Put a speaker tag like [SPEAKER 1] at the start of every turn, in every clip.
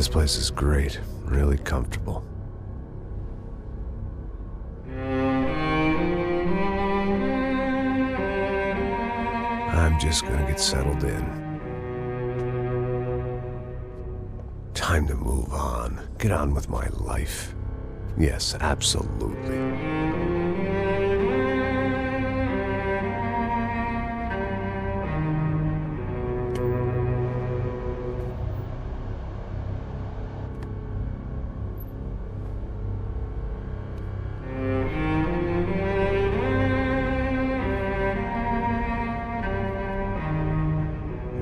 [SPEAKER 1] This place is great, really comfortable. I'm just gonna get settled in. Time to move on. Get on with my life. Yes, absolutely.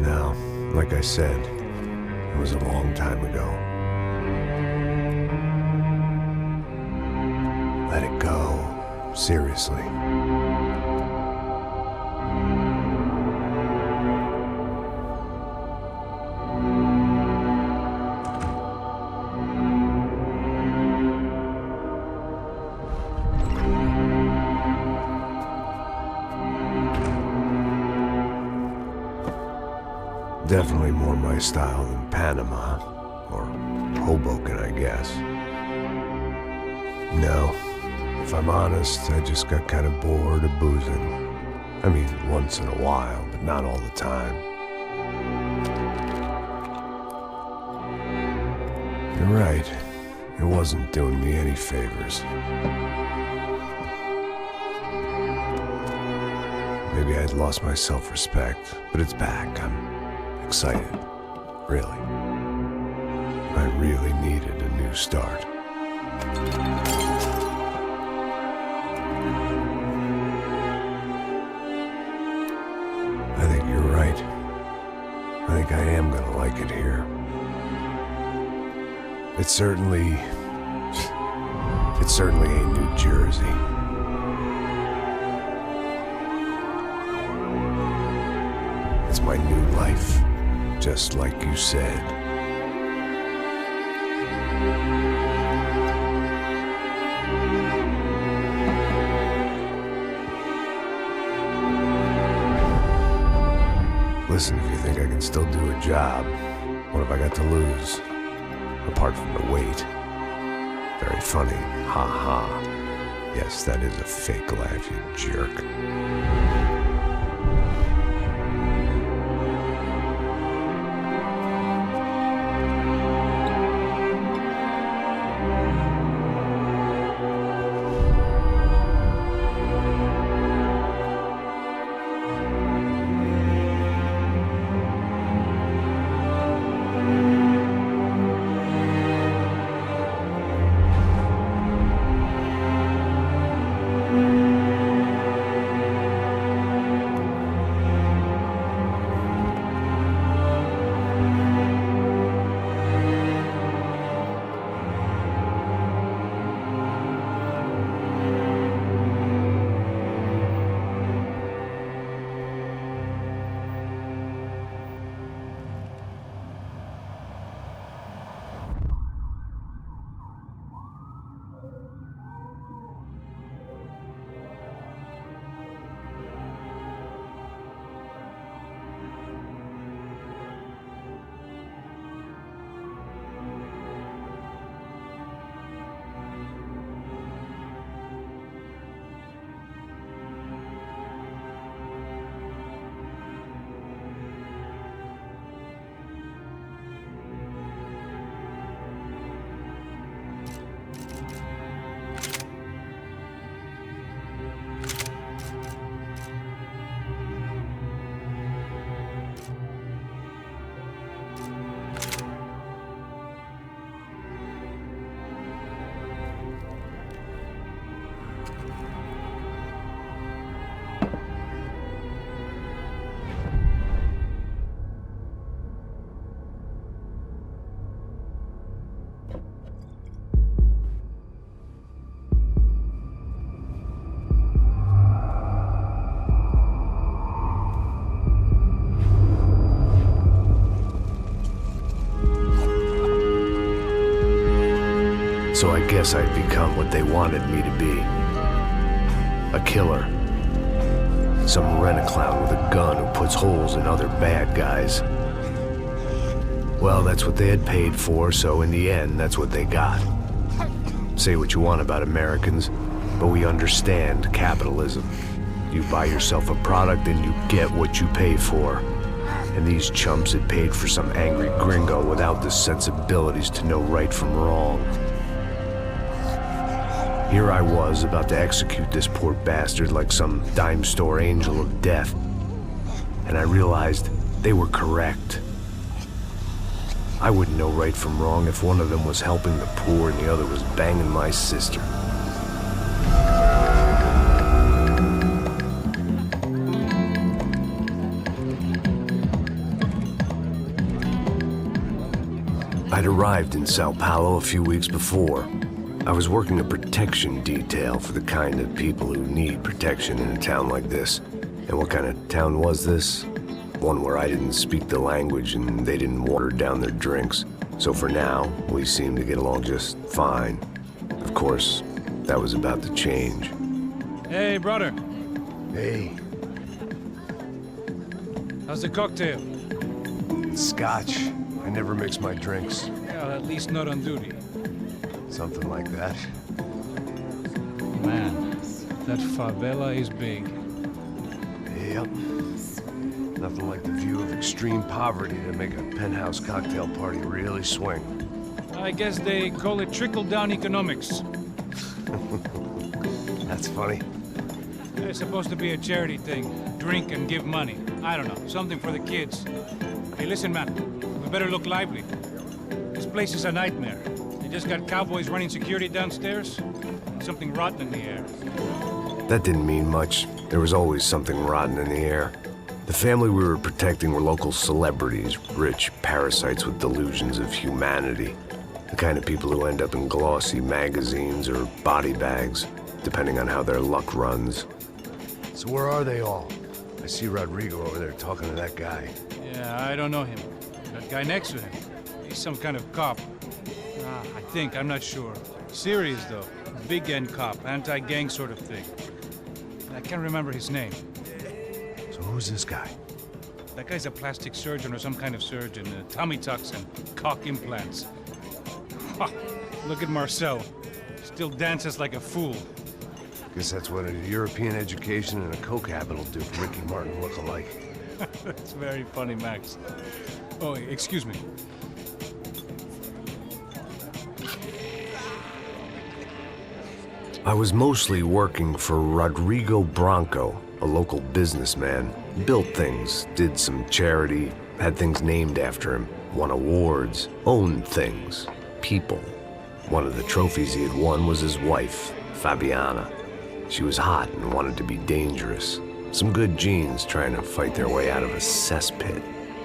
[SPEAKER 1] Now, like I said, it was a long time ago. Let it go. Seriously. Definitely more my style than Panama, or Hoboken, I guess. No, if I'm honest, I just got kind of bored of boozing. I mean, once in a while, but not all the time. You're right, it wasn't doing me any favors. Maybe I'd lost my self-respect, but it's back. I'm excited, really. I really needed a new start. I think you're right. I think I am gonna like it here. It certainly ain't New Jersey. It's my new life. Just like you said. Listen, if you think I can still do a job, what have I got to lose? Apart from the weight. Very funny. Ha ha. Yes, that is a fake laugh, you jerk. So I guess I'd become what they wanted me to be. A killer. Some rent-a-clown with a gun who puts holes in other bad guys. Well, that's what they had paid for, so in the end, that's what they got. Say what you want about Americans, but we understand capitalism. You buy yourself a product and you get what you pay for. And these chumps had paid for some angry gringo without the sensibilities to know right from wrong. Here I was, about to execute this poor bastard like some dime store angel of death. And I realized they were correct. I wouldn't know right from wrong if one of them was helping the poor and the other was banging my sister. I'd arrived in Sao Paulo a few weeks before. I was working a protection detail for the kind of people who need protection in a town like this. And what kind of town was this? One where I didn't speak the language and they didn't water down their drinks. So for now, we seemed to get along just fine. Of course, that was about to change.
[SPEAKER 2] Hey, brother.
[SPEAKER 1] Hey.
[SPEAKER 2] How's the cocktail?
[SPEAKER 1] It's scotch. I never mix my drinks.
[SPEAKER 2] Yeah, at least not on duty.
[SPEAKER 1] Something like that.
[SPEAKER 2] Man, that favela is big.
[SPEAKER 1] Yep. Nothing like the view of extreme poverty to make a penthouse cocktail party really swing.
[SPEAKER 2] I guess they call it trickle-down economics.
[SPEAKER 1] That's funny.
[SPEAKER 2] It's supposed to be a charity thing. Drink and give money. I don't know, something for the kids. Hey, listen, man. We better look lively. This place is a nightmare. They just got cowboys running security downstairs. And something rotten in the air.
[SPEAKER 1] That didn't mean much. There was always something rotten in the air. The family we were protecting were local celebrities, rich parasites with delusions of humanity. The kind of people who end up in glossy magazines or body bags, depending on how their luck runs. So where are they all? I see Rodrigo over there talking to that guy.
[SPEAKER 2] Yeah, I don't know him. That guy next to him, he's some kind of cop. I think, I'm not sure. Serious, though. Big end cop, anti-gang sort of thing. I can't remember his name.
[SPEAKER 1] So who's this guy?
[SPEAKER 2] That guy's a plastic surgeon or some kind of surgeon. Tummy tucks and cock implants. Ha! Look at Marcel. Still dances like a fool.
[SPEAKER 1] Guess that's what a European education and a coke habit will do for Ricky Martin look alike.
[SPEAKER 2] That's very funny, Max. Oh, excuse me.
[SPEAKER 1] I was mostly working for Rodrigo Branco, a local businessman. Built things, did some charity, had things named after him, won awards, owned things, people. One of the trophies he had won was his wife, Fabiana. She was hot and wanted to be dangerous. Some good genes trying to fight their way out of a cesspit.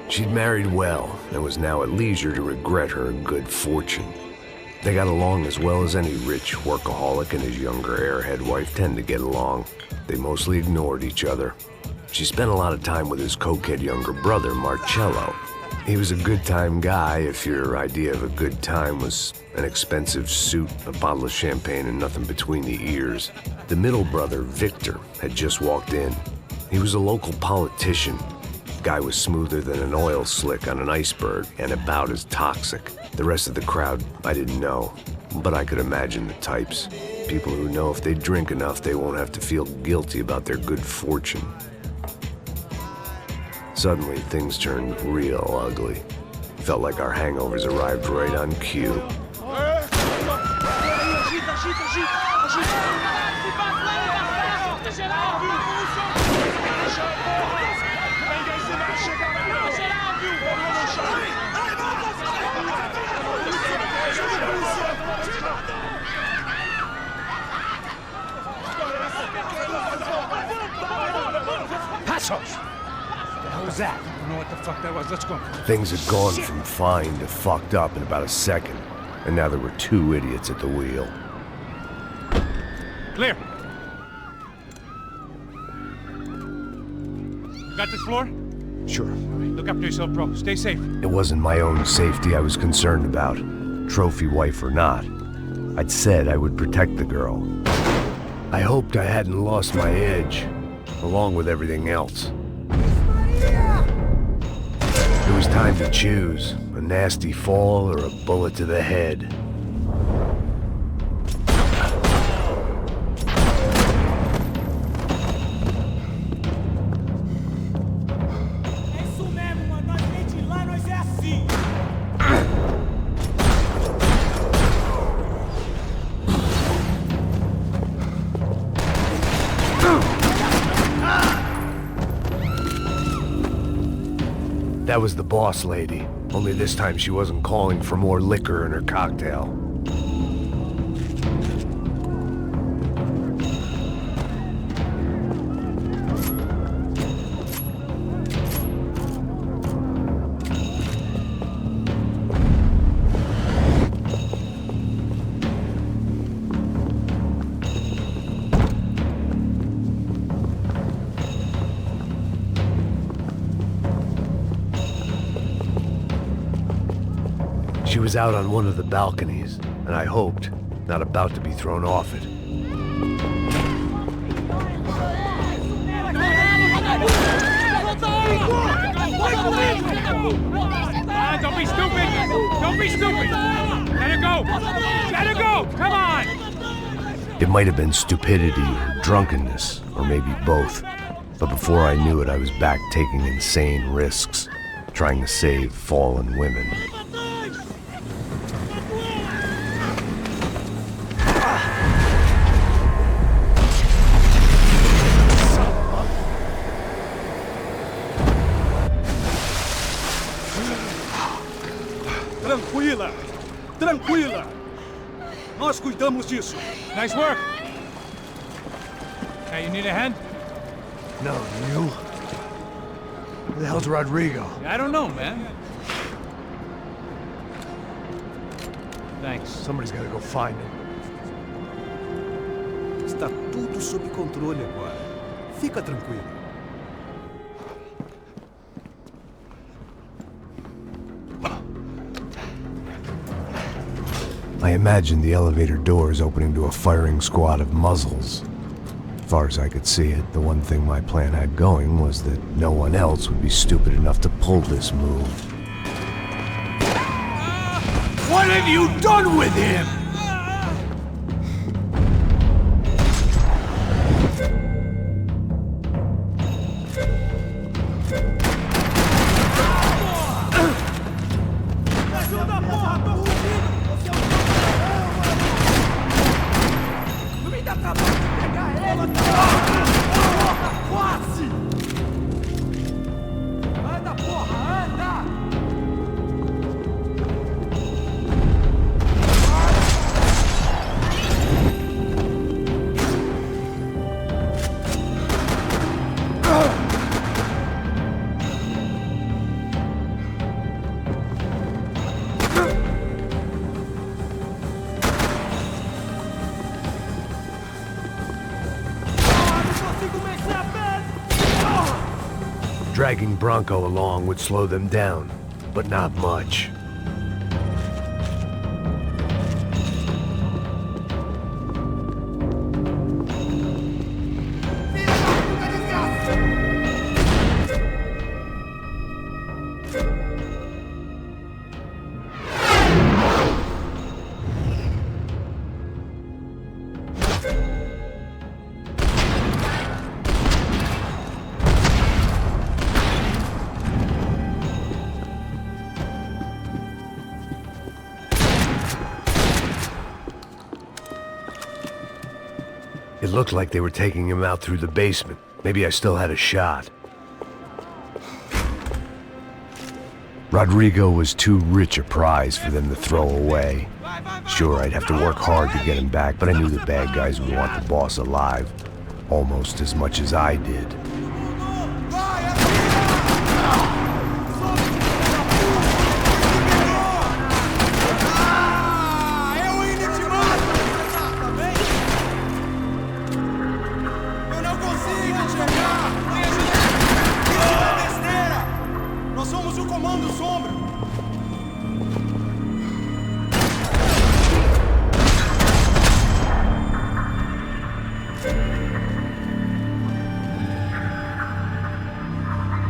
[SPEAKER 1] She'd married well and was now at leisure to regret her good fortune. They got along as well as any rich workaholic and his younger airhead wife tend to get along. They mostly ignored each other. She spent a lot of time with his cokehead younger brother, Marcello. He was a good-time guy if your idea of a good time was an expensive suit, a bottle of champagne, and nothing between the ears. The middle brother, Victor, had just walked in. He was a local politician. Guy was smoother than an oil slick on an iceberg and about as toxic. The rest of the crowd, I didn't know, but I could imagine the types. People who know if they drink enough, they won't have to feel guilty about their good fortune. Suddenly, things turned real ugly. Felt like our hangovers arrived right on cue.
[SPEAKER 2] Passos! What was that? I don't know what the fuck that was. Let's go.
[SPEAKER 1] Things had gone from fine to fucked up in about a second, and now there were two idiots at the wheel.
[SPEAKER 2] Clear. You got this floor?
[SPEAKER 1] Sure.
[SPEAKER 2] Look after yourself, bro. Stay safe.
[SPEAKER 1] It wasn't my own safety I was concerned about, trophy wife or not. I'd said I would protect the girl. I hoped I hadn't lost my edge, along with everything else. It was time to choose, and nasty fall or a bullet to the head. That was the boss lady, only this time she wasn't calling for more liquor in her cocktail. She was out on one of the balconies, and I hoped, not about to be thrown off it.
[SPEAKER 2] Don't be stupid! Don't be stupid! Let her go! Let her go! Come on!
[SPEAKER 1] It might have been stupidity or drunkenness, or maybe both. But before I knew it, I was back taking insane risks, trying to save fallen women.
[SPEAKER 3] Tranquila! Tranquila! Nós cuidamos disso.
[SPEAKER 2] Nice work! Hey, you need a hand?
[SPEAKER 1] No, you? Who the hell's Rodrigo?
[SPEAKER 2] I don't know, man. Thanks.
[SPEAKER 1] Somebody's gotta go find him.
[SPEAKER 3] Está tudo sob controle agora. Fica tranquilo.
[SPEAKER 1] I imagined the elevator doors opening to a firing squad of muzzles. As far as I could see it, the one thing my plan had going was that no one else would be stupid enough to pull this move.
[SPEAKER 3] What have you done with him?
[SPEAKER 1] Dragging Bronco along would slow them down, but not much. It looked like they were taking him out through the basement. Maybe I still had a shot. Rodrigo was too rich a prize for them to throw away. Sure, I'd have to work hard to get him back, but I knew the bad guys would want the boss alive, almost as much as I did.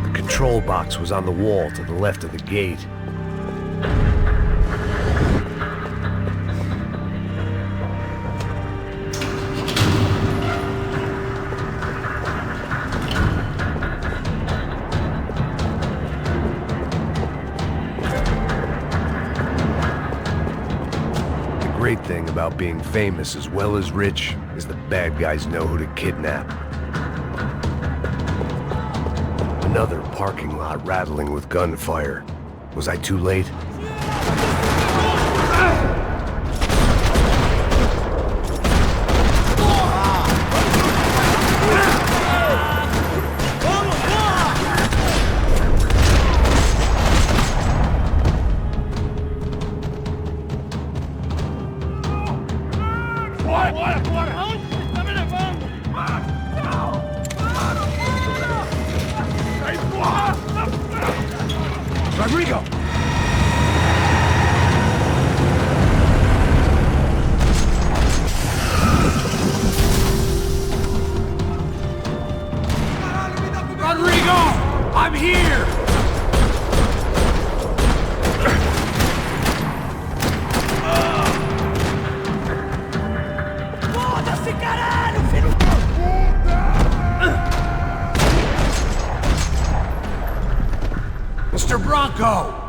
[SPEAKER 1] The control box was on the wall to the left of the gate. about being famous as well as rich is the bad guys know who to kidnap. Another parking lot rattling with gunfire. Was I too late? Rodrigo! Rodrigo! I'm here!
[SPEAKER 4] Foda-se, caralho, filho da
[SPEAKER 1] Mr. Bronco!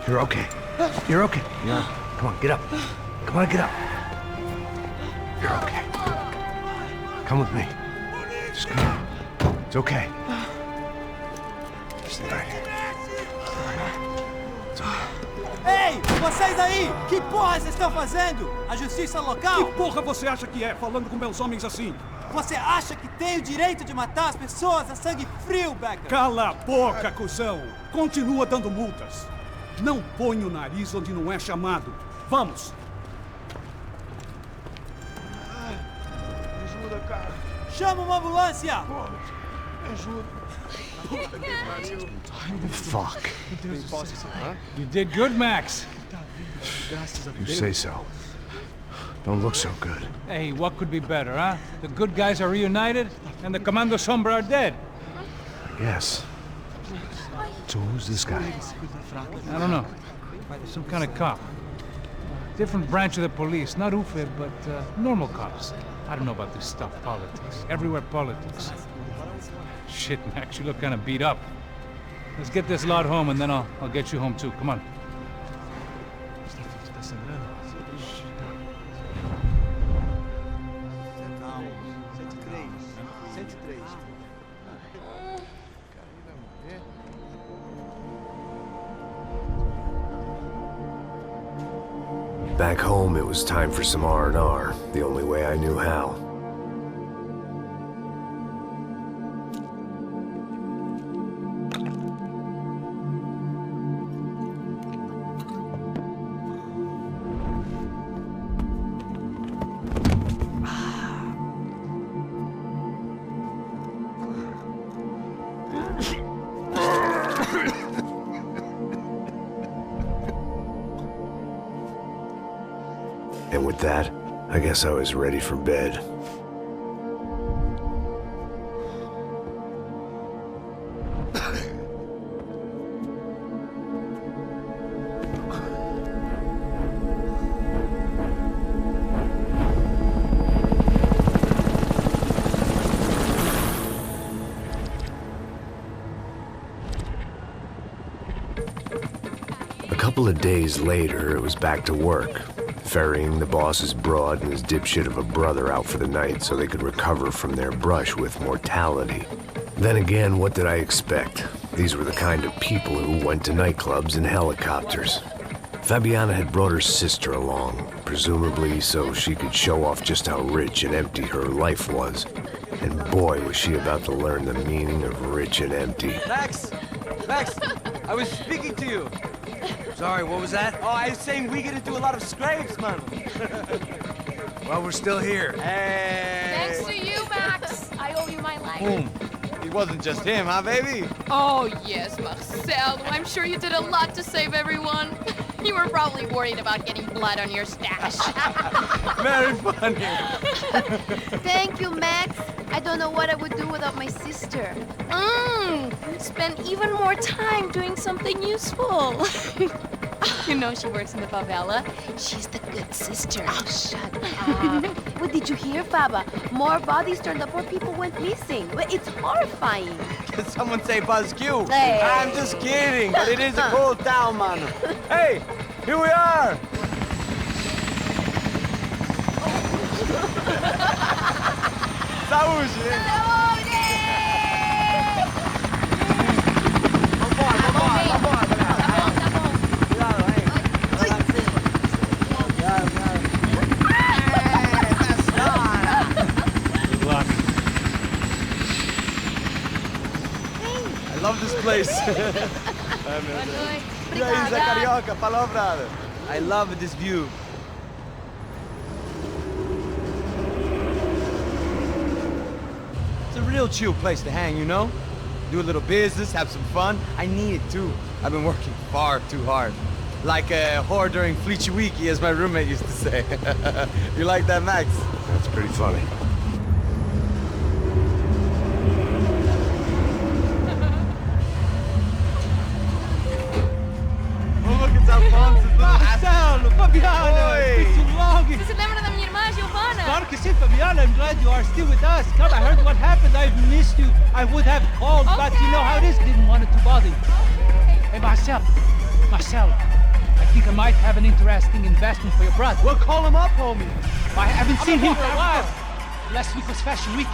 [SPEAKER 1] You're okay. You're okay. Yeah. Come on, get up. Come on, get up. You're okay. Come with me. Just come on. It's okay. Stay right here. It's okay.
[SPEAKER 3] Ei, vocês aí! Que porra vocês estão fazendo? A justiça local?
[SPEAKER 5] Que porra você acha que é, falando com meus homens assim?
[SPEAKER 3] Você acha que tem o direito de matar as pessoas a sangue frio, Becker?
[SPEAKER 5] Cala a boca, cuzão! Continua dando multas. Não põe o nariz onde não é chamado. Vamos!
[SPEAKER 6] Ajuda, cara.
[SPEAKER 3] Chama uma ambulância!
[SPEAKER 1] Fuck.
[SPEAKER 2] You did good, Max.
[SPEAKER 1] You say so. Don't look so good.
[SPEAKER 2] Hey, what could be better, huh? The good guys are reunited, and the Commando Sombra are dead.
[SPEAKER 1] Yes. So who's this guy?
[SPEAKER 2] I don't know. Some kind of cop. Different branch of the police. Not UFE, but normal cops. I don't know about this stuff, politics. Everywhere politics. Shit, Max, you look kind of beat up. Let's get this lot home, and then I'll get you home too. Come on.
[SPEAKER 1] Back home, it was time for some R&R, the only way I knew how. And with that, I guess I was ready for bed. A couple of days later, it was back to work. Ferrying the boss's broad and his dipshit of a brother out for the night so they could recover from their brush with mortality. Then again, what did I expect? These were the kind of people who went to nightclubs in helicopters. Fabiana had brought her sister along, presumably so she could show off just how rich and empty her life was. And boy, was she about to learn the meaning of rich and empty.
[SPEAKER 7] Max! Max! I was speaking to you.
[SPEAKER 6] Sorry, what was that?
[SPEAKER 7] Oh, I was saying we get to do a lot of scrapes, man.
[SPEAKER 6] Well, we're still here.
[SPEAKER 7] Hey!
[SPEAKER 8] Thanks to you, Max. I owe you my life.
[SPEAKER 7] Boom. It wasn't just him, huh, baby?
[SPEAKER 8] Oh, yes, Marcel. I'm sure you did a lot to save everyone. You were probably worried about getting blood on your stash.
[SPEAKER 7] Very funny.
[SPEAKER 9] Thank you, Max.
[SPEAKER 8] I don't know what I would do without my sister. Spend even more time doing something useful. You know, she works in the favela. She's the good sister. Oh, shut up. What did you hear, Baba? More bodies turned up where people went missing. It's horrifying.
[SPEAKER 7] Can someone say Buzz Q?
[SPEAKER 8] Hey.
[SPEAKER 7] I'm just kidding, but it is a cool town, man. Hey, here we are. Saúde! I love this place. E aí, Zé Carioca, palavra. I love this view. It's a real chill place to hang, you know? Do a little business, have some fun. I need it too. I've been working far too hard. Like a whore during Fleechy Weeky, as my roommate used to say. You like that, Max?
[SPEAKER 1] That's pretty funny.
[SPEAKER 7] Oh, look, it's Alfonso's little
[SPEAKER 3] Marcelo, Fabiana,
[SPEAKER 7] Oi.
[SPEAKER 3] it's been too long.
[SPEAKER 8] Você se lembra da minha irmã, Giovanna?
[SPEAKER 3] Claro que sim, Fabiana. I'm glad you are still with us. Come, I heard what happened. I've missed you. I would have called, but you know how it is. Didn't want it to bother you. Hey, Marcelo, I think I might have an interesting investment for your brother.
[SPEAKER 7] Well, call him up, homie.
[SPEAKER 3] I haven't seen him for a while. Last week was Fashion Week.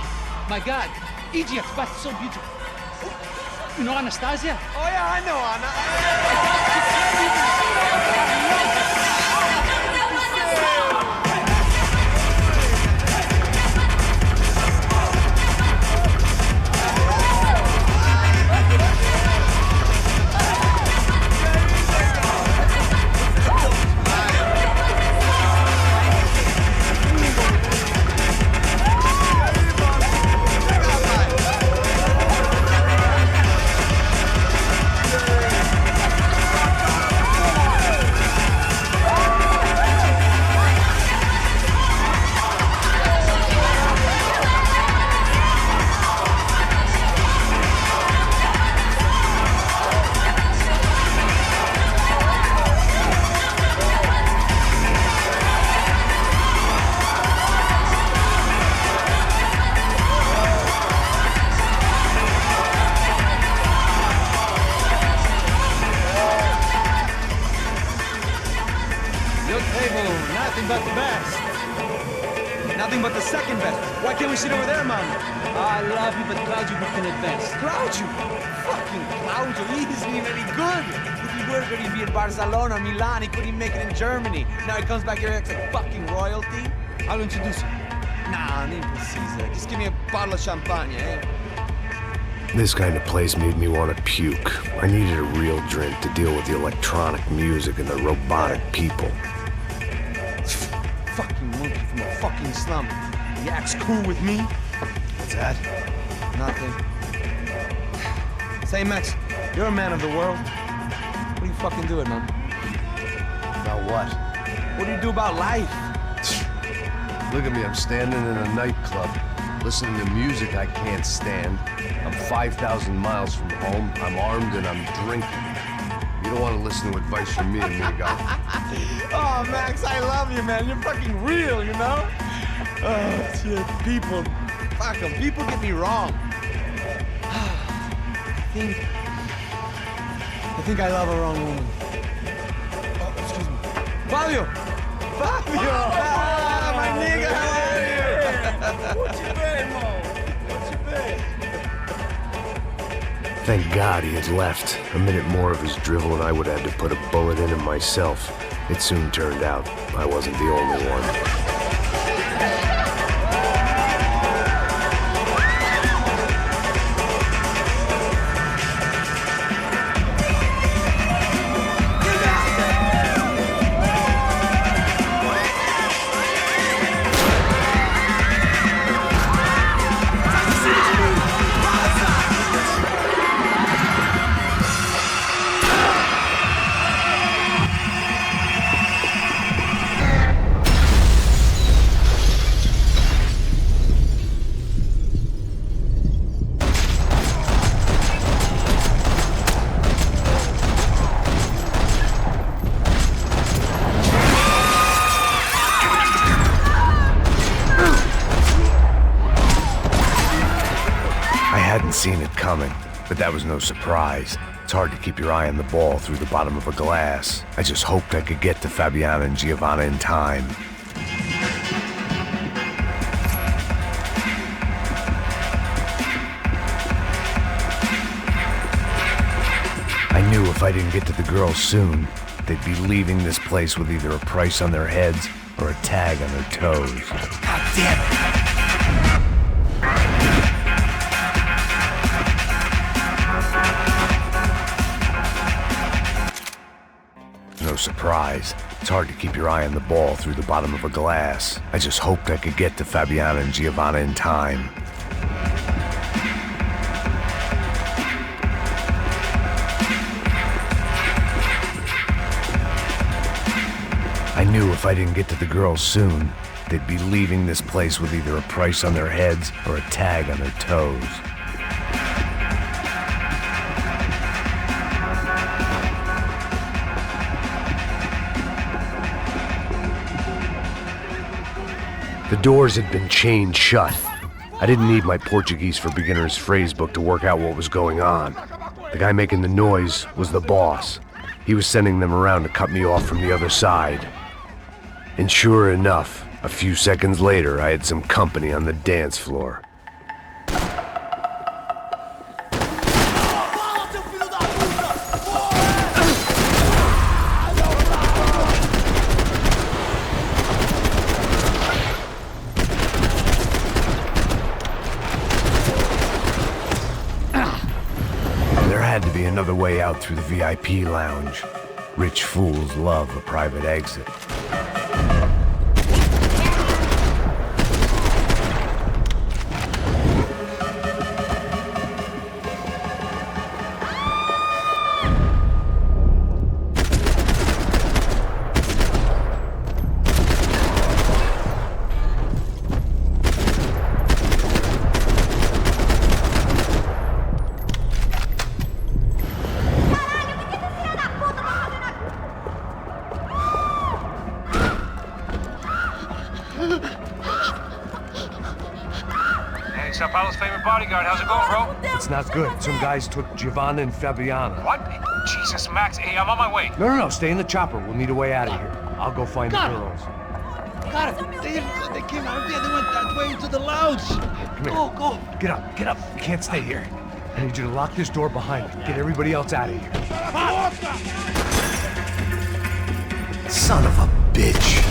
[SPEAKER 3] My God, Egypt, but so beautiful. You know Anastasia?
[SPEAKER 7] Oh, yeah, I know, Anna.
[SPEAKER 3] Nothing but the best.
[SPEAKER 7] Nothing but the second best. Why can't we sit over there, man?
[SPEAKER 3] I love you, but Claudio booked in advance.
[SPEAKER 7] Claudio! Fucking Claudio, he isn't even any good. If he were going to be in Barcelona, Milan, he couldn't make it in Germany. Now he comes back here and acts like fucking royalty.
[SPEAKER 3] I'll introduce you.
[SPEAKER 7] Nah, nem precisa. Just give me a bottle of champagne, eh?
[SPEAKER 1] This kind of place made me want to puke. I needed a real drink to deal with the electronic music and the robotic people.
[SPEAKER 7] Fucking monkey from a fucking slum. He acts cool with me.
[SPEAKER 1] What's that?
[SPEAKER 7] Nothing. Say, Max, you're a man of the world. What do you fucking do it, man?
[SPEAKER 1] About what?
[SPEAKER 7] What do you do about life?
[SPEAKER 1] Look at me, I'm standing in a nightclub, listening to music I can't stand. I'm 5,000 miles from home, I'm armed, and I'm drinking. You don't want to listen to advice from me, amigo.
[SPEAKER 7] Oh, Max, I love you, man. You're fucking real, you know? Oh, shit, people. Fuck 'em. People get me wrong. I think I love a wrong woman. Oh, excuse me. Fabio! Fabio! Ah, my nigga, how are you? What you been, Mo? What you been?
[SPEAKER 1] Thank God he had left. A minute more of his drivel and I would have had to put a bullet in him myself. It soon turned out I wasn't the only one. seen it coming, but that was no surprise. It's hard to keep your eye on the ball through the bottom of a glass. I just hoped I could get to Fabiana and Giovanna in time. I knew if I didn't get to the girls soon, they'd be leaving this place with either a price on their heads or a tag on their toes.
[SPEAKER 6] God damn it!
[SPEAKER 1] No surprise. It's hard to keep your eye on the ball through the bottom of a glass. I just hoped I could get to Fabiana and Giovanna in time. I knew if I didn't get to the girls soon, they'd be leaving this place with either a price on their heads or a tag on their toes. The doors had been chained shut. I didn't need my Portuguese for Beginners phrase book to work out what was going on. The guy making the noise was the boss. He was sending them around to cut me off from the other side. And sure enough, a few seconds later, I had some company on the dance floor. There had to be another way out through the VIP lounge. Rich fools love a private exit.
[SPEAKER 2] Hey, Sao Paulo's favorite bodyguard. How's it going, bro?
[SPEAKER 1] It's not good. Some guys took Giovanna and Fabiana.
[SPEAKER 2] What? Jesus, Max. Hey, I'm on my way.
[SPEAKER 1] No, stay in the chopper. We'll need a way out of here. I'll go find the girls.
[SPEAKER 3] Got it. They came out of there. They went that way into the lounge.
[SPEAKER 1] Come here.
[SPEAKER 3] Go.
[SPEAKER 1] Get up. You can't stay here. I need you to lock this door behind me. Get everybody else out of here. Son of a bitch.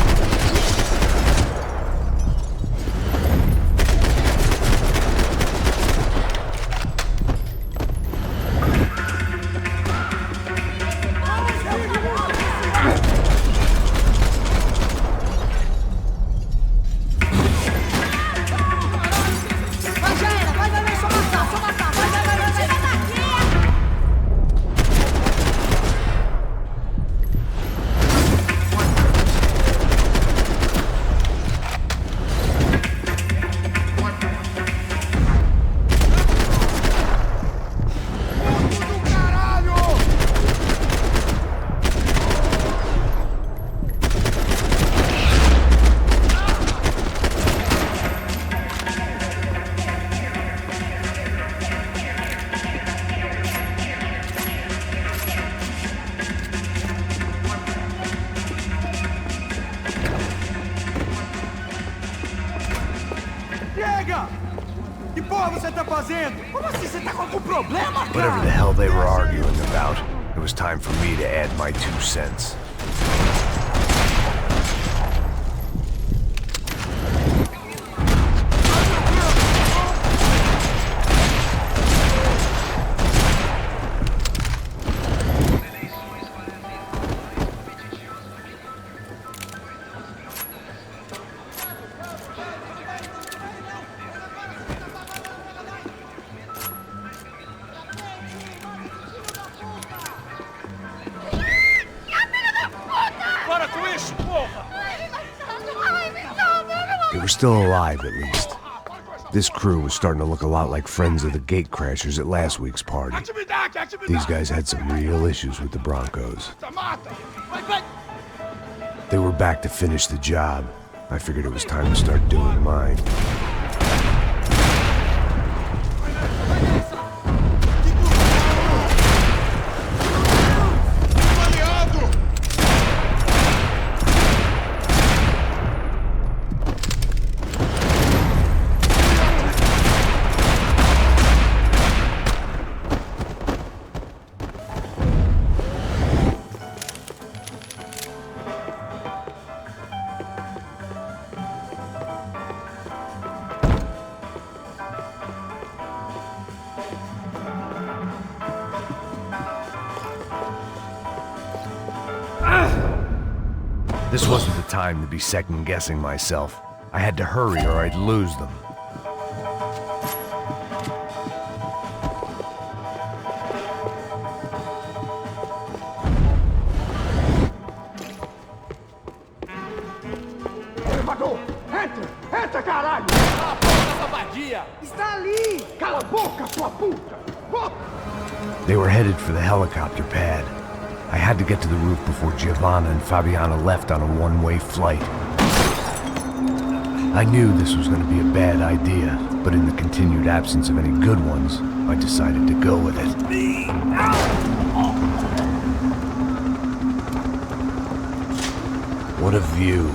[SPEAKER 1] Whatever the hell they were arguing about, it was time for me to add my 2 cents. They were still alive, at least. This crew was starting to look a lot like friends of the gatecrashers at last week's party. These guys had some real issues with the Broncos. They were back to finish the job. I figured it was time to start doing mine. This wasn't the time to be second-guessing myself. I had to hurry or I'd lose them.
[SPEAKER 5] Elevador! Entra! Entra, caralho!
[SPEAKER 3] Cala a boca, essa vadia!
[SPEAKER 5] Está ali! Cala a boca, sua puta!
[SPEAKER 1] They were headed for the helicopter pad. I had to get to the roof before Giovanna and Fabiana left on a one-way flight. I knew this was going to be a bad idea, but in the continued absence of any good ones, I decided to go with it. What a view.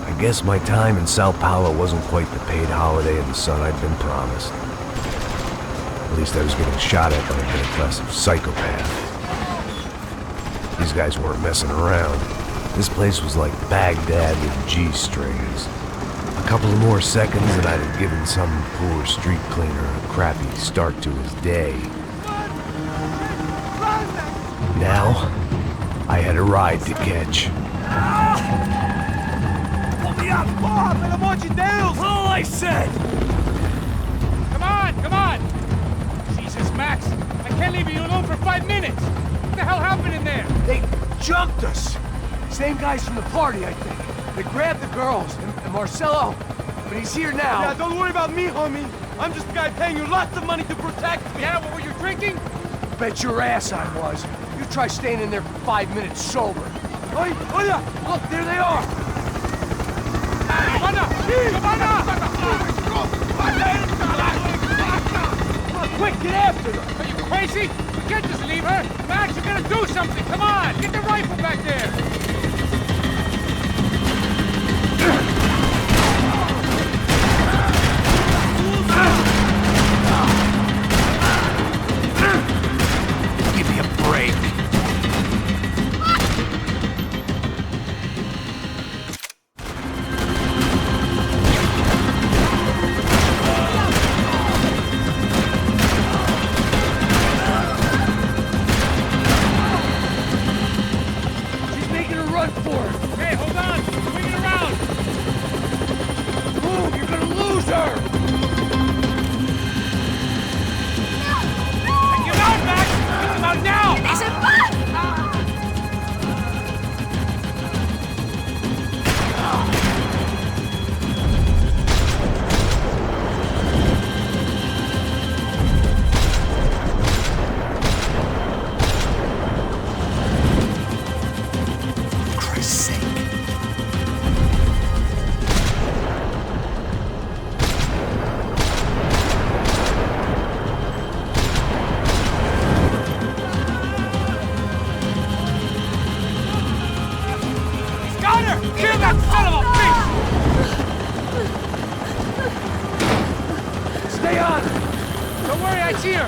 [SPEAKER 1] I guess my time in Sao Paulo wasn't quite the paid holiday in the sun I'd been promised. At least I was getting shot at by a impressive psychopath. These guys weren't messing around. This place was like Baghdad with G-strings. A couple of more seconds and I'd have given some poor street cleaner a crappy start to his day. Now, I had a ride to catch.
[SPEAKER 3] Pull me up! Porra, pelo amor de Deus! All I said!
[SPEAKER 2] Come on, come on! Jesus, Max, I can't leave you alone for 5 minutes! What the hell happened in there?
[SPEAKER 6] They jumped us. Same guys from the party, I think. They grabbed the girls and Marcelo, but he's here now.
[SPEAKER 7] Yeah, don't worry about me, homie. I'm just a guy paying you lots of money to protect me.
[SPEAKER 2] Yeah, what were you drinking?
[SPEAKER 6] Bet your ass I was. You try staying in there for 5 minutes sober.
[SPEAKER 7] Oi, olha!
[SPEAKER 6] Look, there they are.
[SPEAKER 2] Giovanna! Giovanna!
[SPEAKER 6] Come on, quick, get after them.
[SPEAKER 2] Are you crazy? We can't just leave her! Max, you gotta do something! Come on! Get the rifle back there!
[SPEAKER 1] Give me a break.
[SPEAKER 6] She's making a run for it.
[SPEAKER 2] Hey, hold on! Swing it around!
[SPEAKER 6] Move, you're gonna lose her.
[SPEAKER 2] Get out, Max! Get them out now!
[SPEAKER 8] There's a bus!
[SPEAKER 1] For Christ's sake.
[SPEAKER 2] He's got her! Kill that son of a bitch!
[SPEAKER 6] Stay on.
[SPEAKER 2] Don't worry, I see her!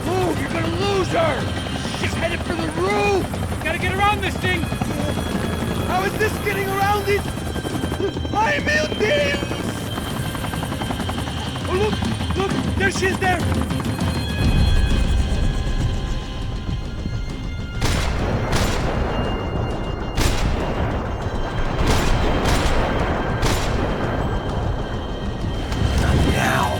[SPEAKER 6] Move, you're gonna lose her. She's headed for the roof.
[SPEAKER 2] Gotta get around this thing!
[SPEAKER 7] How is this getting around it? Ai, meu Deus! Oh, look! There she is there!
[SPEAKER 1] Now.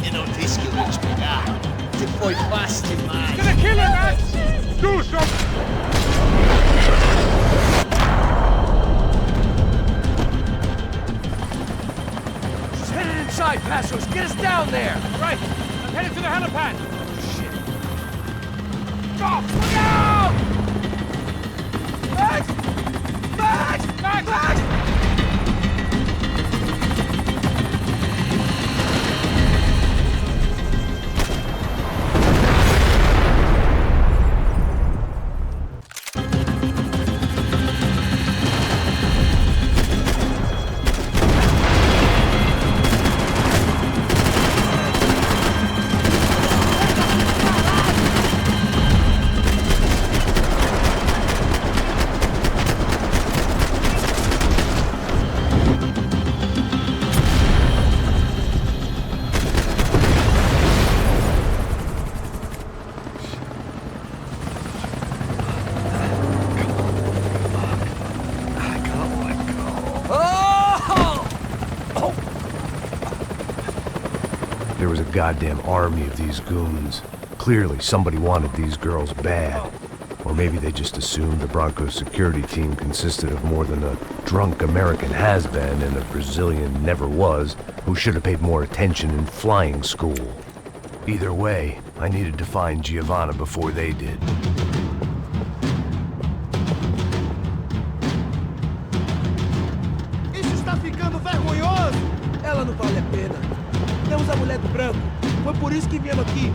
[SPEAKER 4] Eu não disse que eu ia te pegar. Você foi fácil demais.
[SPEAKER 2] Gonna kill her, Max! Do something!
[SPEAKER 6] She's headed inside, Passos. Get us down there.
[SPEAKER 2] Right! headed to the helipad!
[SPEAKER 6] Shit. Stop! Look out! Max! Max!
[SPEAKER 2] Max!
[SPEAKER 6] Max!
[SPEAKER 1] There was a goddamn army of these goons. Clearly, somebody wanted these girls bad. Or maybe they just assumed the Broncos security team consisted of more than a drunk American has-been and a Brazilian never-was who should have paid more attention in flying school. Either way, I needed to find Giovanna before they did.
[SPEAKER 6] Isso está ficando vergonhoso! Ela não vale a pena. Temos a mulher do branco. Foi por isso que viemos aqui.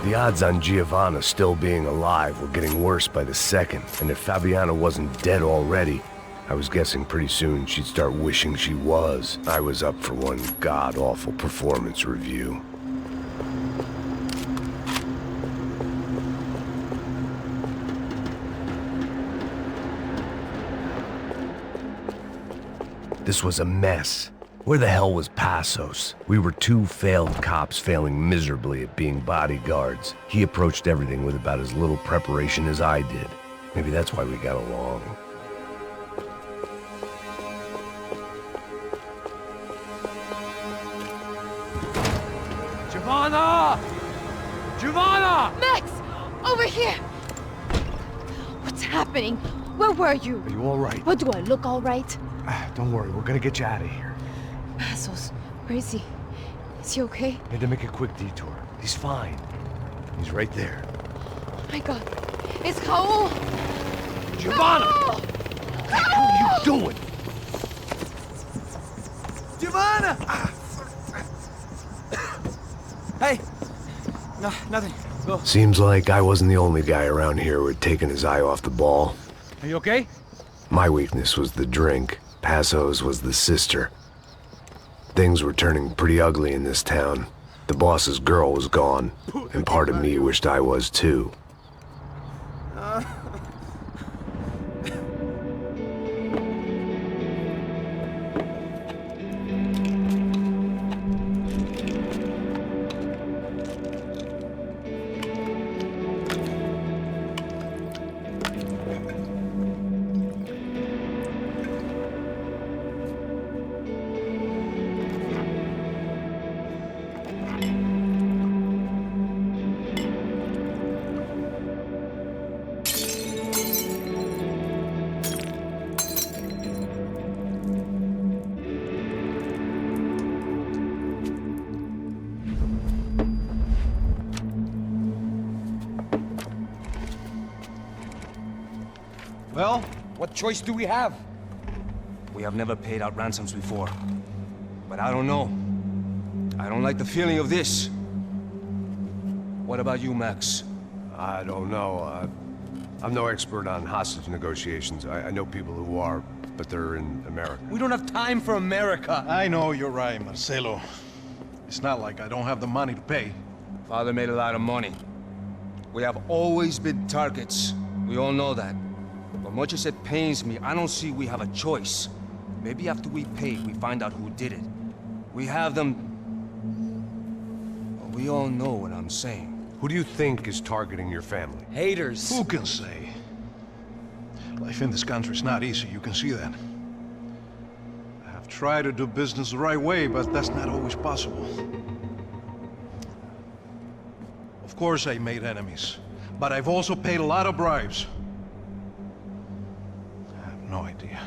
[SPEAKER 1] The odds on Giovanna still being alive were getting worse by the second, and if Fabiana wasn't dead already, I was guessing pretty soon she'd start wishing she was. I was up for one god-awful performance review. This was a mess. Where the hell was Passos? We were two failed cops failing miserably at being bodyguards. He approached everything with about as little preparation as I did. Maybe that's why we got along.
[SPEAKER 6] Giovanna! Giovanna!
[SPEAKER 8] Max! Over here! happening? Where were you?
[SPEAKER 6] Are you all right?
[SPEAKER 8] What, do I look all right?
[SPEAKER 6] Don't worry, we're gonna get you out of here.
[SPEAKER 8] Passos, where is he? Is he okay?
[SPEAKER 6] Had to make a quick detour. He's fine. He's right there.
[SPEAKER 8] Oh my God. It's Raul!
[SPEAKER 6] Giovanna!
[SPEAKER 8] Raul!
[SPEAKER 6] What the hell are you doing?
[SPEAKER 7] Giovanna! Hey! No, nothing. Go.
[SPEAKER 1] Seems like I wasn't the only guy around here who had taken his eye off the ball.
[SPEAKER 2] Are you okay?
[SPEAKER 1] My weakness was the drink. Passo's was the sister. Things were turning pretty ugly in this town. The boss's girl was gone, and part of me wished I was too.
[SPEAKER 7] Well, what choice do we have?
[SPEAKER 9] We have never paid out ransoms before. But I don't know. I don't like the feeling of this. What about you, Max?
[SPEAKER 1] I don't know. I'm no expert on hostage negotiations. I know people who are, but they're in America.
[SPEAKER 9] We don't have time for America.
[SPEAKER 10] I know you're right, Marcelo. It's not like I don't have the money to pay.
[SPEAKER 9] Father made a lot of money. We have always been targets. We all know that. But much as it pains me, I don't see we have a choice. Maybe after we pay, we find out who did it. We have them... Well, we all know what I'm saying.
[SPEAKER 1] Who do you think is targeting your family?
[SPEAKER 7] Haters.
[SPEAKER 10] Who can say? Life in this country is not easy, you can see that. I have tried to do business the right way, but that's not always possible. Of course I made enemies, but I've also paid a lot of bribes. I have no idea.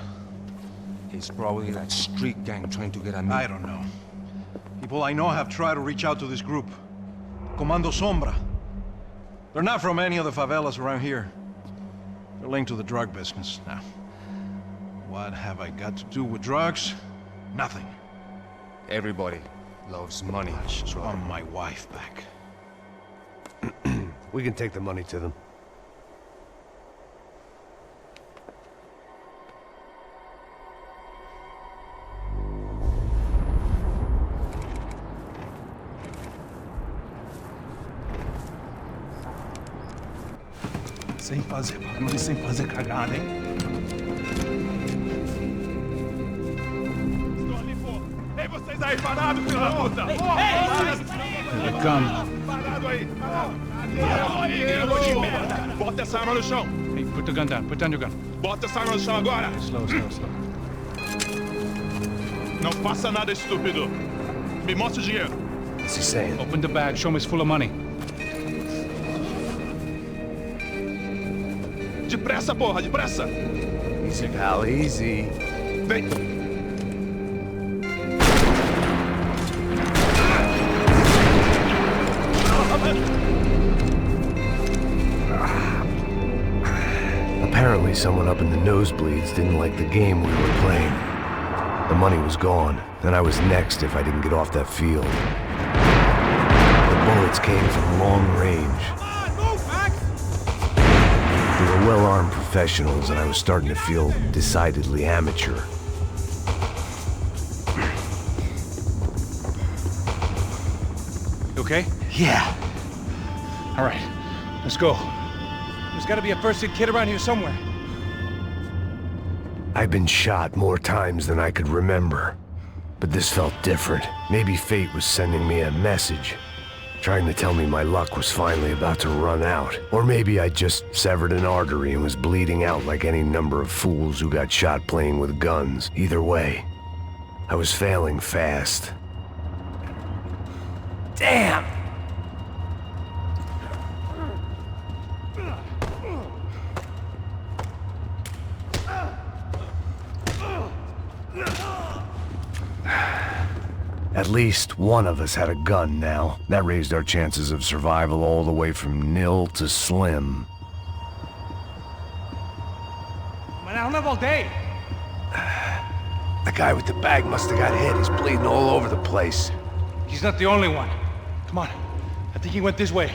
[SPEAKER 9] It's probably that street gang trying to get at me.
[SPEAKER 10] I don't know. People I know have tried to reach out to this group. Comando Sombra. They're not from any of the favelas around here. They're linked to the drug business. Now, what have I got to do with drugs? Nothing.
[SPEAKER 9] Everybody loves money.
[SPEAKER 10] I just want my wife back.
[SPEAKER 1] We can take the money to them.
[SPEAKER 5] Sem fazer cagada, hein? Estou ali, pô! Ei, vocês aí, parados, filho da puta!
[SPEAKER 2] They're coming.
[SPEAKER 5] Parado aí! De merda! Bota essa arma no chão!
[SPEAKER 2] Hey, put the gun down. Put down your gun.
[SPEAKER 5] Bota essa arma no chão agora!
[SPEAKER 2] Slow.
[SPEAKER 5] Não faça nada, estúpido! Me mostra o dinheiro!
[SPEAKER 1] What's he saying?
[SPEAKER 2] Open the bag. Show me it's full of money.
[SPEAKER 5] Depressa, porra! Depressa!
[SPEAKER 1] Easy, pal, easy.
[SPEAKER 5] Vem!
[SPEAKER 1] Apparently someone up in the nosebleeds didn't like the game we were playing. The money was gone, and I was next if I didn't get off that field. The bullets came from long range. They were well-armed professionals, and I was starting to feel decidedly amateur.
[SPEAKER 2] You okay?
[SPEAKER 6] Yeah.
[SPEAKER 2] All right. Let's go. There's got to be a first-aid kit around here somewhere.
[SPEAKER 1] I've been shot more times than I could remember. But this felt different. Maybe fate was sending me a message, trying to tell me my luck was finally about to run out. Or maybe I just severed an artery and was bleeding out like any number of fools who got shot playing with guns. Either way, I was failing fast. Damn! At least one of us had a gun now. That raised our chances of survival all the way from nil to slim.
[SPEAKER 3] Man, I don't have all day.
[SPEAKER 1] The guy with the bag must have got hit. He's bleeding all over the place.
[SPEAKER 2] He's not the only one. Come on. I think he went this way.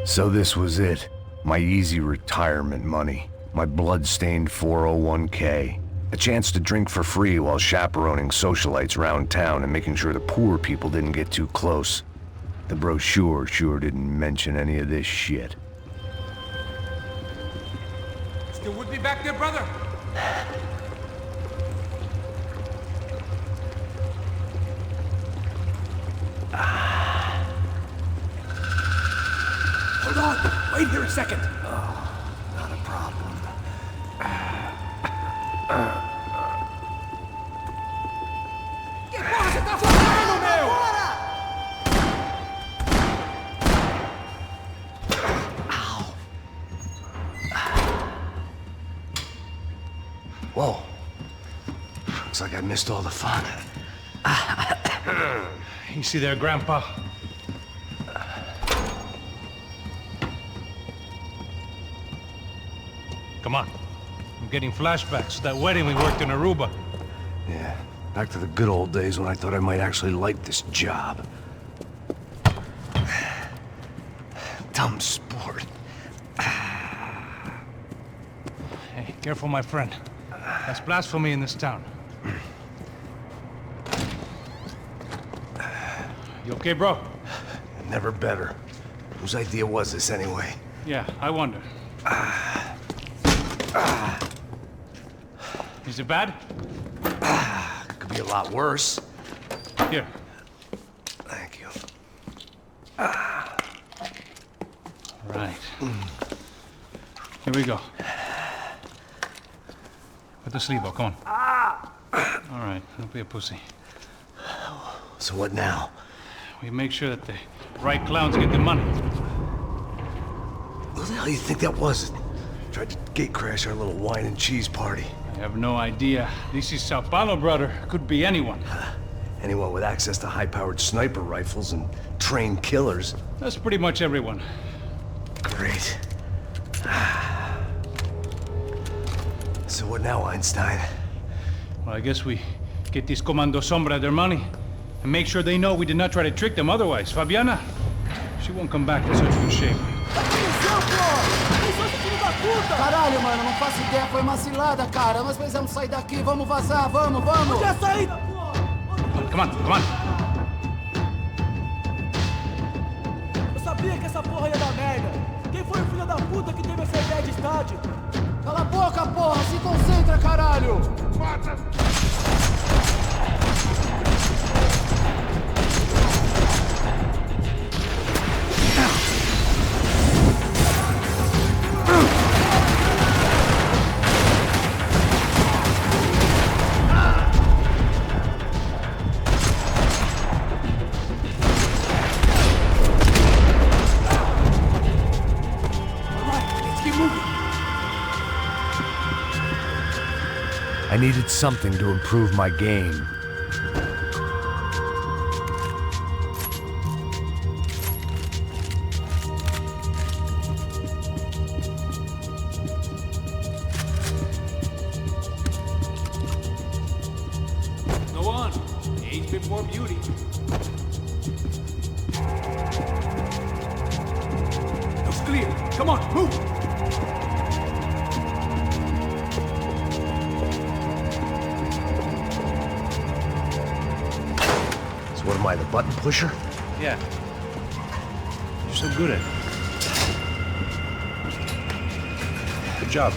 [SPEAKER 1] So this was it. My easy retirement money. My blood-stained 401k. A chance to drink for free while chaperoning socialites around town and making sure the poor people didn't get too close. The brochure sure didn't mention any of this shit.
[SPEAKER 2] Still with me back there, brother?
[SPEAKER 5] Hold on! Wait here a second!
[SPEAKER 1] Not a problem.
[SPEAKER 5] Que porra você tá fazendo, meu?
[SPEAKER 1] Whoa. Looks like I missed all the fun.
[SPEAKER 2] You see there, Grandpa? Come on. I'm getting flashbacks to that wedding we worked in Aruba.
[SPEAKER 1] Yeah, back to the good old days when I thought I might actually like this job. Dumb sport.
[SPEAKER 2] Hey, careful, my friend. That's blasphemy in this town. You okay, bro?
[SPEAKER 1] Never better. Whose idea was this anyway?
[SPEAKER 2] Yeah, I wonder. Is it bad?
[SPEAKER 1] Could be a lot worse.
[SPEAKER 2] Here.
[SPEAKER 1] Thank you.
[SPEAKER 2] Right. Here we go. Put the sleeve on, come on. All right, don't be a pussy.
[SPEAKER 1] So what now?
[SPEAKER 2] We make sure that the right clowns get the money.
[SPEAKER 1] Who the hell do you think that was? Tried to gate crash our little wine and cheese party.
[SPEAKER 2] I have no idea. This is Sao Paulo, brother. Could be anyone.
[SPEAKER 1] Anyone with access to high-powered sniper rifles and trained killers.
[SPEAKER 2] That's pretty much everyone.
[SPEAKER 1] Great. So what now, Einstein?
[SPEAKER 2] Well, I guess we get these Comando Sombra their money and make sure they know we did not try to trick them otherwise. Fabiana, she won't come back in such good shape.
[SPEAKER 11] Caralho, mano, não faço ideia, foi uma cilada, cara. Nós precisamos sair daqui, vamos vazar, vamos! Onde é a saída, porra?
[SPEAKER 2] Come on, come on.
[SPEAKER 11] Eu sabia que essa porra ia dar merda. Quem foi o filho da puta que teve essa ideia de estádio? Cala a boca, porra! Se concentra, caralho! Mata!
[SPEAKER 1] I needed something to improve my game.
[SPEAKER 3] Go on. Age before beauty.
[SPEAKER 5] It's clear. Come on, move!
[SPEAKER 1] What am I, the button pusher?
[SPEAKER 2] Yeah. You're so good at it. Good job.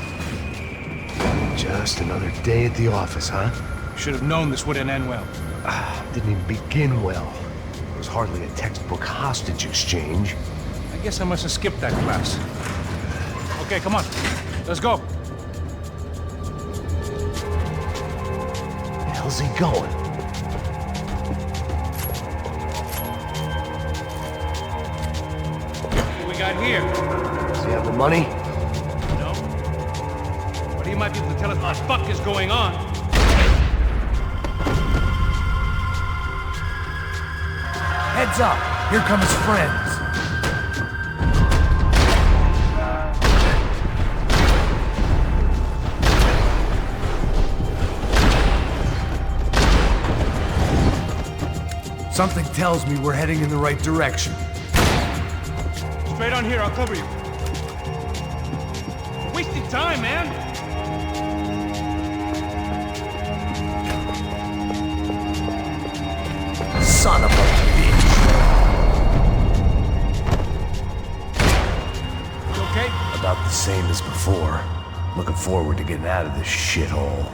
[SPEAKER 1] Just another day at the office, huh?
[SPEAKER 2] Should have known this wouldn't end well.
[SPEAKER 1] Didn't even begin well. It was hardly a textbook hostage exchange.
[SPEAKER 2] I guess I must have skipped that class. Okay, come on. Let's go.
[SPEAKER 1] Where the hell's he going?
[SPEAKER 2] Got here.
[SPEAKER 1] Does he have the money?
[SPEAKER 2] No. But he might be able to tell us what the fuck is going on.
[SPEAKER 6] Heads up, here come his friends. Something tells me we're heading in the right direction.
[SPEAKER 2] Straight on here, I'll cover you. We're wasting time, man!
[SPEAKER 6] Son of a bitch!
[SPEAKER 2] You okay?
[SPEAKER 6] About the same as before. Looking forward to getting out of this shithole.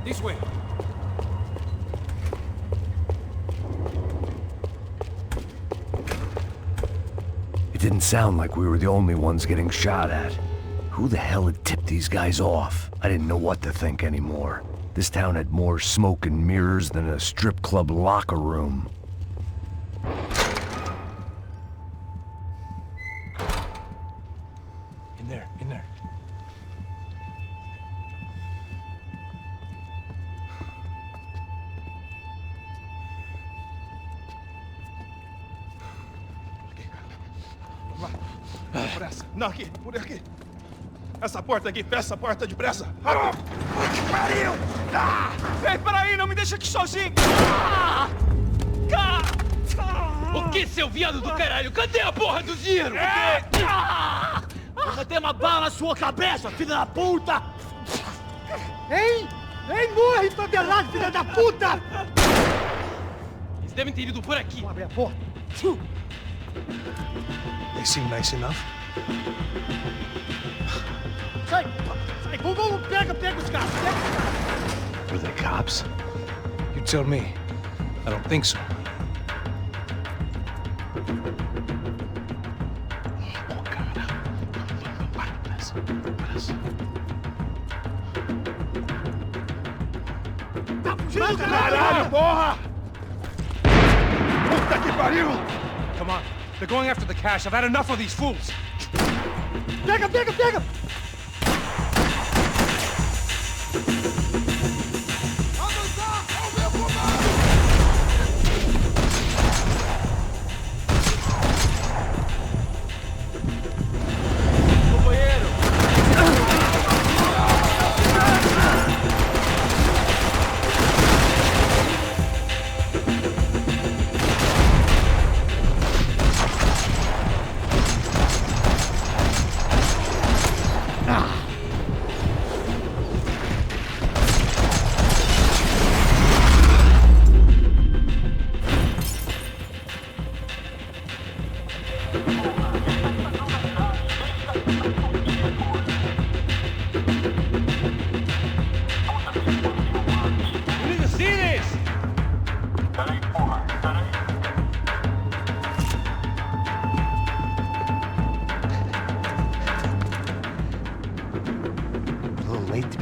[SPEAKER 2] This way.
[SPEAKER 6] It didn't sound like we were the only ones getting shot at. Who the hell had tipped these guys off? I didn't know what to think anymore. This town had more smoke and mirrors than a strip club locker room.
[SPEAKER 2] In there, in there.
[SPEAKER 11] Por essa. Não, aqui. Por aqui. Essa porta aqui. Fecha essa porta depressa. Rápido. Pariu! Ei, peraí. Não me deixa aqui sozinho.
[SPEAKER 4] O que, seu viado do caralho? Cadê a porra do dinheiro?
[SPEAKER 11] Vou meter uma bala na sua cabeça, filha da puta!
[SPEAKER 3] Hein? Hein, morre, favelado, filha da puta!
[SPEAKER 4] Eles devem ter ido por aqui.
[SPEAKER 3] Vamos abrir a porta.
[SPEAKER 10] They seem nice enough.
[SPEAKER 3] Sai! Sai! Vamos, pega os caras! Pega os caras!
[SPEAKER 2] Were they cops? You tell me. I don't think so.
[SPEAKER 11] Caralho, porra! Puta que pariu!
[SPEAKER 2] Come on. They're going after the cash. I've had enough of these fools.
[SPEAKER 3] Pega, pega, pega!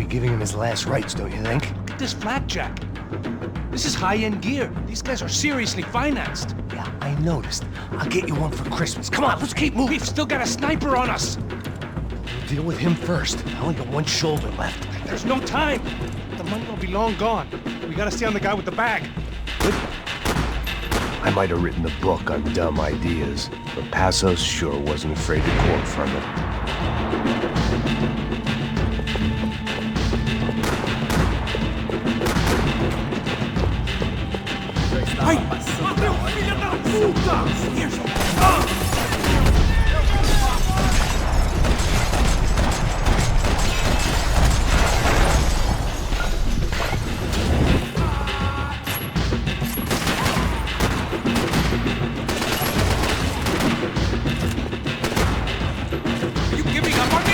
[SPEAKER 6] Giving him his last rites, don't you think?
[SPEAKER 2] Look at this blackjack. This is high-end gear. These guys are seriously financed.
[SPEAKER 6] Yeah, I noticed. I'll get you one for Christmas. Come on, let's keep moving.
[SPEAKER 2] We've still got a sniper on us.
[SPEAKER 6] We'll deal with him first. I only got one shoulder left.
[SPEAKER 2] There's no time. The money will be long gone. We gotta stay on the guy with the bag.
[SPEAKER 6] I might have written the book on dumb ideas, but Passos sure wasn't afraid to quote from it.
[SPEAKER 11] Ai! Bateu, filha da puta!
[SPEAKER 2] Are you giving up on me?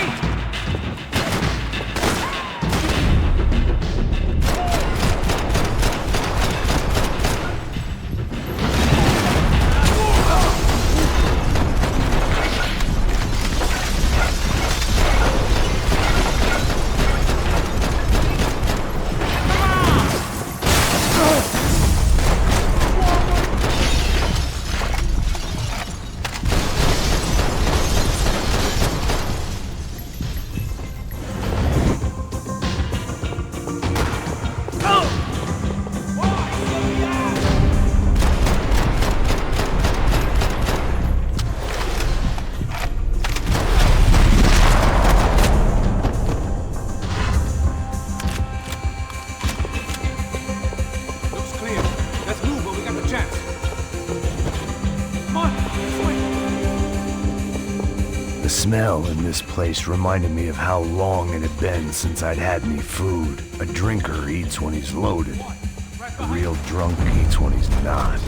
[SPEAKER 6] The smell in this place reminded me of how long it had been since I'd had any food. A drinker eats when he's loaded. A real drunk eats when he's not.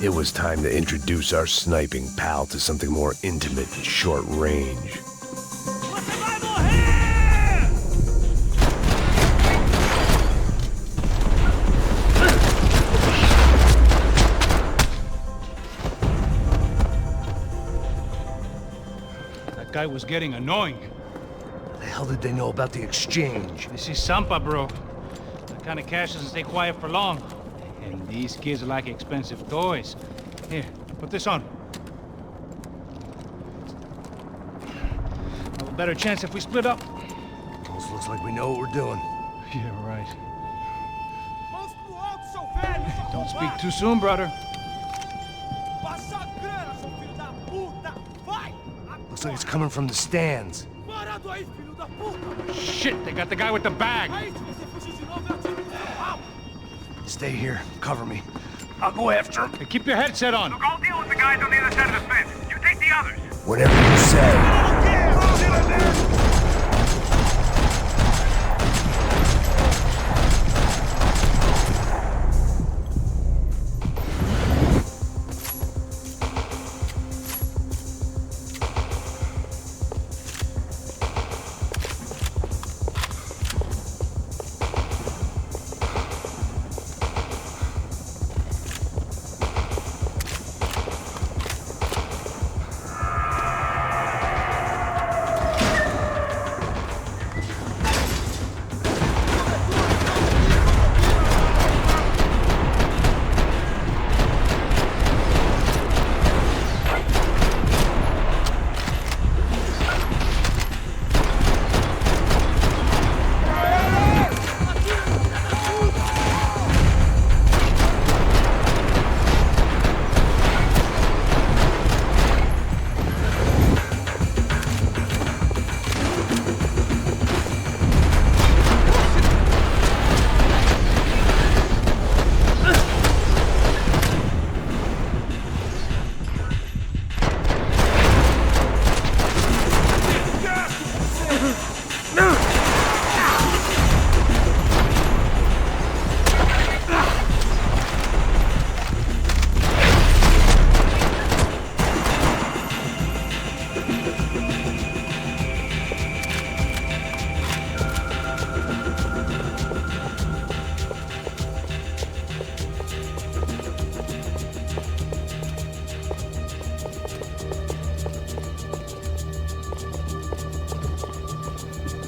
[SPEAKER 6] It was time to introduce our sniping pal to something more intimate and short range.
[SPEAKER 2] That guy was getting annoying.
[SPEAKER 6] The hell did they know about the exchange?
[SPEAKER 2] This is Sampa, bro. That kind of cash doesn't stay quiet for long. And these kids like expensive toys. Here, put this on. Have a better chance if we split up.
[SPEAKER 6] Almost looks like we know what we're doing.
[SPEAKER 2] Yeah, right. Don't speak too soon, brother.
[SPEAKER 6] Looks like it's coming from the stands.
[SPEAKER 2] Shit, they got the guy with the bag.
[SPEAKER 6] Stay here. Cover me. I'll go after him.
[SPEAKER 2] Hey, keep your headset on.
[SPEAKER 12] Look, I'll deal with the guys on the other side of the fence. You take the others.
[SPEAKER 6] Whatever you say.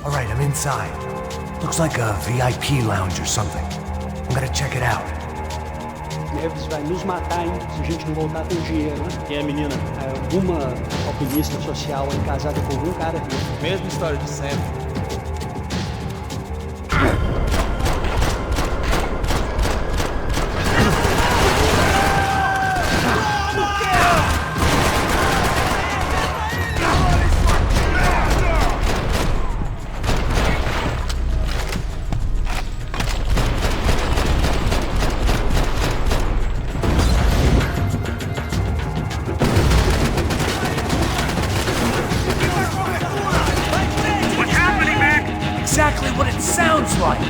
[SPEAKER 6] All right, I'm inside. Looks like a VIP lounge or something. I'm gonna check it out.
[SPEAKER 13] Neves vai nos matar, hein, se a gente não voltar com dinheiro, né? Quem é a menina? É alguma alpinista social aí casada com algum cara aqui.
[SPEAKER 7] Mesma história de sempre.
[SPEAKER 6] Exactly what it sounds like!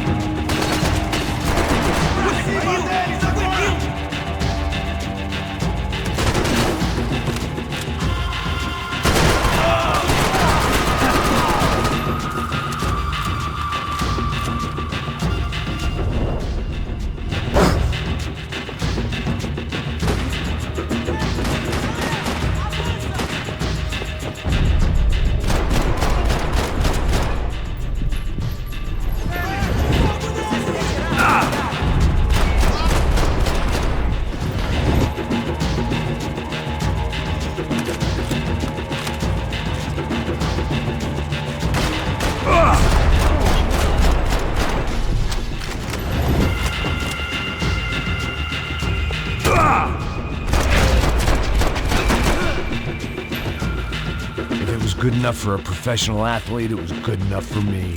[SPEAKER 6] Good enough for a professional athlete, it was good enough for me.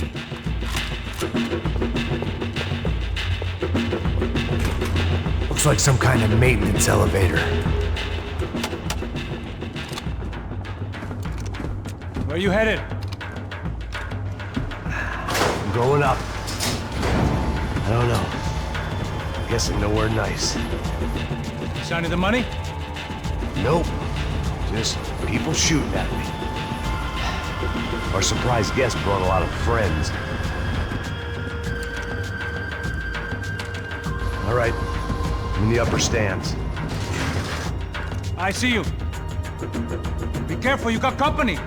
[SPEAKER 6] Looks Looks like some kind of maintenance elevator.
[SPEAKER 2] Where you headed?
[SPEAKER 6] I'm going up. I don't know. I'm guessing nowhere nice.
[SPEAKER 2] Sign of the money?
[SPEAKER 6] Nope. Just people shooting at me. Our surprise guest brought a lot of friends. All right. I'm in the upper stands.
[SPEAKER 2] I see you. Be careful, you got company.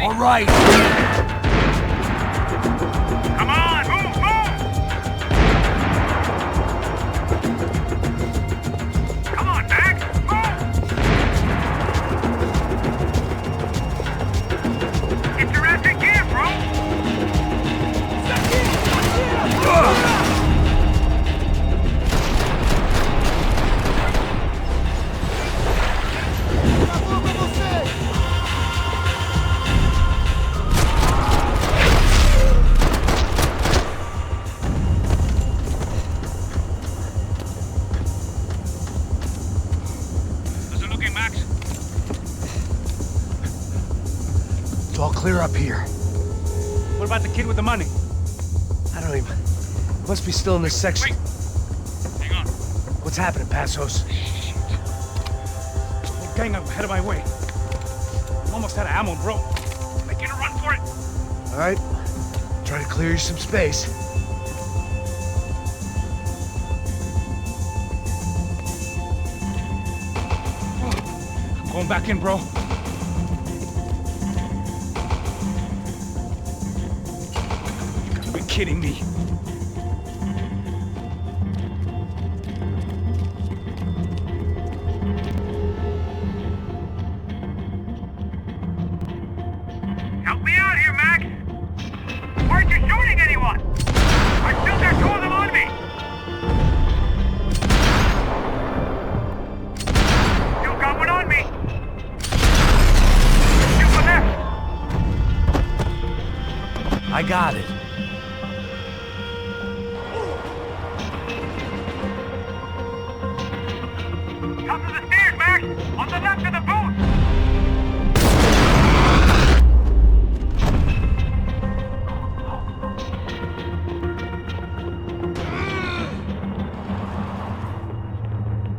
[SPEAKER 6] All right.
[SPEAKER 12] Come on, move, move! Come on, Max, move! Get your ass in gear, bro!
[SPEAKER 6] It's all clear up here.
[SPEAKER 2] What about the kid with the money?
[SPEAKER 6] I don't even... Must be still in this section.
[SPEAKER 2] Wait. Hang on.
[SPEAKER 6] What's happening, Passos?
[SPEAKER 2] The gang up ahead of my way. I'm almost out of ammo, bro. Making a run for it.
[SPEAKER 6] All right. Try to clear you some space.
[SPEAKER 2] I'm going back in, bro. You gotta be kidding me.
[SPEAKER 12] Help me out here, Max! Aren't you shooting anyone? I still got two of them on me! Still got one on me! Shoot for left!
[SPEAKER 6] I got it.
[SPEAKER 12] Top of the stairs, Max! On the left of the booth!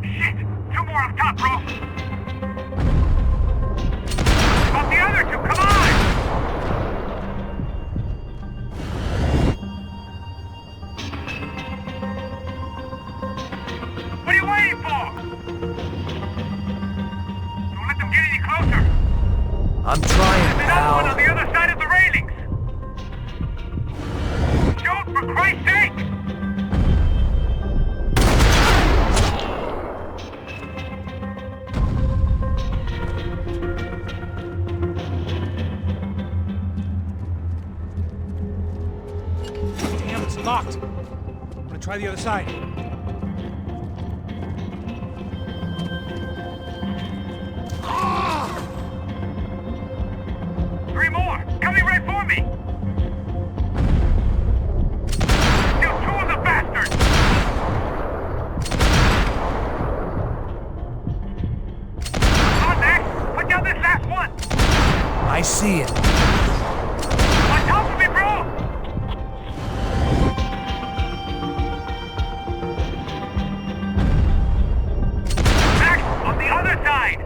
[SPEAKER 12] Shit! Two more up top, bro! About the other two, come on! What are you waiting for? Don't let them get any closer!
[SPEAKER 6] I'm trying,
[SPEAKER 12] There's another one on
[SPEAKER 6] pal.
[SPEAKER 12] the other side of the railings! Shoot, for Christ's sake!
[SPEAKER 2] Damn, it's locked. I'm gonna try the other side.
[SPEAKER 12] Three more! Coming right for me! Still two of the bastards!
[SPEAKER 6] see it.
[SPEAKER 12] On top of me, bro! Max, on the other side!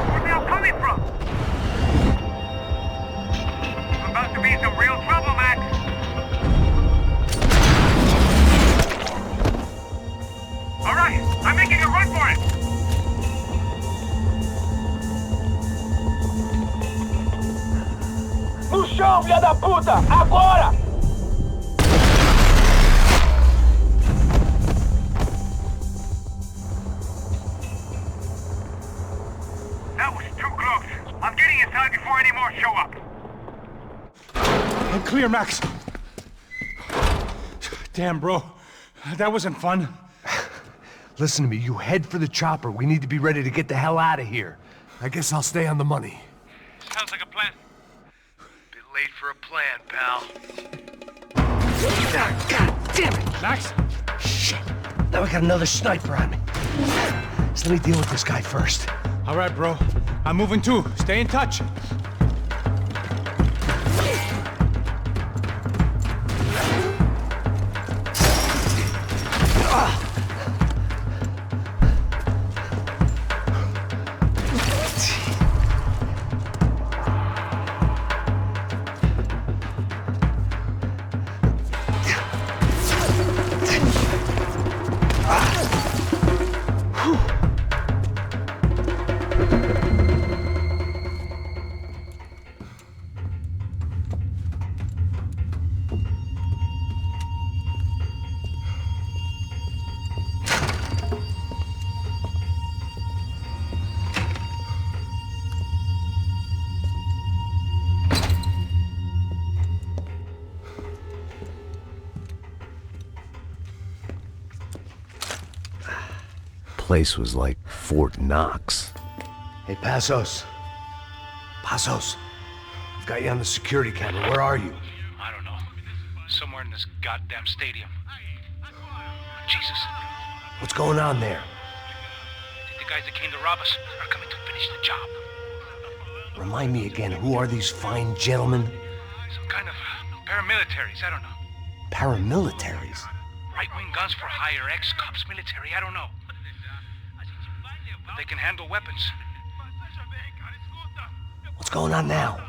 [SPEAKER 12] Where they all coming from? There's about to be some real trouble, Max. All right, I'm making a run for it.
[SPEAKER 11] No chão, filha da puta! Agora!
[SPEAKER 12] That was too close. I'm getting inside before any more show up.
[SPEAKER 2] I'm clear, Max. Damn, bro. That wasn't fun.
[SPEAKER 6] Listen to me, you head for the chopper. We need to be ready to get the hell out of here. I guess I'll stay on the money.
[SPEAKER 12] Sounds like a plan.
[SPEAKER 6] Bit late for a plan, pal.
[SPEAKER 2] God damn it! Max?
[SPEAKER 6] Shit. Now we got another sniper on me. So let me deal with this guy first.
[SPEAKER 2] All right, bro. I'm moving too. Stay in touch.
[SPEAKER 6] Place was like Fort Knox. Hey, Passos. Passos. I've got you on the security camera. Where are you?
[SPEAKER 2] I don't know. Somewhere in this goddamn stadium. Jesus.
[SPEAKER 6] What's going on there?
[SPEAKER 2] The guys that came to rob us are coming to finish the job.
[SPEAKER 6] Remind me again, who are these fine gentlemen?
[SPEAKER 2] Some kind of paramilitaries, I don't know.
[SPEAKER 6] Paramilitaries?
[SPEAKER 2] Right-wing guns for hire, ex-cops, military, I don't know. But they can handle weapons.
[SPEAKER 6] What's going on now?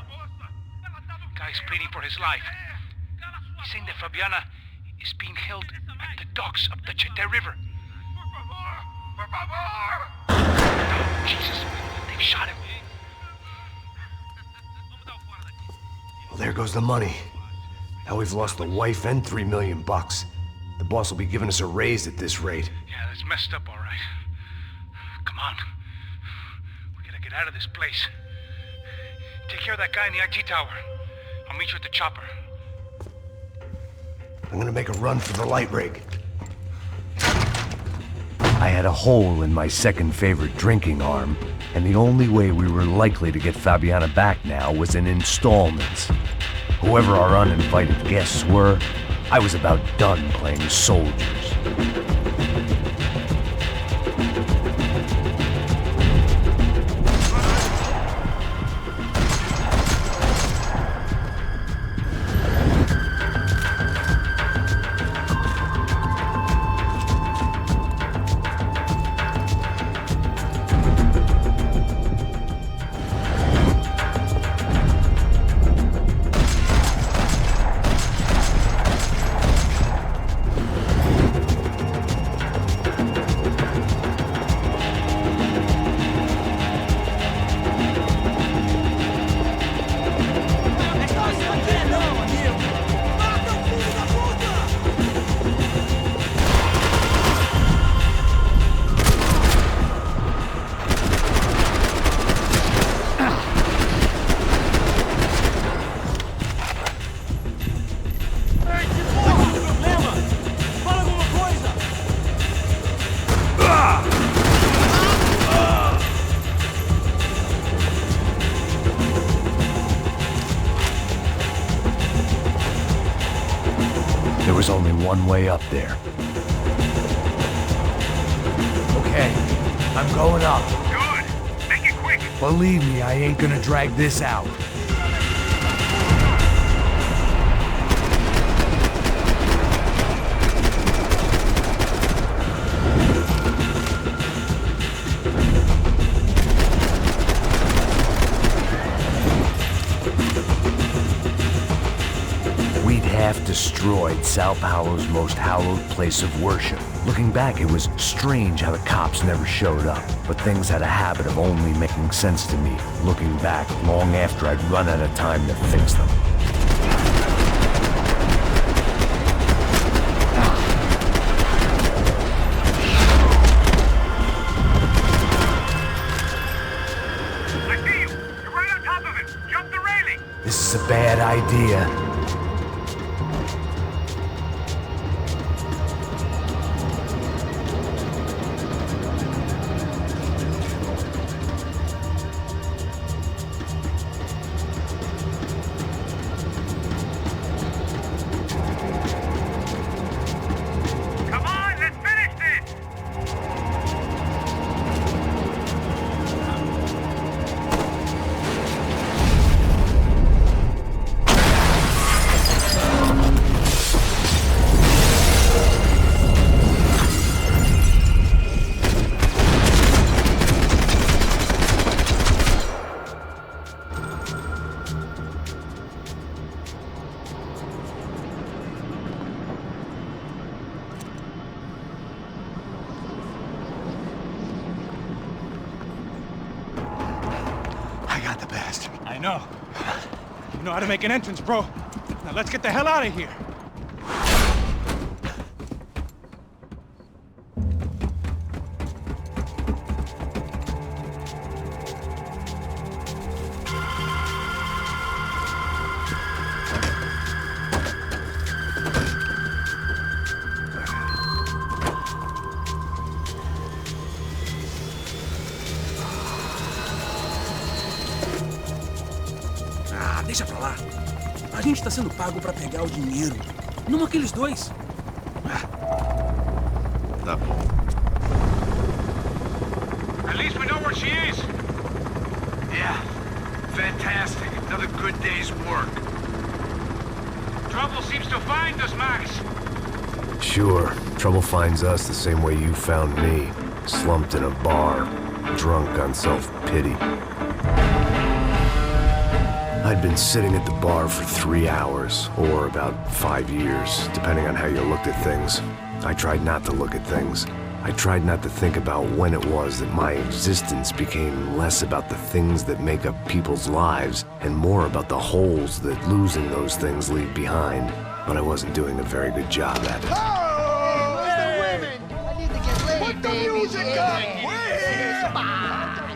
[SPEAKER 2] Guy's pleading for his life. He's saying that Fabiana is being held at the docks of the Chete River. Oh, Jesus, they've shot him.
[SPEAKER 6] Well, there goes the money. Now we've lost the wife and $3 million. The boss will be giving us a raise at this rate.
[SPEAKER 2] Yeah, that's messed up, all right. Come on. We gotta get out of this place. Take care of that guy in the IT tower. I'll meet you at the chopper.
[SPEAKER 6] I'm gonna make a run for the light rig. I had a hole in my second favorite drinking arm, and the only way we were likely to get Fabiana back now was in installments. Whoever our uninvited guests were, I was about done playing soldiers. There was only one way up there. Okay, Okay, I'm going up.
[SPEAKER 12] Good. Make it quick.
[SPEAKER 6] Believe me, I ain't gonna drag this out. Destroyed Sao Paulo's most hallowed place of worship. Looking back, it was strange how the cops never showed up, but things had a habit of only making sense to me, looking back long after I'd run out of time to fix them.
[SPEAKER 12] I see you. You're right on top of him. Jump the railing.
[SPEAKER 6] This is a bad idea.
[SPEAKER 2] I know. You know how to make an entrance, bro. Now let's get the hell out of here.
[SPEAKER 11] Deixa pra lá. A gente tá sendo pago pra pegar o dinheiro. Não aqueles dois.
[SPEAKER 1] Tá bom.
[SPEAKER 12] At least we know where she is.
[SPEAKER 14] Yeah. Fantastic. Another good day's work.
[SPEAKER 12] Trouble seems to find us, Max.
[SPEAKER 1] Sure. Trouble finds us the same way you found me. Slumped in a bar. Drunk on self-pity. I'd been sitting at the bar for 3 hours, or about 5 years, depending on how you looked at things. I tried not to look at things. I tried not to think about when it was that my existence became less about the things that make up people's lives, and more about the holes that losing those things leave behind. But I wasn't doing a very good job at it.
[SPEAKER 4] Oh, the women! I need to get laid, Put the music up!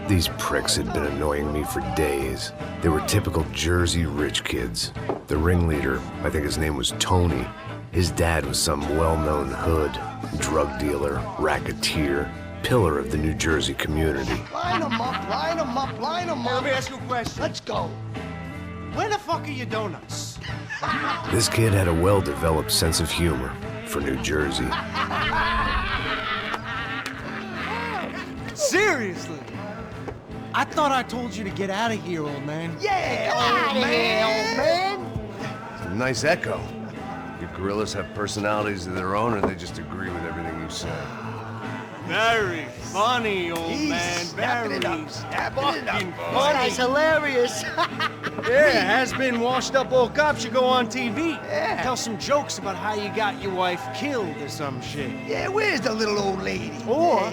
[SPEAKER 1] These pricks had been annoying me for days. They were typical Jersey rich kids. The ringleader, I think his name was Tony. His dad was some well-known hood, drug dealer, racketeer, pillar of the New Jersey community.
[SPEAKER 4] Line them up, line them up, line them up.
[SPEAKER 11] Let me ask you a question.
[SPEAKER 4] Let's go.
[SPEAKER 11] Where the fuck are your donuts?
[SPEAKER 1] This kid had a well-developed sense of humor for New Jersey.
[SPEAKER 11] Seriously? I thought I told you to get out of here, old man.
[SPEAKER 4] Yeah, old man.
[SPEAKER 1] It's a nice echo. You gorillas have personalities of their own, or they just agree with everything you say?
[SPEAKER 11] Very funny, old man. Very
[SPEAKER 4] snapping it up.
[SPEAKER 11] funny.
[SPEAKER 4] This guy's hilarious.
[SPEAKER 11] Yeah, has-been washed-up old cop should go on TV.
[SPEAKER 4] Yeah.
[SPEAKER 11] Tell some jokes about how you got your wife killed or some shit.
[SPEAKER 4] Yeah, where's the little old lady?
[SPEAKER 11] Or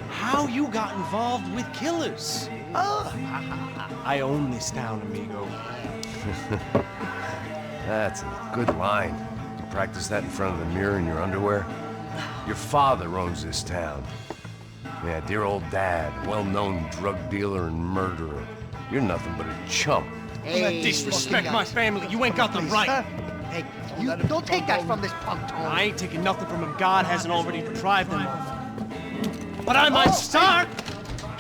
[SPEAKER 11] how you got involved with killers. I own this town, amigo.
[SPEAKER 1] That's a good line. You practice that in front of the mirror in your underwear? Your father owns this town. Yeah, dear old dad, well-known drug dealer and murderer. You're nothing but a chump.
[SPEAKER 4] Hey,
[SPEAKER 11] disrespect my family. You ain't got them right.
[SPEAKER 4] Huh? Hey, you don't take that from this punk, Tony.
[SPEAKER 11] I ain't taking nothing from him God hasn't already deprived him of. But I might start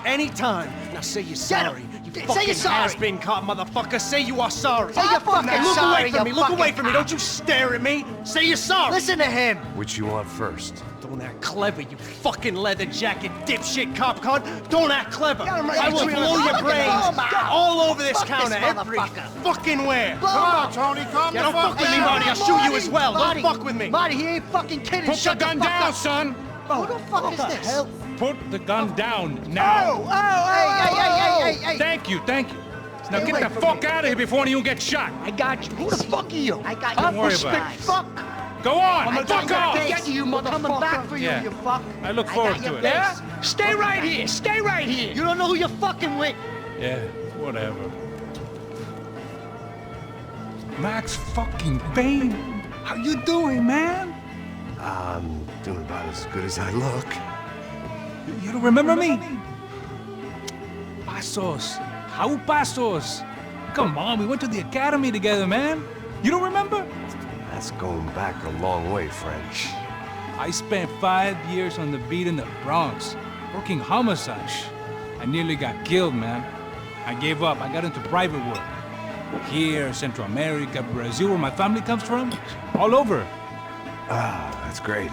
[SPEAKER 11] anytime. Now say you're sorry. You
[SPEAKER 4] Say you're sorry.
[SPEAKER 11] Has-been cop, motherfucker. Say you are sorry.
[SPEAKER 4] Say you're fucking
[SPEAKER 11] Look
[SPEAKER 4] sorry,
[SPEAKER 11] away from me.
[SPEAKER 4] you
[SPEAKER 11] Look away
[SPEAKER 4] fucking
[SPEAKER 11] from me.
[SPEAKER 4] cop.
[SPEAKER 11] Don't you stare at me. Say you're sorry.
[SPEAKER 4] Listen to him.
[SPEAKER 1] Which you want first?
[SPEAKER 11] Don't act clever, you fucking leather jacket dipshit cop cunt. Don't act clever.
[SPEAKER 4] Got him right
[SPEAKER 11] I will
[SPEAKER 4] between
[SPEAKER 11] blow
[SPEAKER 4] the
[SPEAKER 11] your
[SPEAKER 4] fucking
[SPEAKER 11] brains
[SPEAKER 4] balls.
[SPEAKER 11] all over this
[SPEAKER 4] Fuck this
[SPEAKER 11] counter, every
[SPEAKER 4] motherfucker.
[SPEAKER 11] fucking where.
[SPEAKER 4] Blow
[SPEAKER 11] Come
[SPEAKER 4] him.
[SPEAKER 11] on, Tony, calm
[SPEAKER 4] Get
[SPEAKER 11] the fuck with me, Marty. I'll shoot you as well.
[SPEAKER 4] Marty,
[SPEAKER 11] Don't fuck with me.
[SPEAKER 4] Marty, he ain't fucking kidding.
[SPEAKER 2] Put the
[SPEAKER 4] Shut
[SPEAKER 2] gun
[SPEAKER 4] fuck
[SPEAKER 2] down,
[SPEAKER 4] up.
[SPEAKER 2] son!
[SPEAKER 4] Who the fuck is this?
[SPEAKER 11] hell?
[SPEAKER 2] Put the gun down now!
[SPEAKER 4] Hey.
[SPEAKER 2] Thank you. Now
[SPEAKER 4] Stay
[SPEAKER 2] get
[SPEAKER 4] away
[SPEAKER 2] the
[SPEAKER 4] from
[SPEAKER 2] fuck
[SPEAKER 4] me.
[SPEAKER 2] out of here before you get shot!
[SPEAKER 4] I got you. Who the fuck are you? I got you.
[SPEAKER 2] Don't worry
[SPEAKER 4] Fuck.
[SPEAKER 2] about it.
[SPEAKER 4] Fuck.
[SPEAKER 2] Go on!
[SPEAKER 4] I'm
[SPEAKER 2] Fuck off!
[SPEAKER 4] Get you, motherfucker. Coming back for you,
[SPEAKER 2] Yeah.
[SPEAKER 4] you fuck.
[SPEAKER 2] I look
[SPEAKER 4] got
[SPEAKER 2] forward
[SPEAKER 4] your
[SPEAKER 2] to it.
[SPEAKER 4] base.
[SPEAKER 11] Yeah? Stay right here. Stay right here.
[SPEAKER 4] You don't know who you're fucking with.
[SPEAKER 2] Yeah, whatever. Max fucking Payne! How you doing, man?
[SPEAKER 1] I'm doing about as good as I look.
[SPEAKER 2] You don't remember me? Pasos. How Pasos? Come on, we went to the academy together, man. You don't remember?
[SPEAKER 1] That's going back a long way, French.
[SPEAKER 2] I spent 5 years on the beat in the Bronx, working homicide. I nearly got killed, man. I gave up. I got into private work. Here, Central America, Brazil, where my family comes from. All over.
[SPEAKER 1] Ah, that's great.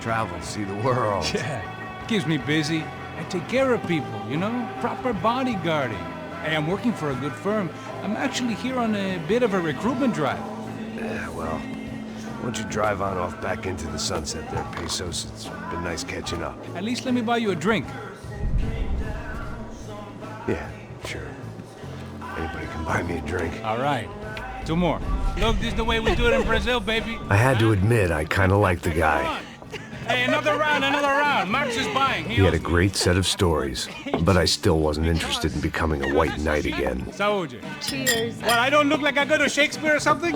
[SPEAKER 1] Travel, see the world.
[SPEAKER 2] Yeah, keeps me busy. I take care of people, you know? Proper bodyguarding. Hey, I'm working for a good firm. I'm actually here on a bit of a recruitment drive.
[SPEAKER 1] Yeah, well, why don't you drive on off back into the sunset there, Pesos? It's been nice catching up.
[SPEAKER 2] At least let me buy you a drink.
[SPEAKER 1] Yeah, sure. Anybody can buy me a drink.
[SPEAKER 2] All right. 2 more. Look, this is the way we do it in Brazil, baby.
[SPEAKER 1] I had to admit, I kind of liked the guy.
[SPEAKER 2] Hey, another round. Max is buying.
[SPEAKER 1] He had a great set of stories, but I still wasn't interested in becoming a white knight again.
[SPEAKER 2] Saúde.
[SPEAKER 8] Cheers.
[SPEAKER 2] What, I don't look like I go to Shakespeare or something?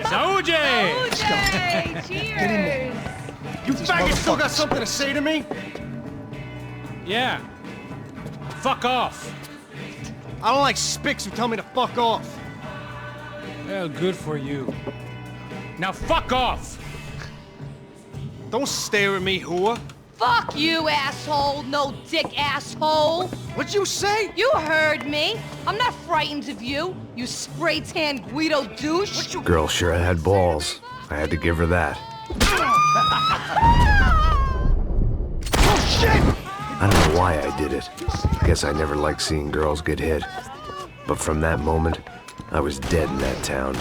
[SPEAKER 2] Saúde!
[SPEAKER 8] Cheers.
[SPEAKER 11] You faggot still got something to say to me?
[SPEAKER 2] Yeah. Fuck off.
[SPEAKER 11] I don't like spics who tell me to fuck off.
[SPEAKER 2] Well, good for you. Now fuck off.
[SPEAKER 11] Don't stare at me, whore.
[SPEAKER 8] Fuck you, asshole. No dick asshole.
[SPEAKER 11] What'd you say?
[SPEAKER 8] You heard me. I'm not frightened of you, you spray-tan Guido douche.
[SPEAKER 1] Girl sure had balls. I had to give her that.
[SPEAKER 11] Oh, shit!
[SPEAKER 1] I don't know why I did it. I guess I never liked seeing girls get hit. But from that moment, I was dead in that town.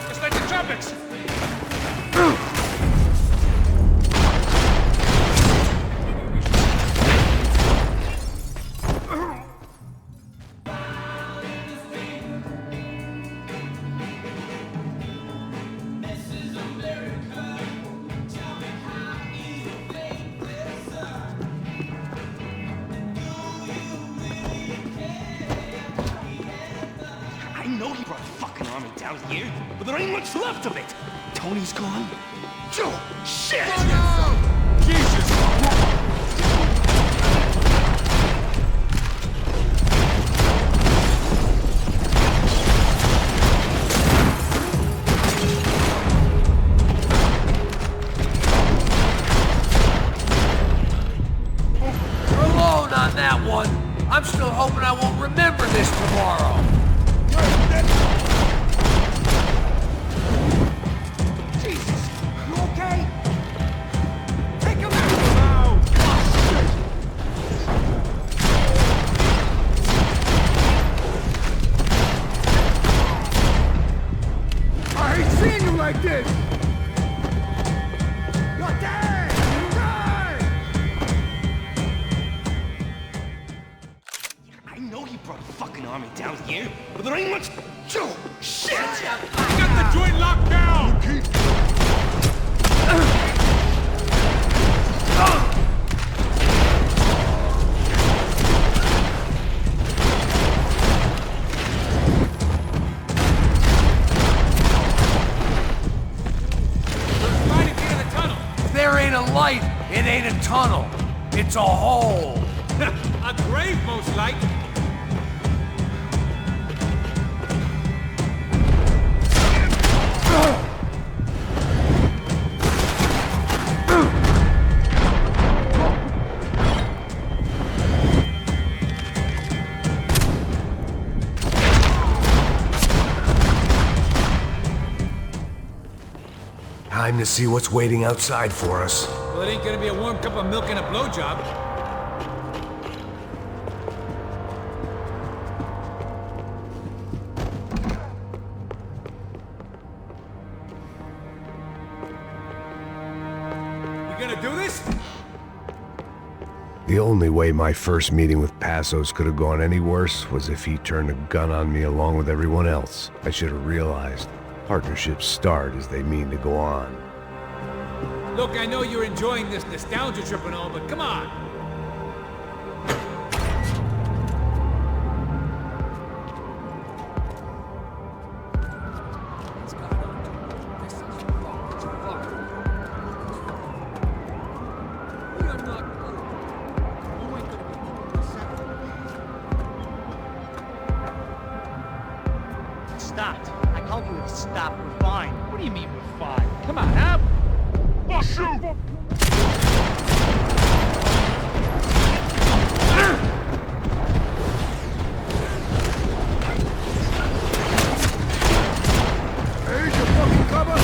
[SPEAKER 2] Just like the trumpets.
[SPEAKER 15] I know he brought a fucking army down here, but there ain't much left of it. Tony's gone. Joe, shit! Jesus!
[SPEAKER 6] You're alone on that one. I'm still hoping I won't remember this tomorrow.
[SPEAKER 15] Jesus! You okay? Take him out! I hate seeing you like this! You're dead! I know he brought a fucking army down here, but there ain't much. Joe, shit!
[SPEAKER 2] Got the joint locked down!
[SPEAKER 6] If there ain't a light, it ain't a tunnel. It's a hole.
[SPEAKER 3] A grave, most like.
[SPEAKER 6] Time to see what's waiting outside for us.
[SPEAKER 3] Well, it ain't gonna be a warm cup of milk and a blowjob. You gonna do this?
[SPEAKER 1] The only way my first meeting with Passos could have gone any worse was if he turned a gun on me along with everyone else. I should have realized partnerships start as they mean to go on.
[SPEAKER 3] Look, I know you're enjoying this nostalgia trip and all, but come on!
[SPEAKER 11] Stopped. I told you to stop. We're fine. What do you mean we're fine? Come on, huh? Oh, shoot!
[SPEAKER 3] There's your fucking cover!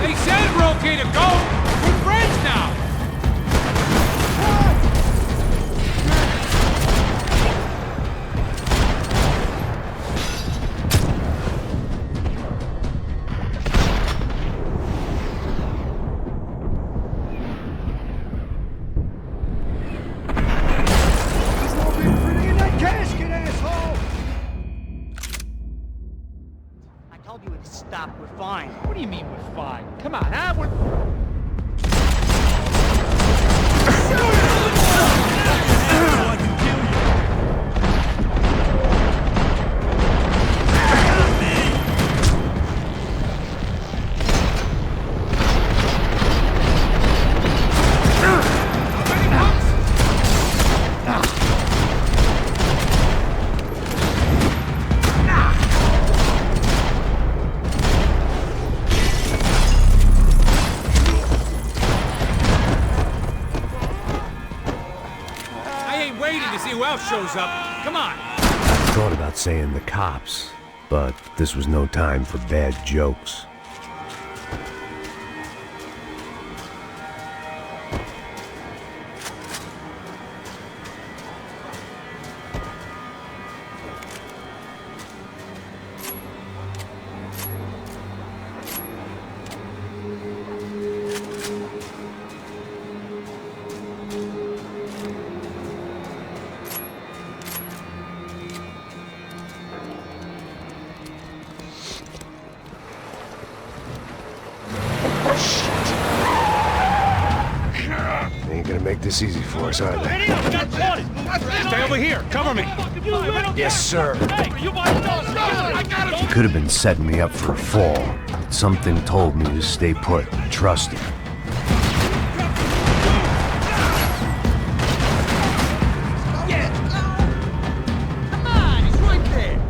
[SPEAKER 3] They said we're okay to go! We're friends now!
[SPEAKER 11] I told you to stop. We're fine. What do you mean we're fine? Come on, huh? We're...
[SPEAKER 3] Who else shows up? Come on!
[SPEAKER 1] I thought about saying the cops, but this was no time for bad jokes. Ain't gonna make this easy for us, are they?
[SPEAKER 3] Stay over here! Cover me!
[SPEAKER 1] Yes, sir.
[SPEAKER 3] I
[SPEAKER 6] He could have been setting me up for a fall, but something told me to stay put and trust him.
[SPEAKER 11] Come on, he's right there!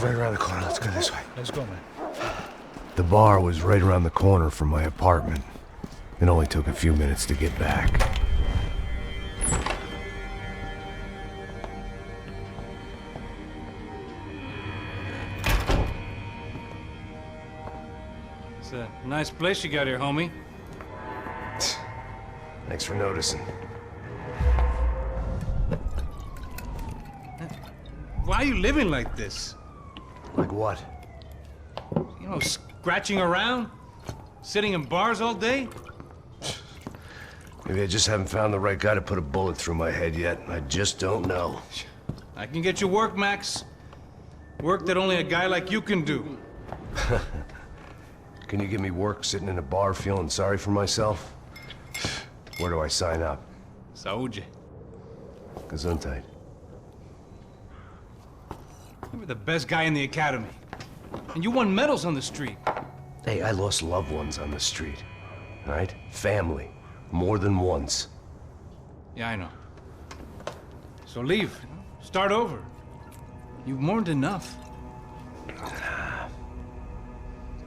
[SPEAKER 1] Right around the corner. Let's go this way.
[SPEAKER 2] Let's go, man.
[SPEAKER 1] The bar was right around the corner from my apartment. It only took a few minutes to get back.
[SPEAKER 2] It's a nice place you got here, homie.
[SPEAKER 1] Thanks for noticing.
[SPEAKER 2] What? are you living like this?
[SPEAKER 6] Like what?
[SPEAKER 2] You know, scratching around? Sitting in bars all day?
[SPEAKER 6] Maybe I just haven't found the right guy to put a bullet through my head yet. I just don't know.
[SPEAKER 2] I can get you work, Max. Work that only a guy like you can do.
[SPEAKER 6] Can you give me work sitting in a bar feeling sorry for myself? Where do I sign up?
[SPEAKER 2] Saúde.
[SPEAKER 6] Gesundheit.
[SPEAKER 2] You were the best guy in the academy. And you won medals on the street.
[SPEAKER 6] Hey, I lost loved ones on the street. All right? Family. More than once.
[SPEAKER 2] Yeah, I know. So leave. Start over. You've mourned enough.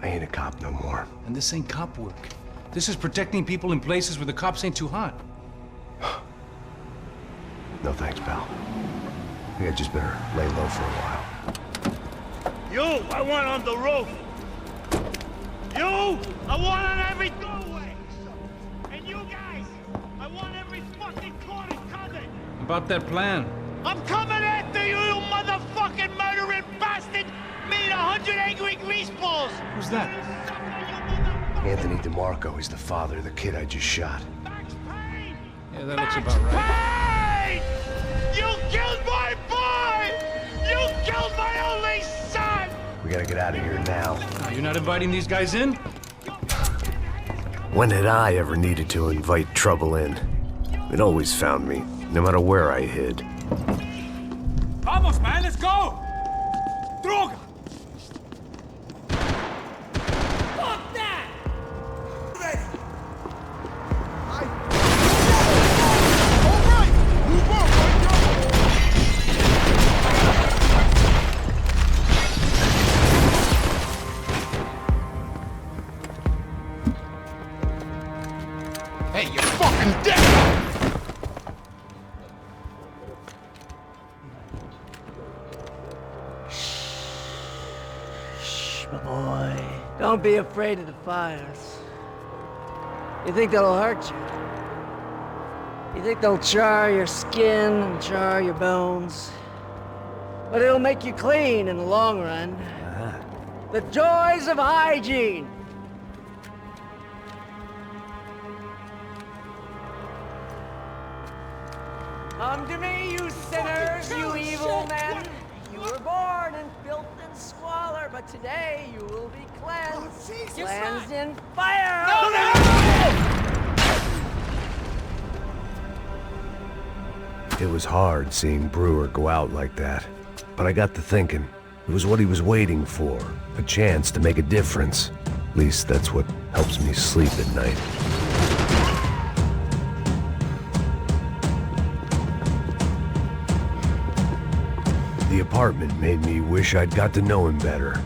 [SPEAKER 6] I ain't a cop no more.
[SPEAKER 2] And this ain't cop work. This is protecting people in places where the cops ain't too hot.
[SPEAKER 6] No thanks, pal. I think I just better lay low for a while.
[SPEAKER 15] You, I want on the roof. You, I want on every doorway. And you guys, I want every fucking corner covered.
[SPEAKER 2] About that plan.
[SPEAKER 15] I'm coming after you, you motherfucking murdering bastard! Me and 100 angry greaseballs!
[SPEAKER 2] Who's that?
[SPEAKER 6] Anthony DeMarco. He's the father of the kid I just shot.
[SPEAKER 15] Max Payne!
[SPEAKER 2] Yeah, that looks about right.
[SPEAKER 15] Payne! You killed my boy! You killed my only son!
[SPEAKER 6] We gotta get out of here now.
[SPEAKER 2] You're not inviting these guys in?
[SPEAKER 6] When had I ever needed to invite trouble in? It always found me, no matter where I hid.
[SPEAKER 3] Vamos, man, let's go! Droga! Fuck that! Ready! All right! Move on,
[SPEAKER 15] Hey, you're fucking dead!
[SPEAKER 16] Boy, don't be afraid of the fires. You think they'll hurt you? You think they'll char your skin and char your bones? But it'll make you clean in the long run. The joys of hygiene! Come to me, you sinners, you evil men! You were born in filth and squalor, but today you will be cleansed. Cleansed in fire!
[SPEAKER 6] It was hard seeing Brewer go out like that. But I got to thinking, it was what he was waiting for. A chance to make a difference. At least that's what helps me sleep at night. The apartment made me wish I'd got to know him better.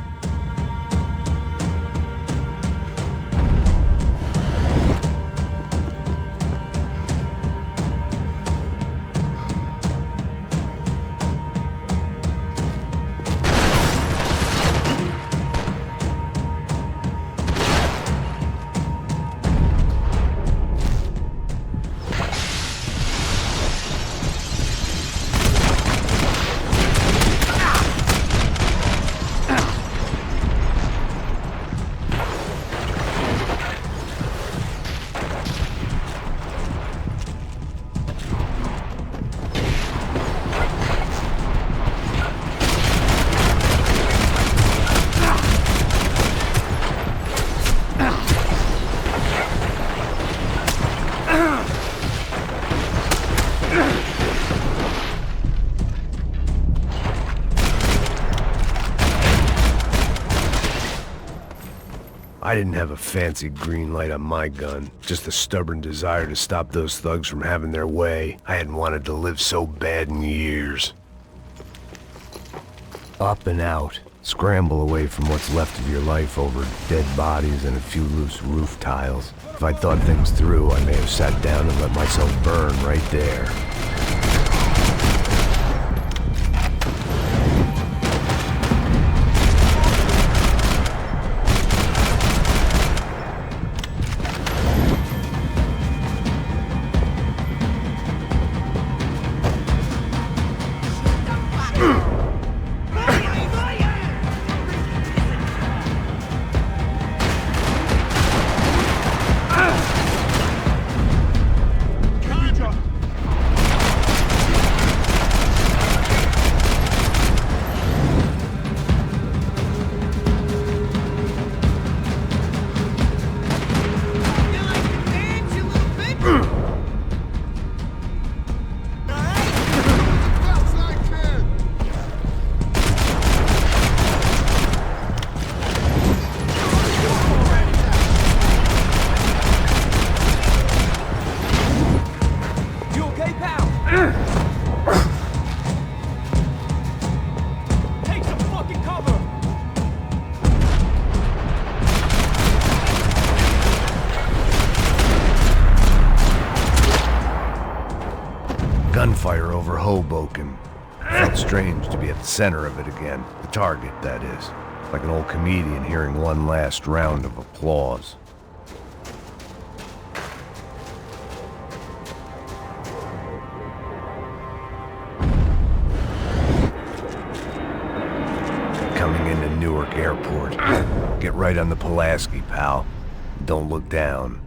[SPEAKER 6] I didn't have a fancy green light on my gun, just a stubborn desire to stop those thugs from having their way. I hadn't wanted to live so bad in years. Up and out. Scramble away from what's left of your life over dead bodies and a few loose roof tiles. If I'd thought things through, I may have sat down and let myself burn right there. gunfire over Hoboken. Felt strange to be at the center of it again. The target, that is. Like an old comedian hearing one last round of applause. Coming into Newark Airport. Get right on the Pulaski, pal. Don't look down.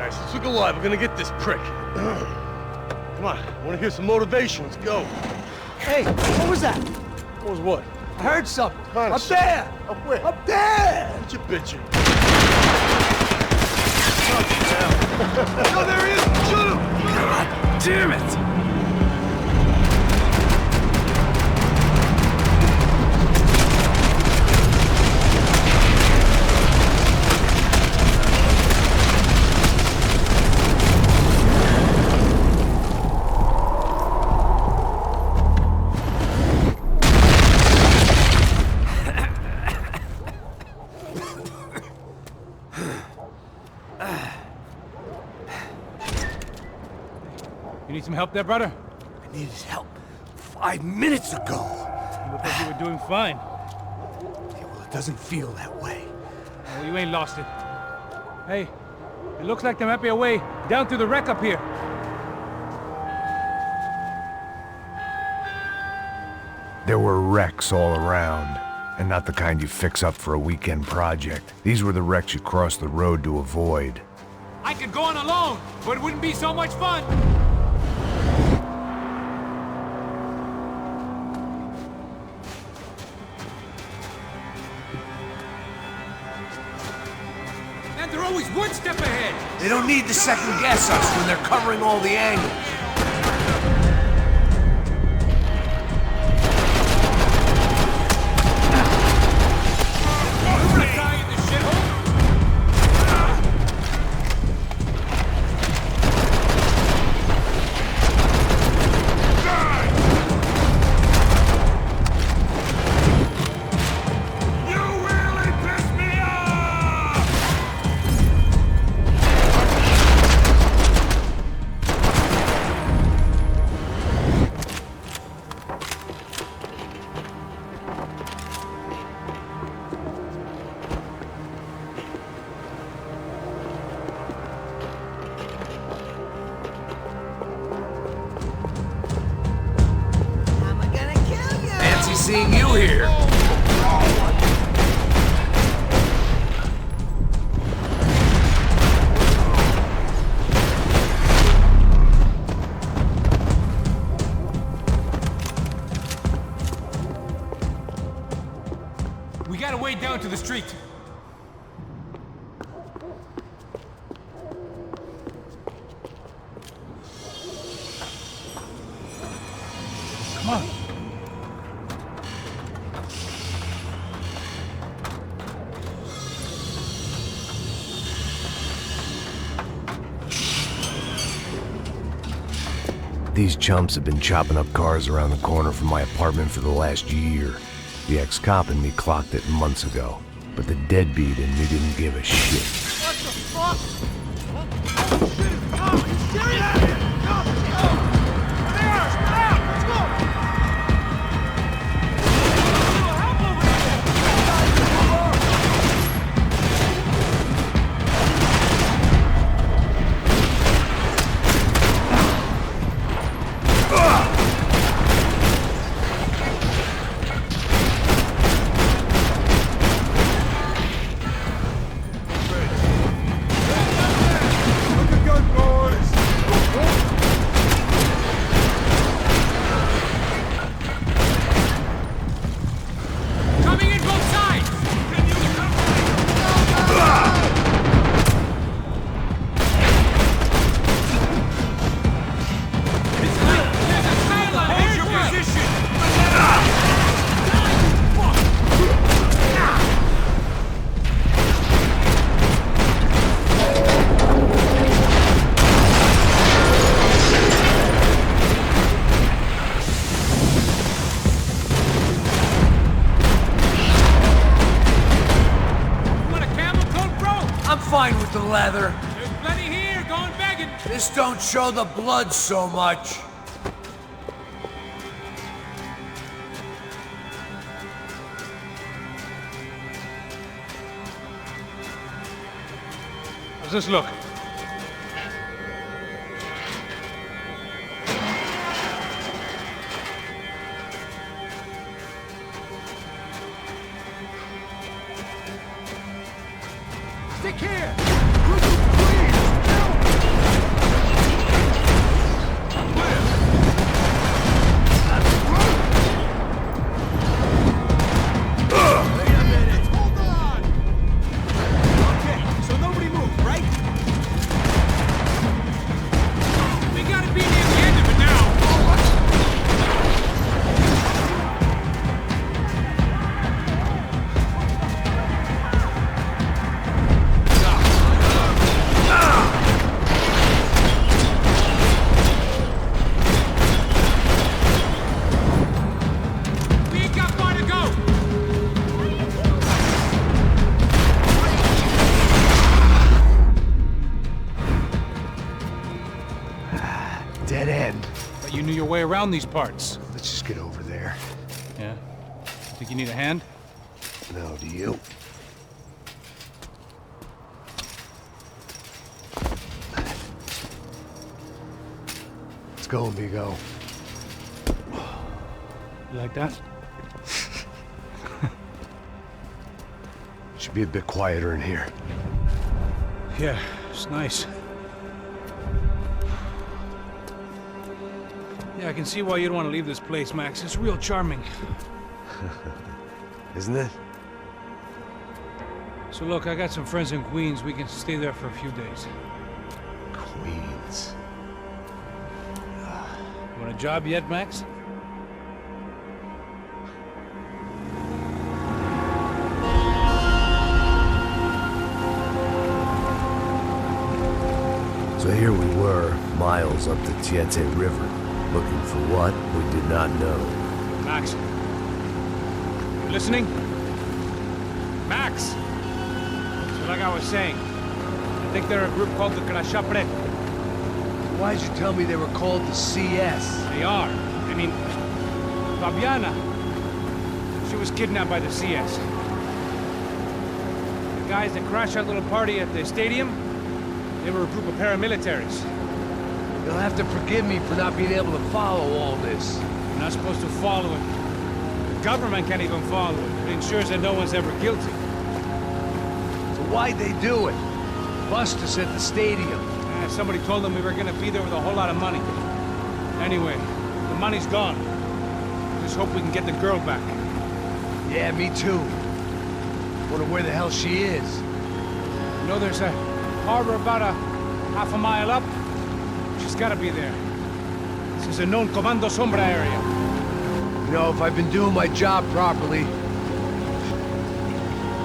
[SPEAKER 15] Let's look alive. We're gonna get this prick. Come on, I wanna hear some motivation. Let's go.
[SPEAKER 11] Hey, what was that?
[SPEAKER 15] What was what?
[SPEAKER 11] I heard something.
[SPEAKER 15] Honest.
[SPEAKER 11] Up there!
[SPEAKER 15] Up where?
[SPEAKER 11] Up there!
[SPEAKER 15] What you bitching? Oh, there he is! Shoot him!
[SPEAKER 6] God damn it!
[SPEAKER 2] You need some help there, brother?
[SPEAKER 15] I needed help 5 minutes ago.
[SPEAKER 2] You look like you were doing fine.
[SPEAKER 15] Yeah, well, it doesn't feel that way.
[SPEAKER 2] Well, you ain't lost it. Hey, it looks like there might be a way down through the wreck up here.
[SPEAKER 6] There were wrecks all around, and not the kind you fix up for a weekend project. These were the wrecks you cross the road to avoid.
[SPEAKER 2] I could go on alone, but it wouldn't be so much fun. And they're always one step ahead.
[SPEAKER 6] They don't need to second guess us when they're covering all the angles. Seeing you here.
[SPEAKER 2] We gotta wade down to the street. Come on.
[SPEAKER 6] These chumps have been chopping up cars around the corner from my apartment for the last year. The ex-cop in me clocked it months ago, but the deadbeat in me didn't give a shit.
[SPEAKER 11] What the fuck? Oh, shit! Oh, are you serious? Go! There! Let's go! Help over
[SPEAKER 2] There's plenty here, going begging.
[SPEAKER 6] This don't show the blood so much.
[SPEAKER 2] How's this look?
[SPEAKER 11] Stick here!
[SPEAKER 6] Dead end.
[SPEAKER 2] But you knew your way around these parts.
[SPEAKER 6] Let's just get over there.
[SPEAKER 2] Yeah? Think you need a hand?
[SPEAKER 6] No, do you? Let's go, amigo.
[SPEAKER 2] You like that?
[SPEAKER 6] Should be a bit quieter in here.
[SPEAKER 2] Yeah, it's nice. Yeah, I can see why you'd want to leave this place, Max. It's real charming.
[SPEAKER 6] Isn't it?
[SPEAKER 2] So look, I got some friends in Queens. We can stay there for a few days.
[SPEAKER 6] Queens.
[SPEAKER 2] You want a job yet, Max?
[SPEAKER 6] So here we were, miles up the Tiete River, looking for what we did not know.
[SPEAKER 2] Max. You listening? Max! So like I was saying, I think they're a group called the Crashapre.
[SPEAKER 6] Why'd you tell me they were called the CS?
[SPEAKER 2] They are. I mean, Fabiana. She was kidnapped by the CS. The guys that crashed that little party at the stadium, they were a group of paramilitaries.
[SPEAKER 6] You'll have to forgive me for not being able to follow all this.
[SPEAKER 2] You're not supposed to follow it. The government can't even follow it. It ensures that no one's ever guilty.
[SPEAKER 6] So why'd they do it? Bust us at the stadium.
[SPEAKER 2] Somebody told them we were gonna be there with a whole lot of money. Anyway, the money's gone. Just hope we can get the girl back.
[SPEAKER 6] Yeah, me too. Wonder where the hell she is.
[SPEAKER 2] You know there's a harbor about a half a mile up? She's gotta be there. This is a known Comando Sombra area.
[SPEAKER 6] You know, if I'd been doing my job properly,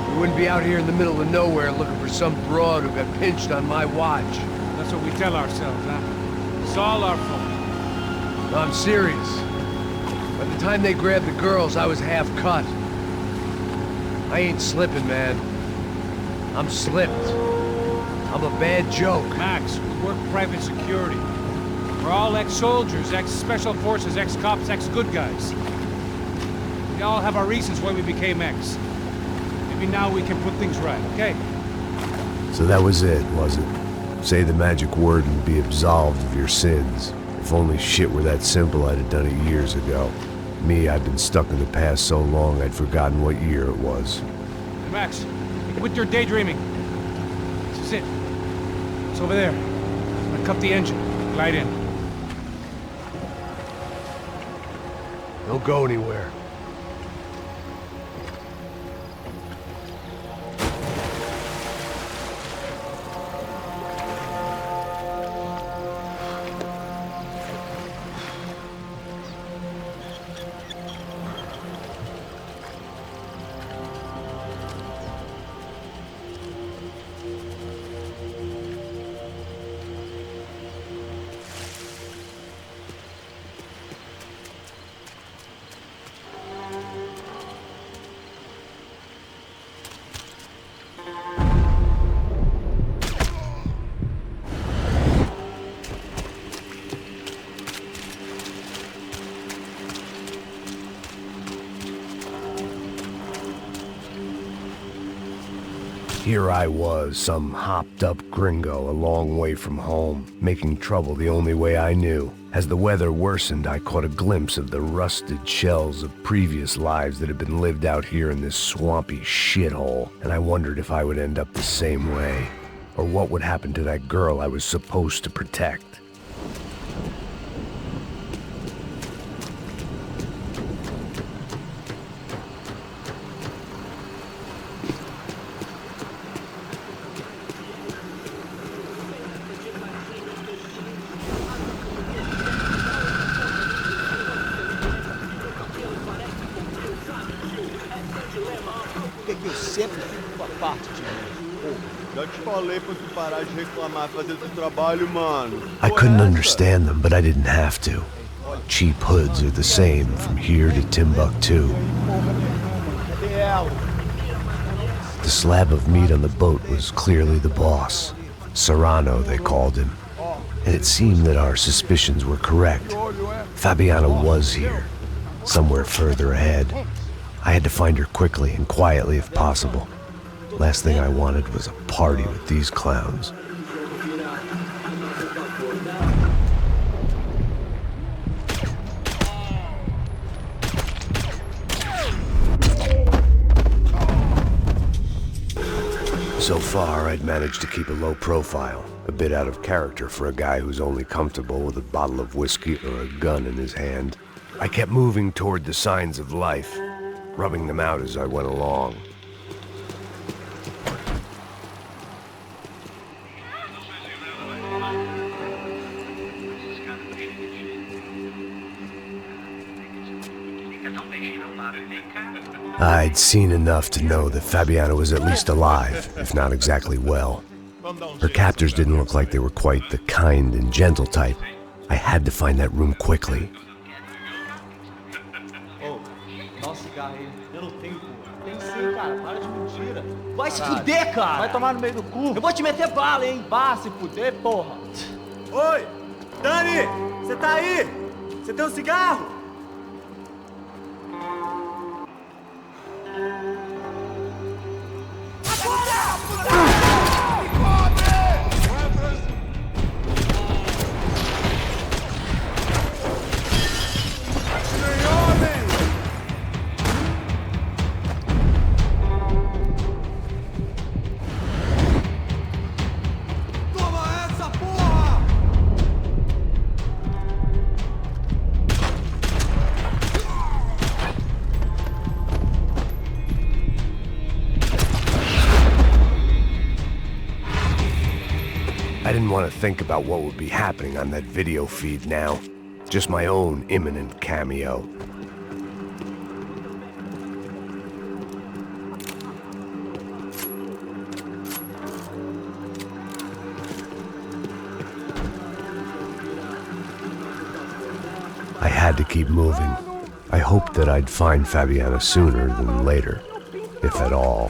[SPEAKER 6] we wouldn't be out here in the middle of nowhere looking for some broad who got pinched on my watch.
[SPEAKER 2] That's what we tell ourselves, huh? It's all our fault.
[SPEAKER 6] No, I'm serious. By the time they grabbed the girls, I was half cut. I ain't slipping, man. I'm slipped. I'm a bad joke.
[SPEAKER 2] Max, we work private security. We're all ex-soldiers, ex-special forces, ex-cops, ex-good guys. We all have our reasons why we became ex. Maybe now we can put things right, okay?
[SPEAKER 6] So that was it, was it? Say the magic word and be absolved of your sins. If only shit were that simple, I'd have done it years ago. Me, I've been stuck in the past so long I'd forgotten what year it was.
[SPEAKER 2] Hey, Max, quit your daydreaming. This is it. It's over there. I'm gonna cut the engine. Glide in.
[SPEAKER 6] Don't go anywhere. here I was, some hopped-up gringo a long way from home, making trouble the only way I knew. As the weather worsened, I caught a glimpse of the rusted shells of previous lives that had been lived out here in this swampy shithole, and I wondered if I would end up the same way, or what would happen to that girl I was supposed to protect.
[SPEAKER 11] Eu sempre fico com a parte de mim.
[SPEAKER 17] Já te falei pra tu parar de reclamar, fazer teu trabalho, mano.
[SPEAKER 6] I couldn't understand them, but I didn't have to. Cheap hoods are the same from here to Timbuktu. The slab of meat on the boat was clearly the boss. Serrano, they called him. And it seemed that our suspicions were correct. Fabiana was here, somewhere further ahead. I had to find her quickly and quietly if possible. Last thing I wanted was a party with these clowns. So far, I'd managed to keep a low profile, a bit out of character for a guy who's only comfortable with a bottle of whiskey or a gun in his hand. I kept moving toward the signs of life, rubbing them out as I went along. I'd seen enough to know that Fabiana was at least alive, if not exactly well. Her captors didn't look like they were quite the kind and gentle type. I had to find that room quickly.
[SPEAKER 11] Tem sim, cara. Para de mentira. Vai se fuder, cara. Vai tomar no meio do cu. Eu vou te meter bala, hein. Vá se fuder, porra. Oi, Dani, você tá aí? Você tem um cigarro?
[SPEAKER 6] I didn't want to think about what would be happening on that video feed now. Just my own imminent cameo. I had to keep moving. I hoped that I'd find Fabiana sooner than later, if at all.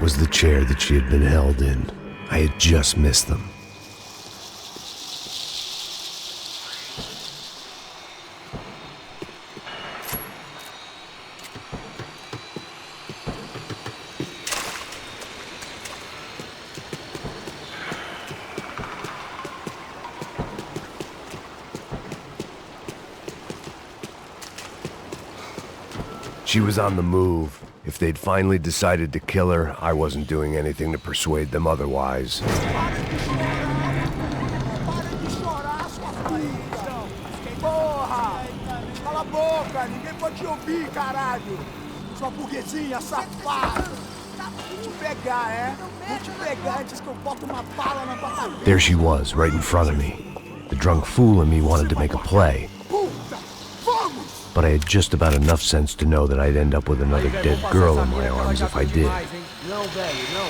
[SPEAKER 6] was the chair that she had been held in. I had just missed them. She was on the move. If they'd finally decided to kill her, I wasn't doing anything to persuade them otherwise.
[SPEAKER 18] Porra! Cala a boca! Ninguém pode te ouvir, caralho! Sua burguesinha safada! Vou te pegar, é? Vou te pegar antes que eu boto uma bala na tua cabeça!
[SPEAKER 6] There she was, right in front of me. The drunk fool in me wanted to make a play. But I had just about enough sense to know that I'd end up with another dead girl in my arms if I did.
[SPEAKER 11] Não, velho, não.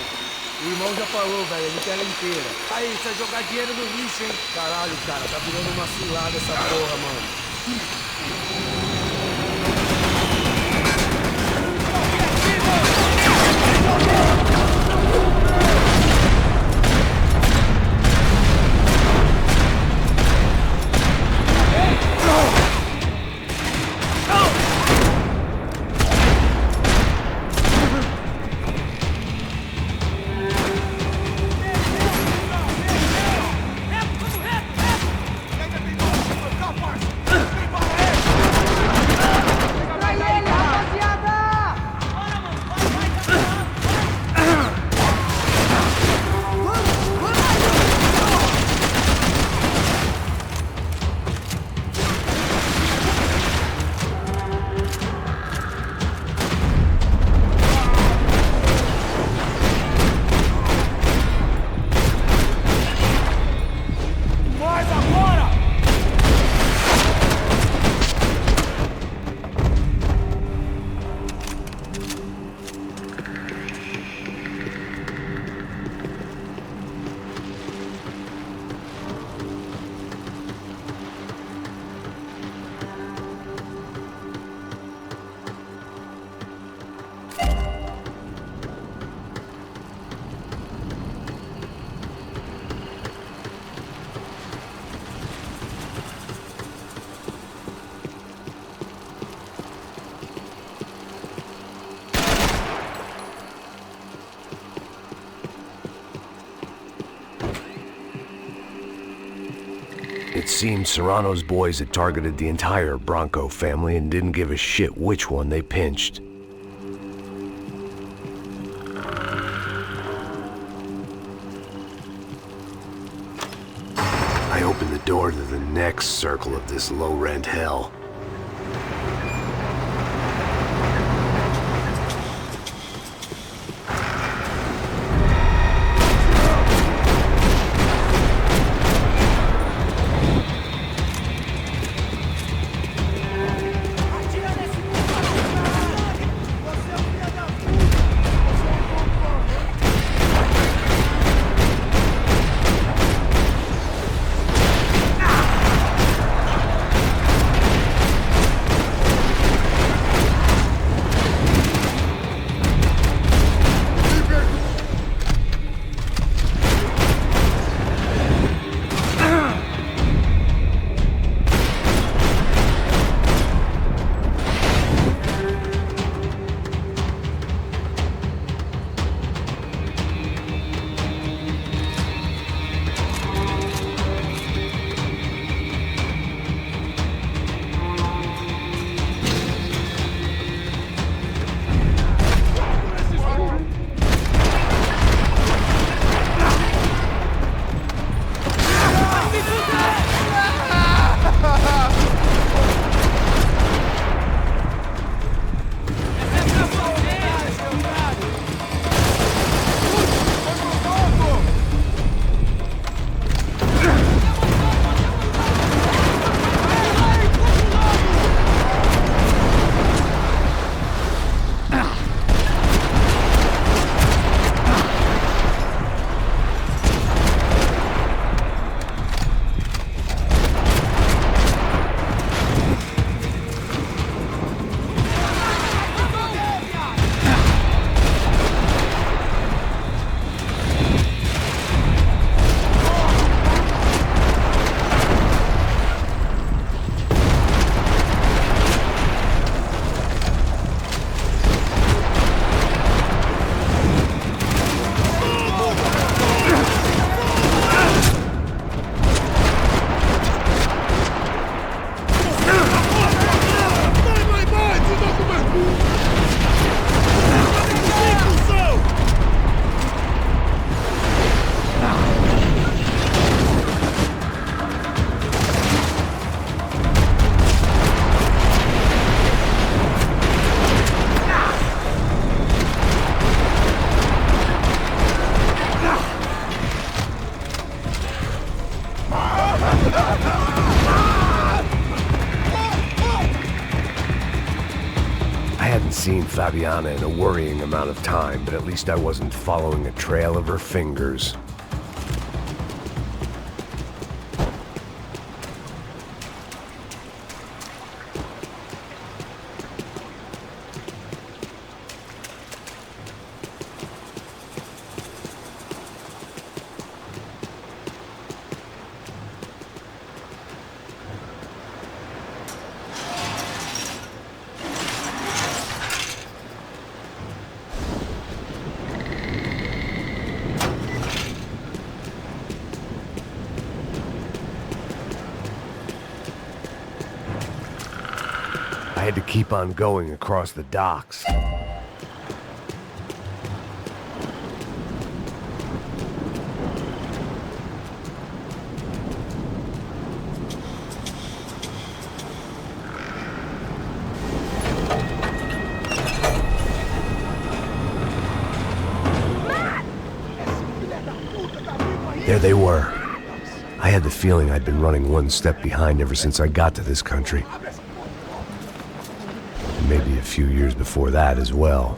[SPEAKER 11] O irmão já falou, velho, ele quer ela inteira. Aí, você vai jogar dinheiro no lixo, hein? Caralho, cara, tá virando uma cilada essa porra, mano.
[SPEAKER 6] It seemed Serrano's boys had targeted the entire Bronco family and didn't give a shit which one they pinched. I opened the door to the next circle of this low-rent hell. Fabiana in a worrying amount of time, but at least I wasn't following a trail of her fingers. I had to keep on going across the docks. There they were. I had the feeling I'd been running one step behind ever since I got to this country. And maybe a few years before that as well.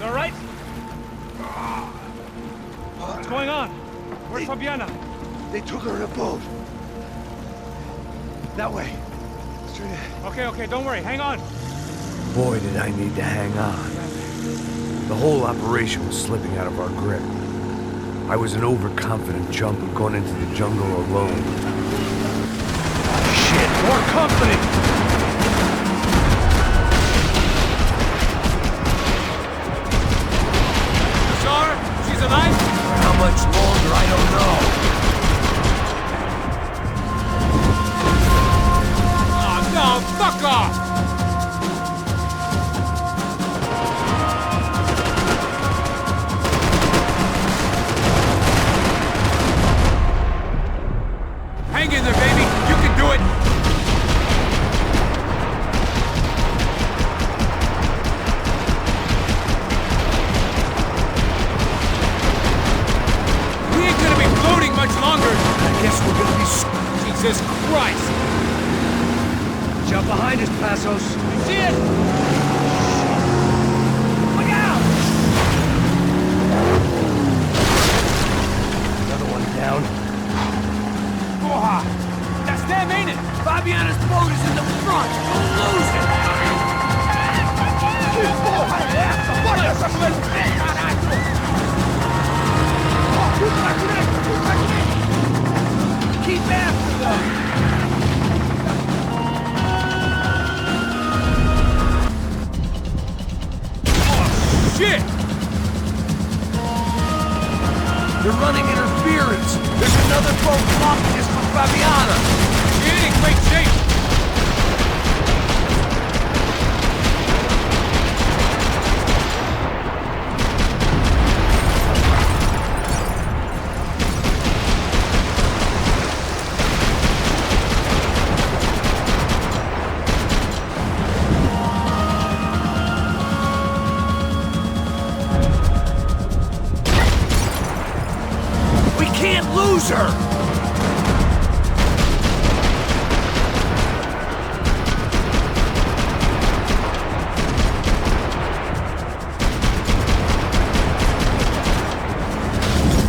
[SPEAKER 2] You all right? What's going on? Where's Fabiana?
[SPEAKER 15] They took her in a boat. That way. Straight ahead.
[SPEAKER 2] Okay, don't worry. Hang on.
[SPEAKER 6] Boy, did I need to hang on. The whole operation was slipping out of our grip. I was an overconfident chump who'd gone into the jungle alone. Shit, more company!
[SPEAKER 2] Sure? She's alive?
[SPEAKER 6] For how much longer, I don't know.
[SPEAKER 2] Oh, no, fuck off! Hang in there, baby. You can do it. We ain't gonna be floating much longer.
[SPEAKER 6] I guess we're gonna be
[SPEAKER 2] Jesus Christ!
[SPEAKER 6] Jump behind us, Passos.
[SPEAKER 2] See it? Look out!
[SPEAKER 6] Another one down.
[SPEAKER 2] Porra! That's them, ain't it? Fabiana's boat is in the front. We'll lose it. Que porra é essa? Bora essa coisa! Caralho! Puxa pra direita! Puxa pra direita! Keep after them! Shit!
[SPEAKER 6] They're running interference. There's another boat blocking us from Fabiana.
[SPEAKER 2] She ain't in great shape.
[SPEAKER 6] We can't lose her!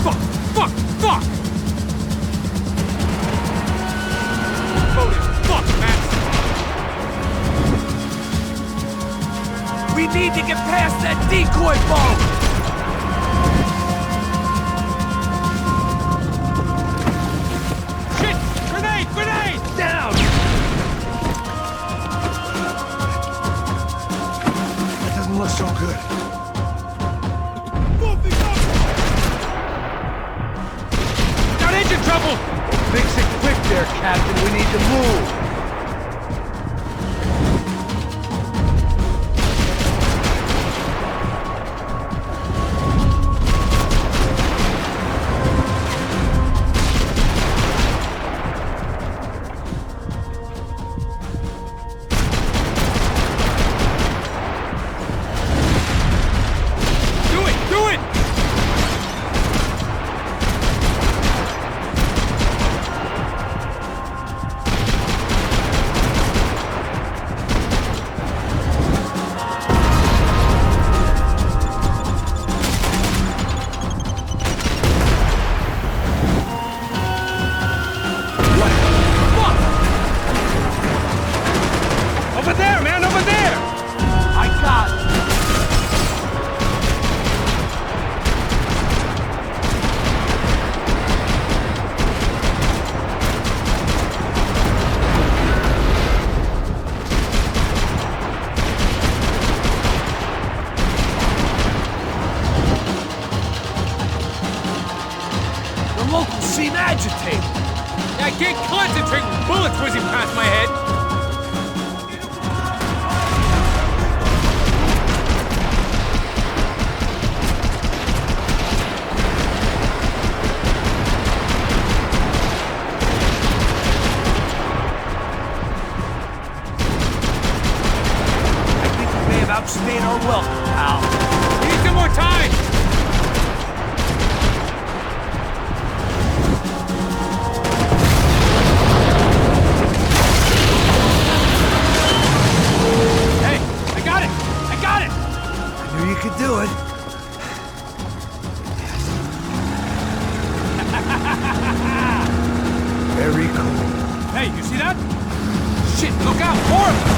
[SPEAKER 2] Fuck! Boat is fucked, Max.
[SPEAKER 6] We need to get past that decoy boat!
[SPEAKER 2] Shit! Grenade!
[SPEAKER 6] Down!
[SPEAKER 15] That doesn't look so good.
[SPEAKER 2] Got engine trouble!
[SPEAKER 6] Fix it quick there, Captain. We need to move.
[SPEAKER 2] Do it! Over there, man! Over there!
[SPEAKER 6] I got it. The locals seem agitated.
[SPEAKER 2] I can't concentrate with bullets whizzing past my head.
[SPEAKER 6] I think we may have outstayed our welcome, pal.
[SPEAKER 2] Need some more time!
[SPEAKER 6] could do it. Very cool.
[SPEAKER 2] Hey, you see that? Shit, look out! More of them!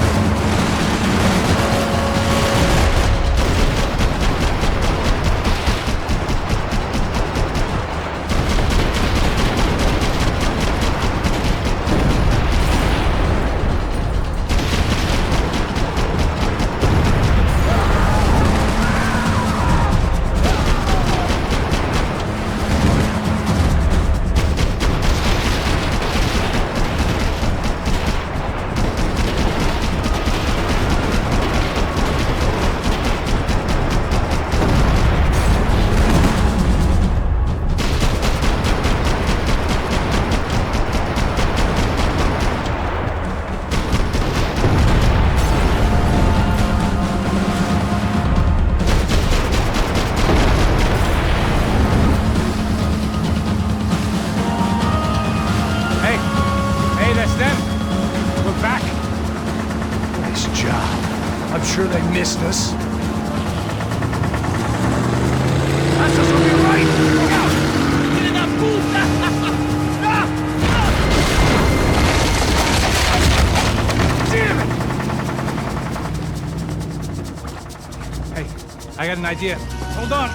[SPEAKER 6] Sure they missed us.
[SPEAKER 15] That's us on your right! Look out! Get in that booth!
[SPEAKER 2] Damn it! Hey, I got an idea. Hold on.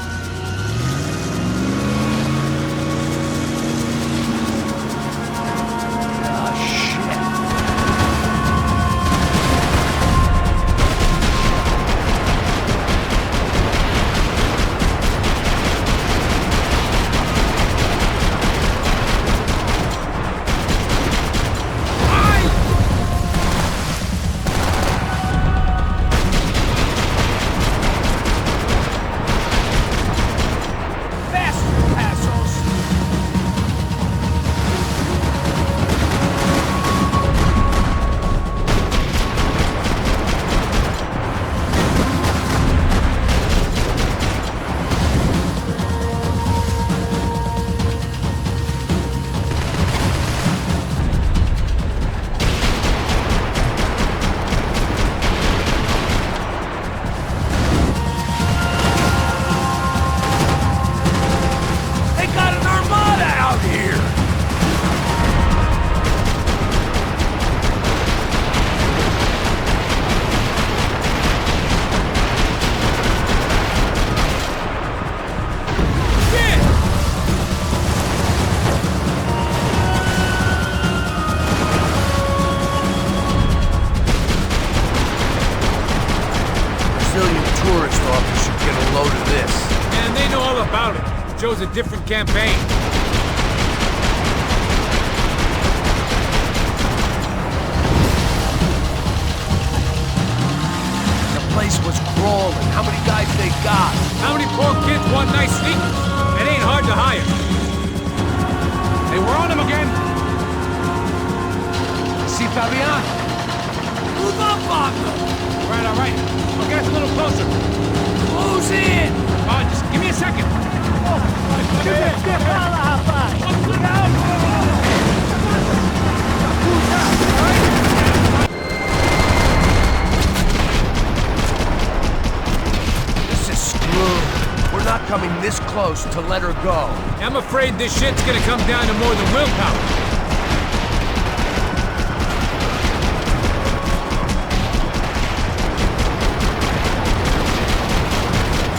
[SPEAKER 2] Joe's a different campaign.
[SPEAKER 6] The place was crawling. How many guys they got?
[SPEAKER 2] How many poor kids want nice sneakers? It ain't hard to hire. Hey, we're on him again.
[SPEAKER 6] Si Fabian.
[SPEAKER 15] Move up on them!
[SPEAKER 2] All right. We'll get us a little closer.
[SPEAKER 15] Close in!
[SPEAKER 2] Just give me a second.
[SPEAKER 6] This is screwed. We're not coming this close to let her go.
[SPEAKER 2] I'm afraid this shit's gonna come down to more than willpower.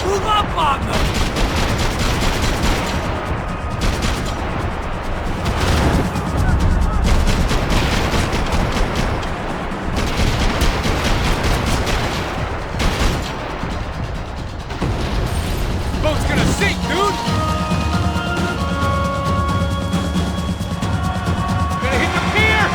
[SPEAKER 15] Move up on them!
[SPEAKER 2] Boat's gonna sink, dude! Gonna hit the pier!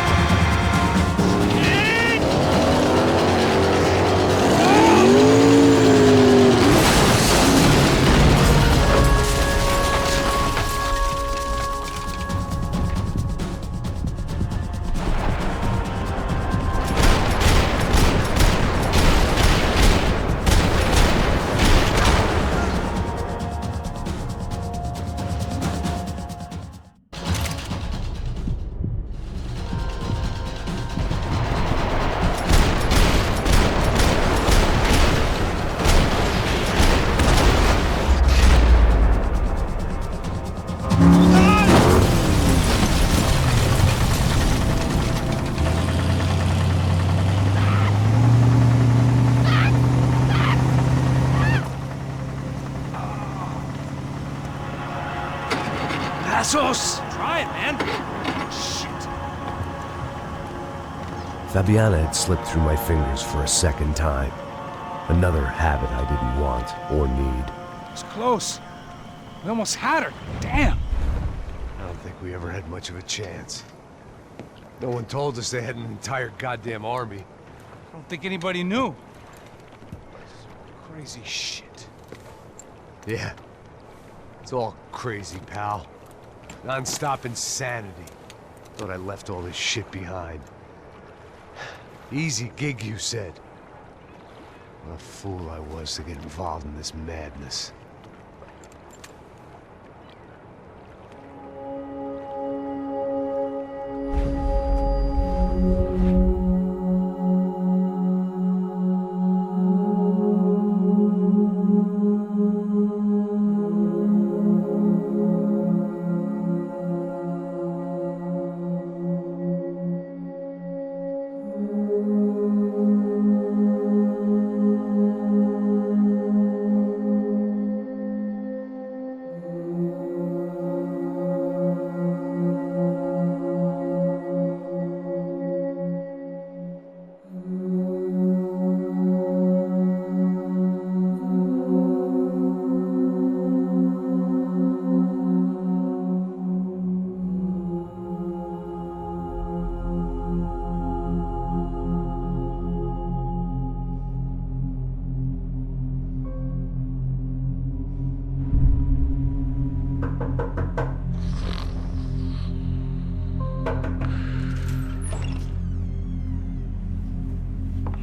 [SPEAKER 6] Passos!
[SPEAKER 2] Try it, man. Shit.
[SPEAKER 6] Fabiana had slipped through my fingers for a second time. Another habit I didn't want or need.
[SPEAKER 2] It's close. We almost had her. Damn.
[SPEAKER 1] I don't think we ever had much of a chance. No one told us they had an entire goddamn army.
[SPEAKER 2] I don't think anybody knew. Crazy shit.
[SPEAKER 1] Yeah. It's all crazy, pal. Non-stop insanity. Thought I left all this shit behind. Easy gig, you said. What a fool I was to get involved in this madness.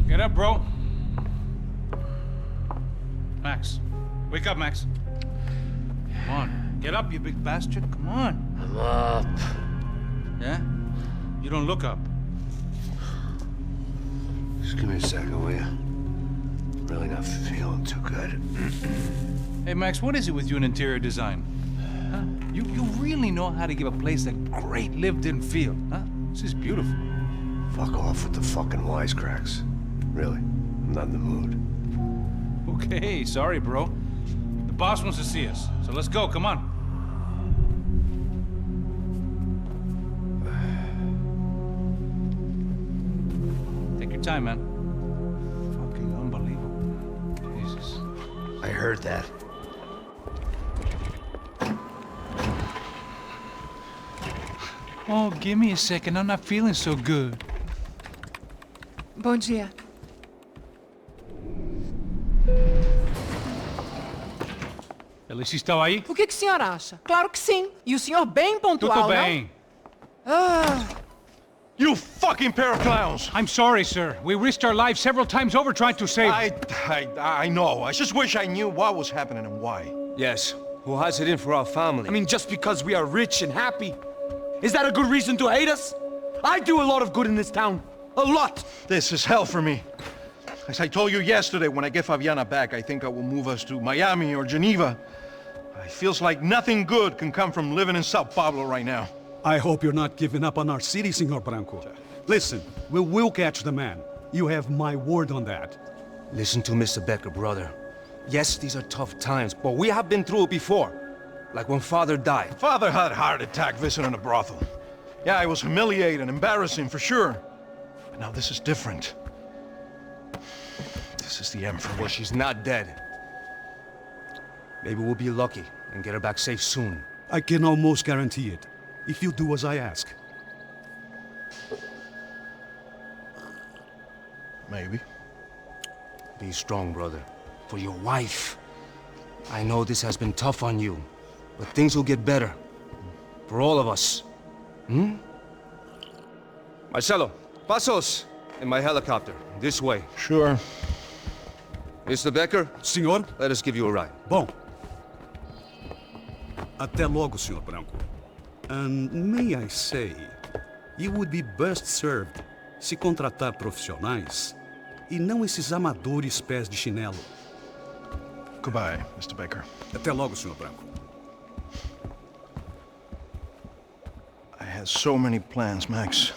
[SPEAKER 2] Get up, bro. Max. Wake up, Max. Come on. Get up, you big bastard. Come on.
[SPEAKER 6] I'm up.
[SPEAKER 2] Yeah? You don't look up.
[SPEAKER 6] Just give me a second, will you? Really not feeling too good.
[SPEAKER 2] Hey, Max, what is it with you in interior design? Huh? You really know how to give a place that great lived-in feel, huh? This is beautiful.
[SPEAKER 6] Fuck off with the fucking wisecracks. Really, I'm not in the mood.
[SPEAKER 2] Okay, sorry, bro. The boss wants to see us, so let's go, come on. Take your time, man. Fucking unbelievable. Jesus.
[SPEAKER 6] I heard that.
[SPEAKER 2] Oh, give me a second, I'm not feeling so good.
[SPEAKER 19] Bom dia.
[SPEAKER 2] Alice estava aí?
[SPEAKER 19] O que o senhor acha? Claro que sim. E o senhor bem pontual,
[SPEAKER 2] Tudo bem.
[SPEAKER 19] não? Ah.
[SPEAKER 10] You fucking pair of clowns!
[SPEAKER 2] I'm sorry, sir. We risked our lives several times over trying to save...
[SPEAKER 10] I know. I just wish I knew what was happening and why.
[SPEAKER 9] Yes. Who has it in for our family?
[SPEAKER 7] I mean, just because we are rich and happy, is that a good reason to hate us? I do a lot of good in this town. A lot!
[SPEAKER 10] This is hell for me. As I told you yesterday, when I get Fabiana back, I think I will move us to Miami or Geneva. It feels like nothing good can come from living in Sao Paulo right now.
[SPEAKER 5] I hope you're not giving up on our city, Senor Branco. Listen, we will catch the man. You have my word on that.
[SPEAKER 9] Listen to Mr. Becker, brother. Yes, these are tough times, but we have been through it before. Like when Father died.
[SPEAKER 10] Father had a heart attack visiting a brothel. Yeah, it was humiliating, embarrassing, for sure. But now this is different. This is the end for me.
[SPEAKER 9] Well, she's not dead. Maybe we'll be lucky and get her back safe soon.
[SPEAKER 5] I can almost guarantee it, if you do as I ask.
[SPEAKER 10] Maybe.
[SPEAKER 9] Be strong, brother. For your wife. I know this has been tough on you, but things will get better. For all of us. Hmm? Marcelo, pasos in my helicopter. This way.
[SPEAKER 10] Sure.
[SPEAKER 9] Mr. Becker?
[SPEAKER 5] Senhor?
[SPEAKER 9] Let us give you a ride.
[SPEAKER 5] Bom. Até logo, Senhor Branco. And may I say, you would be best served se contratar profissionais e não esses amadores pés de chinelo.
[SPEAKER 10] Goodbye, Mr. Baker.
[SPEAKER 5] Até logo, Senhor Branco.
[SPEAKER 10] I had so many plans, Max.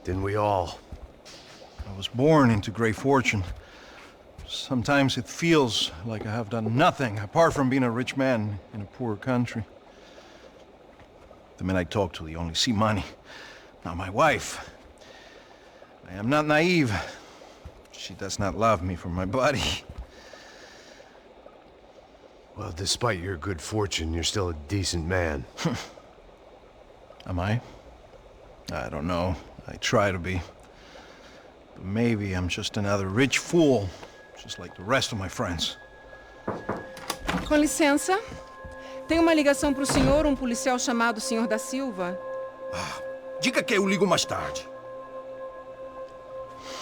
[SPEAKER 6] Didn't we all?
[SPEAKER 10] I was born into great fortune. Sometimes it feels like I have done nothing apart from being a rich man in a poor country. The men I talk to, they only see money. Now my wife, I am not naive. She does not love me for my body.
[SPEAKER 1] Well, despite your good fortune, you're still a decent man.
[SPEAKER 10] Am I? I don't know. I try to be. But maybe I'm just another rich fool, just like the rest of my friends.
[SPEAKER 19] Com licença. Tem uma ligação para o senhor, policial chamado Sr. da Silva.
[SPEAKER 10] Diga que eu ligo mais tarde.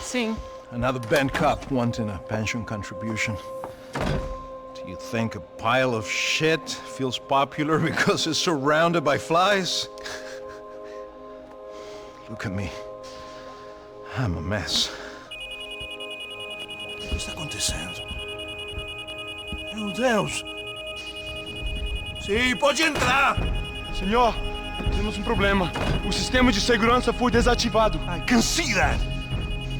[SPEAKER 19] Sim.
[SPEAKER 10] Another bent cop wanting a pension contribution. Do you think a pile of shit feels popular because it's surrounded by flies? Look at me. I'm a mess.
[SPEAKER 15] O que está acontecendo? Meu Deus! Sim, pode entrar!
[SPEAKER 14] Senhor, temos problema. O sistema de segurança foi desativado.
[SPEAKER 10] I can see that!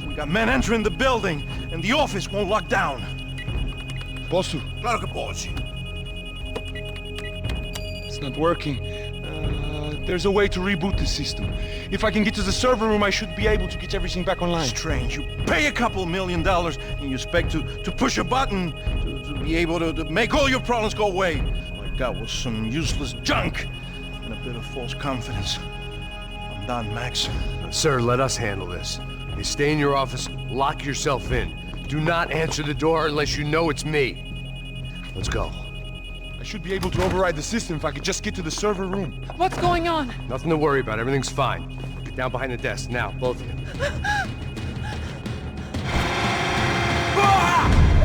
[SPEAKER 10] We got men entering the building, and the office won't lock down.
[SPEAKER 14] Posso?
[SPEAKER 15] Claro que pode.
[SPEAKER 14] It's not working. There's a way to reboot the system. If I can get to the server room, I should be able to get everything back online.
[SPEAKER 10] Strange. You pay a couple $1 million, and you expect to push a button to be able to make all your problems go away. All I got was some useless junk and a bit of false confidence. I'm done, Max.
[SPEAKER 1] Sir, let us handle this. You stay in your office, lock yourself in. Do not answer the door unless you know it's me. Let's go.
[SPEAKER 14] I should be able to override the system if I could just get to the server room.
[SPEAKER 19] What's going on?
[SPEAKER 1] Nothing to worry about. Everything's fine. Get down behind the desk. Now, both of you.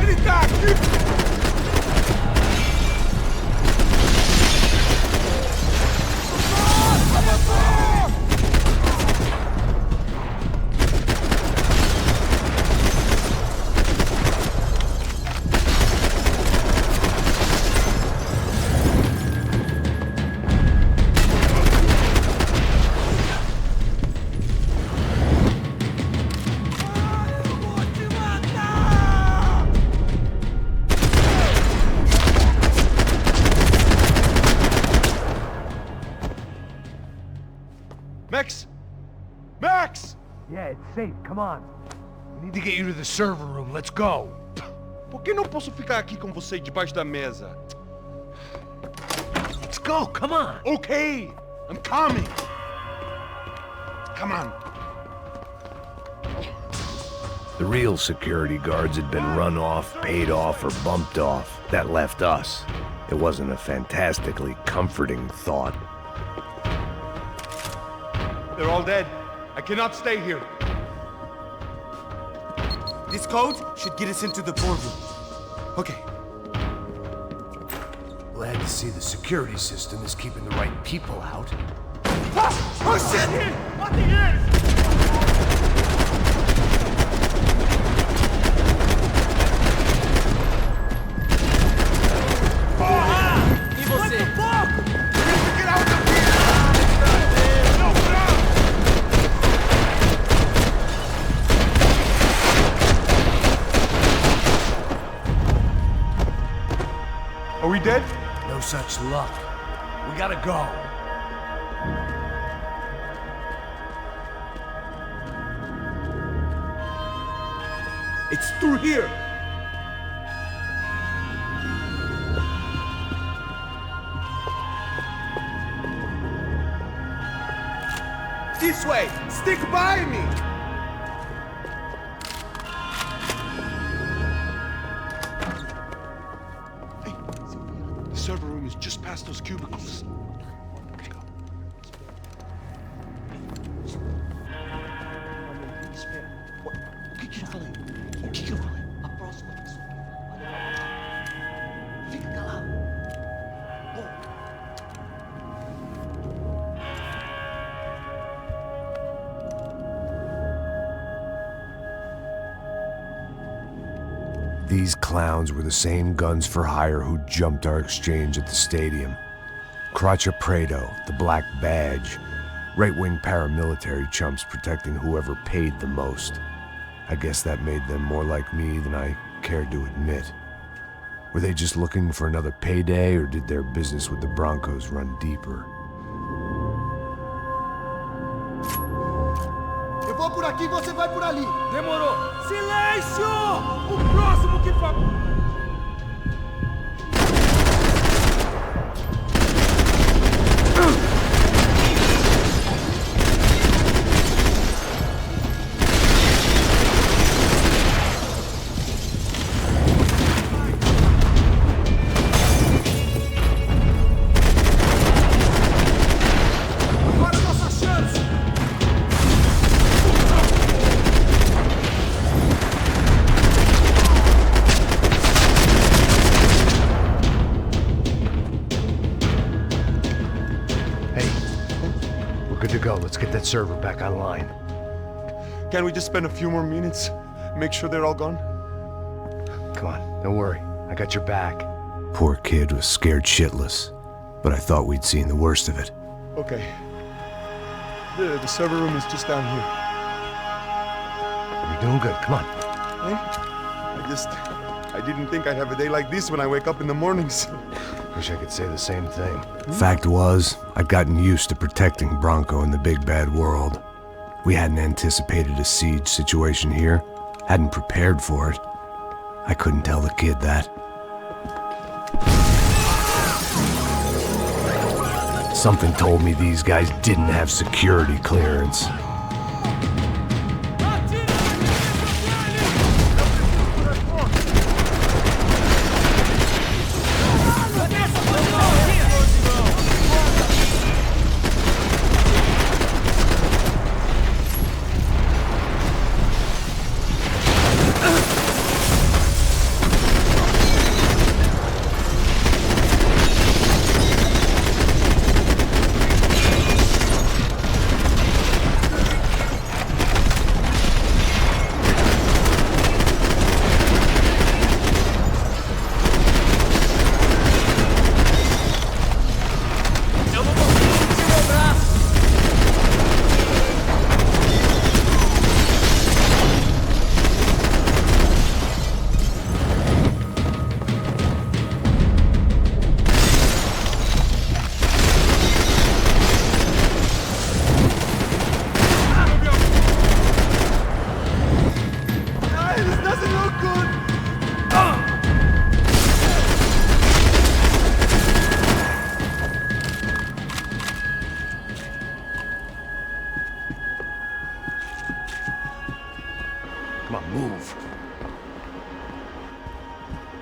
[SPEAKER 15] Ele tá aqui!
[SPEAKER 14] Max! Max!
[SPEAKER 6] Yeah, it's safe. Come on. We need to get you to the server room. Let's go.
[SPEAKER 14] Por que não posso ficar aqui com você debaixo da mesa?
[SPEAKER 6] Let's go. Come on.
[SPEAKER 14] Okay, I'm coming. Come on.
[SPEAKER 6] The real security guards had been run off, paid off, or bumped off. That left us. It wasn't a fantastically comforting thought.
[SPEAKER 14] They're all dead. I cannot stay here.
[SPEAKER 11] This code should get us into the boardroom. Okay.
[SPEAKER 6] Glad to see the security system is keeping the right people out.
[SPEAKER 15] Ah! Oh shit! What the hell?
[SPEAKER 16] E você?
[SPEAKER 14] Are we dead?
[SPEAKER 6] No such luck. We gotta go.
[SPEAKER 11] It's through here. This way! Stick by me!
[SPEAKER 14] Hey, the server room is just past those cubicles. Let's go.
[SPEAKER 11] O que eu falei? O que eu falei? A próxima pessoa. Fica calado.
[SPEAKER 1] These clowns were the same guns for hire who jumped our exchange at the stadium. Craccia Prado, the Black Badge, right-wing paramilitary chumps protecting whoever paid the most. I guess that made them more like me than I cared to admit. Were they just looking for another payday, or did their business with the Broncos run deeper?
[SPEAKER 18] aqui e você vai por ali.
[SPEAKER 15] Demorou. Silêncio! O próximo que fala...
[SPEAKER 6] Let's get that server back online.
[SPEAKER 14] Can't we just spend a few more minutes? Make sure they're all gone?
[SPEAKER 6] Come on, don't worry. I got your back.
[SPEAKER 1] Poor kid was scared shitless, but I thought we'd seen the worst of it.
[SPEAKER 14] Okay. The server room is just down here.
[SPEAKER 6] You're doing good. Come on.
[SPEAKER 14] I didn't think I'd have a day like this when I wake up in the mornings.
[SPEAKER 6] Wish I could say the same thing.
[SPEAKER 1] Fact was, I'd gotten used to protecting Bronco in the big bad world. We hadn't anticipated a siege situation here, hadn't prepared for it. I couldn't tell the kid that.
[SPEAKER 6] Something told me these guys didn't have security clearance. Come on, move.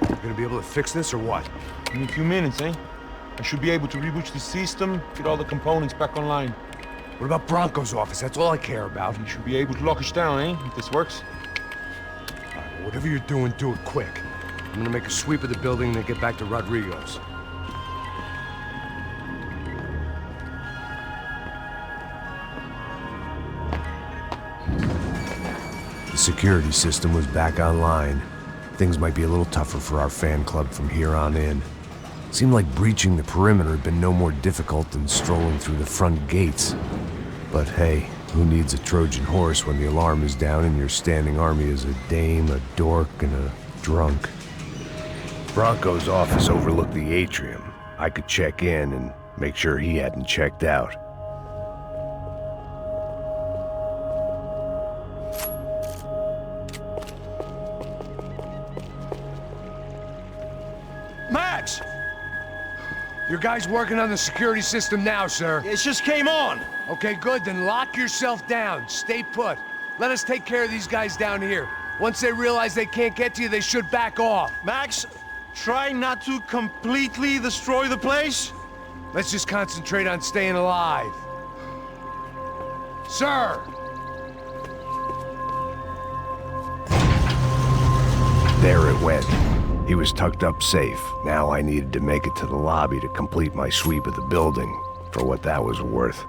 [SPEAKER 6] You gonna be able to fix this or what?
[SPEAKER 14] In a few minutes, eh? I should be able to reboot the system, get all the components back online.
[SPEAKER 6] What about Bronco's office? That's all I care about.
[SPEAKER 14] You should be able to lock us down, eh? If this works.
[SPEAKER 6] All right, well, whatever you're doing, do it quick. I'm gonna make a sweep of the building and then get back to Rodrigo's.
[SPEAKER 1] The security system was back online. Things might be a little tougher for our fan club from here on in. Seemed like breaching the perimeter had been no more difficult than strolling through the front gates. But hey, who needs a Trojan horse when the alarm is down and your standing army is a dame, a dork, and a drunk?
[SPEAKER 6] Bronco's office overlooked the atrium. I could check in and make sure he hadn't checked out.
[SPEAKER 15] Max!
[SPEAKER 6] Your guys working on the security system now, sir.
[SPEAKER 15] It just came on.
[SPEAKER 6] Okay, good. Then lock yourself down. Stay put. Let us take care of these guys down here. Once they realize they can't get to you, they should back off.
[SPEAKER 15] Max, try not to completely destroy the place.
[SPEAKER 6] Let's just concentrate on staying alive. Sir! There it went. He was tucked up safe. Now I needed to make it to the lobby to complete my sweep of the building, for what that was worth.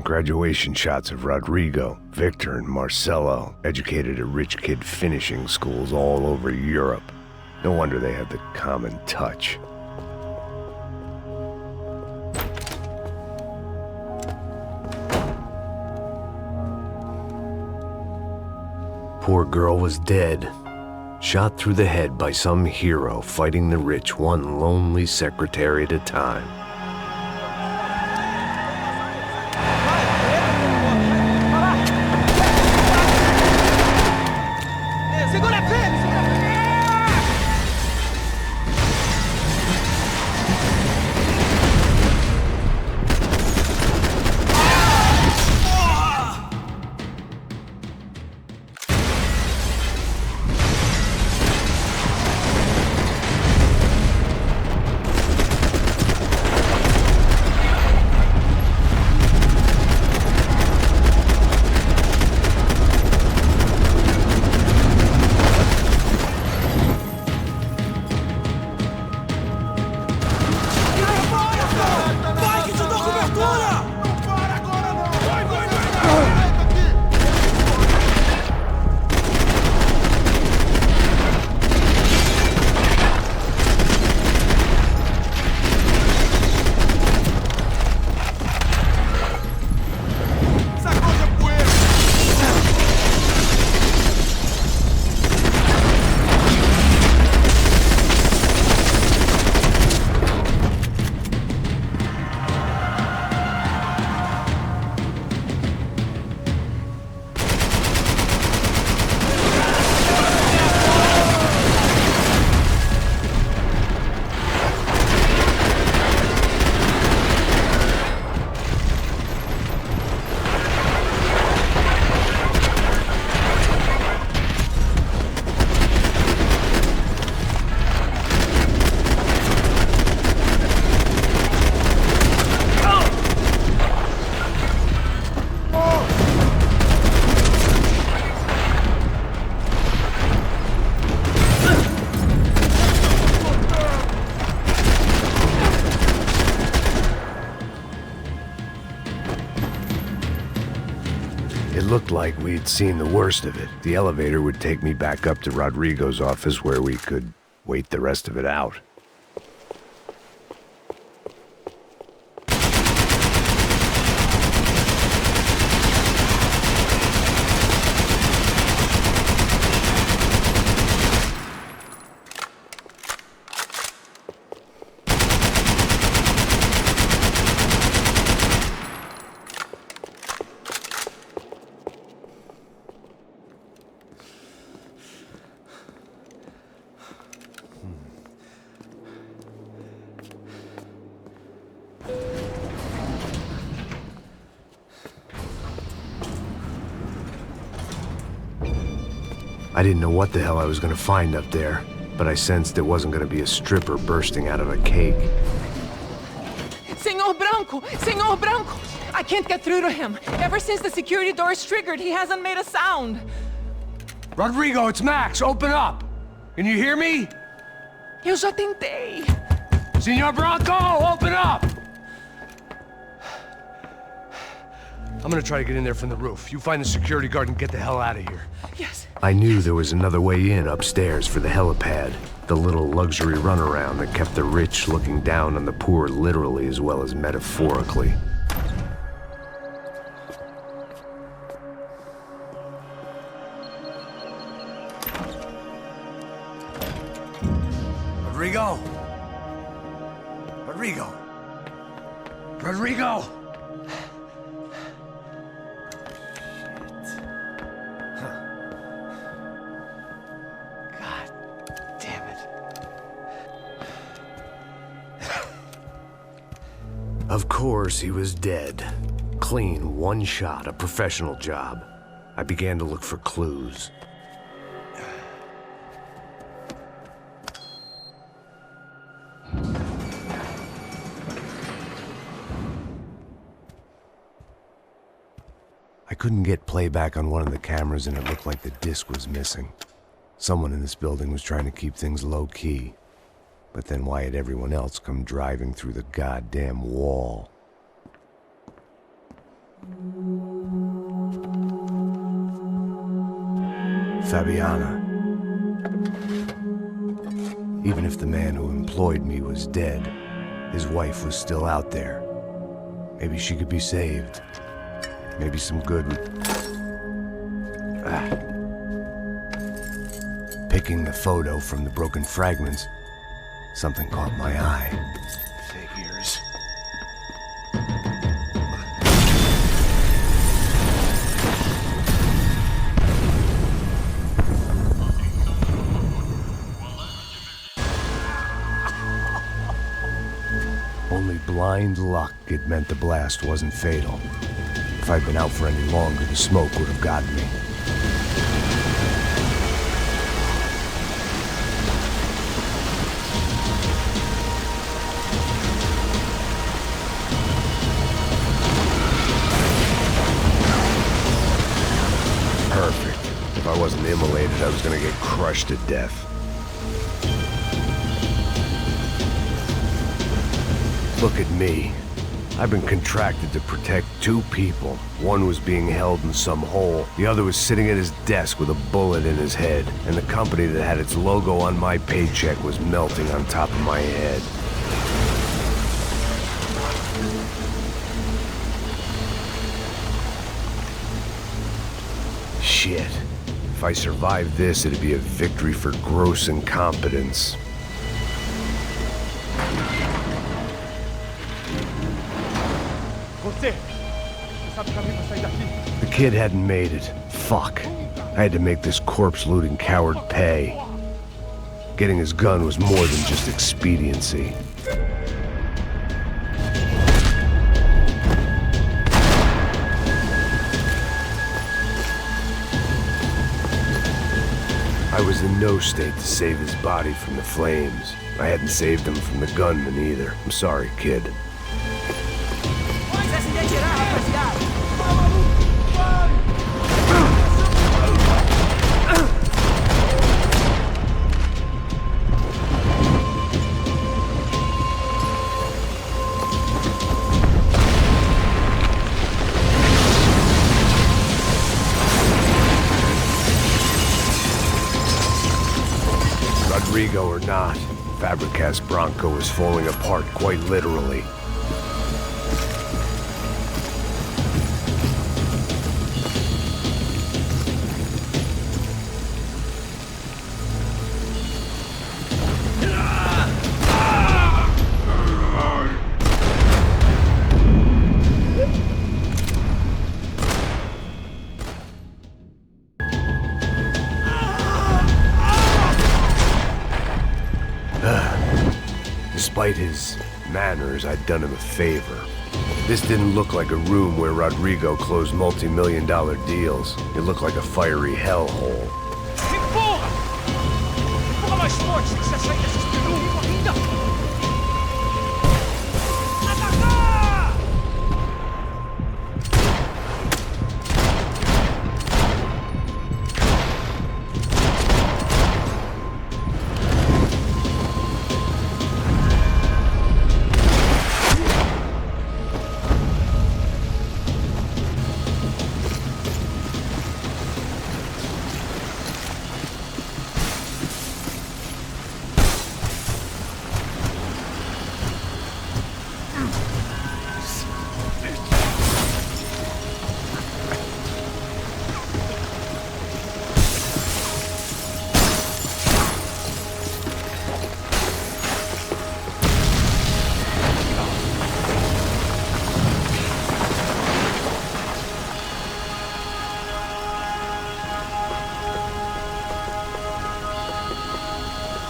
[SPEAKER 6] Graduation shots of Rodrigo, Victor, and Marcelo, educated at rich kid finishing schools all over Europe. No wonder they had the common touch. poor girl was dead. Shot through the head by some hero fighting the rich one lonely secretary at a time. It looked like we'd seen the worst of it. The elevator would take me back up to Rodrigo's office where we could wait the rest of it out. I didn't know what the hell I was gonna find up there, but I sensed it wasn't gonna be a stripper bursting out of a cake.
[SPEAKER 19] Senor Branco! Senor Branco! I can't get through to him. Ever since the security door is triggered, he hasn't made a sound.
[SPEAKER 6] Rodrigo, it's Max! Open up! Can you hear me?
[SPEAKER 19] Eu já tentei.
[SPEAKER 6] Senor Branco, open up! I'm gonna try to get in there from the roof. You find the security guard and get the hell out of here.
[SPEAKER 19] Yes.
[SPEAKER 6] I knew there was another way in upstairs for the helipad. The little luxury runaround that kept the rich looking down on the poor literally as well as metaphorically. Rodrigo! Rodrigo! Rodrigo! Of course, he was dead. Clean, one shot, a professional job. I began to look for clues. I couldn't get playback on one of the cameras and it looked like the disc was missing. Someone in this building was trying to keep things low-key. But then why had everyone else come driving through the goddamn wall? Fabiana. Even if the man who employed me was dead, his wife was still out there. Maybe she could be saved. Maybe some good would... picking the photo from the broken fragments, something caught my eye.
[SPEAKER 15] Figures.
[SPEAKER 6] Only blind luck it meant the blast wasn't fatal. If I'd been out for any longer, the smoke would have gotten me. Perfect. If I wasn't immolated, I was gonna get crushed to death. Look at me. I've been contracted to protect two people. One was being held in some hole. The other was sitting at his desk with a bullet in his head. And the company that had its logo on my paycheck was melting on top of my head. Shit. If I survived this, it'd be a victory for gross incompetence. The kid hadn't made it. Fuck. I had to make this corpse-looting coward pay. Getting his gun was more than just expediency. I was in no state to save his body from the flames. I hadn't saved him from the gunman either. I'm sorry, kid. Rodrigo or not, Fabricas Bronco is falling apart quite literally. Despite his manners, I'd done him a favor. This didn't look like a room where Rodrigo closed multi-million-dollar deals. It looked like a fiery hellhole.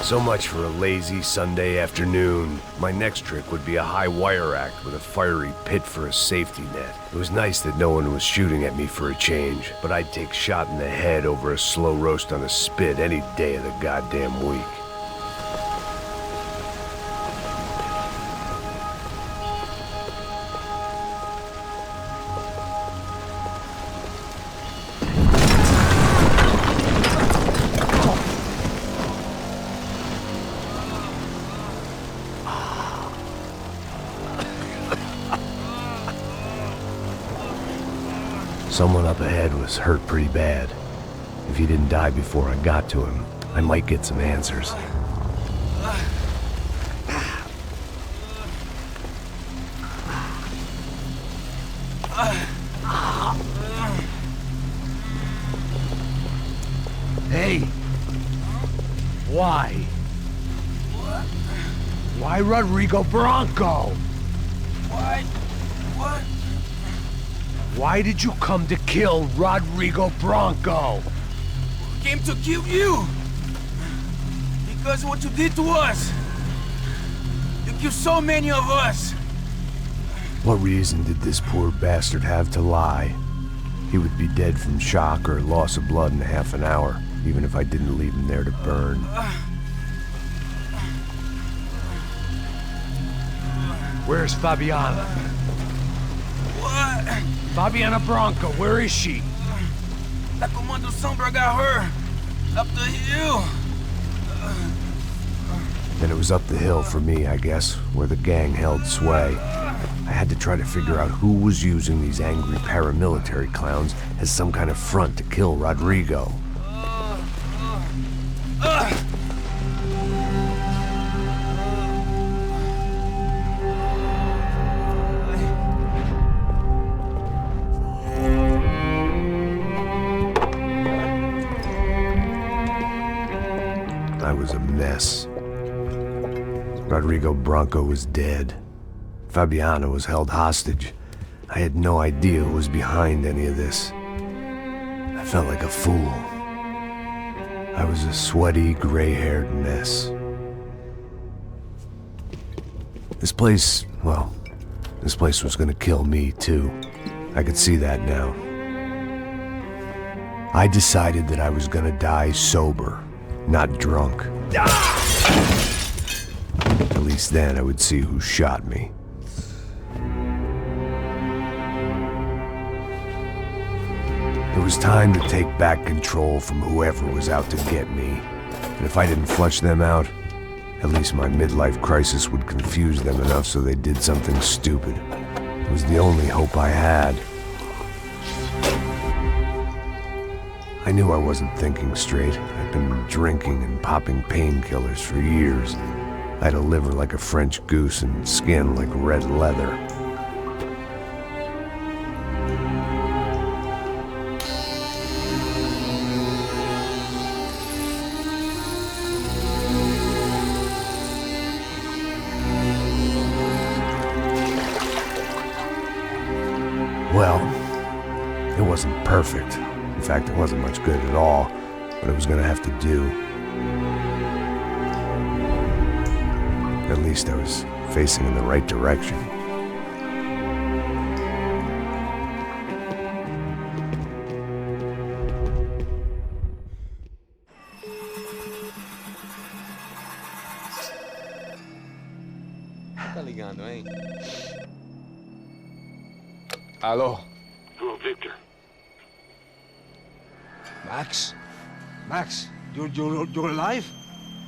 [SPEAKER 6] So much for a lazy Sunday afternoon. My next trick would be a high wire act with a fiery pit for a safety net. It was nice that no one was shooting at me for a change, but I'd take shot in the head over a slow roast on a spit any day of the goddamn week. Someone up ahead was hurt pretty bad. If he didn't die before I got to him, I might get some answers.
[SPEAKER 15] Hey!
[SPEAKER 6] Why? Why Rodrigo Bronco?
[SPEAKER 15] Why? What?
[SPEAKER 6] Why did you come to kill Rodrigo Bronco?
[SPEAKER 15] Came to kill you. Because of what you did to us. You killed so many of us.
[SPEAKER 6] What reason did this poor bastard have to lie? He would be dead from shock or loss of blood in half an hour, even if I didn't leave him there to burn. Where's Fabiana?
[SPEAKER 15] What?
[SPEAKER 6] Fabiana Bronco, where is she?
[SPEAKER 15] La Comando Sombra got her. Up the hill.
[SPEAKER 6] Then it was up the hill for me, I guess, where the gang held sway. I had to try to figure out who was using these angry paramilitary clowns as some kind of front to kill Rodrigo. I was a mess. Rodrigo Bronco was dead. Fabiana was held hostage. I had no idea who was behind any of this. I felt like a fool. I was a sweaty, gray-haired mess. This place, well, this place was gonna kill me, too. I could see that now. I decided that I was gonna die sober, not drunk. At least then I would see who shot me. It was time to take back control from whoever was out to get me. And if I didn't flush them out, at least my midlife crisis would confuse them enough so they did something stupid. It was the only hope I had. I knew I wasn't thinking straight. I'd been drinking and popping painkillers for years. I had a liver like a French goose and skin like red leather. Well, it wasn't perfect. In fact, it wasn't much good at all, but it was gonna have to do. At least I was facing in the right direction.
[SPEAKER 7] Tá ligando, hein?
[SPEAKER 9] Hello.
[SPEAKER 15] Hello, Victor.
[SPEAKER 9] Max? Max, you're alive?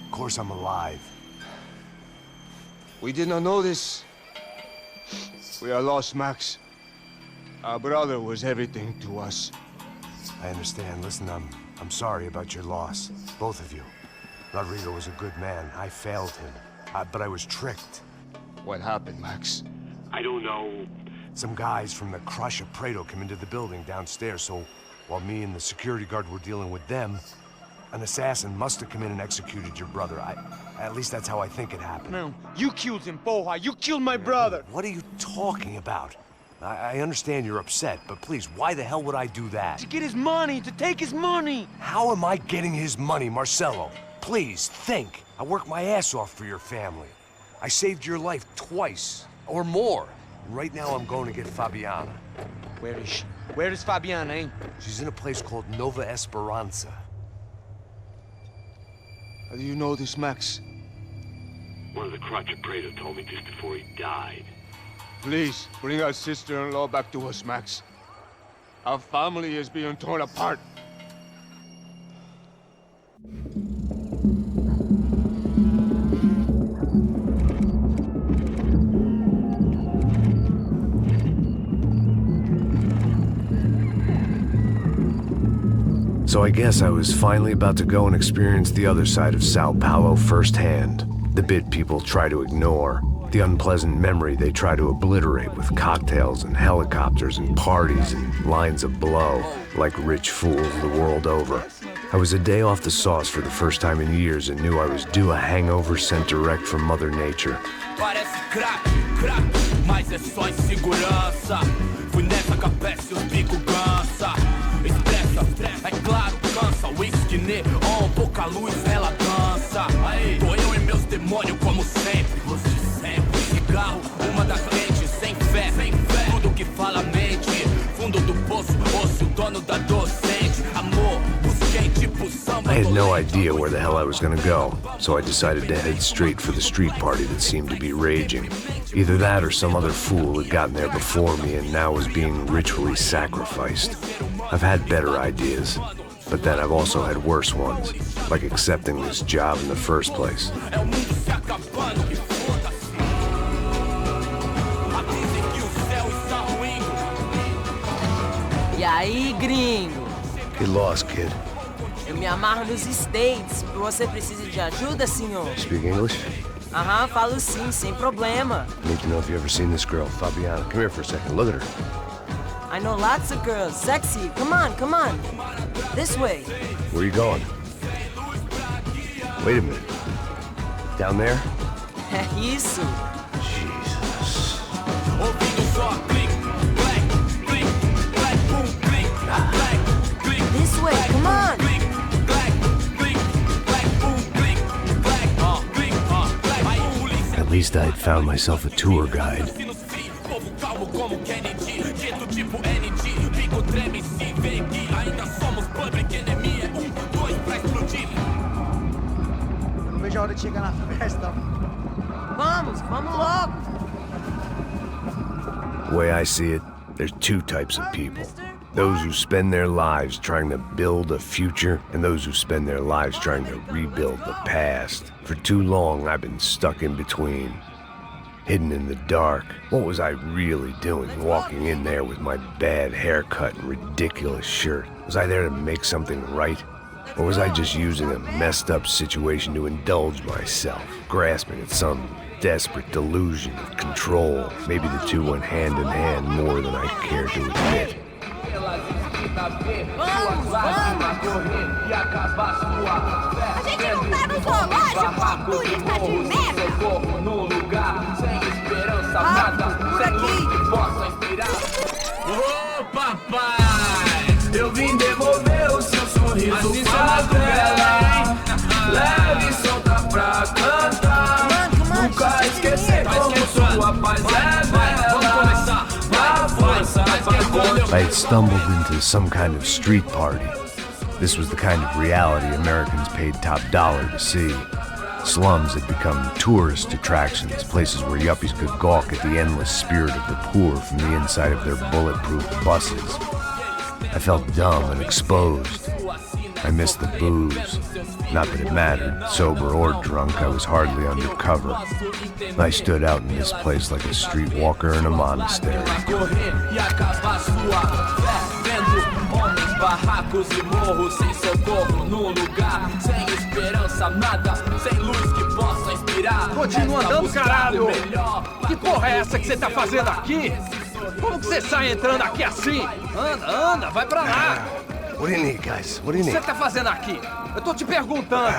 [SPEAKER 6] Of course I'm alive.
[SPEAKER 9] We did not know this. We are lost, Max. Our brother was everything to us.
[SPEAKER 6] I understand. Listen, I'm sorry about your loss. Both of you. Rodrigo was a good man. I failed him. But I was tricked.
[SPEAKER 9] What happened, Max?
[SPEAKER 15] I don't know.
[SPEAKER 6] Some guys from the Crush of Prado came into the building downstairs, so while me and the security guard were dealing with them, an assassin must have come in and executed your brother. At least that's how I think it happened.
[SPEAKER 7] No, you killed him, Porra. You killed my brother.
[SPEAKER 6] What are you talking about? I understand you're upset, but please, why the hell would I do that?
[SPEAKER 7] To get his money, to take his money.
[SPEAKER 6] How am I getting his money, Marcelo? Please, think. I worked my ass off for your family. I saved your life twice, or more. And right now I'm going to get Fabiana.
[SPEAKER 7] Where is she? Where is Fabiana, eh?
[SPEAKER 6] She's in a place called Nova Esperanza.
[SPEAKER 9] How do you know this, Max?
[SPEAKER 15] One of the Crotch of Prado told me just before he died.
[SPEAKER 9] Please, bring our sister-in-law back to us, Max. Our family is being torn apart.
[SPEAKER 6] So I guess I was finally about to go and experience the other side of Sao Paulo firsthand. The bit people try to ignore. The unpleasant memory they try to obliterate with cocktails and helicopters and parties and lines of blow, like rich fools the world over. I was a day off the sauce for the first time in years and knew I was due a hangover sent direct from Mother Nature.
[SPEAKER 20] Parece crack, crack, mas é só insegurança. Fui nessa capeste, os bico cansa. Estressa, é claro, cansa. Whisky, neon, pouca luz, ela dança. Tô eu e meus demônios como sempre. Luz de sempre, cigarro, uma da frente. Sem fé, tudo que fala mente. Fundo do poço, osso, dono da docente. Amor, busquei tipo samba.
[SPEAKER 6] I had no idea where the hell I was gonna go, so I decided to head straight for the street party that seemed to be raging. Either that or some other fool had gotten there before me and now was being ritually sacrificed. I've had better ideas, but then I've also had worse ones, like accepting this job in the first place.
[SPEAKER 16] E aí, gringo?
[SPEAKER 6] Get lost, kid.
[SPEAKER 16] Eu me amarro nos States. Você precisa de ajuda, senhor?
[SPEAKER 6] Speak English?
[SPEAKER 16] Aham, falo sim, sem problema.
[SPEAKER 6] I need to know if you ever seen this girl, Fabiana. Come here for a second. Look at her.
[SPEAKER 16] I know lots of girls. Sexy. Come on, come on. This way.
[SPEAKER 6] Where are you going? Wait a minute. Down there?
[SPEAKER 16] É isso.
[SPEAKER 6] Jesus.
[SPEAKER 16] This way, come on.
[SPEAKER 6] At least I'd found myself a tour guide.
[SPEAKER 4] Não vejo a hora de chegar na festa.
[SPEAKER 16] Vamos logo.
[SPEAKER 6] The way I see it, there's two types of people. Those who spend their lives trying to build a future, and those who spend their lives trying to rebuild the past. For too long, I've been stuck in between. Hidden in the dark. What was I really doing walking in there with my bad haircut and ridiculous shirt? Was I there to make something right? Or was I just using a messed up situation to indulge myself, grasping at some desperate delusion of control? Maybe the two went hand in hand more than I care to admit.
[SPEAKER 8] A gente não tá no zoológico, turista de merda! Por aqui!
[SPEAKER 20] Ô papai, eu vim devolver o seu sorriso favela. Leve e solta pra cantar. Nunca esquecer como sua paz é bela.
[SPEAKER 6] I had stumbled into some kind of street party. This was the kind of reality Americans paid top dollar to see. Slums had become tourist attractions, places where yuppies could gawk at the endless spirit of the poor from the inside of their bulletproof buses. I felt dumb and exposed. I missed the booze. Not that it mattered, sober or drunk, I was hardly undercover. I stood out in this place like a streetwalker in a monastery.
[SPEAKER 20] Barracos e morros sem socorro num lugar sem esperança, nada, sem luz que possa inspirar.
[SPEAKER 3] Continua andando, caralho! Que porra é essa que você tá fazendo aqui? Como que você sai entrando aqui assim? Anda, vai pra lá!
[SPEAKER 6] What do you need, guys? What do you
[SPEAKER 3] O que
[SPEAKER 6] need?
[SPEAKER 3] você tá fazendo aqui? Eu tô te perguntando.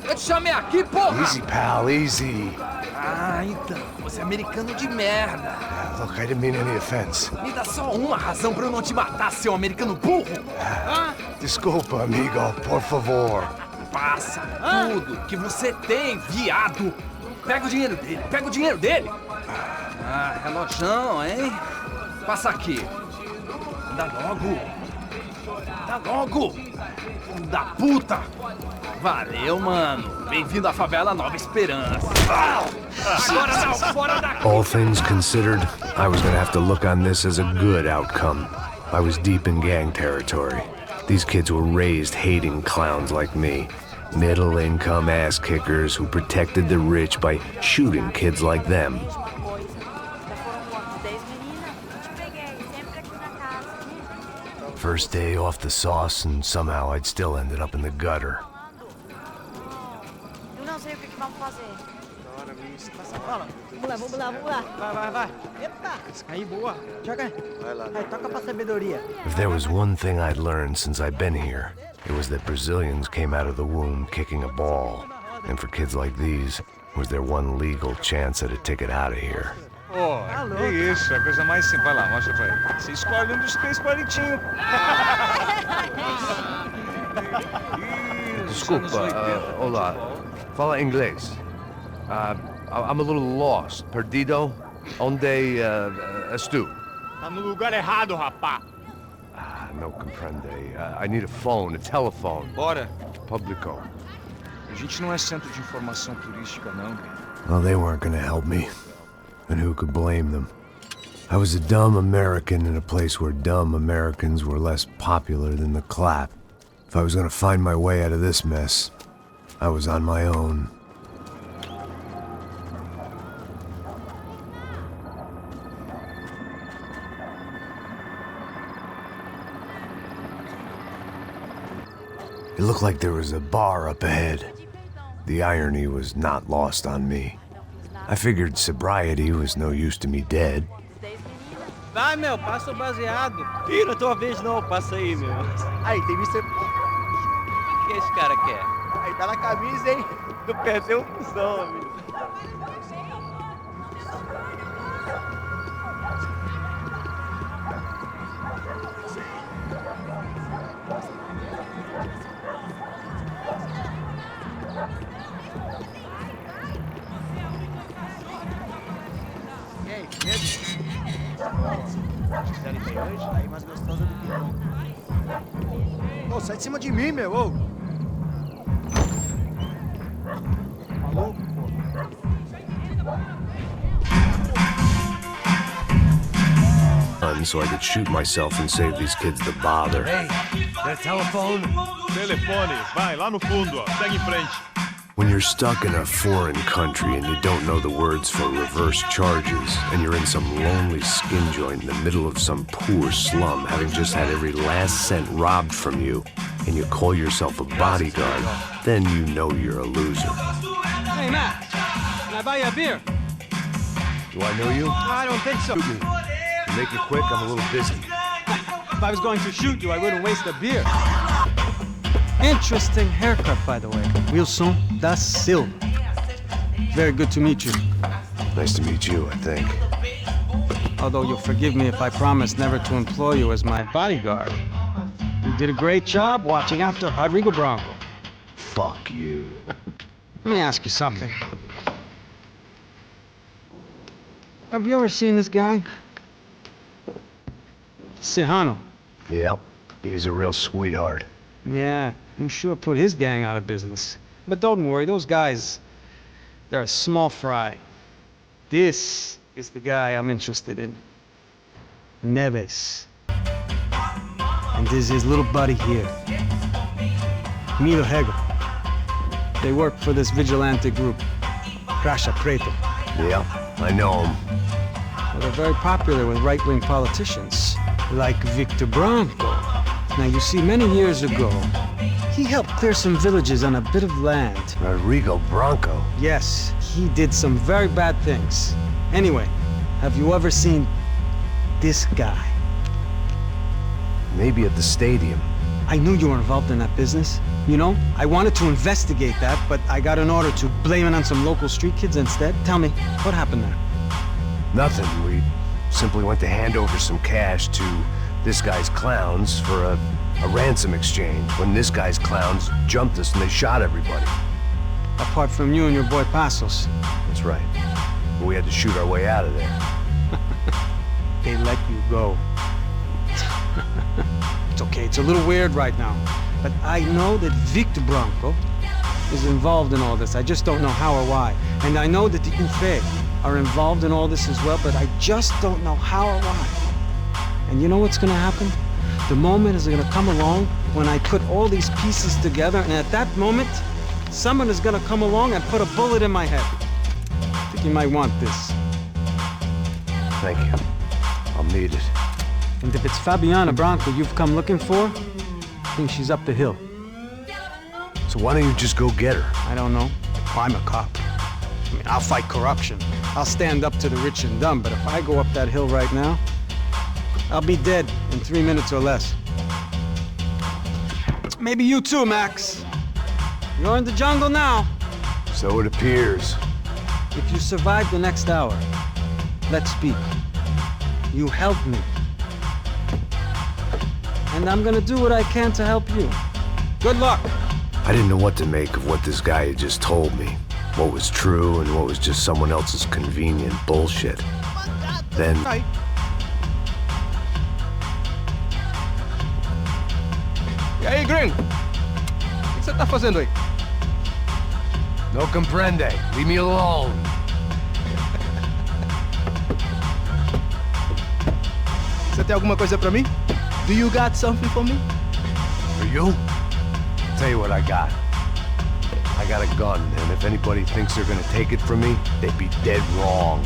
[SPEAKER 3] Eu te chamei aqui, porra!
[SPEAKER 6] Easy, pal, easy.
[SPEAKER 3] Ah, então, você é americano de merda.
[SPEAKER 6] Look, I didn't mean any offense.
[SPEAKER 3] Me dá só uma razão pra eu não te matar, seu americano burro.
[SPEAKER 6] Desculpa, amigo, por favor.
[SPEAKER 3] Passa tudo que você tem, viado. Pega o dinheiro dele, Ah, relojão, hein? Passa aqui. Anda logo. Filho da puta. Valeu, mano. Bem-vindo à favela Nova Esperança. Agora não, fora daqui.
[SPEAKER 6] All things considered, I was gonna have to look on this as a good outcome. I was deep in gang territory. These kids were raised hating clowns like me. Middle-income ass-kickers who protected the rich by shooting kids like them. First day off the sauce, and somehow I'd still ended up in the gutter.
[SPEAKER 8] Eu não sei o que vamos fazer.
[SPEAKER 16] Vamos lá. Vai. Eita! Aí, boa. Joga. Vai lá. Aí, toca pra sabedoria.
[SPEAKER 6] If there was one thing I'd learned since I've been here, it was that Brazilians came out of the womb kicking a ball. And for kids like these, was their one legal chance at a ticket out of here.
[SPEAKER 2] Oh, que isso, a coisa mais simples. Vai lá, mostra pra ele. Você escolhe dos três palitinhos.
[SPEAKER 6] Desculpa, olá. Fala inglês. I'm a little lost. Perdido? Onde estou?
[SPEAKER 11] Tá no lugar errado, rapá.
[SPEAKER 6] No comprende. I need a phone, a telephone.
[SPEAKER 2] Bora.
[SPEAKER 6] Publico.
[SPEAKER 2] A gente não é centro de informação turística, não.
[SPEAKER 6] Well, they weren't gonna help me. And who could blame them? I was a dumb American in a place where dumb Americans were less popular than the clap. If I was gonna find my way out of this mess, I was on my own. It looked like there was a bar up ahead. The irony was not lost on me. I figured sobriety was no use to me dead.
[SPEAKER 11] Vai, meu, passa o baseado. Ih, não é tua vez não, passa aí, meu. Aí, tem visto... O que esse cara quer? Aí, tá na camisa, hein? Tu perdeu o cuzão, amigo.
[SPEAKER 18] Aí, mais gostosa do que eu. Ô, sai de cima de mim, meu, ô. Maluco,
[SPEAKER 6] So I could shoot myself and save these kids the bother.
[SPEAKER 15] Hey, got a telephone?
[SPEAKER 10] Telefone, vai, lá no fundo, ó. Segue em frente.
[SPEAKER 6] When you're stuck in a foreign country and you don't know the words for reverse charges, and you're in some lonely skin joint in the middle of some poor slum, having just had every last cent robbed from you, and you call yourself a bodyguard, then you know you're a loser.
[SPEAKER 3] Hey, Matt, can I buy you a beer?
[SPEAKER 6] Do I know you?
[SPEAKER 3] I don't think so.
[SPEAKER 6] Shoot me. To make it quick, I'm a little busy.
[SPEAKER 3] If I was going to shoot you, I wouldn't waste a beer. Interesting haircut, by the way. Wilson da Silva. Very good to meet you.
[SPEAKER 6] Nice to meet you, I think.
[SPEAKER 3] Although you'll forgive me if I promise never to employ you as my bodyguard. You did a great job watching after Rodrigo Bronco.
[SPEAKER 6] Fuck you.
[SPEAKER 3] Let me ask you something. Have you ever seen this guy? Sihano.
[SPEAKER 6] Yep, he's a real sweetheart.
[SPEAKER 3] Yeah, you sure put his gang out of business. But don't worry, those guys, they're a small fry. This is the guy I'm interested in. Neves. And this is his little buddy here. Milo Hegel. They work for this vigilante group, Crasha Preto.
[SPEAKER 6] Yeah, I know him.
[SPEAKER 3] Well, they're very popular with right-wing politicians, like Victor Bronco. Now, you see, many years ago, he helped clear some villages on a bit of land.
[SPEAKER 6] Rodrigo Bronco?
[SPEAKER 3] Yes, he did some very bad things. Anyway, have you ever seen this guy?
[SPEAKER 6] Maybe at the stadium.
[SPEAKER 3] I knew you were involved in that business. You know, I wanted to investigate that, but I got an order to blame it on some local street kids instead. Tell me, what happened there?
[SPEAKER 6] Nothing. We simply went to hand over some cash to this guy's clowns for a ransom exchange when this guy's clowns jumped us and they shot everybody.
[SPEAKER 3] Apart from you and your boy Passos.
[SPEAKER 6] That's right. But we had to shoot our way out of there.
[SPEAKER 3] They let you go. It's okay, it's a little weird right now. But I know that Victor Bronco is involved in all this. I just don't know how or why. And I know that the UFE are involved in all this as well, but I just don't know how or why. And you know what's gonna happen? The moment is gonna come along when I put all these pieces together, and at that moment, someone is gonna come along and put a bullet in my head. I think you might want this.
[SPEAKER 6] Thank you. I'll need it.
[SPEAKER 3] And if it's Fabiana Bronco you've come looking for, I think she's up the hill.
[SPEAKER 6] So why don't you just go get her?
[SPEAKER 3] I don't know. I'm a cop.
[SPEAKER 7] I mean, I'll fight corruption. I'll stand up to the rich and dumb, but if I go up that hill right now, I'll be dead in 3 minutes or less. Maybe you too, Max. You're in the jungle now.
[SPEAKER 6] So it appears.
[SPEAKER 7] If you survive the next hour, let's speak. You helped me. And I'm gonna do what I can to help you. Good luck.
[SPEAKER 6] I didn't know what to make of what this guy had just told me. What was true and what was just someone else's convenient bullshit. Then...
[SPEAKER 7] E aí, gringo? O que você tá fazendo aí?
[SPEAKER 6] No comprende. Leave me alone.
[SPEAKER 7] Você tem alguma coisa pra mim? Do you got something for me?
[SPEAKER 6] For you? Tell you what I got. I got a gun, and if anybody thinks they're gonna take it from me, they'd be dead wrong.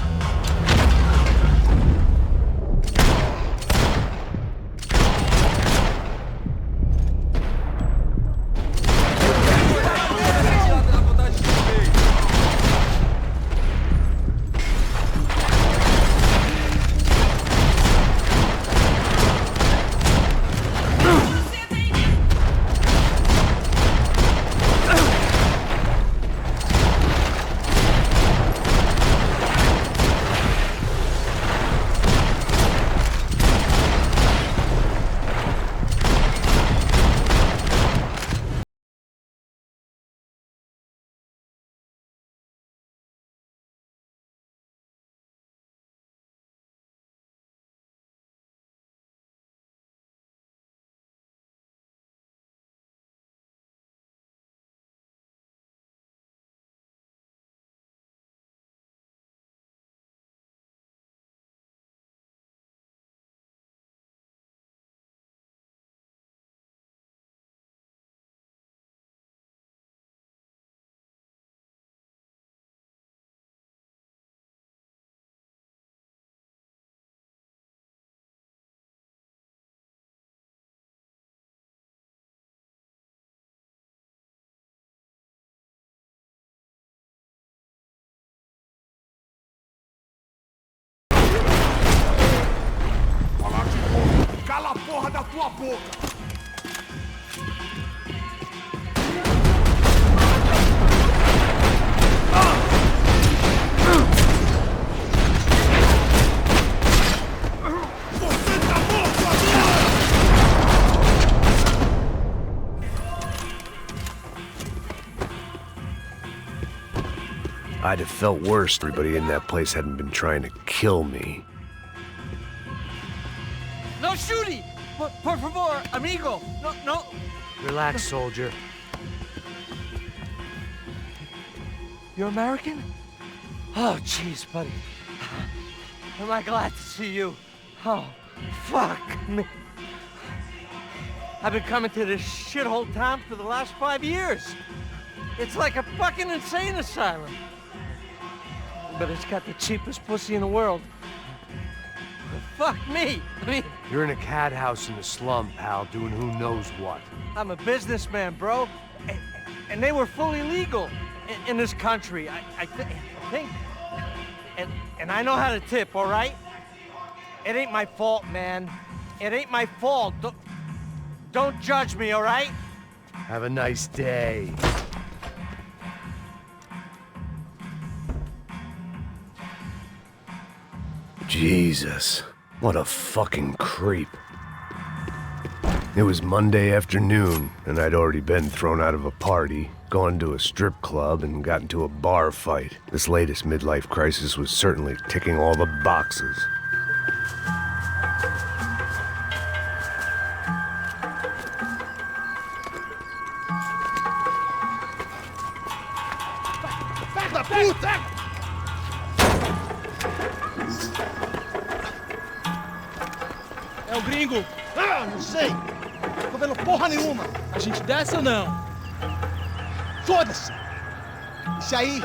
[SPEAKER 18] Cala a porra da tua boca!
[SPEAKER 6] I'd have felt worse if everybody in that place hadn't been trying to kill me.
[SPEAKER 16] No shooting! Por favor, amigo! No.
[SPEAKER 6] Relax, soldier.
[SPEAKER 16] You're American? Oh, jeez, buddy. Am I glad to see you? Oh, fuck me. I've been coming to this shithole town for the last 5 years. It's like a fucking insane asylum. But it's got the cheapest pussy in the world. Fuck me! I mean...
[SPEAKER 6] You're in a cat house in the slum, pal, doing who knows what.
[SPEAKER 16] I'm a businessman, bro. And they were fully legal in this country. I think... And I know how to tip, all right? It ain't my fault, man. It ain't my fault. Don't judge me, all right?
[SPEAKER 6] Have a nice day. Jesus, what a fucking creep. It was Monday afternoon, and I'd already been thrown out of a party, gone to a strip club, and got into a bar fight. This latest midlife crisis was certainly ticking all the boxes.
[SPEAKER 18] Da puta!
[SPEAKER 3] É o gringo!
[SPEAKER 18] Ah, não sei! Tô vendo porra nenhuma!
[SPEAKER 3] A gente desce ou não?
[SPEAKER 18] Foda-se! Isso aí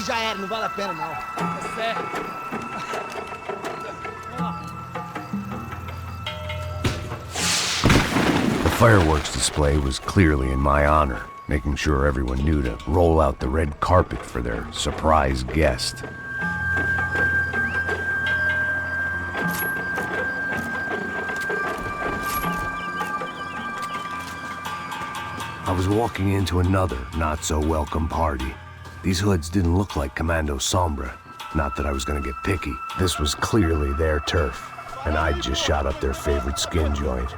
[SPEAKER 18] já era, não vale a pena não.
[SPEAKER 3] É certo.
[SPEAKER 6] The fireworks display was clearly in my honor. making sure everyone knew to roll out the red carpet for their surprise guest. I was walking into another not-so-welcome party. These hoods didn't look like Commando Sombra. Not that I was gonna get picky. This was clearly their turf, and I'd just shot up their favorite skin joint.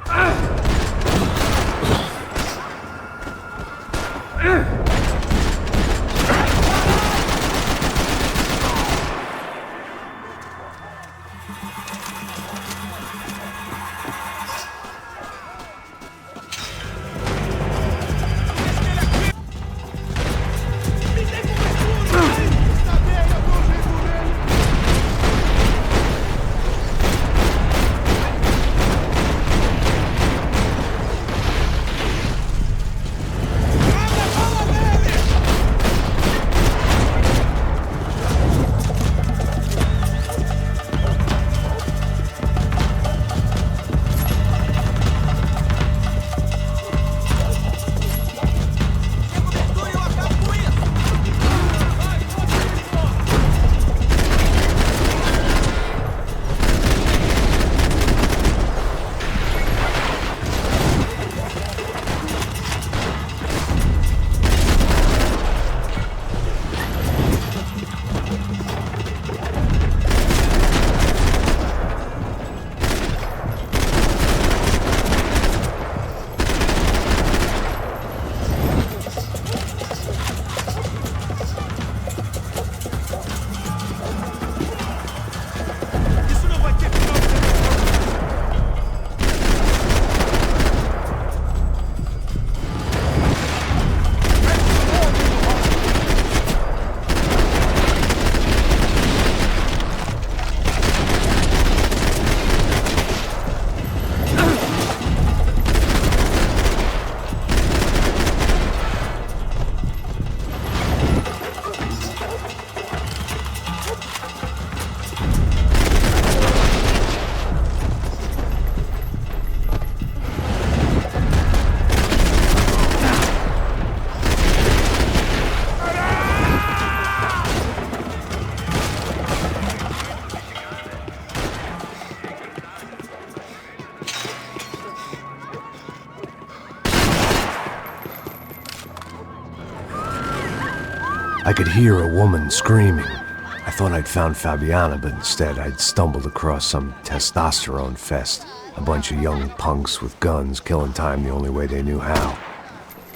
[SPEAKER 6] I could hear a woman screaming. I thought I'd found Fabiana, but instead I'd stumbled across some testosterone fest. A bunch of young punks with guns killing time the only way they knew how.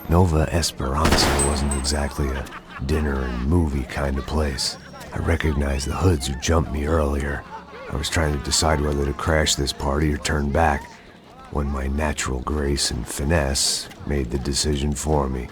[SPEAKER 6] Nova Esperanza wasn't exactly a dinner and movie kind of place. I recognized the hoods who jumped me earlier. I was trying to decide whether to crash this party or turn back, when my natural grace and finesse made the decision for me.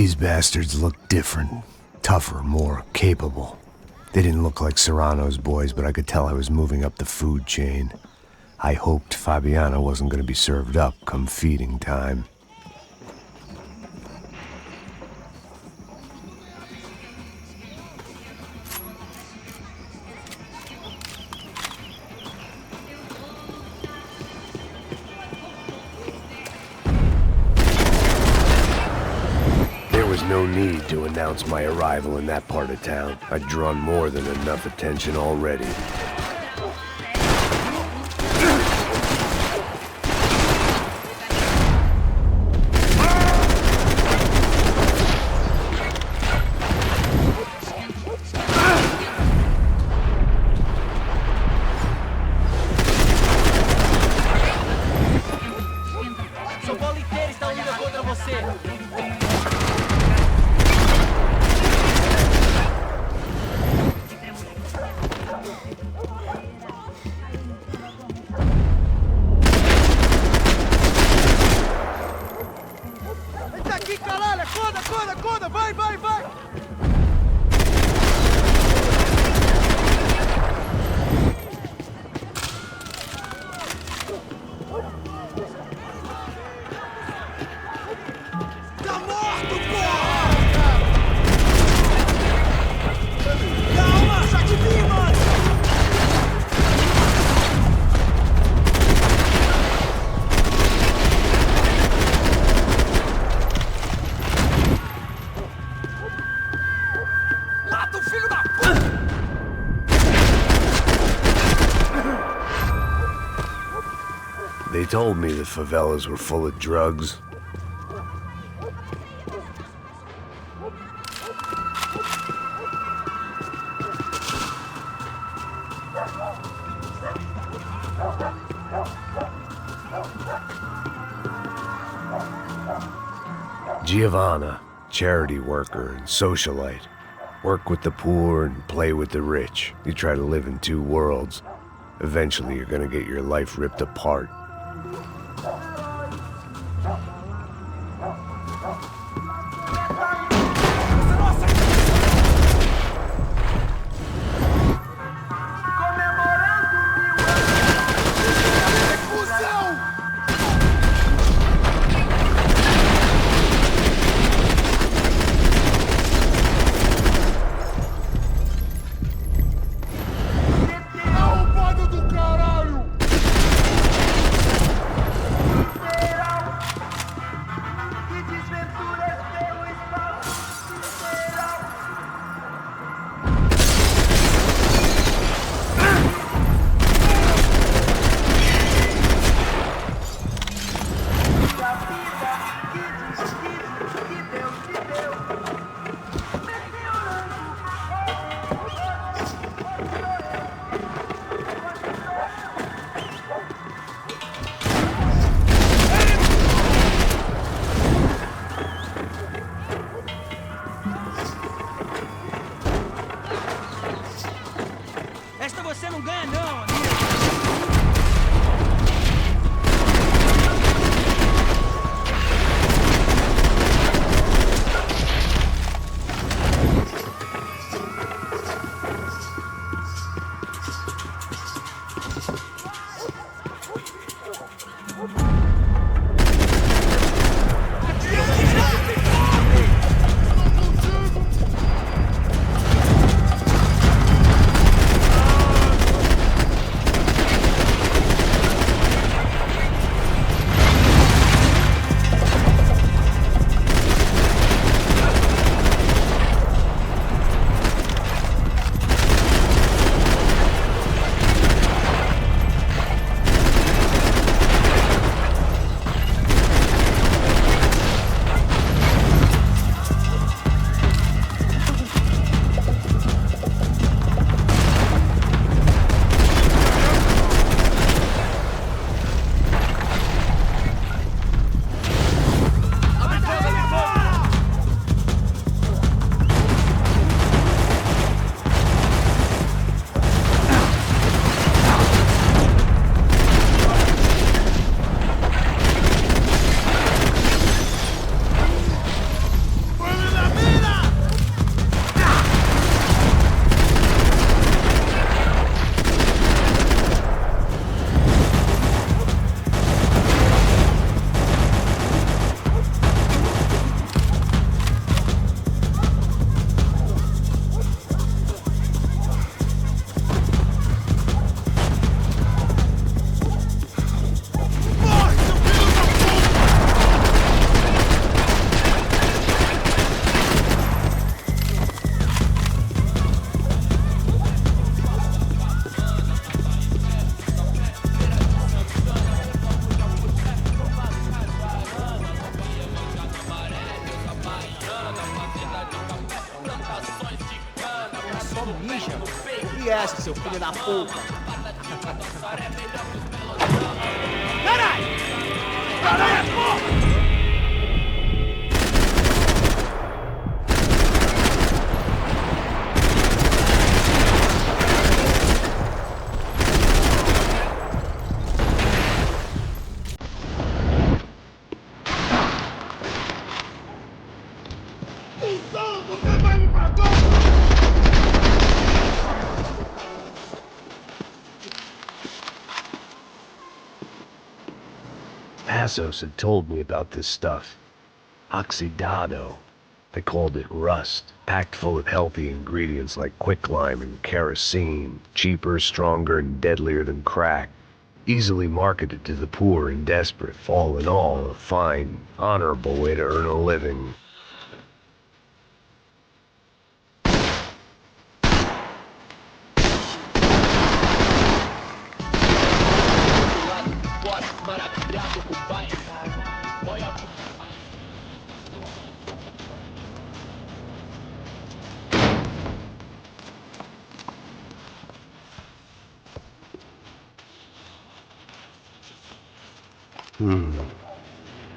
[SPEAKER 6] These bastards looked different. Tougher, more capable. They didn't look like Serrano's boys, but I could tell I was moving up the food chain. I hoped Fabiana wasn't going to be served up come feeding time. There was no need to announce my arrival in that part of town. I'd drawn more than enough attention already.
[SPEAKER 11] São Paulo inteiro está unida contra você.
[SPEAKER 18] Entra aqui, caralho! Acorda, acorda, acorda! Vai, vai, vai! Tá morto, porra! Calma, já te vi, mano! Mata o filho da puta!
[SPEAKER 6] They told me the favelas were full of drugs. Giovanna, charity worker and socialite. Work with the poor and play with the rich. You try to live in two worlds. Eventually you're gonna get your life ripped apart.
[SPEAKER 18] Arrombado do caralho!
[SPEAKER 11] Esta você não ganha não, amigo. E essa, seu filho da puta? Caralho! Caralho, porra!
[SPEAKER 6] Passos had told me about this stuff. Oxidado. They called it rust, packed full of healthy ingredients like quicklime and kerosene, cheaper, stronger, and deadlier than crack. Easily marketed to the poor and desperate. All in all, a fine, honorable way to earn a living.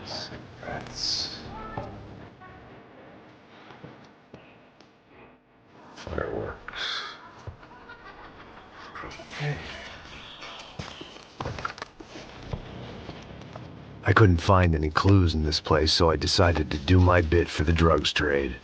[SPEAKER 6] Cigarettes. Fireworks. Okay. I couldn't find any clues in this place, so I decided to do my bit for the drugs trade.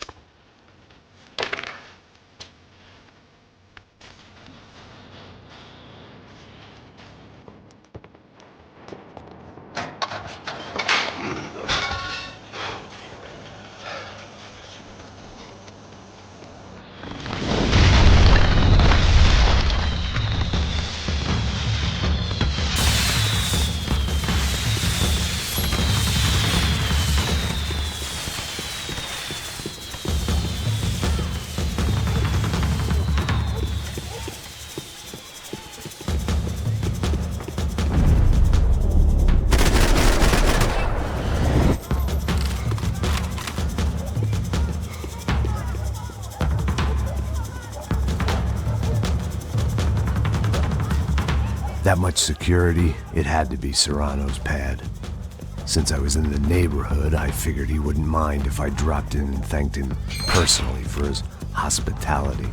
[SPEAKER 6] That much security, it had to be Serrano's pad. Since I was in the neighborhood, I figured he wouldn't mind if I dropped in and thanked him personally for his hospitality.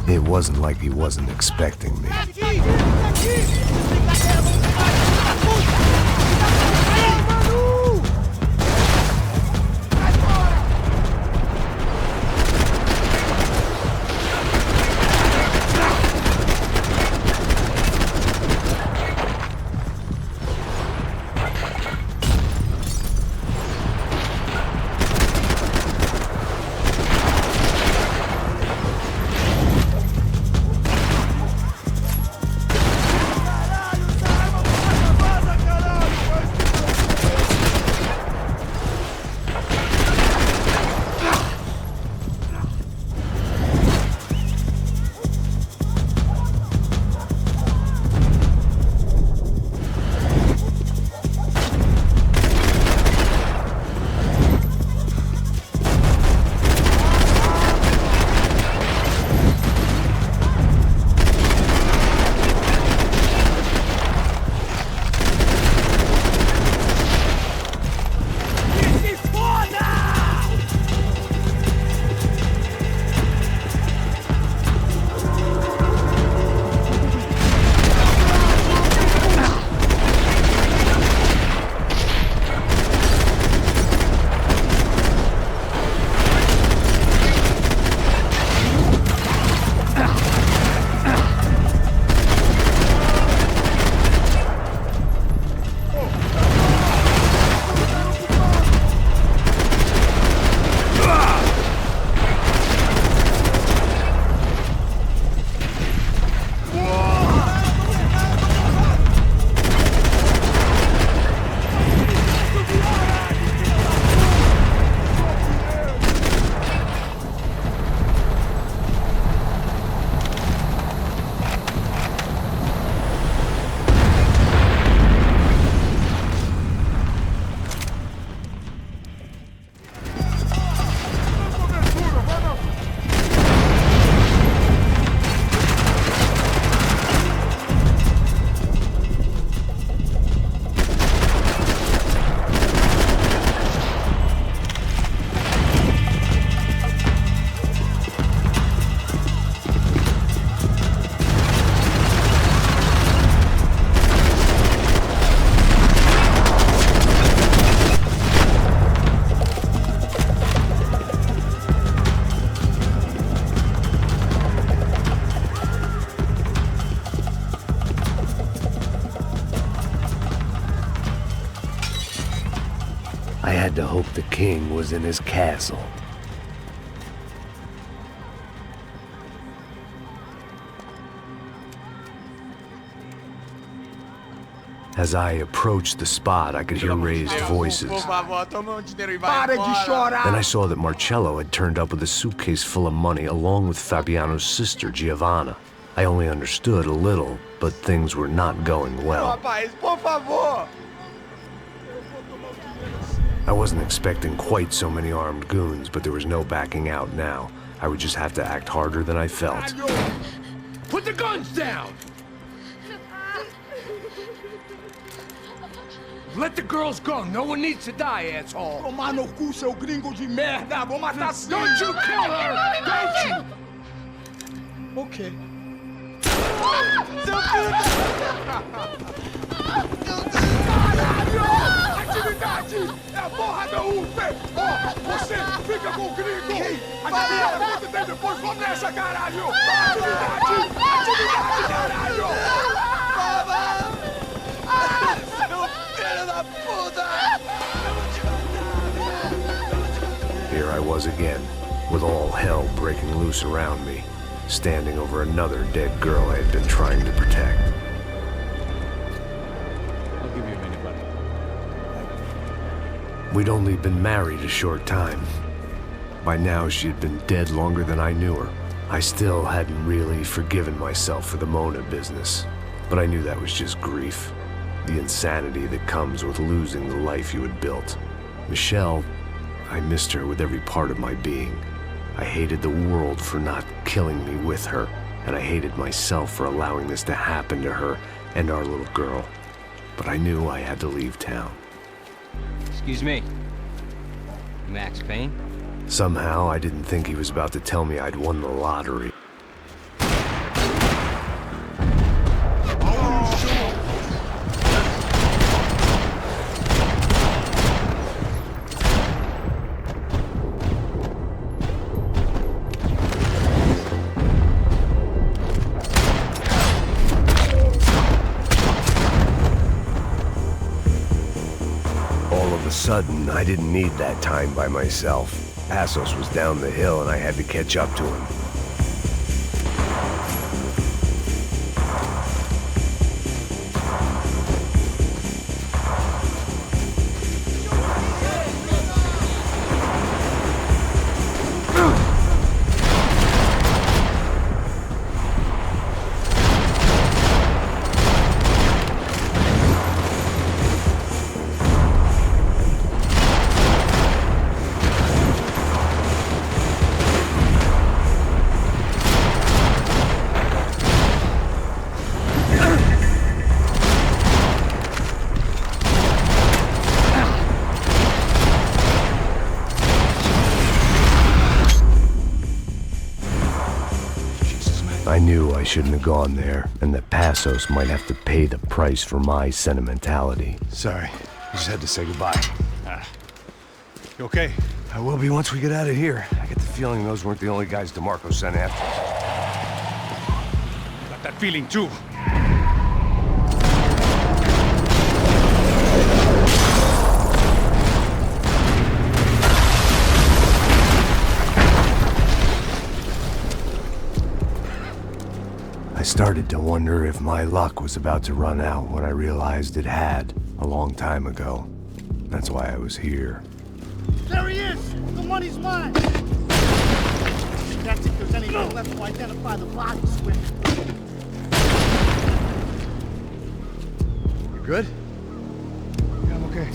[SPEAKER 6] It wasn't like he wasn't expecting me. to hope the king was in his castle. As I approached the spot, I could hear raised voices. Then I saw that Marcello had turned up with a suitcase full of money along with Fabiano's sister, Giovanna. I only understood a little, but things were not going well. I wasn't expecting quite so many armed goons, but there was no backing out now. I would just have to act harder than I felt.
[SPEAKER 15] Put the guns down! Let the girls go. No one needs to die, asshole.
[SPEAKER 18] Tomar no cu, seu gringo de merda. Vou matar sim.
[SPEAKER 15] Don't you kill her! Don't you?
[SPEAKER 18] Okay.
[SPEAKER 15] Seu filho da... Caralho! Atividade! É a porra da UP! Ó, você fica com o gringo! Adivinha quanto tem depois? Vamos nessa, caralho! Atividade! Atividade, caralho!
[SPEAKER 6] Here I was again, with all hell breaking loose around me, standing over another dead girl I had been trying to protect.
[SPEAKER 3] I'll give you a minute, buddy.
[SPEAKER 6] We'd only been married a short time. By now, she had been dead longer than I knew her. I still hadn't really forgiven myself for the Mona business, but I knew that was just grief. The insanity that comes with losing the life you had built. Michelle, I missed her with every part of my being. I hated the world for not killing me with her, and I hated myself for allowing this to happen to her and our little girl. But I knew I had to leave town.
[SPEAKER 21] Excuse me. Max Payne?
[SPEAKER 6] Somehow, I didn't think he was about to tell me I'd won the lottery. Sudden, I didn't need that time by myself. Passos was down the hill and I had to catch up to him. I knew I shouldn't have gone there, and that Passos might have to pay the price for my sentimentality.
[SPEAKER 14] Sorry, I just had to say goodbye. You okay?
[SPEAKER 6] I will be once we get out of here. I get the feeling those weren't the only guys DeMarco sent after us.
[SPEAKER 2] Got that feeling too.
[SPEAKER 6] I started to wonder if my luck was about to run out when I realized it had, a long time ago. That's why I was here.
[SPEAKER 18] There he is! The money's mine! That's if there's anything left to identify the bodies with.
[SPEAKER 14] You good? Yeah, I'm okay.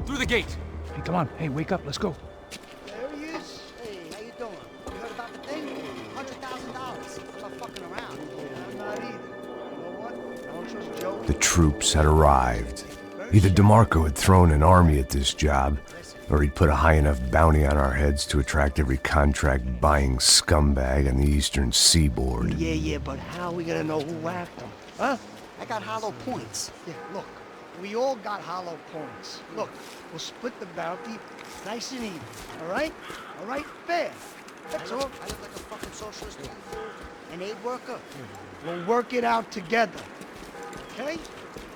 [SPEAKER 2] Through the gate.
[SPEAKER 3] Hey, come on. Hey, wake up. Let's go.
[SPEAKER 4] There he is. Hey, how you doing? You heard about the thing? $100,000. I'm not fucking around. I'm not either. You know what? I don't trust Joe.
[SPEAKER 1] The troops had arrived. Either DeMarco had thrown an army at this job, or he'd put a high enough bounty on our heads to attract every contract-buying scumbag on the eastern seaboard.
[SPEAKER 4] Yeah, but how are we gonna know who whacked him? Huh? I got hollow points. Yeah, look. We all got hollow points. Look, we'll split the bounty nice and even. All right? All right? Fair. That's all. I look like a fucking socialist an aid worker. We'll work it out together. Okay?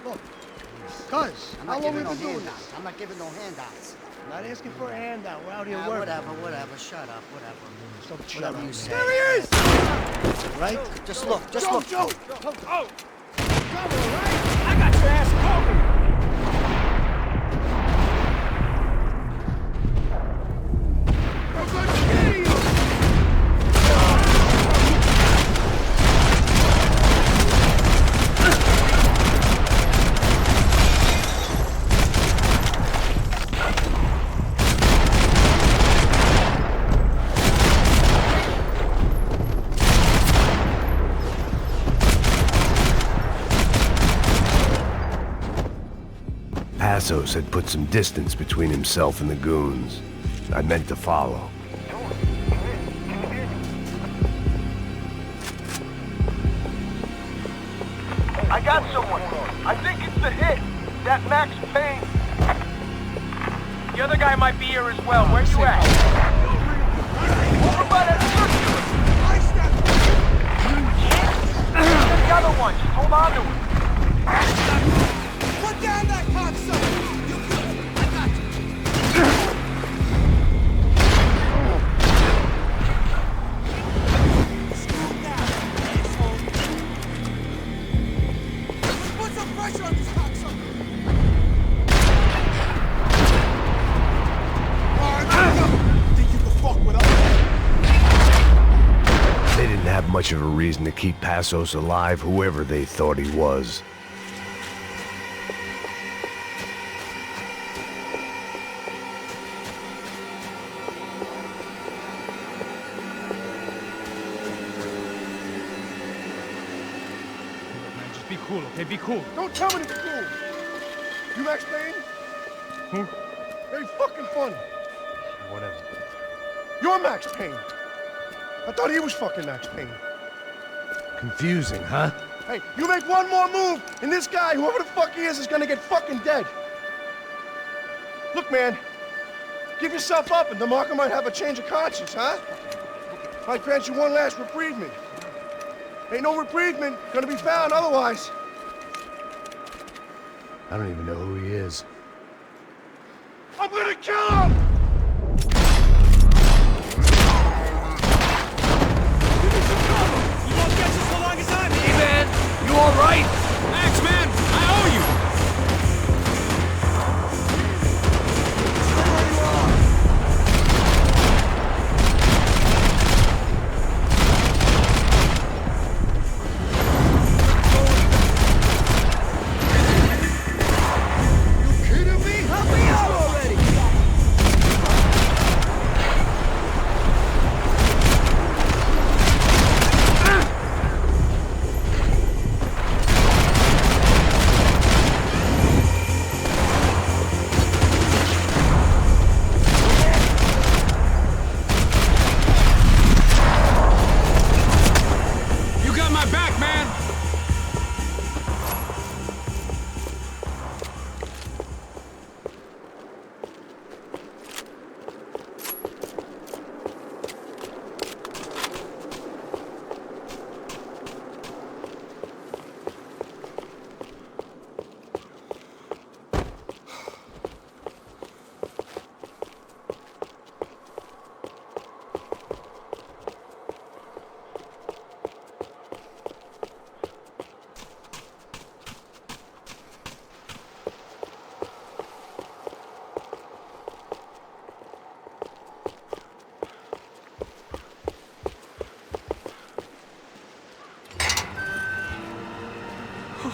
[SPEAKER 4] Look. Cuz, how long have we been doing this? I'm not giving no handouts. I'm not asking for a handout. We're out here working. Whatever. Shut up. Whatever. Whatever you say. There he is! Right? Just look.
[SPEAKER 15] Joe!
[SPEAKER 4] Oh!
[SPEAKER 15] Cover, right? I got your ass covered!
[SPEAKER 1] Passos had put some distance between himself and the goons. I meant to follow.
[SPEAKER 15] I got someone. I think it's the hit. That Max Payne. The other guy might be here as well. Where you at? Over by that circular. The other one. Just hold on to it. Put down that cocksucker. I got you. Put some pressure on this cocksucker. Think you can fuck with us?
[SPEAKER 1] They didn't have much of a reason to keep Passos alive, whoever they thought he was.
[SPEAKER 2] Be cool, okay? Be cool.
[SPEAKER 15] Don't tell me to be cool. You Max Payne?
[SPEAKER 2] Who?
[SPEAKER 15] Very fucking funny.
[SPEAKER 2] Whatever.
[SPEAKER 15] You're Max Payne. I thought he was fucking Max Payne.
[SPEAKER 1] Confusing, huh?
[SPEAKER 15] Hey, you make one more move, and this guy, whoever the fuck he is gonna get fucking dead. Look, man. Give yourself up, and DeMarco might have a change of conscience, huh? Might grant you one last reprievement. Ain't no reprievement gonna be found otherwise.
[SPEAKER 1] I don't even know who he is.
[SPEAKER 15] I'm gonna kill him!
[SPEAKER 20] You won't catch us so long as I'm here! Hey, man! You all right? Max, man! I owe you!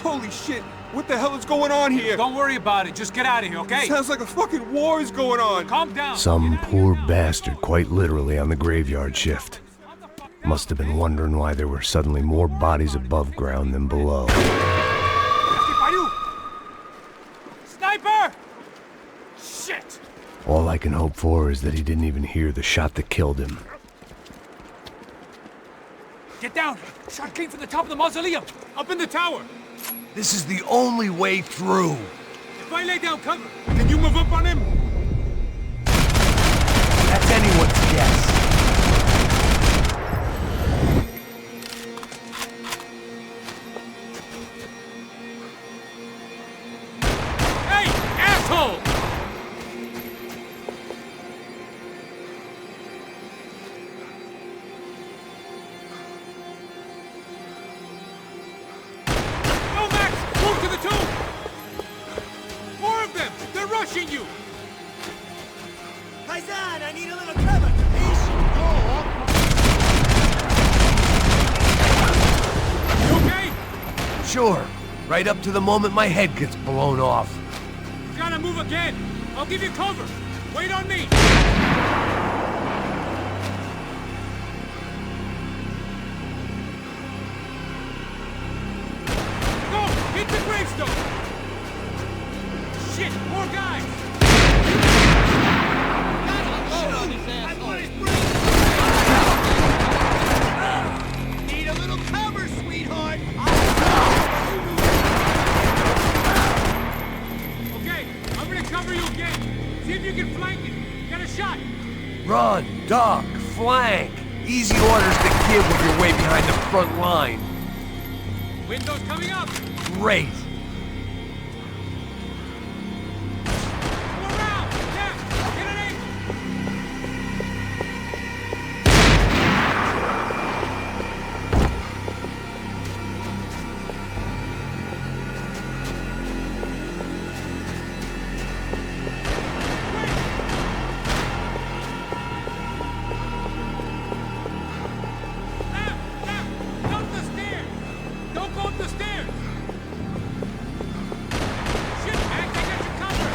[SPEAKER 15] Holy shit!
[SPEAKER 14] What the hell is going on here?
[SPEAKER 2] Don't worry about it. Just get out of here, okay?
[SPEAKER 14] Sounds like a fucking war is going on.
[SPEAKER 2] Calm down.
[SPEAKER 6] Some poor bastard quite literally on the graveyard shift. Must have been wondering why there were suddenly more bodies above ground than below.
[SPEAKER 2] Sniper! Shit!
[SPEAKER 6] All I can hope for is that he didn't even hear the shot that killed him.
[SPEAKER 2] Get down! Shot came from the top of the mausoleum! Up in the tower!
[SPEAKER 6] This is the only way through!
[SPEAKER 2] If I lay down cover, can you move up on him?
[SPEAKER 6] That's anyone's guess.
[SPEAKER 2] Hey, asshole! Go, Max! Move to the tomb! More of them! They're rushing you!
[SPEAKER 11] Paisan, I need a little cover.
[SPEAKER 2] You okay?
[SPEAKER 6] Sure. Right up to the moment my head gets blown off.
[SPEAKER 2] You gotta move again! I'll give you cover! Wait on me! Go! Hit the gravestone! Shit! More guys!
[SPEAKER 11] Need a little cover, sweetheart.
[SPEAKER 2] Okay, I'm gonna cover you again. See if you can flank it. Get a shot.
[SPEAKER 6] Run, duck, flank. Easy orders to give when you're way behind the front line.
[SPEAKER 2] Windows coming up.
[SPEAKER 6] Great.
[SPEAKER 2] Go around. Yeah, get an aim. Up the stairs. Don't go up the stairs. Shit, Max, I got you covered.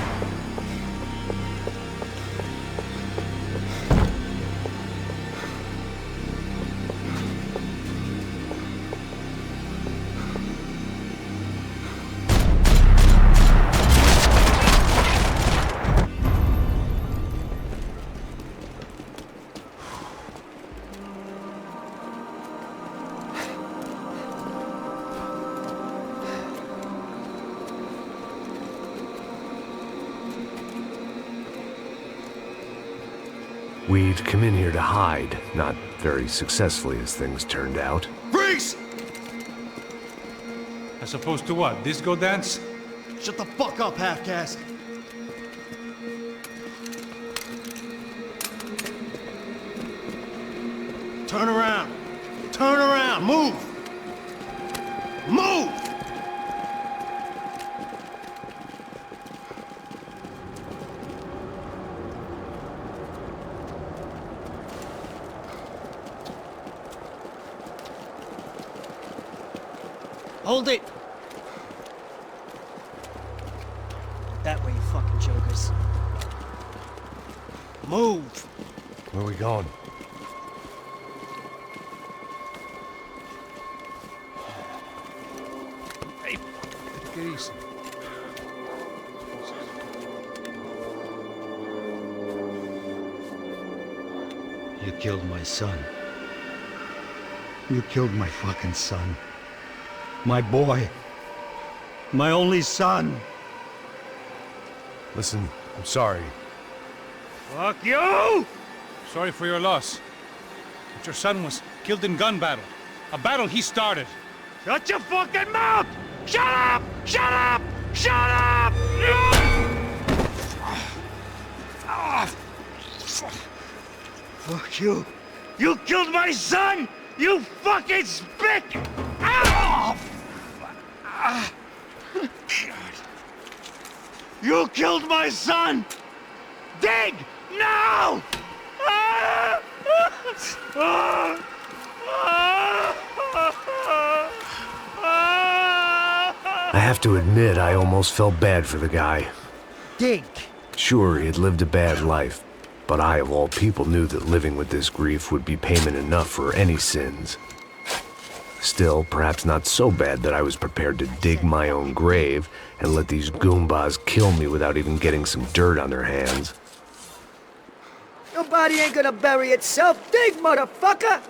[SPEAKER 6] We'd come in here to hide, not very successfully as things turned out.
[SPEAKER 10] Freeze!
[SPEAKER 2] As opposed to what? Disco dance?
[SPEAKER 11] Shut the fuck up, half-caste. Turn around. Turn around. Move. Move! Hold it! That way, you fucking jokers. Move!
[SPEAKER 6] Where are we going?
[SPEAKER 2] Hey, take it easy.
[SPEAKER 4] You killed my son. You killed my fucking son. My boy. My only son.
[SPEAKER 6] Listen, I'm sorry.
[SPEAKER 2] Fuck you! Sorry for your loss. But your son was killed in gun battle. A battle he started.
[SPEAKER 11] Shut your fucking mouth! Shut up! Shut up! Shut up! Fuck you! You killed my son! You fucking spick! Ah! You killed my son! Dig! Now!
[SPEAKER 6] I have to admit, I almost felt bad for the guy.
[SPEAKER 4] Dig.
[SPEAKER 6] Sure, he had lived a bad life, but I, of all people, knew that living with this grief would be payment enough for any sins. Still, perhaps not so bad that I was prepared to dig my own grave and let these goombas kill me without even getting some dirt on their hands.
[SPEAKER 16] Your body ain't gonna bury itself. Dig, motherfucker!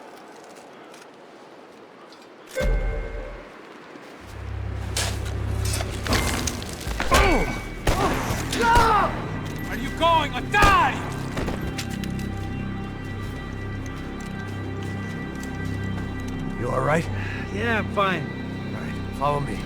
[SPEAKER 3] Are you going or die?
[SPEAKER 6] You all right?
[SPEAKER 3] Yeah, I'm fine.
[SPEAKER 6] All right, follow me.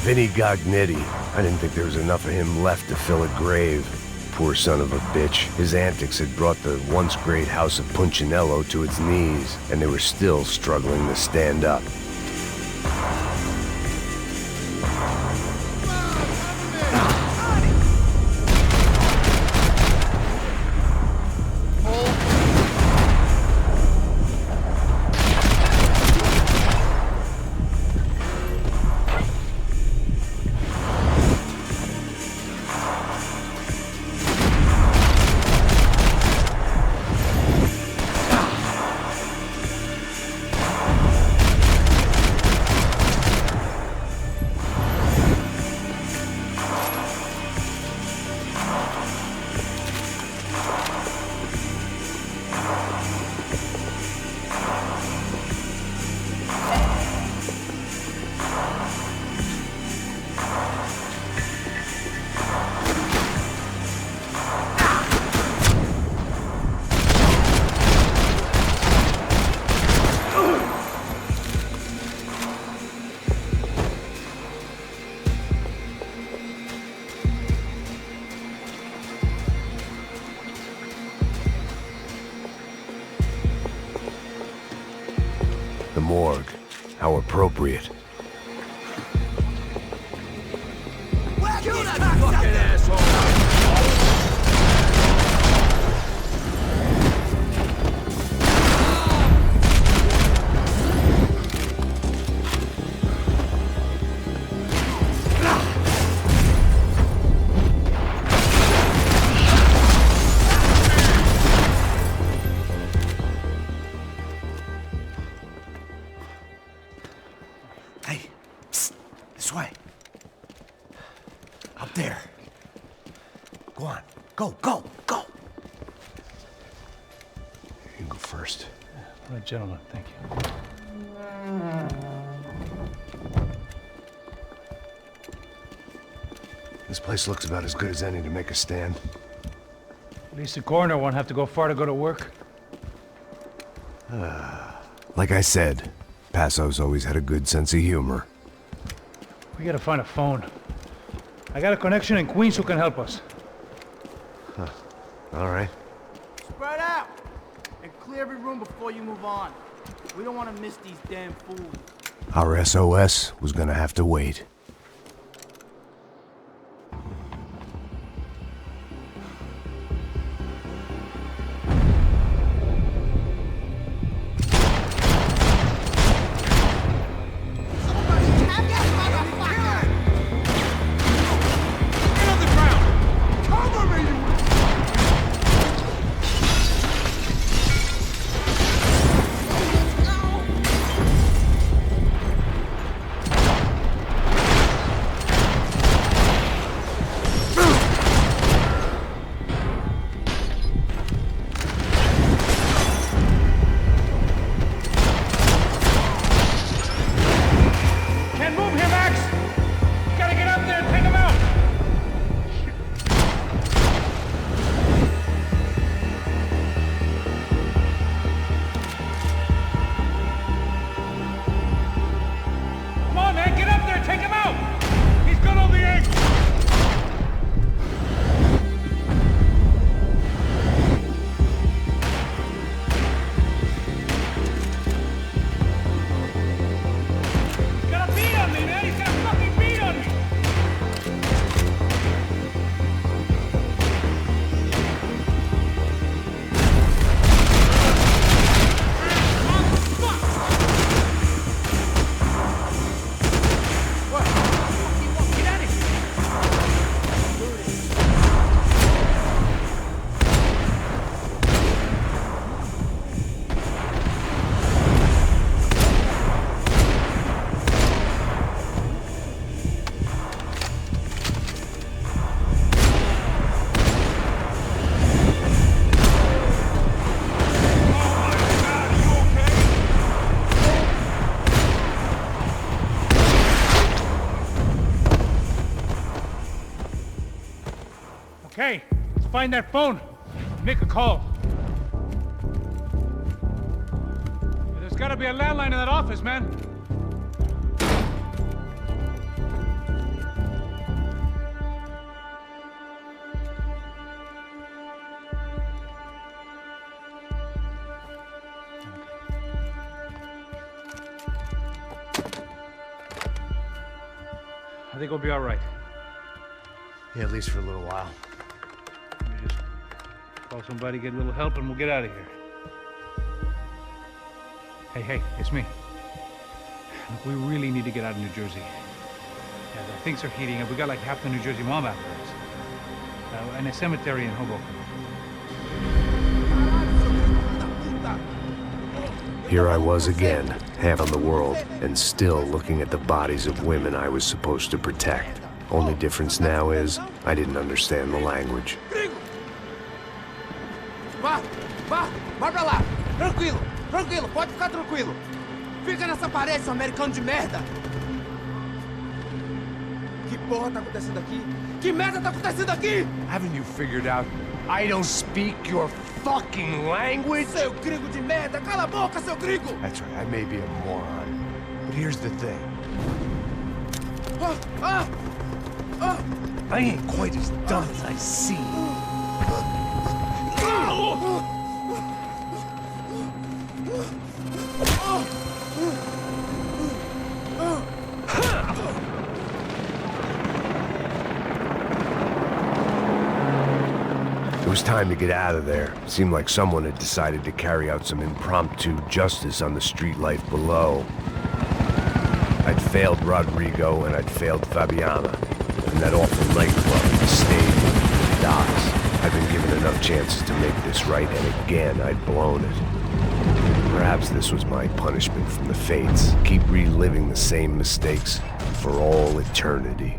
[SPEAKER 6] Vinny Gognetti. I didn't think there was enough of him left to fill a grave. Poor son of a bitch. His antics had brought the once great house of Punchinello to its knees, and they were still struggling to stand up. The morgue. How appropriate.
[SPEAKER 15] Kill that fucking asshole!
[SPEAKER 6] Hey, psst, this way. Up there. Go on. Go, go, go! You can go first.
[SPEAKER 2] All right, gentlemen, thank you.
[SPEAKER 6] This place looks about as good as any to make a stand.
[SPEAKER 2] At least the coroner won't have to go far to go to work.
[SPEAKER 6] Like I said, Passo's always had a good sense of humor.
[SPEAKER 2] We gotta find a phone. I got a connection in Queens who can help us.
[SPEAKER 6] Huh. All right.
[SPEAKER 11] Spread out! And clear every room before you move on. We don't want to miss these damn fools.
[SPEAKER 6] Our SOS was gonna have to wait.
[SPEAKER 2] Okay, let's find that phone. Make a call. There's gotta be a landline in that office, man. I think we'll be all right.
[SPEAKER 1] Yeah, at least for a little while.
[SPEAKER 2] Let me just call somebody, get a little help, and we'll get out of here. Hey, it's me. Look, we really need to get out of New Jersey. Yeah, things are heating up. We got like half the New Jersey mob after us. And a cemetery in Hoboken.
[SPEAKER 1] Here I was again, half on the world, and still looking at the bodies of women I was supposed to protect. Only difference now is, I didn't understand the language.
[SPEAKER 13] Vai pra lá! Tranquilo, pode ficar tranquilo. Fica nessa parede, seu americano de merda! Que porra tá acontecendo aqui? Que merda tá acontecendo aqui?
[SPEAKER 6] Haven't you figured out I don't speak your fucking language?
[SPEAKER 13] Seu gringo de merda! Cala a boca, seu gringo!
[SPEAKER 6] That's right, I may be a moron, but here's the thing. I ain't quite as dumb as I seem.
[SPEAKER 1] It was time to get out of there. Seemed like someone had decided to carry out some impromptu justice on the street life below. I'd failed Rodrigo and I'd failed Fabiana. And that awful nightclub, the stage, the docks. I'd been given enough chances to make this right, and again I'd blown it. Perhaps this was my punishment from the fates. Keep reliving the same mistakes for all eternity.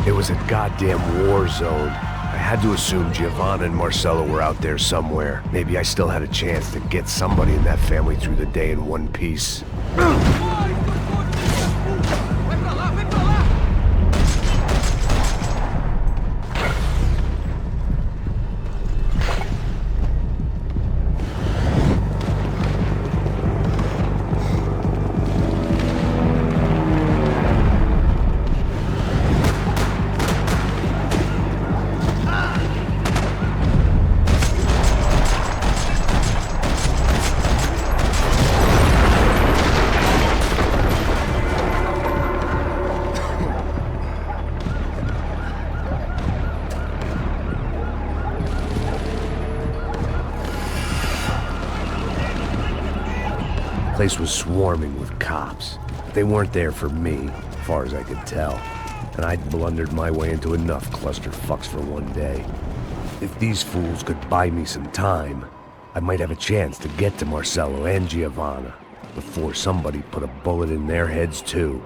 [SPEAKER 1] It was a goddamn war zone. I had to assume Giovanna and Marcelo were out there somewhere. Maybe I still had a chance to get somebody in that family through the day in one piece. The place was swarming with cops. They weren't there for me, as far as I could tell. And I'd blundered my way into enough clusterfucks for one day. If these fools could buy me some time, I might have a chance to get to Marcelo and Giovanna before somebody put a bullet in their heads too.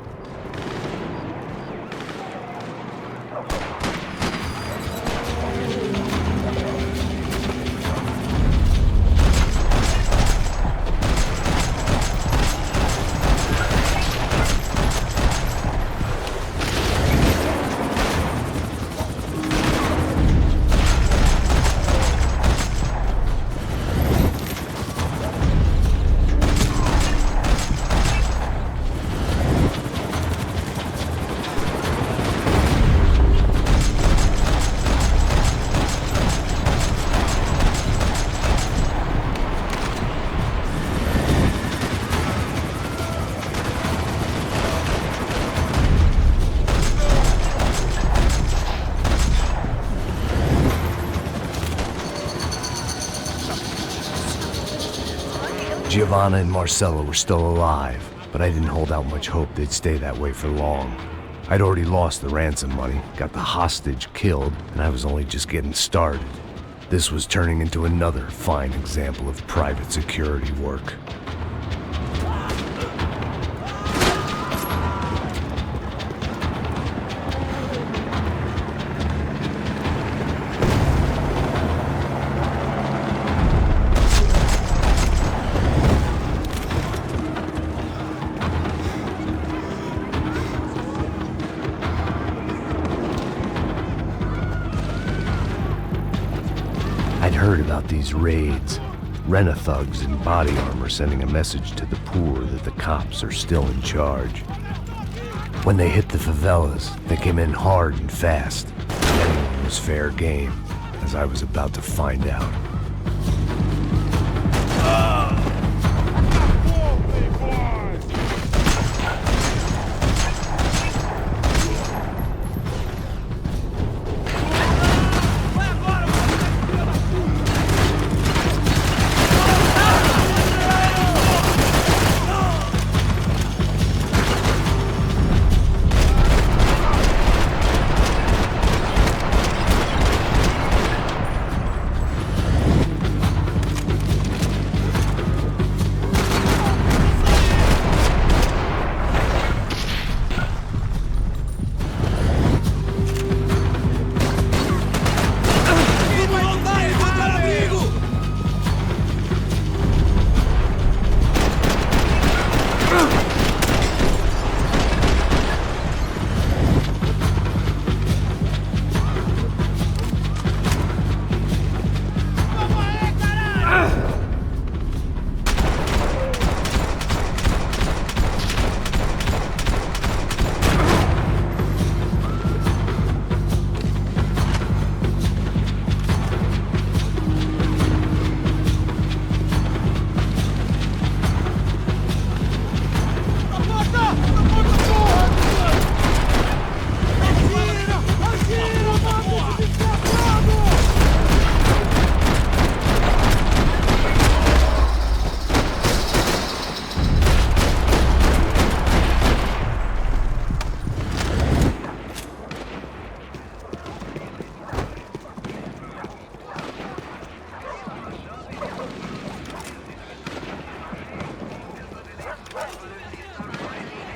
[SPEAKER 1] Giovanna and Marcelo were still alive, but I didn't hold out much hope they'd stay that way for long. I'd already lost the ransom money, got the hostage killed, and I was only just getting started.
[SPEAKER 6] This was turning into another fine example of private security work. I'd heard about these raids, rent-a-thugs in body armor sending a message to the poor that the cops are still in charge. When they hit the favelas, they came in hard and fast. Anyone was fair game, as I was about to find out.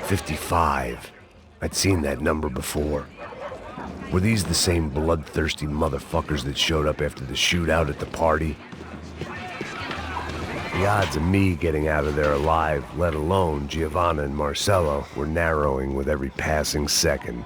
[SPEAKER 6] "55. I'd seen that number before. Were these the same bloodthirsty motherfuckers that showed up after the shootout at the party? The odds of me getting out of there alive, let alone Giovanna and Marcello, were narrowing with every passing second.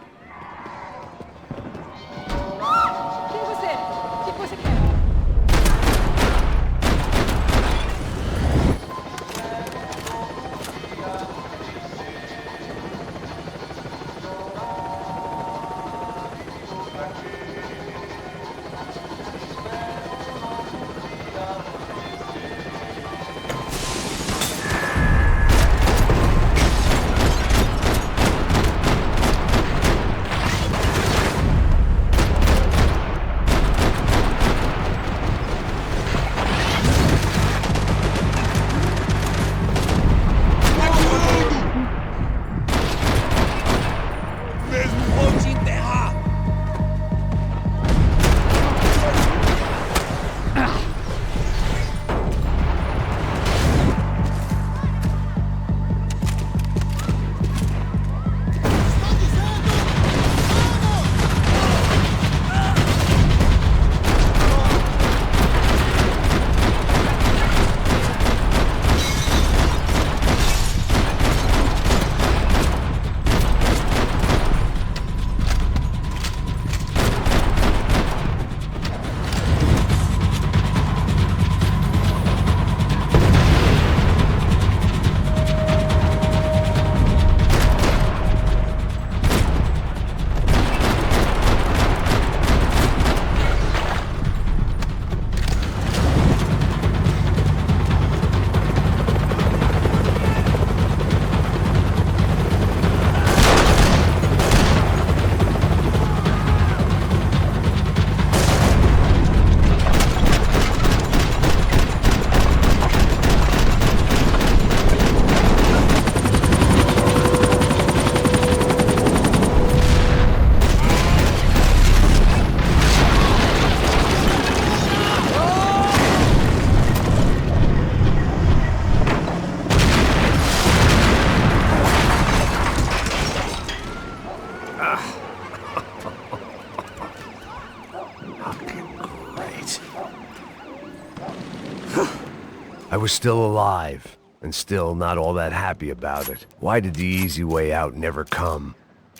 [SPEAKER 6] I was still alive, and still not all that happy about it. Why did the easy way out never come?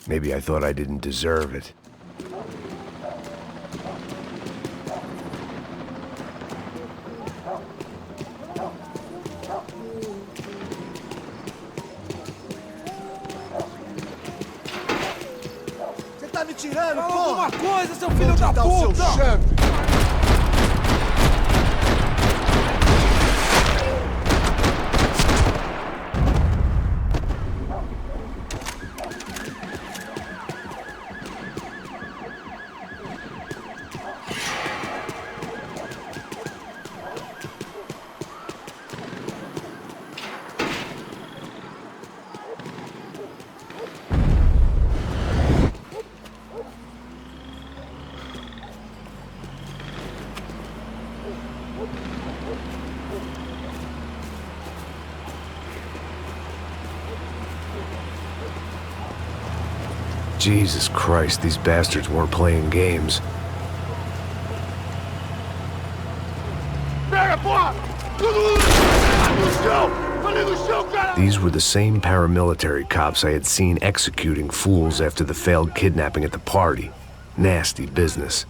[SPEAKER 6] Maybe I thought I didn't deserve it.
[SPEAKER 18] Você tá me tirando,
[SPEAKER 15] Fala
[SPEAKER 18] porra!
[SPEAKER 15] alguma coisa, seu filho da puta!
[SPEAKER 6] Jesus Christ, these bastards weren't playing games. These were the same paramilitary cops I had seen executing fools after the failed kidnapping at the party. Nasty business.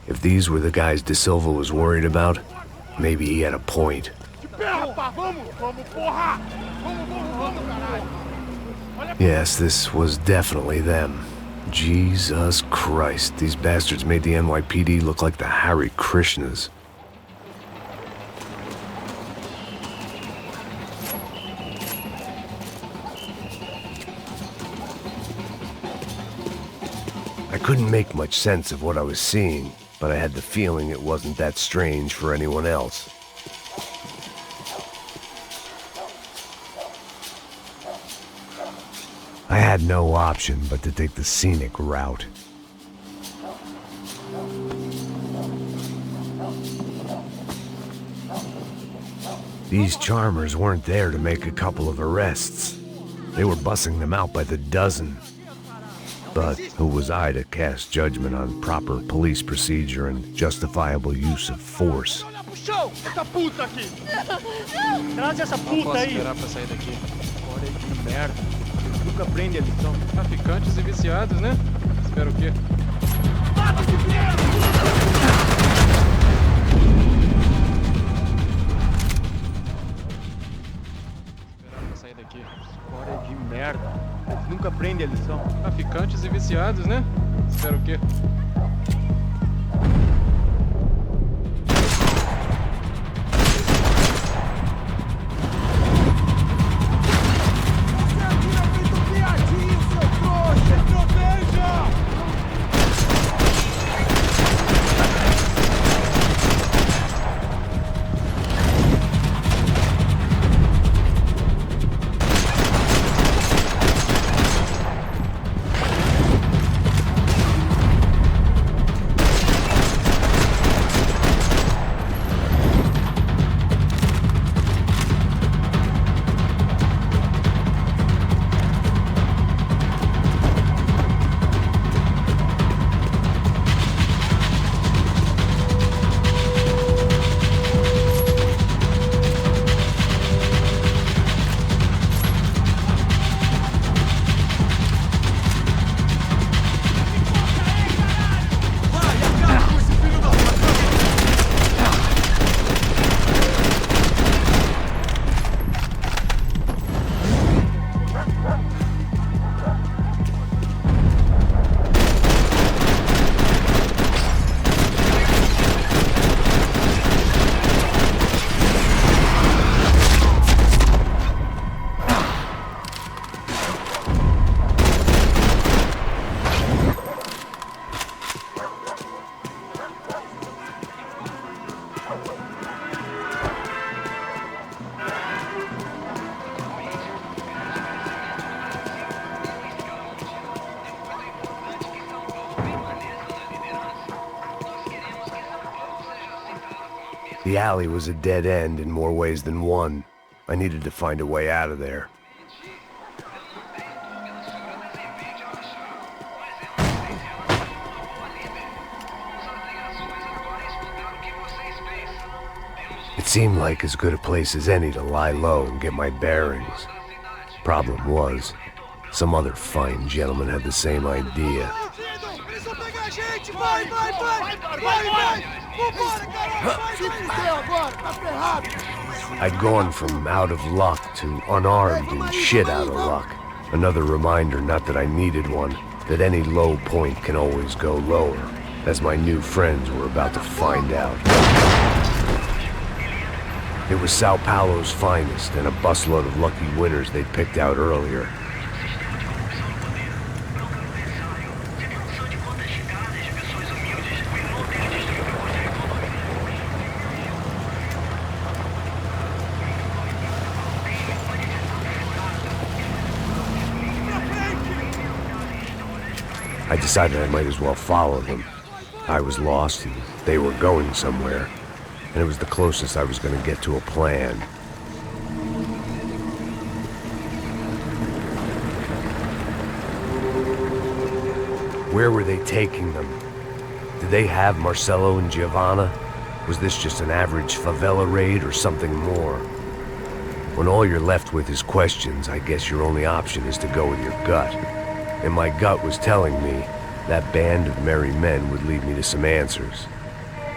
[SPEAKER 6] If these were the guys De Silva was worried about, maybe he had a point. Yes, this was definitely them. Jesus Christ, these bastards made the NYPD look like the Hare Krishnas. I couldn't make much sense of what I was seeing, but I had the feeling it wasn't that strange for anyone else. I had no option but to take the scenic route. These charmers weren't there to make a couple of arrests. They were bussing them out by the dozen. But who was I to cast judgment on proper police procedure and justifiable use of force?
[SPEAKER 18] Essa puta aqui! Traz essa puta aí! Não posso esperar pra sair daqui. Olha aí que merda. Nunca aprende a lição. Traficantes e viciados, né? Espero o quê? Mata-se primeiro! Esperar pra sair daqui. História de merda. Eles nunca aprendem a lição. Traficantes e viciados, né? Espero o quê?
[SPEAKER 6] The alley was a dead end in more ways than one. I needed to find a way out of there. It seemed like as good a place as any to lie low and get my bearings. Problem was, some other fine gentleman had the same idea. I'd gone from out of luck to unarmed and shit out of luck. Another reminder, not that I needed one, that any low point can always go lower, as my new friends were about to find out. It was Sao Paulo's finest, and a busload of lucky winners they'd picked out earlier. I decided I might as well follow them. I was lost and they were going somewhere, and it was the closest I was going to get to a plan. Where were they taking them? Did they have Marcelo and Giovanna? Was this just an average favela raid or something more? When all you're left with is questions, I guess your only option is to go with your gut. And my gut was telling me that band of merry men would lead me to some answers.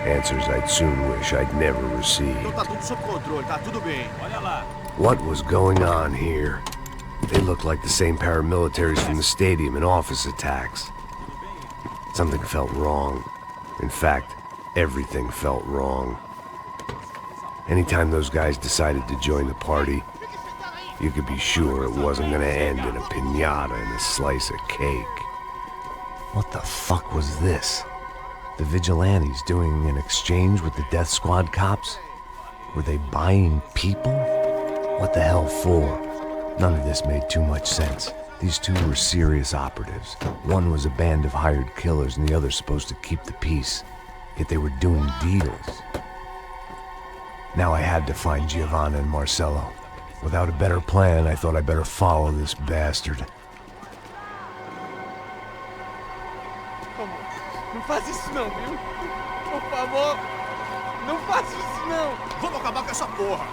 [SPEAKER 6] Answers I'd soon wish I'd never received. What was going on here? They looked like the same paramilitaries from the stadium in office attacks. Something felt wrong. In fact, everything felt wrong. Anytime those guys decided to join the party, you could be sure it wasn't gonna end in a piñata and a slice of cake. What the fuck was this? The vigilantes doing an exchange with the death squad cops? Were they buying people? What the hell for? None of this made too much sense. These two were serious operatives. One was a band of hired killers and the other supposed to keep the peace. Yet they were doing deals. Now I had to find Giovanna and Marcelo. Without a better plan, I thought I'd better follow this bastard.
[SPEAKER 11] Não faz isso não, viu? Por favor, não faça isso não. Vamos acabar com essa porra.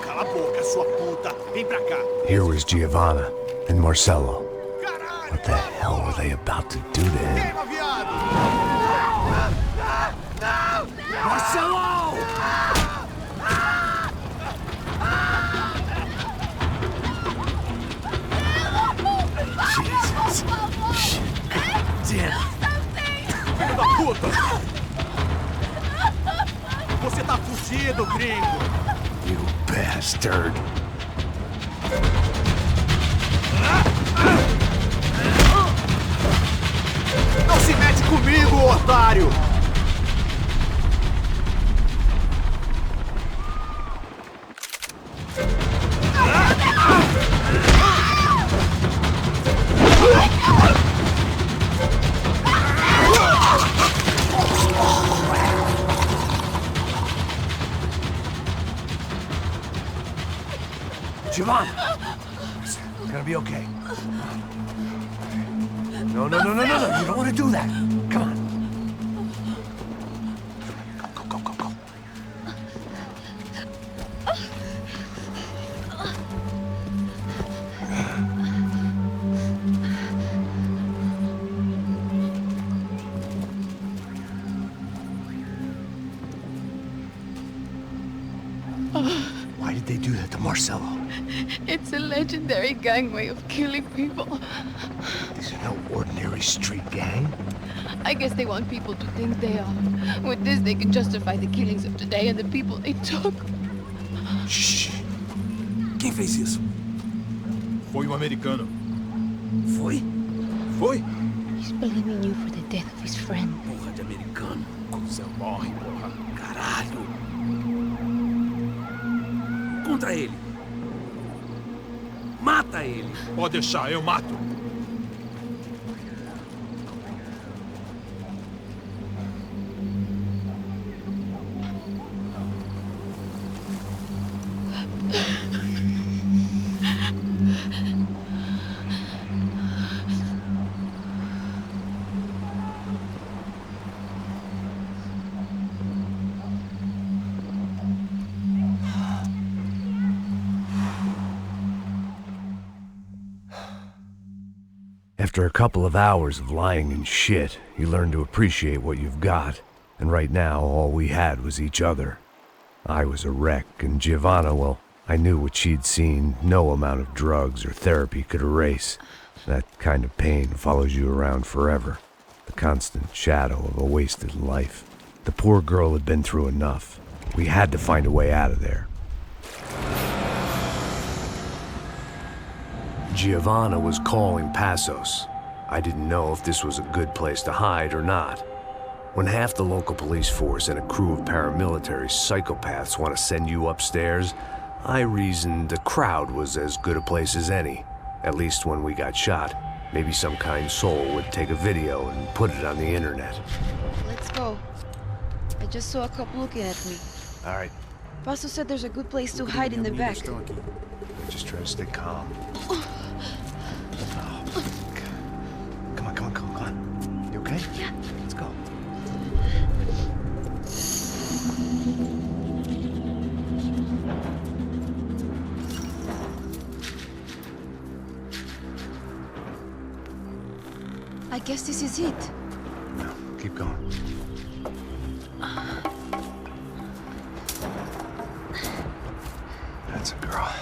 [SPEAKER 11] Cala a boca, sua puta. Vem pra cá.
[SPEAKER 6] Here was Giovanna and Marcelo. What the hell were they about to do to him?
[SPEAKER 11] Marcelo!
[SPEAKER 6] Jesus. Damn.
[SPEAKER 11] Filho da puta! Você tá fugido, gringo!
[SPEAKER 6] You bastard.
[SPEAKER 11] Não se mete comigo, otário!
[SPEAKER 6] Giovanna! It's gonna be okay. No. You don't want to do that. Come on. Go. Why did they do that to Marcelo?
[SPEAKER 8] It's a legendary gang way of killing people.
[SPEAKER 6] These are no ordinary street gang.
[SPEAKER 8] I guess they want people to think they are. With this, they can justify the killings of today and the people they took.
[SPEAKER 15] Shh. Quem fez isso? Foi um americano. Foi? Foi?
[SPEAKER 8] He's blaming you for the death of his friend.
[SPEAKER 15] Porra de americano. Cusão morre, porra. Caralho. Contra ele. Mata ele. Pode deixar, eu mato.
[SPEAKER 6] After a couple of hours of lying and shit, you learn to appreciate what you've got. And right now, all we had was each other. I was a wreck, and Giovanna, well, I knew what she'd seen no amount of drugs or therapy could erase. That kind of pain follows you around forever. The constant shadow of a wasted life. The poor girl had been through enough. We had to find a way out of there. Giovanna was calling Passos. I didn't know if this was a good place to hide or not. When half the local police force and a crew of paramilitary psychopaths want to send you upstairs, I reasoned the crowd was as good a place as any. At least when we got shot. Maybe some kind soul would take a video and put it on the internet.
[SPEAKER 8] Let's go. I just saw a cop looking at me.
[SPEAKER 1] All right.
[SPEAKER 8] Paso said there's a good place to hide in the back.
[SPEAKER 1] Just try to stay calm. Oh, come on. You okay?
[SPEAKER 8] Yeah.
[SPEAKER 1] Let's go.
[SPEAKER 8] I guess this is it.
[SPEAKER 1] No, keep going. That's a girl.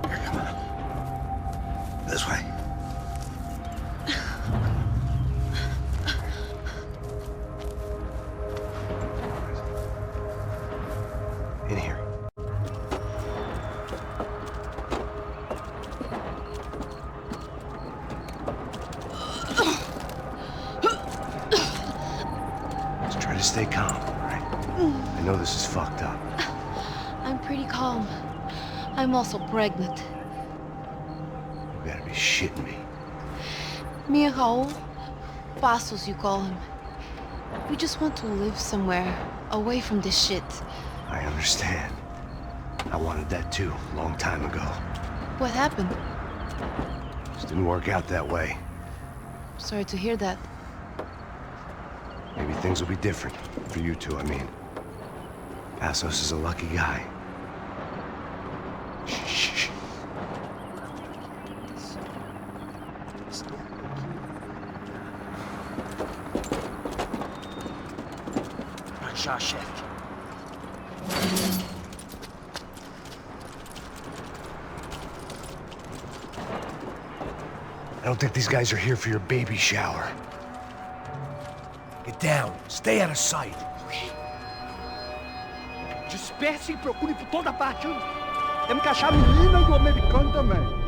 [SPEAKER 1] Here, come on. This way. In here. Just try to stay calm, all right? I know this is fucked up.
[SPEAKER 8] I'm pretty calm. I'm also pregnant.
[SPEAKER 1] You gotta be shitting me.
[SPEAKER 8] Me and Raul, Passos you call him. We just want to live somewhere, away from this shit.
[SPEAKER 1] I understand. I wanted that too, a long time ago.
[SPEAKER 8] What happened?
[SPEAKER 1] Just didn't work out that way.
[SPEAKER 8] Sorry to hear that.
[SPEAKER 1] Maybe things will be different. For you two, I mean. Passos is a lucky guy. Shh.
[SPEAKER 11] Já, chefe.
[SPEAKER 1] I don't think these guys are here for your baby shower. Get down. Stay out of sight.
[SPEAKER 18] Disperse e procure por toda parte. Temos que achar a menina e o americano também.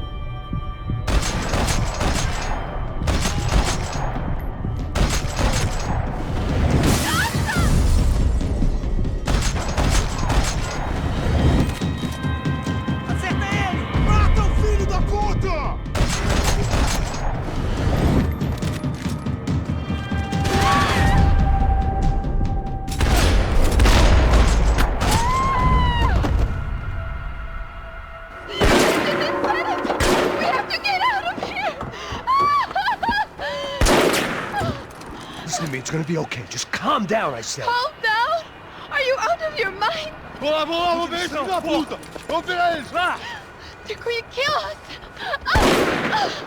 [SPEAKER 1] It's gonna be okay. Just calm down, I said.
[SPEAKER 8] Calm down? Are you out of your mind?
[SPEAKER 15] Vamos ver esse filho da puta! Vamos virar eles, lá!
[SPEAKER 8] They're going to kill us!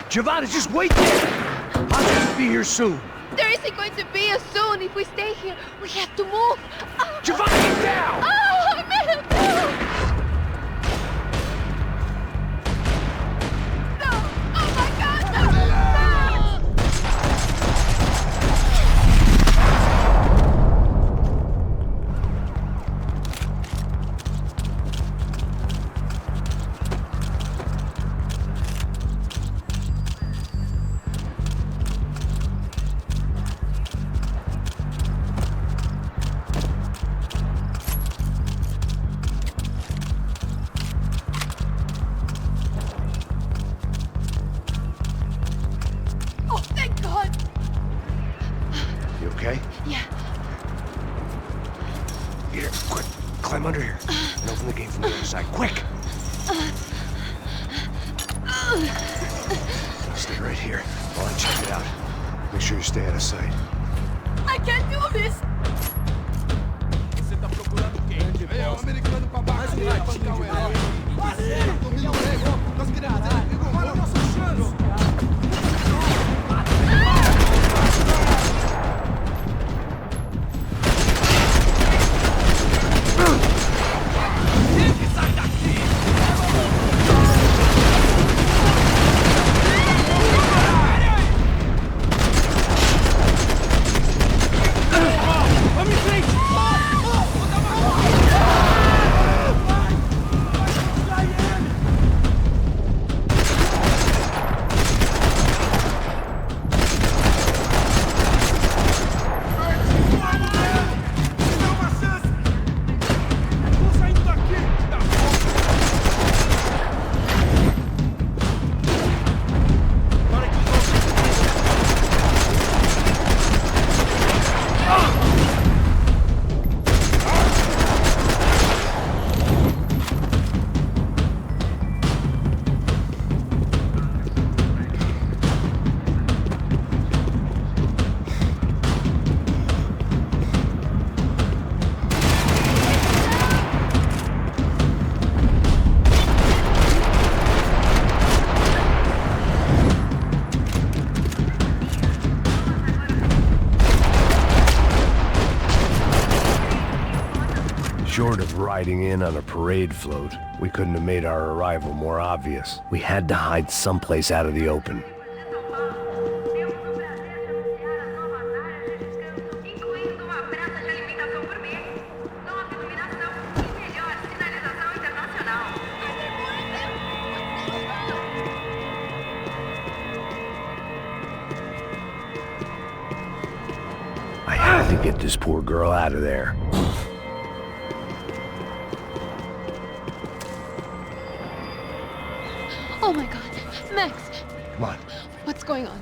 [SPEAKER 1] Giovanna, just wait there! I'll just be here soon.
[SPEAKER 8] There isn't going to be a soon if we stay here. We have to move.
[SPEAKER 1] Giovanna, get down!
[SPEAKER 8] I made it down! No! Oh my God, no!
[SPEAKER 1] Okay?
[SPEAKER 8] Yeah.
[SPEAKER 1] Here, quick. Climb under here. And open the gate from the other side. Quick! Stay right here while I check it out. Make sure you stay out of sight.
[SPEAKER 8] I can't do this!
[SPEAKER 20] Você tá procurando
[SPEAKER 15] americano pra baixo, pra ficar o herói. Domínio legal, nós queremos ter inimigo. Agora é nossa chance.
[SPEAKER 6] Short of riding in on a parade float, we couldn't have made our arrival more obvious. We had to hide someplace out of the open. I had to get this poor girl out of there.
[SPEAKER 8] Oh my god. Max!
[SPEAKER 6] Come on.
[SPEAKER 8] What's going on?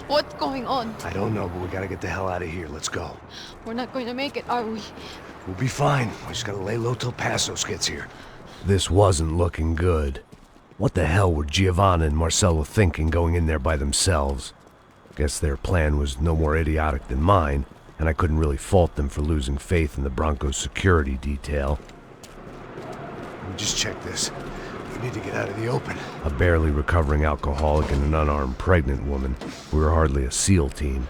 [SPEAKER 8] What's going on?
[SPEAKER 6] I don't know, but we gotta get the hell out of here. Let's go.
[SPEAKER 8] We're not going to make it, are we?
[SPEAKER 6] We'll be fine. We just gotta lay low till Passos gets here. This wasn't looking good. What the hell were Giovanna and Marcello thinking going in there by themselves? Guess their plan was no more idiotic than mine, and I couldn't really fault them for losing faith in the Broncos security detail. Let me just check this. We need to get out of the open. A barely recovering alcoholic and an unarmed pregnant woman. We were hardly a SEAL team.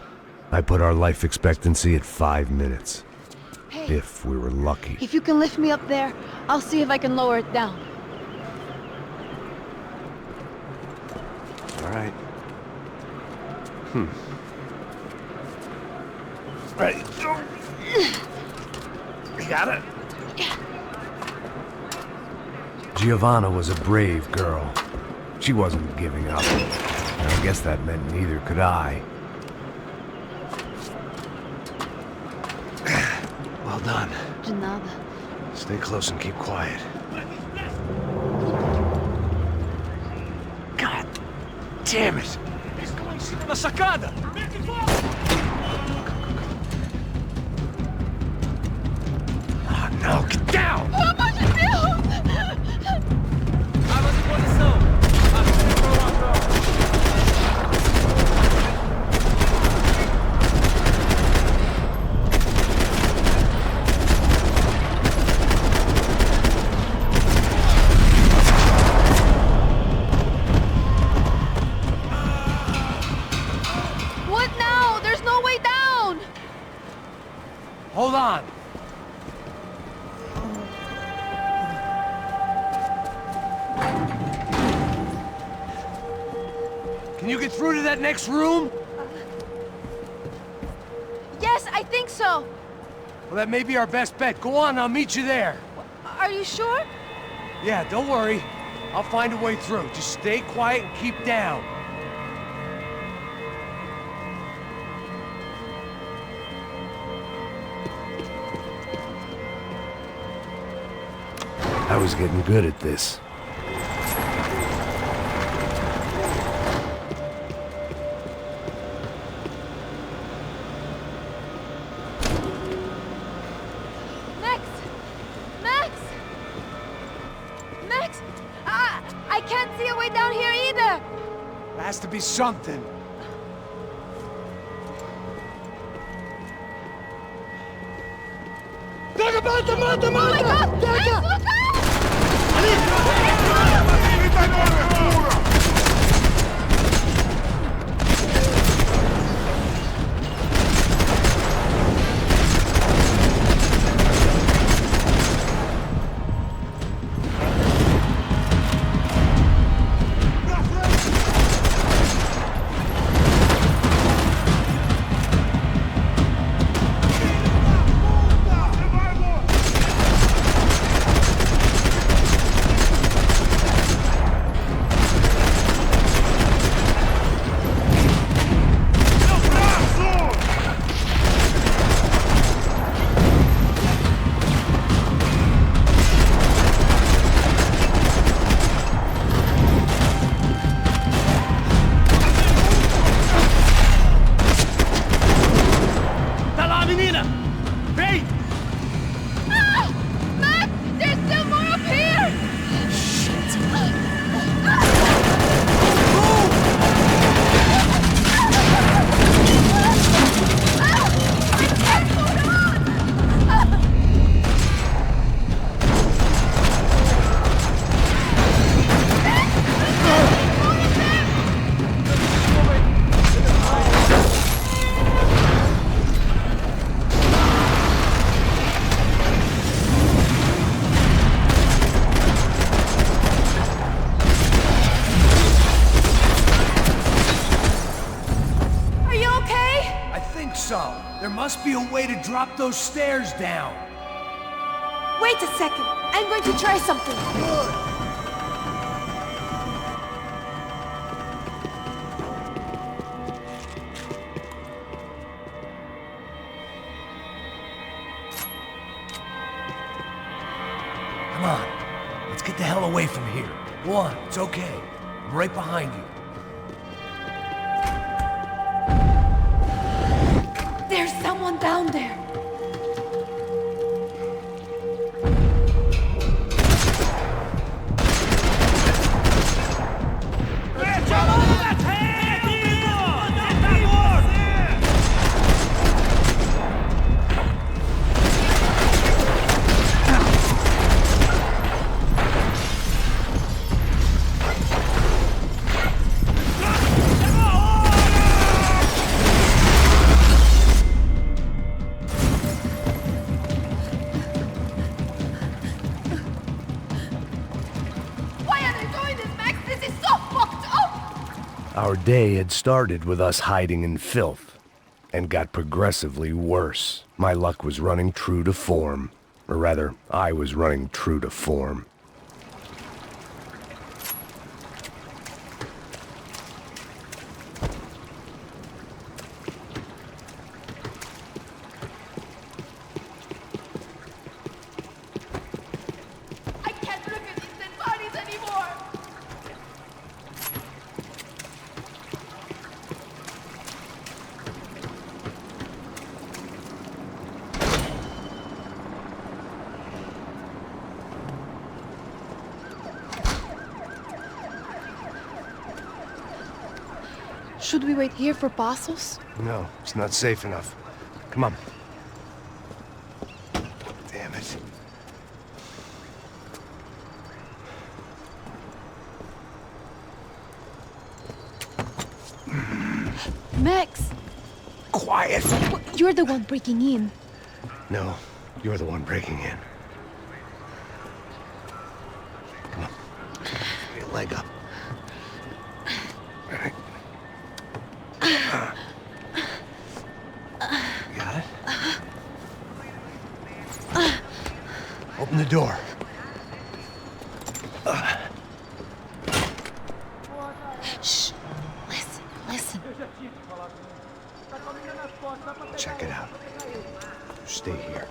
[SPEAKER 6] I put our life expectancy at 5 minutes.
[SPEAKER 8] Hey.
[SPEAKER 6] If we were lucky.
[SPEAKER 8] If you can lift me up there, I'll see if I can lower it down.
[SPEAKER 6] All right. Ready. You got it? Giovanna was a brave girl. She wasn't giving up. And I guess that meant neither could I. Well done.
[SPEAKER 8] De nada.
[SPEAKER 6] Stay close and keep quiet. God damn it!
[SPEAKER 3] Na sacada!
[SPEAKER 6] Oh no, get down!
[SPEAKER 8] Pelo amor de Deus!
[SPEAKER 3] Armas em posição! Atire para o ladrão!
[SPEAKER 8] What now? There's no way down!
[SPEAKER 6] Hold on! Can you get through to that next room?
[SPEAKER 8] Yes, I think so.
[SPEAKER 6] Well, that may be our best bet. Go on, I'll meet you there.
[SPEAKER 8] Are you sure?
[SPEAKER 6] Yeah, don't worry. I'll find a way through. Just stay quiet and keep down. I was getting good at this.
[SPEAKER 8] Max! Max! Max! I can't see a way down here either!
[SPEAKER 6] There has to be something.
[SPEAKER 15] Dá Droga, mata, mata,
[SPEAKER 8] Oh my God! Max, look
[SPEAKER 6] There must be a way to drop those stairs down.
[SPEAKER 8] Wait a second. I'm going to try something.
[SPEAKER 6] Good. Come on. Let's get the hell away from here. Go on, it's okay. I'm right behind you.
[SPEAKER 8] There's someone down there.
[SPEAKER 6] Our day had started with us hiding in filth, and got progressively worse. My luck was running true to form. Or rather, I was running true to form.
[SPEAKER 8] I can't look at these dead bodies anymore. Should we wait here for Passos?
[SPEAKER 1] No, it's not safe enough. Come on. Damn it.
[SPEAKER 8] Max!
[SPEAKER 1] Quiet!
[SPEAKER 8] You're the one breaking in.
[SPEAKER 1] No, you're the one breaking in. Come on. Get your leg up. All right. You got it? Open the door.
[SPEAKER 8] Shh. Listen, listen.
[SPEAKER 1] Check it out. Stay here.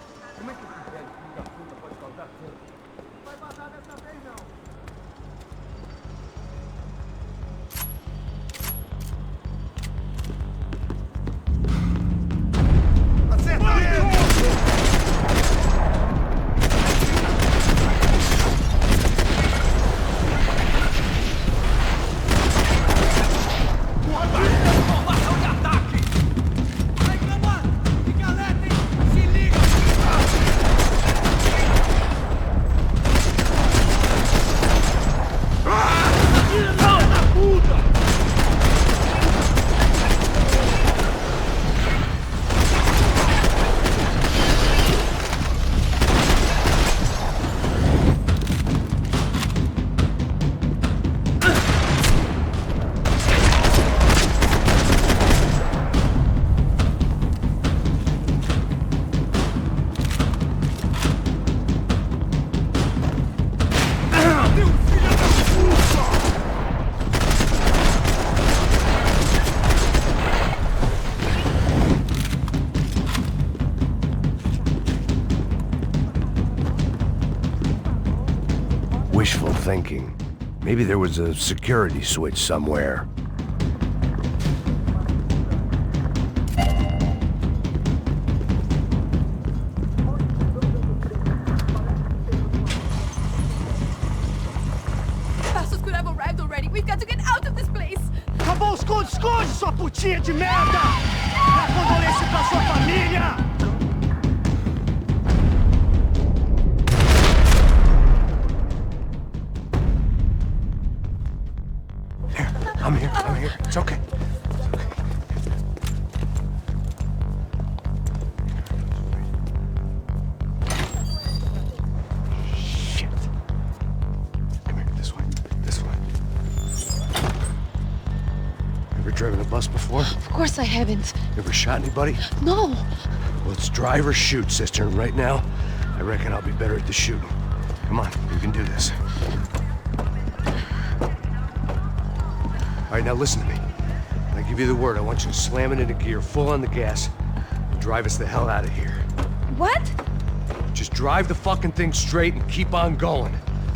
[SPEAKER 6] thinking. Maybe there was a security switch somewhere.
[SPEAKER 8] Passos could have arrived already. We've got to get out of this place.
[SPEAKER 4] Acabou, esconde, sua putinha de merda! Minha condolência pra sua família!
[SPEAKER 6] I'm here. It's okay. Shit. Come here, this way. Ever driven a bus before?
[SPEAKER 8] Of course I haven't.
[SPEAKER 6] Ever shot anybody?
[SPEAKER 8] No.
[SPEAKER 6] Well, it's drive or shoot, sister. And right now, I reckon I'll be better at the shooting. Come on, you can do this. All right, now listen to me. When I give you the word, I want you to slam it into gear, full on the gas, and drive us the hell out of here.
[SPEAKER 8] What?
[SPEAKER 6] Just drive the fucking thing straight and keep on going.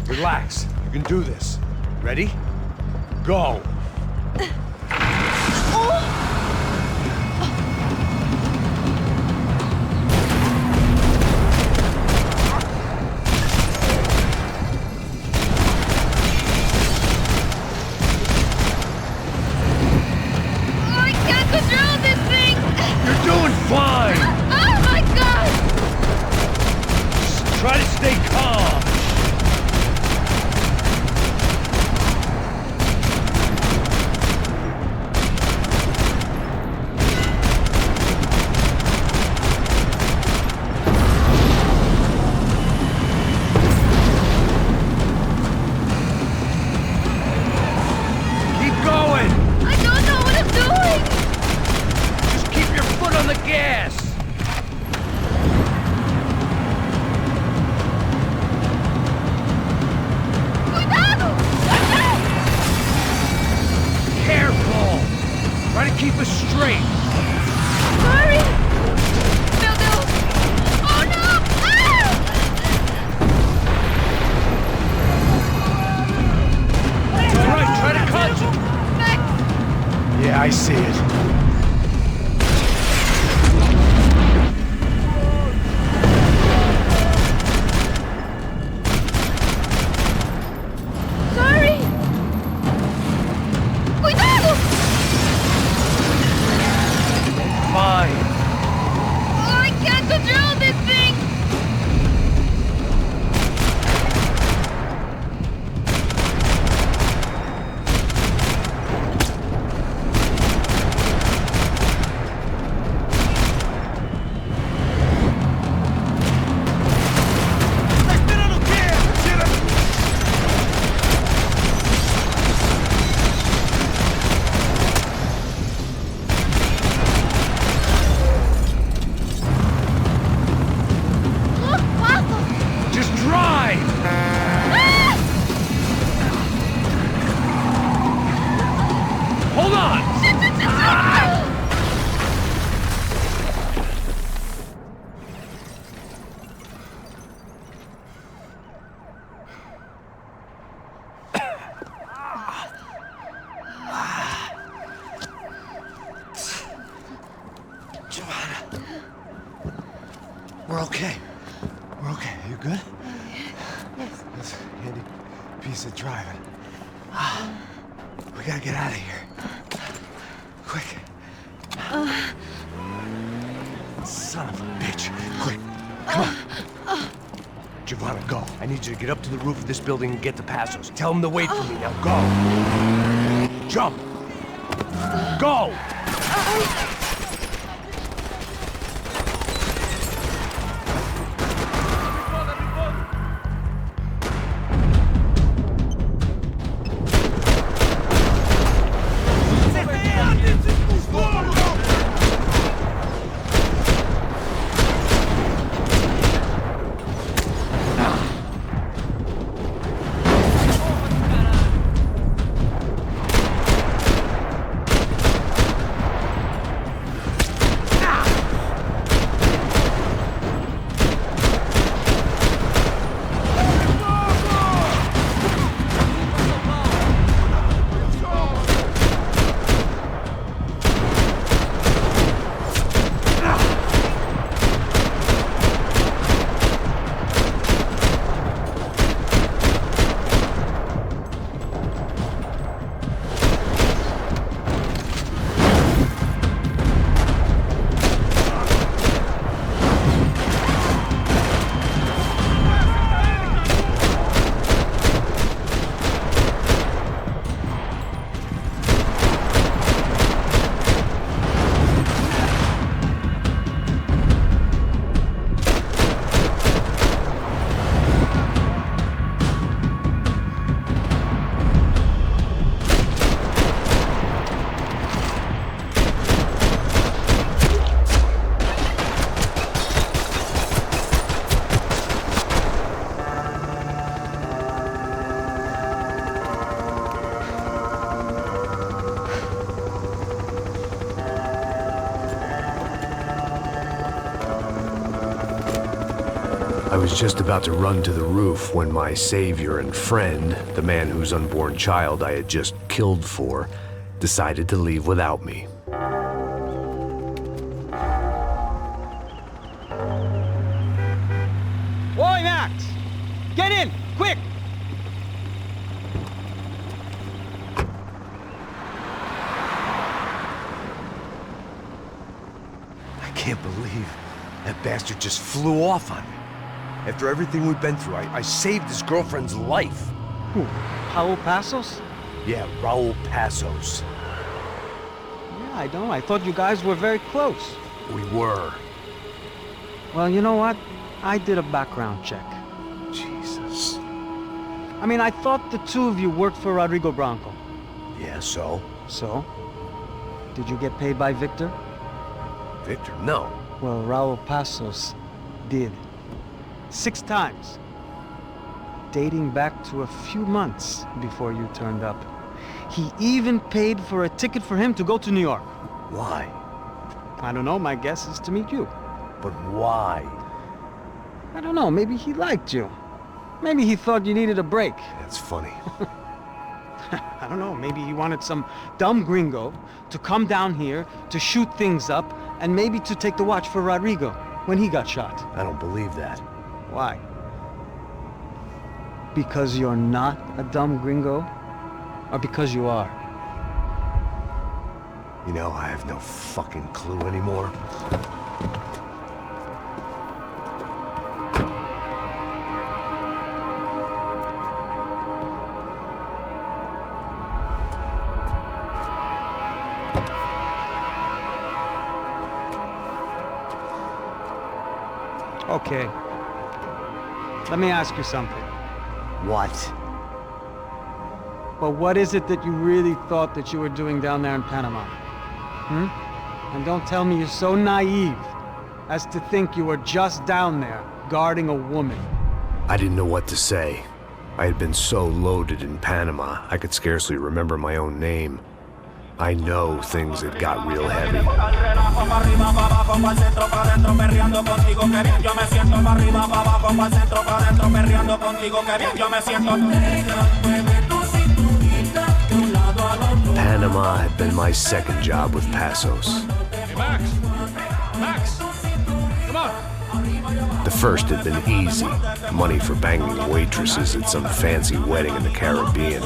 [SPEAKER 6] Relax. You can do this. Ready? Go. Fine!
[SPEAKER 8] Oh my god!
[SPEAKER 6] Just try to stay calm. Keep going!
[SPEAKER 8] I don't know what I'm doing!
[SPEAKER 6] Just keep your foot on the gas! Careful! Try to keep us straight.
[SPEAKER 8] Sorry! Will do! Oh no!
[SPEAKER 6] All right, try to concentrate. Yeah, I see it.
[SPEAKER 8] Sorry! Cuidado!
[SPEAKER 6] Fine.
[SPEAKER 8] Oh, I can't control this thing!
[SPEAKER 6] Just drive! Hold on! Giovanna. We're okay. We're okay. You good?
[SPEAKER 8] Yes.
[SPEAKER 6] That's a handy piece of driving. We gotta get out of here. Quick. Son of a bitch. Quick. Come on. Giovanna, go. I need you to get up to the roof of this building and get the Passos. Tell them to wait for me. Now go. Jump. Go. I was just about to run to the roof when my savior and friend, the man whose unborn child I had just killed for, decided to leave without me.
[SPEAKER 3] Oi, Max! Get in, quick!
[SPEAKER 6] I can't believe that bastard just flew off on me. After everything we've been through, I saved his girlfriend's life.
[SPEAKER 3] Who? Raul Passos?
[SPEAKER 6] Yeah, Raul Passos.
[SPEAKER 3] Yeah, I know. I thought you guys were very close.
[SPEAKER 6] We were.
[SPEAKER 3] Well, you know what? I did a background check.
[SPEAKER 6] Jesus.
[SPEAKER 3] I mean, I thought the two of you worked for Rodrigo Branco.
[SPEAKER 6] Yeah, so?
[SPEAKER 3] So? Did you get paid by Victor?
[SPEAKER 6] Victor? No.
[SPEAKER 3] Well, Raul Passos did. 6 times. Dating back to a few months before you turned up. He even paid for a ticket for him to go to New York.
[SPEAKER 6] Why?
[SPEAKER 3] I don't know, my guess is to meet you.
[SPEAKER 6] But why?
[SPEAKER 3] I don't know, maybe he liked you. Maybe he thought you needed a break.
[SPEAKER 6] That's funny.
[SPEAKER 3] I don't know, maybe he wanted some dumb gringo to come down here to shoot things up and maybe to take the watch for Rodrigo when he got shot.
[SPEAKER 6] I don't believe that.
[SPEAKER 3] Why? Because you're not a dumb gringo? Or because you are?
[SPEAKER 6] You know, I have no fucking clue anymore.
[SPEAKER 3] Okay. Let me ask you something.
[SPEAKER 6] What?
[SPEAKER 3] Well, what is it that you really thought that you were doing down there in Panama? And don't tell me you're so naive as to think you were just down there guarding a woman.
[SPEAKER 6] I didn't know what to say. I had been so loaded in Panama, I could scarcely remember my own name. I know things had got real heavy. Panama had been my second job with Passos.
[SPEAKER 2] Hey, Max! Max! Come on!
[SPEAKER 6] The first had been easy. Money for banging waitresses at some fancy wedding in the Caribbean.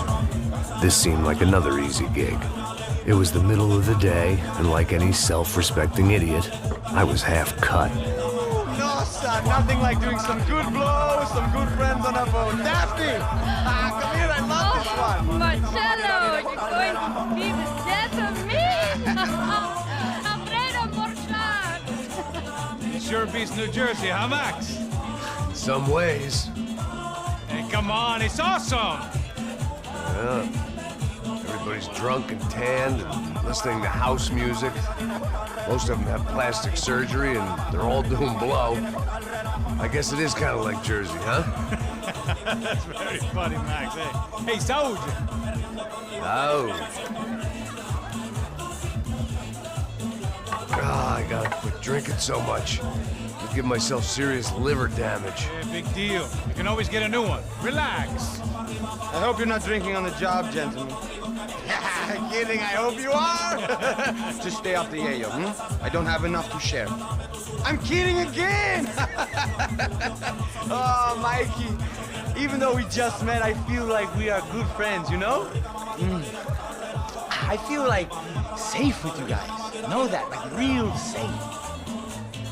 [SPEAKER 6] This seemed like another easy gig. It was the middle of the day, and like any self-respecting idiot, I was half cut.
[SPEAKER 7] No, son, nothing like doing some good blows, some good friends on a boat. Daphne! Come here, I love this one.
[SPEAKER 8] Marcello, you're going to be the death of me! Alfredo Morchat!
[SPEAKER 2] It sure beats New Jersey, huh, Max?
[SPEAKER 6] In some ways.
[SPEAKER 2] Hey, come on, it's awesome!
[SPEAKER 6] Yeah. Everybody's drunk and tanned and listening to house music. Most of them have plastic surgery and they're all doing blow. I guess it is kind of like Jersey, huh?
[SPEAKER 2] That's very funny, Max. Hey, Saúde!
[SPEAKER 6] I gotta quit drinking so much. Could give myself serious liver damage.
[SPEAKER 2] Yeah, big deal. You can always get a new one. Relax.
[SPEAKER 7] I hope you're not drinking on the job, gentlemen. Kidding, I hope you are. Just stay off the yayo, I don't have enough to share. I'm kidding again! Oh, Mikey, even though we just met, I feel like we are good friends, you know? I feel like safe with you guys. Know that, like real safe.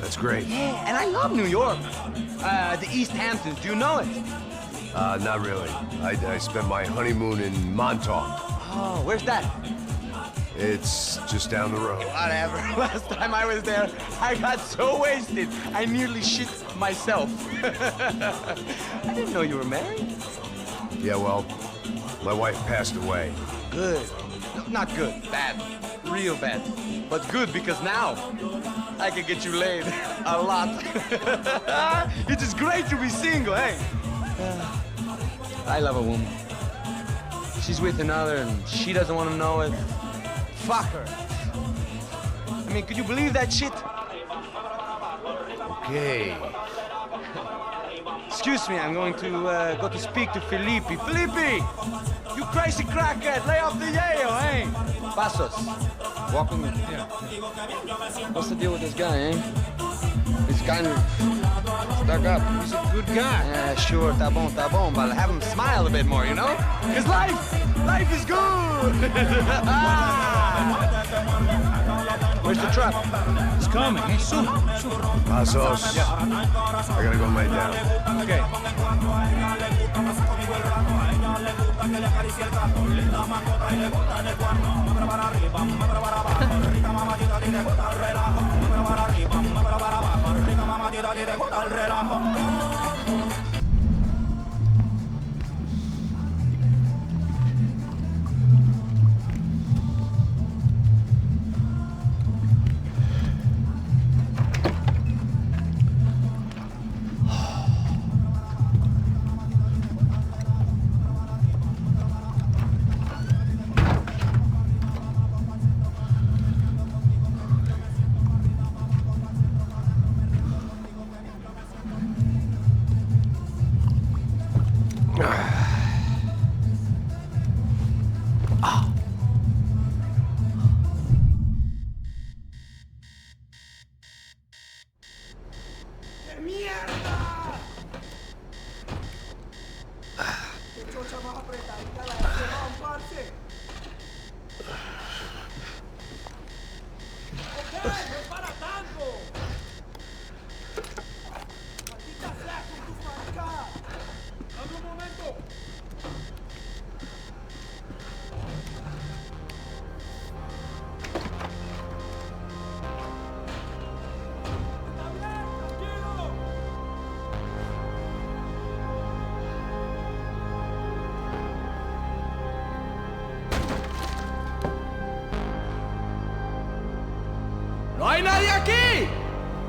[SPEAKER 6] That's great.
[SPEAKER 7] Yeah, and I love New York. The East Hamptons, do you know it?
[SPEAKER 6] Not really. I spent my honeymoon in Montauk.
[SPEAKER 7] Oh, where's that?
[SPEAKER 6] It's just down the road.
[SPEAKER 7] Whatever. Last time I was there, I got so wasted, I nearly shit myself. I didn't know you were married.
[SPEAKER 6] Yeah, well, my wife passed away.
[SPEAKER 7] Good. Not good. Bad. Real bad. But good because now I can get you laid a lot. It is great to be single, hey? I love a woman. She's with another and she doesn't want to know it. Fuck her. I mean, could you believe that shit?
[SPEAKER 6] Okay.
[SPEAKER 7] Excuse me, I'm going to go to speak to Felipe. Felipe! You crazy crackhead! Lay off the yayo, eh? Passos, walk with me.
[SPEAKER 2] Yeah.
[SPEAKER 7] What's the deal with this guy, eh? He's kind of stuck up.
[SPEAKER 2] He's a good guy.
[SPEAKER 7] Yeah, sure, tá bom, but have him smile a bit more, you know? Because life is good! Where's the truck?
[SPEAKER 2] It's coming, eh? Soon.
[SPEAKER 1] Passos.
[SPEAKER 2] Yeah.
[SPEAKER 1] I gotta go lay down.
[SPEAKER 2] Okay.
[SPEAKER 13] ¡No hay nadie aquí!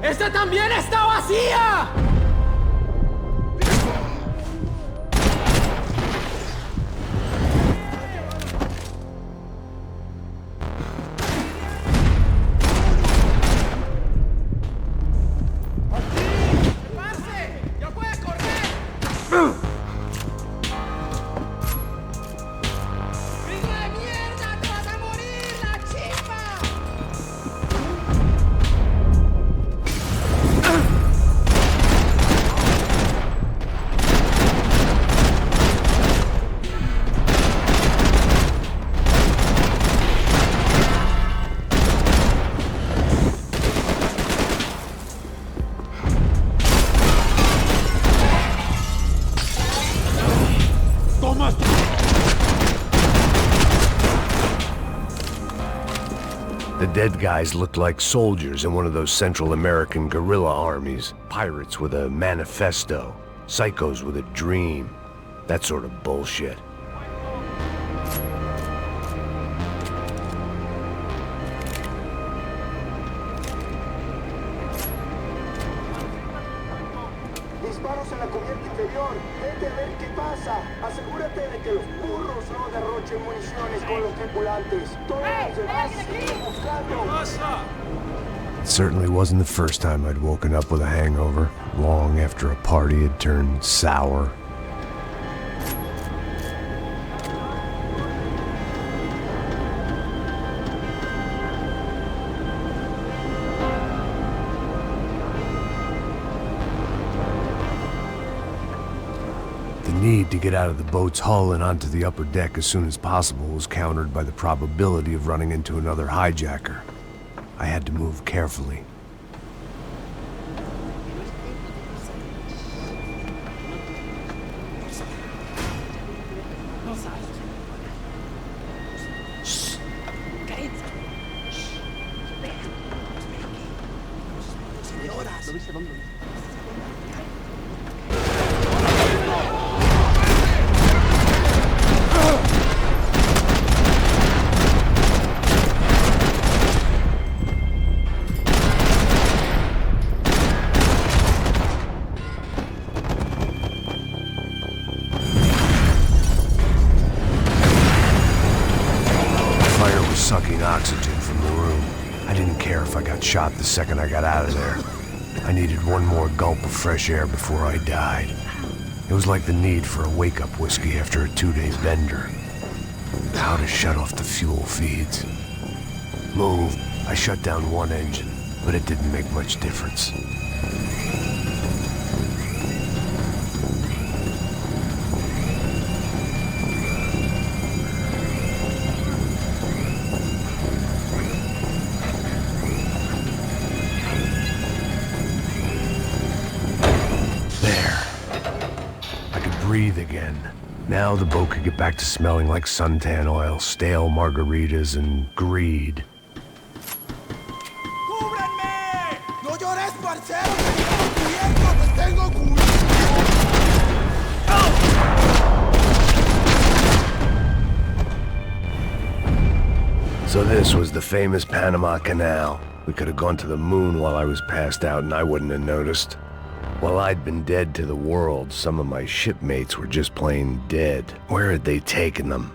[SPEAKER 13] ¡Esta también está vacía!
[SPEAKER 6] The dead guys looked like soldiers in one of those Central American guerrilla armies. Pirates with a manifesto. Psychos with a dream. That sort of bullshit.
[SPEAKER 18] Disparos en la cubierta interior. Vete a ver qué pasa. Asegúrate de que los burros no derrochen municiones con los tripulantes. Todos los demás siguen buscando.
[SPEAKER 1] It certainly wasn't the first time I'd woken up with a hangover, long after a party had turned sour. The need to get out of the boat's hull and onto the upper deck as soon as possible was countered by the probability of running into another hijacker. I had to move carefully. Sucking oxygen from the room. I didn't care if I got shot the second I got out of there. I needed one more gulp of fresh air before I died.
[SPEAKER 6] It was like the need for a wake-up whiskey after a 2-day bender. How to shut off the fuel feeds. Move. I shut down one engine, but it didn't make much difference. Breathe again. Now the boat could get back to smelling like suntan oil, stale margaritas, and greed.
[SPEAKER 15] ¡Cúbranme! ¡No llores, parcero! ¡Te tengo cubierto!
[SPEAKER 6] So this was the famous Panama Canal. We could have gone to the moon while I was passed out and I wouldn't have noticed. While I'd been dead to the world, some of my shipmates were just plain dead. Where had they taken them?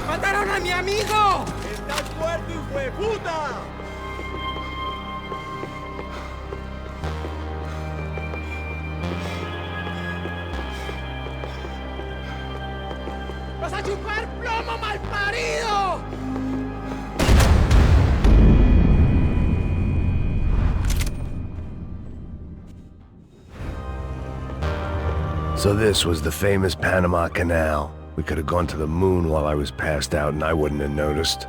[SPEAKER 15] ¡Mataron a mi amigo! ¡Estás muerto, hijo de puta! ¡Vas a chupar plomo, malparido!
[SPEAKER 6] So this was the famous Panama Canal. We could have gone to the moon while I was passed out and I wouldn't have noticed.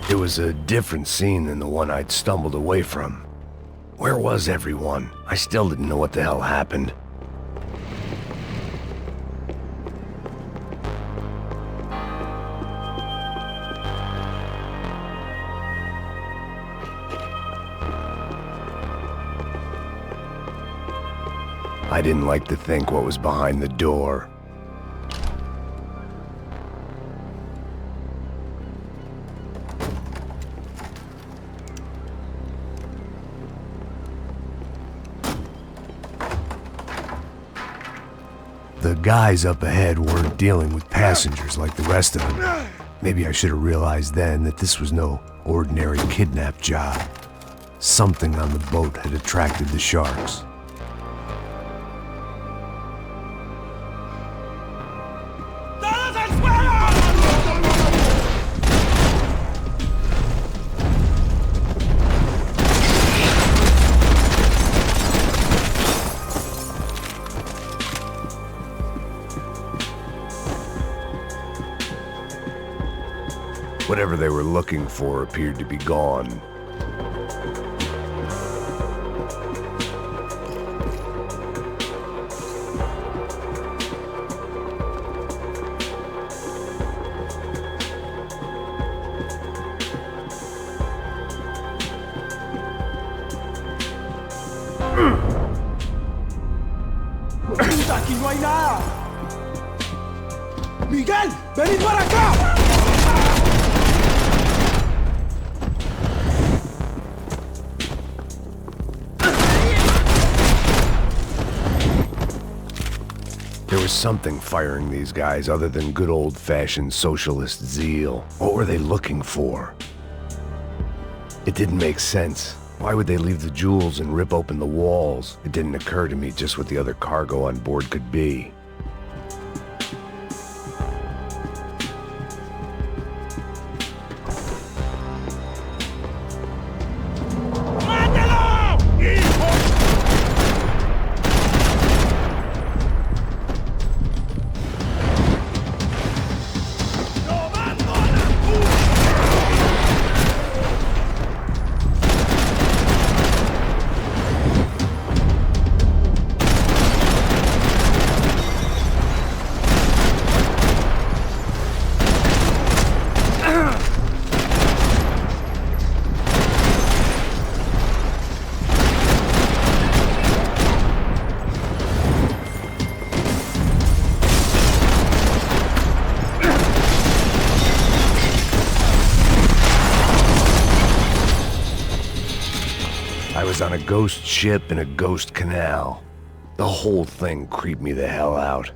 [SPEAKER 6] It was a different scene than the one I'd stumbled away from. Where was everyone? I still didn't know what the hell happened. I didn't like to think what was behind the door. The guys up ahead weren't dealing with passengers like the rest of them. Maybe I should have realized then that this was no ordinary kidnap job. Something on the boat had attracted the sharks. Whatever they were looking for appeared to be gone.
[SPEAKER 15] ¡Aquí no hay nada! ¡Miguel! ¡Venid para acá!
[SPEAKER 6] There was something firing these guys other than good old-fashioned socialist zeal. What were they looking for? It didn't make sense. Why would they leave the jewels and rip open the walls? It didn't occur to me just what the other cargo on board could be. on a ghost ship in a ghost canal. The whole thing creeped me the hell out.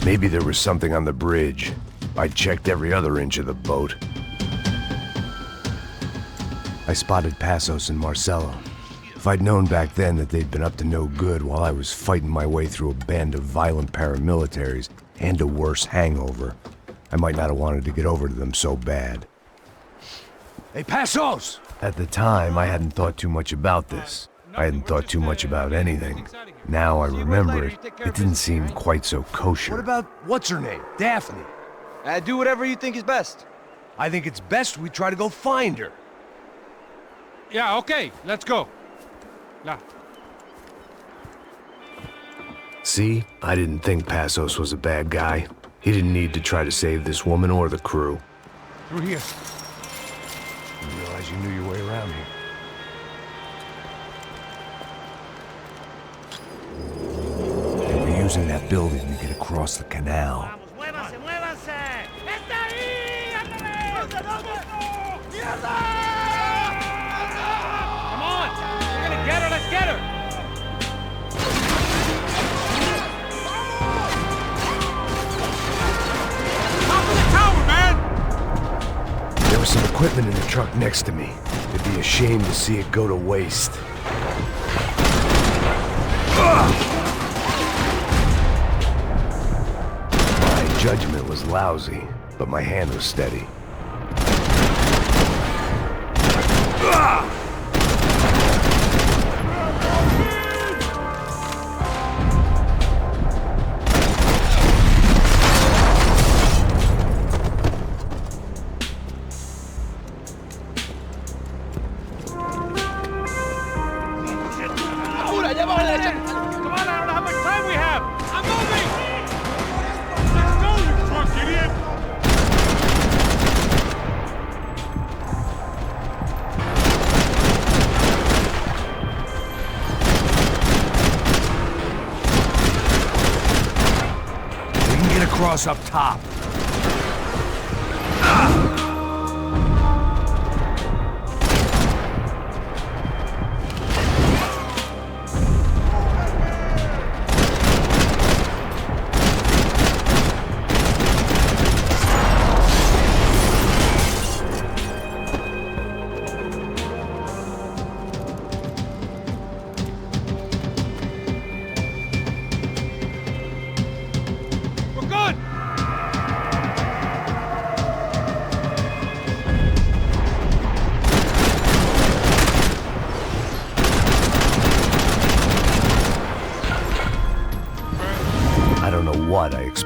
[SPEAKER 6] Maybe there was something on the bridge. I checked every other inch of the boat. I spotted Passos and Marcelo. If I'd known back then that they'd been up to no good while I was fighting my way through a band of violent paramilitaries and a worse hangover, I might not have wanted to get over to them so bad. Hey, Passos! At the time, I hadn't thought too much about this. I hadn't thought too much about anything. Now I remember it, it didn't seem quite so kosher.
[SPEAKER 12] What about, what's her name? Daphne?
[SPEAKER 7] Do whatever you think is best.
[SPEAKER 12] I think it's best we try to go find her.
[SPEAKER 2] Yeah, okay, let's go. Now.
[SPEAKER 6] See? I didn't think Passos was a bad guy. He didn't need to try to save this woman or the crew.
[SPEAKER 2] Through here.
[SPEAKER 6] Didn't realize you knew your way around here. They were using that building to get across the canal.
[SPEAKER 2] Come on! We're gonna get her, let's get her! Top of the tower, man!
[SPEAKER 6] There was some equipment in the truck next to me. It'd be a shame to see it go to waste. My judgment was lousy, but my hand was steady.
[SPEAKER 2] Come on, I don't know how much time we have! I'm moving! Let's go, you drunk idiot!
[SPEAKER 6] We can get across up top.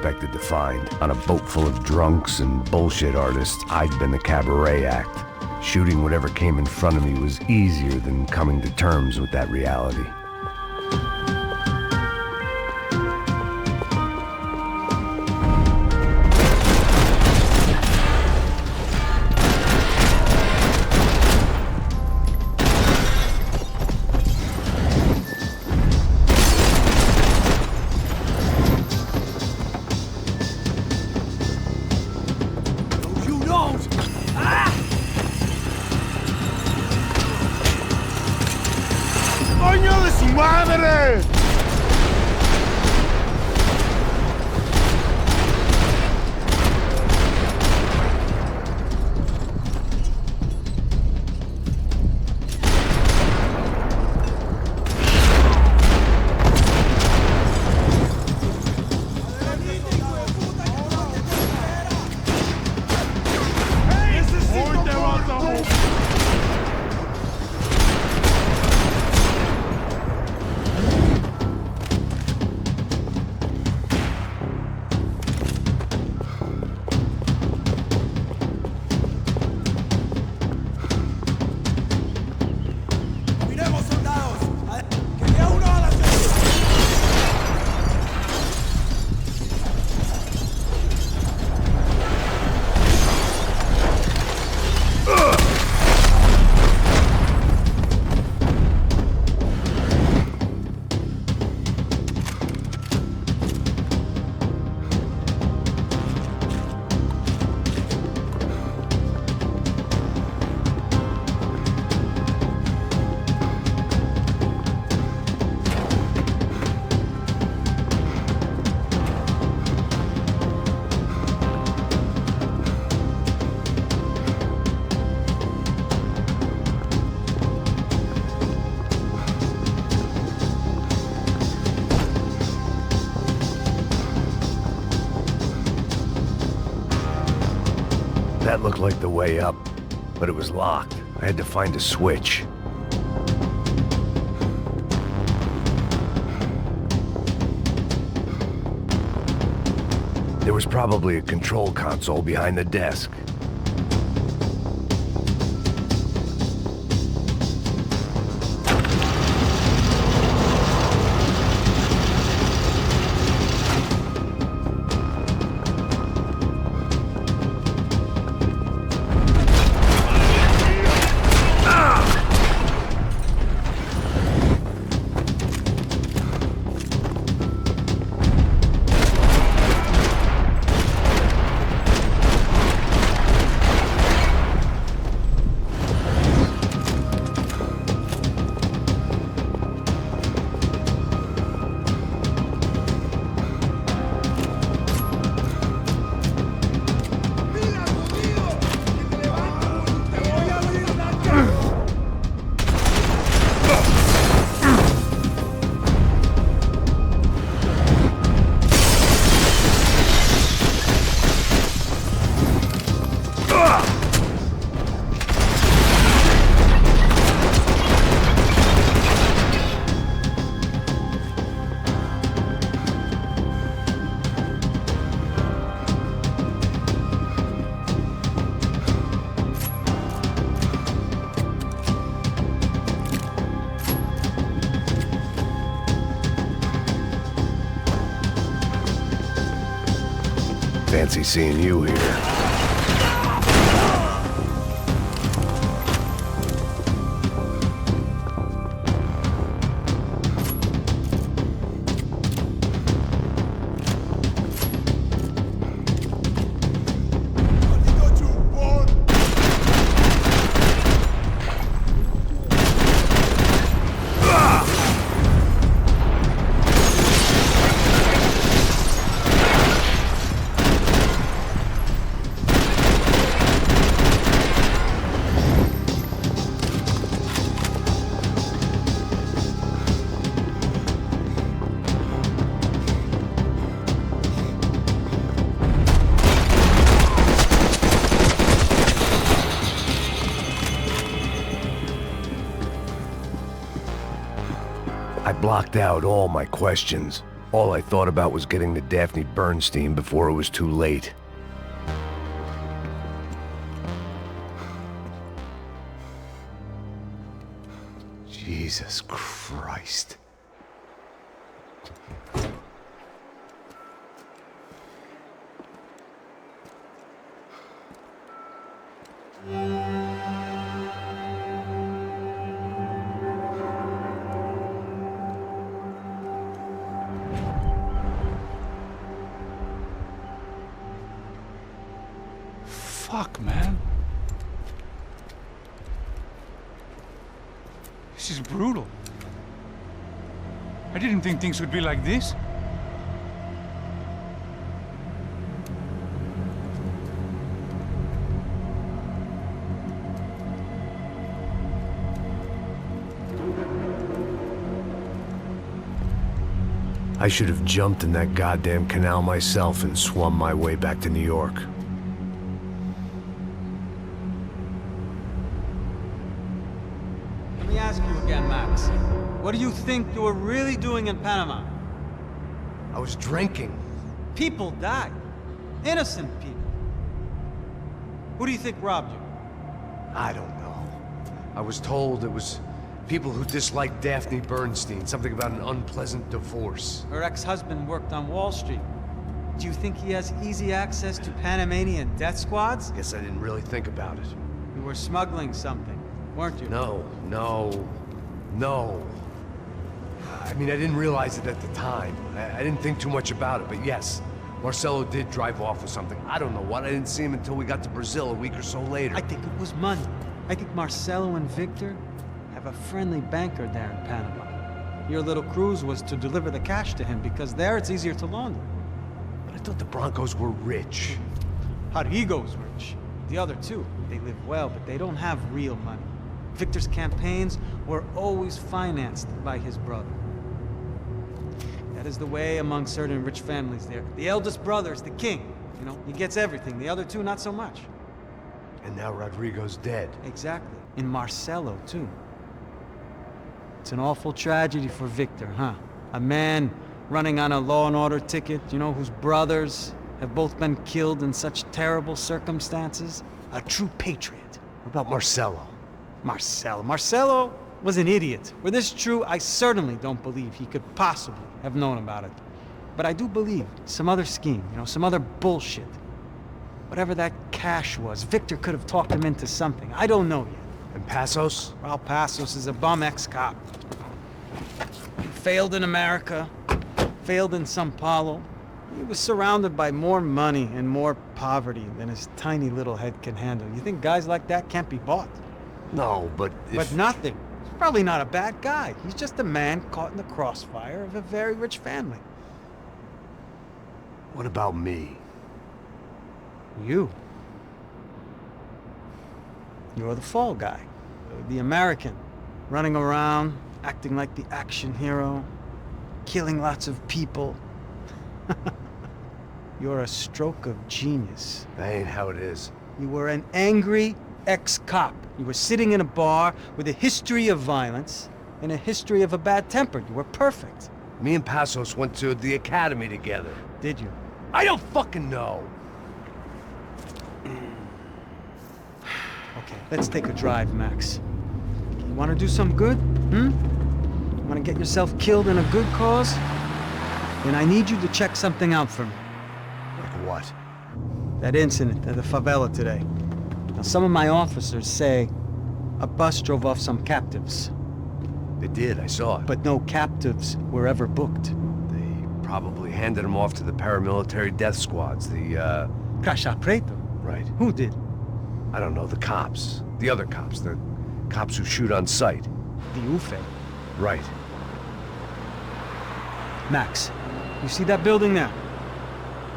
[SPEAKER 6] expected to find. On a boat full of drunks and bullshit artists, I'd been the cabaret act. Shooting whatever came in front of me was easier than coming to terms with that reality. That looked like the way up, but it was locked. I had to find a switch. There was probably a control console behind the desk. Fancy seeing you here. I blocked out all my questions. All I thought about was getting to Daphne Bernstein before it was too late. Jesus Christ.
[SPEAKER 2] Fuck, man. This is brutal. I didn't think things would be like this.
[SPEAKER 6] I should have jumped in that goddamn canal myself and swum my way back to New York.
[SPEAKER 3] Let me ask you again, Max. What do you think you were really doing in Panama?
[SPEAKER 6] I was drinking.
[SPEAKER 3] People died. Innocent people. Who do you think robbed you?
[SPEAKER 6] I don't know. I was told it was people who disliked Daphne Bernstein, something about an unpleasant divorce.
[SPEAKER 3] Her ex-husband worked on Wall Street. Do you think he has easy access to Panamanian death squads?
[SPEAKER 6] Guess I didn't really think about it.
[SPEAKER 3] You were smuggling something, weren't you?
[SPEAKER 6] No. I mean, I didn't realize it at the time. I didn't think too much about it, but yes, Marcelo did drive off with something. I don't know what. I didn't see him until we got to Brazil a week or so later.
[SPEAKER 3] I think it was money. I think Marcelo and Victor have a friendly banker there in Panama. Your little cruise was to deliver the cash to him because there it's easier to launder.
[SPEAKER 6] But I thought the Broncos were rich.
[SPEAKER 3] Rodrigo's rich. The other two, they live well, but they don't have real money. Victor's campaigns were always financed by his brother. That is the way among certain rich families there. The eldest brother is the king. You know, he gets everything. The other two, not so much.
[SPEAKER 6] And now Rodrigo's dead.
[SPEAKER 3] Exactly. And Marcelo, too. It's an awful tragedy for Victor, huh? A man running on a law and order ticket, you know, whose brothers have both been killed in such terrible circumstances. A true patriot.
[SPEAKER 6] What about Marcelo?
[SPEAKER 3] Marcelo was an idiot. Were this true, I certainly don't believe he could possibly have known about it. But I do believe some other scheme, you know, some other bullshit. Whatever that cash was, Victor could have talked him into something. I don't know yet.
[SPEAKER 6] And Passos?
[SPEAKER 3] Well, Passos is a bum ex-cop. He failed in America, failed in São Paulo. He was surrounded by more money and more poverty than his tiny little head can handle. You think guys like that can't be bought?
[SPEAKER 6] No, but
[SPEAKER 3] But nothing. He's probably not a bad guy. He's just a man caught in the crossfire of a very rich family.
[SPEAKER 6] What about me?
[SPEAKER 3] You. You're the fall guy. The American. Running around, acting like the action hero. Killing lots of people. You're a stroke of genius.
[SPEAKER 6] That ain't how it is.
[SPEAKER 3] You were an angry ex-cop. You were sitting in a bar with a history of violence and a history of a bad temper. You were perfect.
[SPEAKER 6] Me and Passos went to the academy together.
[SPEAKER 3] Did you?
[SPEAKER 6] I don't fucking know.
[SPEAKER 3] Okay, let's take a drive, Max. You want to do some good? You want to get yourself killed in a good cause? Then I need you to check something out for me.
[SPEAKER 6] Like what?
[SPEAKER 3] That incident at the favela today. Now, some of my officers say a bus drove off some captives.
[SPEAKER 6] They did, I saw it.
[SPEAKER 3] But no captives were ever booked.
[SPEAKER 6] They probably handed them off to the paramilitary death squads, the,
[SPEAKER 3] Caixa Preto?
[SPEAKER 6] Right.
[SPEAKER 3] Who did?
[SPEAKER 6] I don't know, the cops. The other cops, the cops who shoot on sight.
[SPEAKER 3] The UFE.
[SPEAKER 6] Right.
[SPEAKER 3] Max, you see that building there?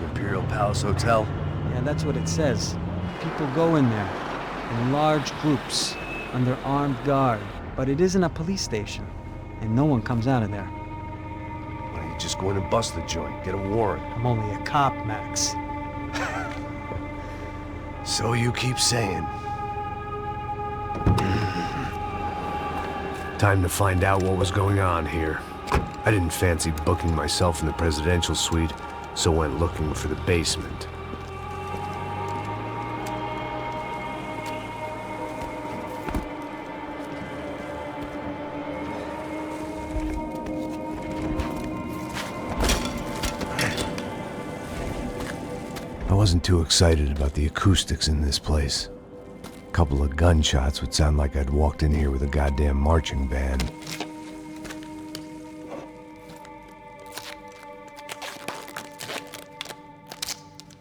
[SPEAKER 6] Imperial Palace Hotel?
[SPEAKER 3] Yeah, that's what it says. People go in there, in large groups, under armed guard. But it isn't a police station, and no one comes out of there.
[SPEAKER 6] Why don't you just go in and bust the joint, get a warrant?
[SPEAKER 3] I'm only a cop, Max.
[SPEAKER 6] So you keep saying. Time to find out what was going on here. I didn't fancy booking myself in the presidential suite, so went looking for the basement. I wasn't too excited about the acoustics in this place. A couple of gunshots would sound like I'd walked in here with a goddamn marching band.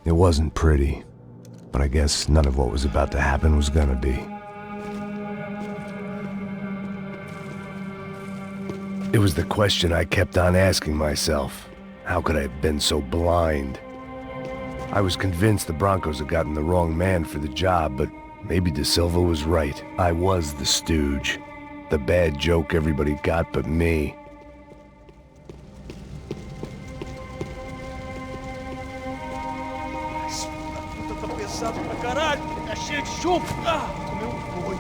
[SPEAKER 6] It wasn't pretty, but I guess none of what was about to happen was gonna be. It was the question I kept on asking myself. How could I have been so blind? I was convinced the Broncos had gotten the wrong man for the job, but maybe De Silva was right. I was the stooge. The bad joke everybody got but me.
[SPEAKER 15] Puta, tá pesado pra caralho. Tá cheio de chumbo. Ah, comeu um boi.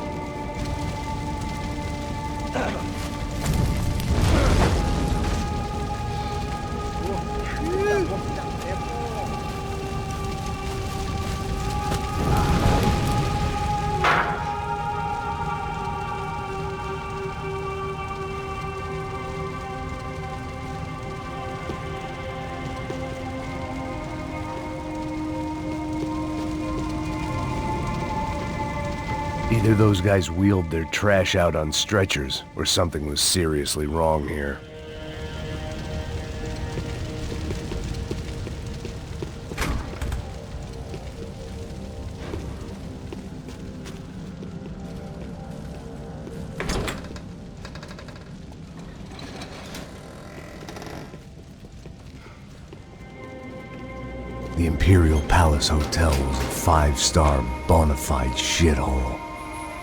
[SPEAKER 6] Either those guys wheeled their trash out on stretchers, or something was seriously wrong here. The Imperial Palace Hotel was a five-star, bona fide shithole.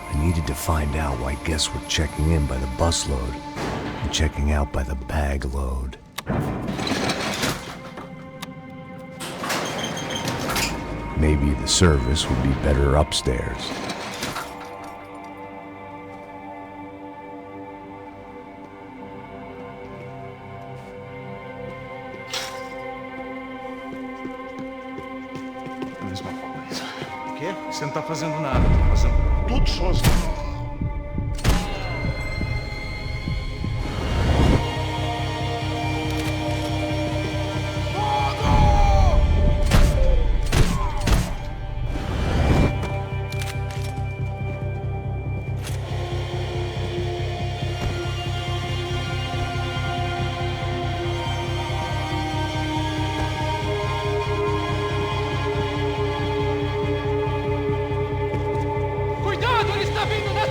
[SPEAKER 6] I needed to find out why guests were checking in by the busload and checking out by the bag load. Maybe the service would be better upstairs.
[SPEAKER 10] A mesma coisa. O quê? Você não tá fazendo nada, tá fazendo tudo sozinho.
[SPEAKER 15] Cuidado, ele está vindo na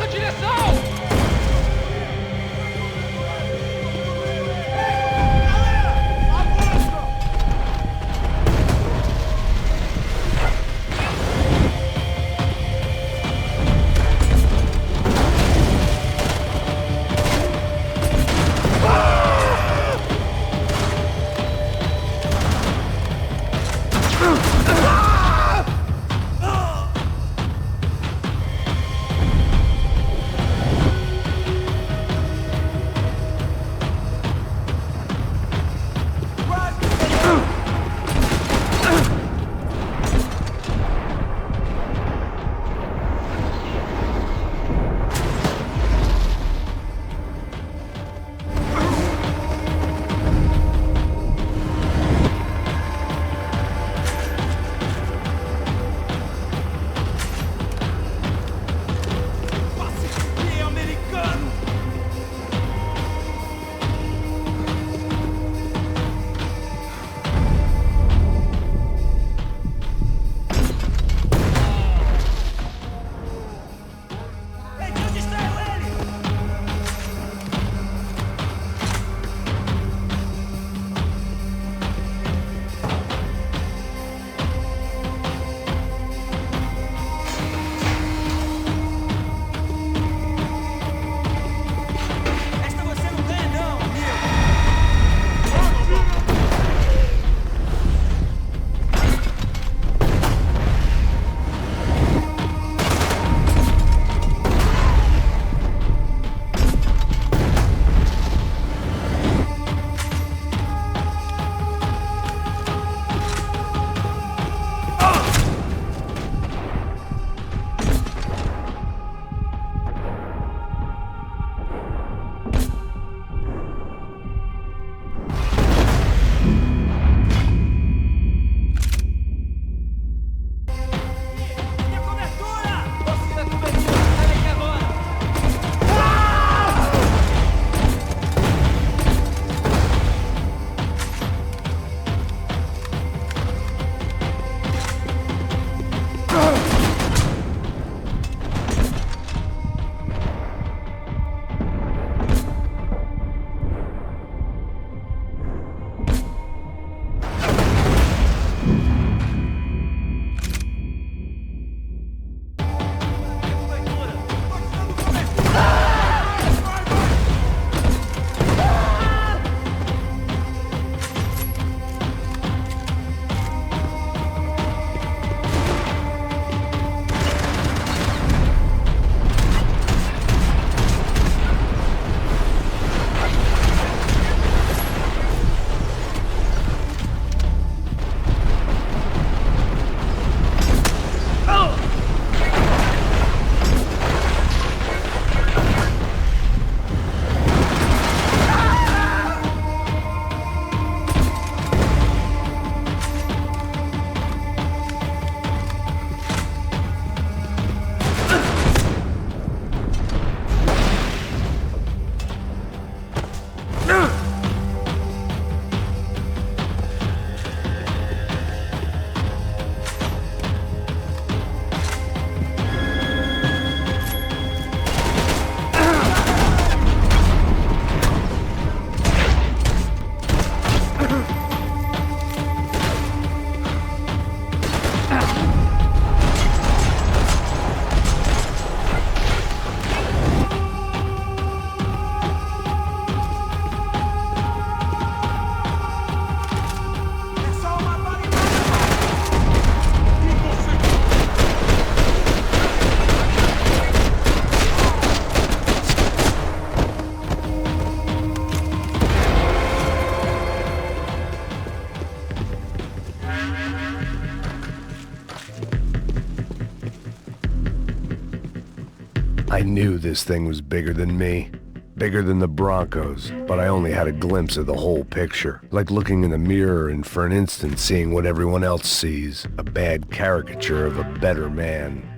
[SPEAKER 6] I knew this thing was bigger than me. Bigger than the Broncos, but I only had a glimpse of the whole picture. Like looking in the mirror and for an instant seeing what everyone else sees. A bad caricature of a better man.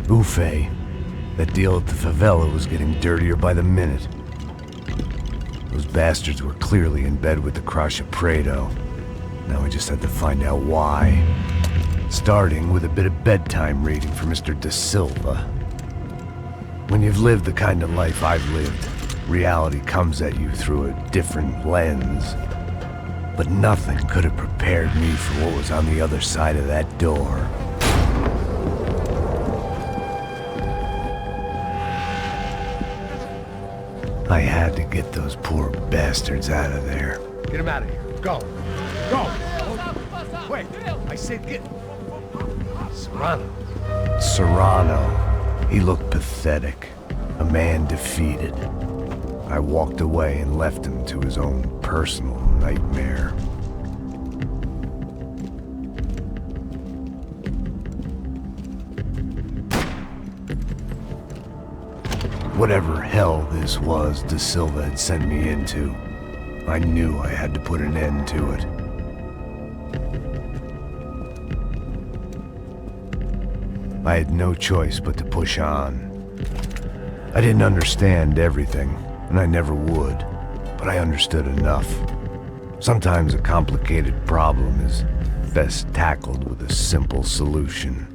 [SPEAKER 6] Buffet. That deal at the favela was getting dirtier by the minute. Those bastards were clearly in bed with the Crusher Prado. Now we just had to find out why. Starting with a bit of bedtime reading for Mr. Da Silva. When you've lived the kind of life I've lived, reality comes at you through a different lens. But nothing could have prepared me for what was on the other side of that door. I had to get those poor bastards out of there.
[SPEAKER 12] Get him out of here. Go. Go. Wait, I said get... Serrano.
[SPEAKER 6] Serrano. He looked pathetic. A man defeated. I walked away and left him to his own personal nightmare. Whatever hell this was Da Silva had sent me into, I knew I had to put an end to it. I had no choice but to push on. I didn't understand everything, and I never would, but I understood enough. Sometimes a complicated problem is best tackled with a simple solution.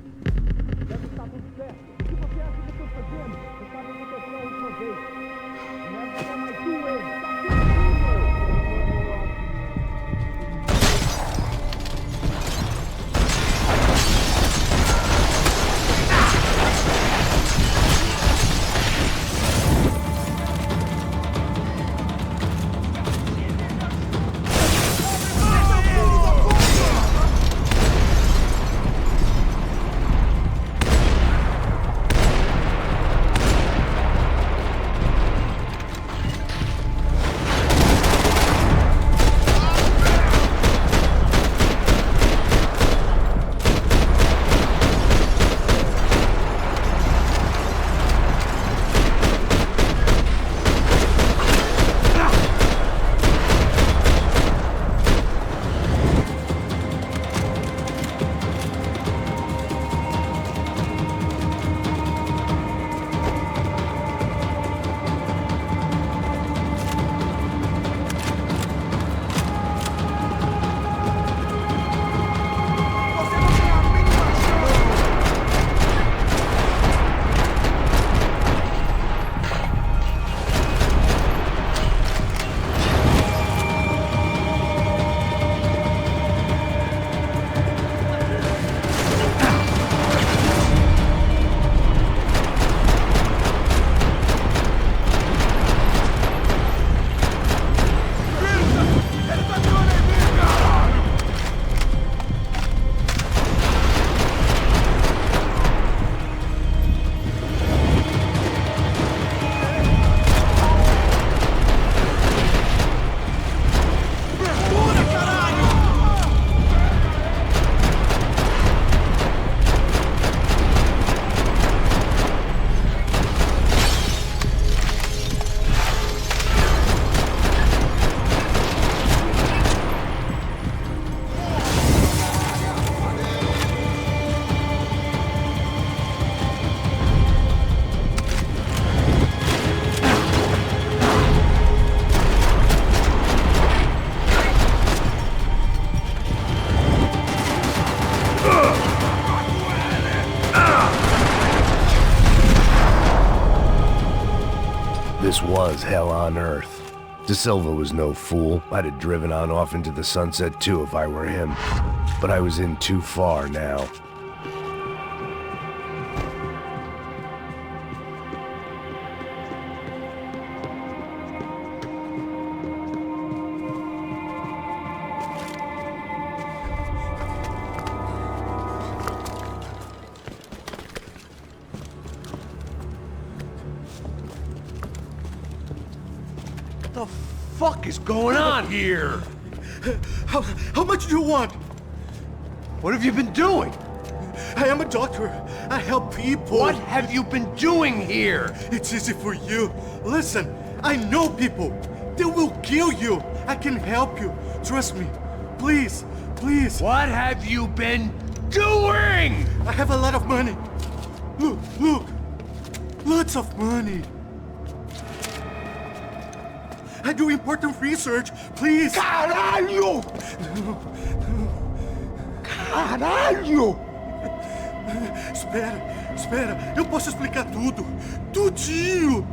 [SPEAKER 6] This was hell on earth. Da Silva was no fool. I'd have driven on off into the sunset too if I were him. But I was in too far now.
[SPEAKER 12] fuck is going on here?
[SPEAKER 17] How much do you want?
[SPEAKER 12] What have you been doing?
[SPEAKER 17] I am a doctor. I help people.
[SPEAKER 12] What have you been doing here?
[SPEAKER 17] It's easy for you. Listen, I know people. They will kill you. I can help you. Trust me. Please, please.
[SPEAKER 12] What have you been doing?
[SPEAKER 17] I have a lot of money. Look, look. Lots of money. I do important research. Please.
[SPEAKER 12] Caralho! Caralho!
[SPEAKER 17] Espera, espera. Eu posso explicar tudo. Tudinho.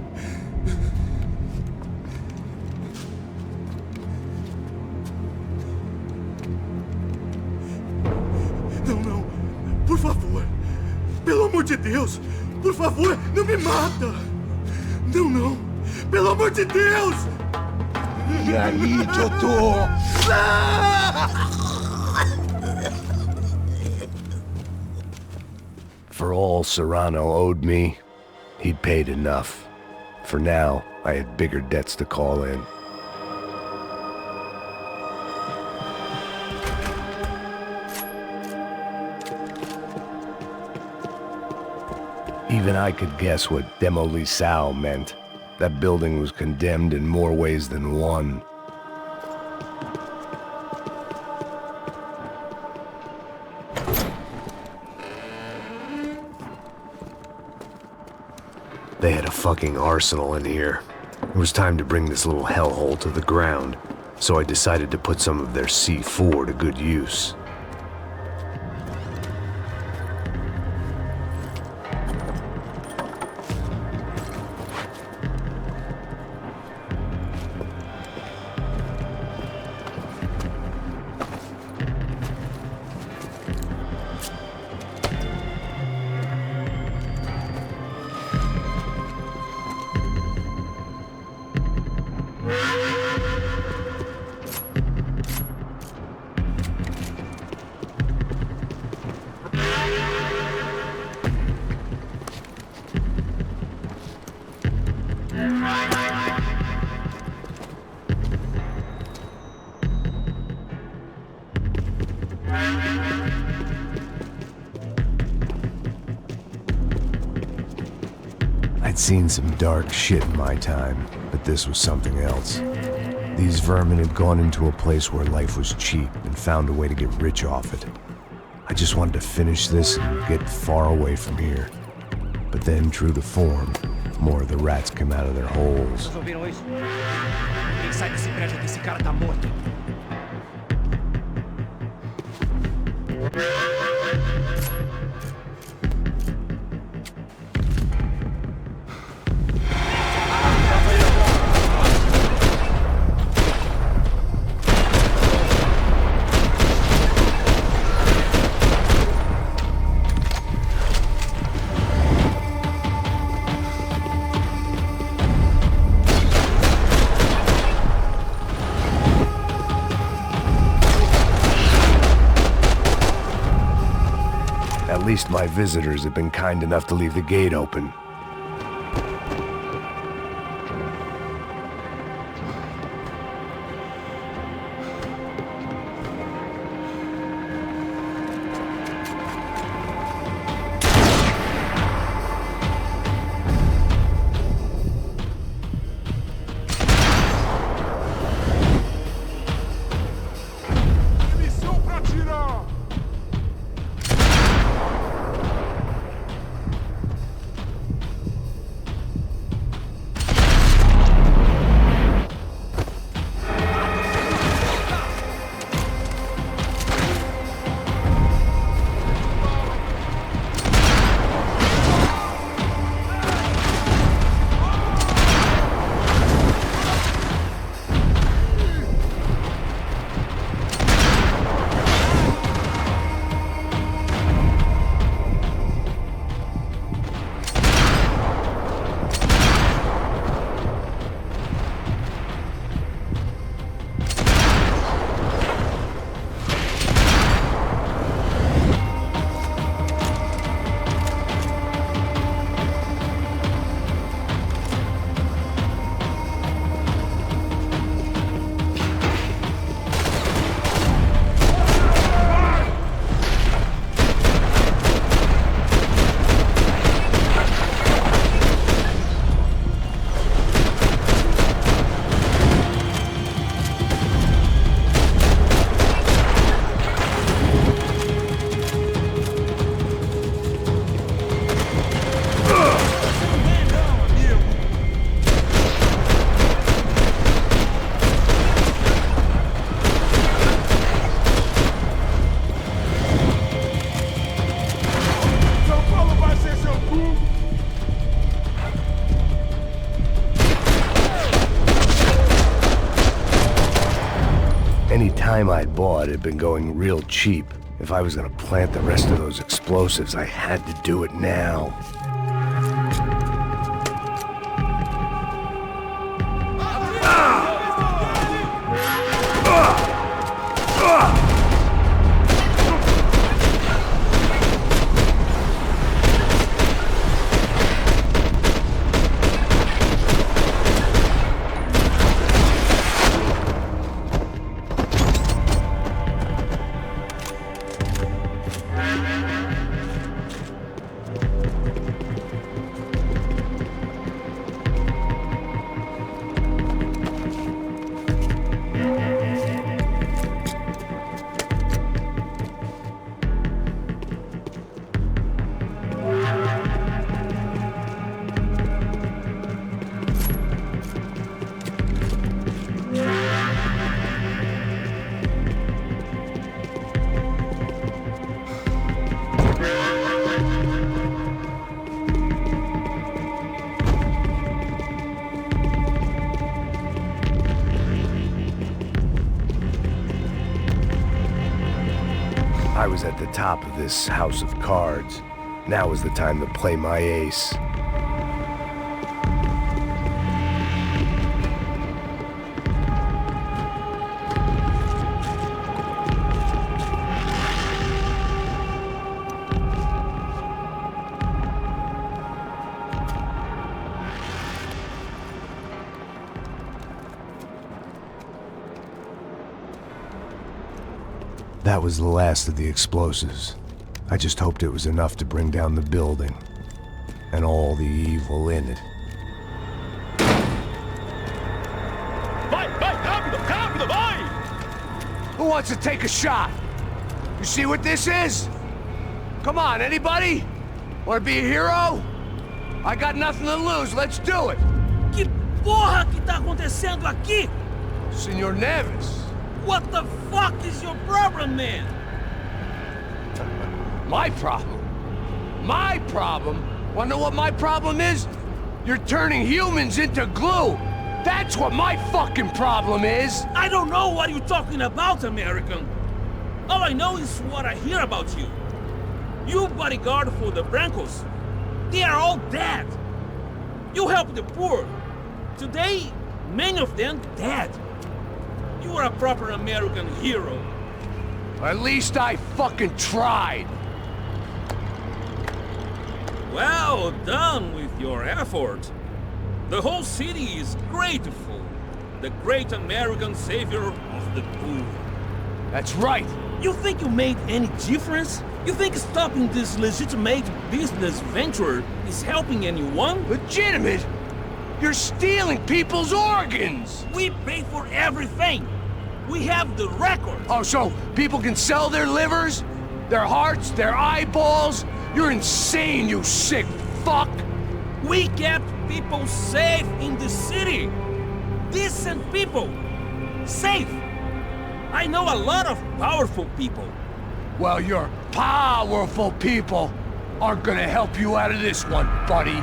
[SPEAKER 17] Não, não. Por favor. Pelo amor de Deus. Por favor, não me mata. Não, não. Pelo amor de Deus.
[SPEAKER 12] E aí, doutor?
[SPEAKER 6] For all Serrano owed me, he'd paid enough. For now, I had bigger debts to call in. Even I could guess what demolissao meant. That building was condemned in more ways than one. They had a fucking arsenal in here. It was time to bring this little hellhole to the ground, so I decided to put some of their C4 to good use. I'd seen some dark shit in my time, but this was something else. These vermin had gone into a place where life was cheap and found a way to get rich off it. I just wanted to finish this and get far away from here. But then, true to form, more of the rats come out of their holes.
[SPEAKER 3] Vocês ouviram isso? Quem sai desse prédio desse cara tá morto.
[SPEAKER 6] At least my visitors have been kind enough to leave the gate open.
[SPEAKER 15] Missão pra tirar!
[SPEAKER 6] I'd bought had been going real cheap. If I was gonna plant the rest of those explosives, I had to do it now. I was at the top of this house of cards. Now was the time to play my ace. That was the last of the explosives. I just hoped it was enough to bring down the building and all the evil in it.
[SPEAKER 15] Vai, rápido, rápido, vai!
[SPEAKER 6] Who wants to take a shot? You see what this is? Come on, anybody? Want to be a hero? I got nothing to lose, let's do it!
[SPEAKER 5] Que porra que tá acontecendo aqui?
[SPEAKER 6] Senor Neves.
[SPEAKER 5] What the fuck is your problem, man?
[SPEAKER 6] My problem? My problem? Wanna know what my problem is? You're turning humans into glue! That's what my fucking problem is!
[SPEAKER 5] I don't know what you're talking about, American. All I know is what I hear about you. You bodyguard for the Brancos. They are all dead. You help the poor. Today, many of them dead. You are a proper American hero.
[SPEAKER 6] At least I fucking tried.
[SPEAKER 5] Well done with your effort. The whole city is grateful. The great American savior of the poor.
[SPEAKER 6] That's right.
[SPEAKER 5] You think you made any difference? You think stopping this legitimate business venture is helping anyone?
[SPEAKER 6] Legitimate? You're stealing people's organs!
[SPEAKER 5] We pay for everything! We have the record!
[SPEAKER 6] Oh, so people can sell their livers? Their hearts? Their eyeballs? You're insane, you sick fuck!
[SPEAKER 5] We kept people safe in the city! Decent people! Safe! I know a lot of powerful people.
[SPEAKER 6] Well, your powerful people aren't gonna help you out of this one, buddy.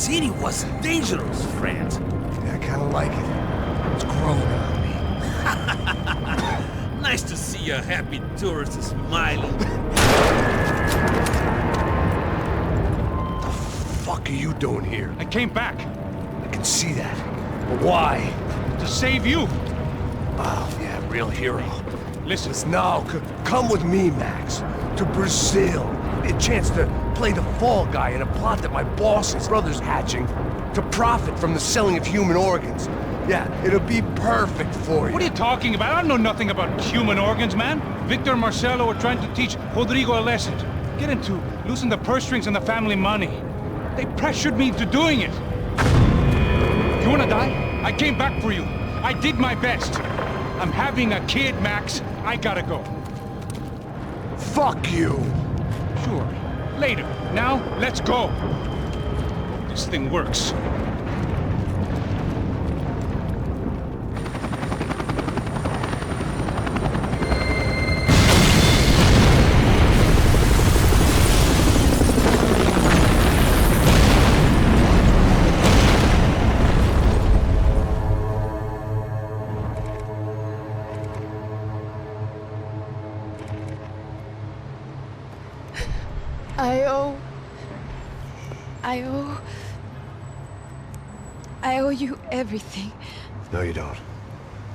[SPEAKER 5] city was dangerous, friend.
[SPEAKER 6] Yeah, I kinda like it. It's growing on me.
[SPEAKER 5] Nice to see a happy tourist smiling.
[SPEAKER 6] What the fuck are you doing here?
[SPEAKER 14] I came back.
[SPEAKER 6] I can see that. But why?
[SPEAKER 14] To save you.
[SPEAKER 6] Oh, yeah, real hero.
[SPEAKER 14] Listen.
[SPEAKER 6] No, come with me, Max. To Brazil. A chance to play the fall guy in a plot that my boss's brother's hatching to profit from the selling of human organs. Yeah, it'll be perfect for you.
[SPEAKER 14] What are you talking about? I know nothing about human organs, man. Victor and Marcelo are trying to teach Rodrigo a lesson. Get him to loosen the purse strings and the family money. They pressured me into doing it. You wanna die? I came back for you. I did my best. I'm having a kid, Max. I gotta go.
[SPEAKER 6] Fuck you!
[SPEAKER 14] Sure. Later. Now, let's go. This thing works.
[SPEAKER 8] I owe you everything.
[SPEAKER 6] No, you don't.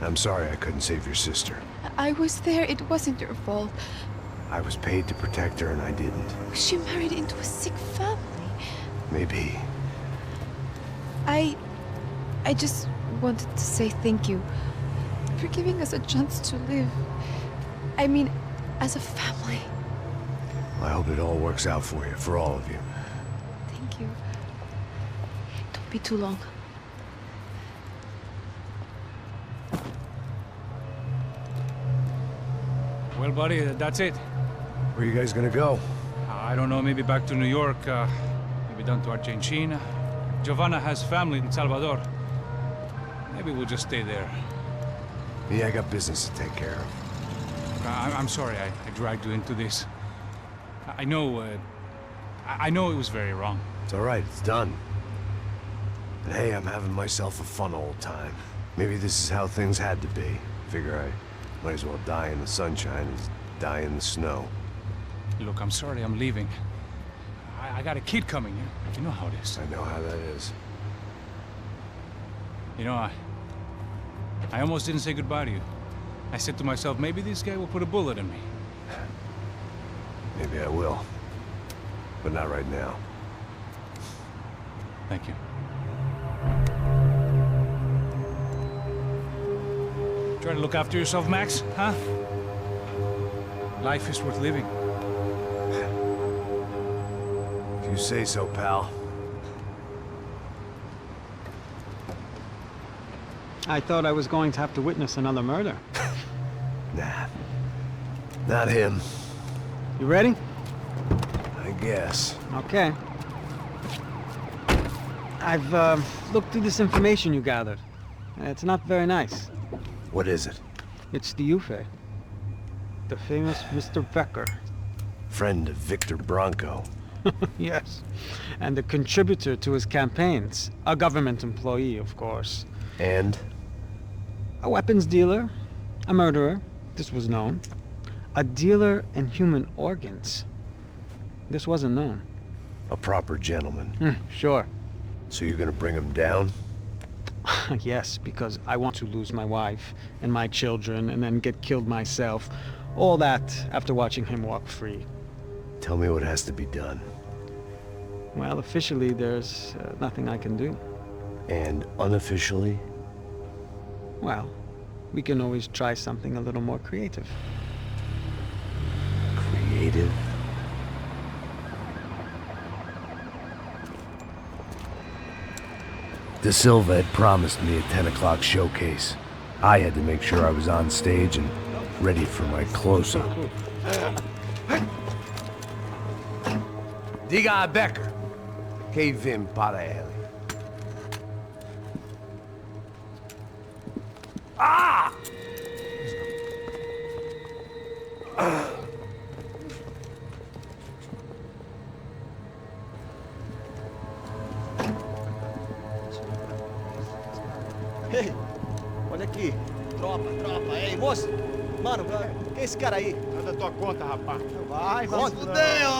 [SPEAKER 6] I'm sorry I couldn't save your sister.
[SPEAKER 8] I was there. It wasn't your fault.
[SPEAKER 6] I was paid to protect her and I didn't.
[SPEAKER 8] She married into a sick family.
[SPEAKER 6] Maybe.
[SPEAKER 8] I just wanted to say thank you for giving us a chance to live. I mean, as a family.
[SPEAKER 6] I hope it all works out for you, for all of you.
[SPEAKER 8] Thank you. Don't be too long.
[SPEAKER 2] Well, buddy, that's it.
[SPEAKER 6] Where are you guys gonna go?
[SPEAKER 2] I don't know, maybe back to New York, maybe down to Argentina. Giovanna has family in Salvador. Maybe we'll just stay there.
[SPEAKER 6] Yeah, I got business to take care of.
[SPEAKER 2] I'm sorry I dragged you into this. I know it was very wrong.
[SPEAKER 6] It's all right, it's done. And hey, I'm having myself a fun old time. Maybe this is how things had to be. Figure I might as well die in the sunshine as die in the snow.
[SPEAKER 2] Look, I'm sorry I'm leaving. I got a kid coming. You know how it is.
[SPEAKER 6] I know how that is.
[SPEAKER 2] You know, I almost didn't say goodbye to you. I said to myself, maybe this guy will put a bullet in me.
[SPEAKER 6] Maybe I will. But not right now.
[SPEAKER 2] Thank you. Try to look after yourself, Max, huh? Life is worth living.
[SPEAKER 1] If you say so, pal.
[SPEAKER 19] I thought I was going to have to witness another murder.
[SPEAKER 1] Nah. Not him.
[SPEAKER 19] You ready?
[SPEAKER 1] I guess.
[SPEAKER 19] Okay. I've looked through this information you gathered. It's not very nice.
[SPEAKER 1] What is it?
[SPEAKER 19] It's the Ufe. The famous Mr. Becker.
[SPEAKER 1] Friend of Victor Bronco.
[SPEAKER 19] Yes. And a contributor to his campaigns. A government employee, of course.
[SPEAKER 1] And?
[SPEAKER 19] A weapons dealer. A murderer. This was known. A dealer in human organs. This wasn't known.
[SPEAKER 1] A proper gentleman.
[SPEAKER 19] Sure.
[SPEAKER 1] So you're gonna bring him down?
[SPEAKER 19] Yes, because I want to lose my wife and my children and then get killed myself. All that after watching him walk free.
[SPEAKER 1] Tell me what has to be done.
[SPEAKER 19] Well, officially, there's nothing I can do.
[SPEAKER 1] And unofficially?
[SPEAKER 19] Well, we can always try something a little more creative.
[SPEAKER 1] Creative? De Silva had promised me a 10 o'clock showcase. I had to make sure I was on stage and ready for my close-up. Diga a Becker. Que vim para ele. Ah!
[SPEAKER 11] Ei, olha aqui. Tropa. Ei, moço. Mano, quem é esse cara aí?
[SPEAKER 12] Nada tua conta, rapaz.
[SPEAKER 11] Vai, fudeu!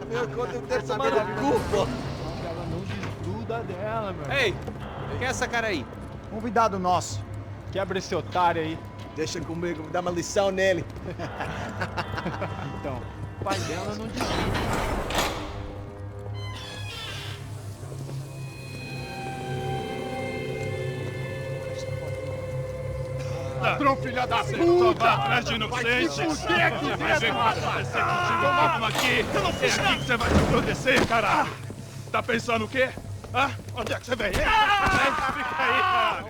[SPEAKER 11] Meu conta não tem tomar no cu, pô.
[SPEAKER 12] Ela não desgruda dela, meu.
[SPEAKER 7] Ei, quem é essa cara aí?
[SPEAKER 12] Convidado nosso. Quebra esse otário aí.
[SPEAKER 11] Deixa comigo, vou dar uma lição nele.
[SPEAKER 12] Então, o pai dela não desgruda.
[SPEAKER 15] Ladrão, filha da puta! Vai atrás de inocentes! Vai ver o que vai acontecer contigo mesmo aqui! É aqui que você vai se acontecer, caralho! Tá pensando o quê? Hã? Onde é que você vem? Fica aí, caralho!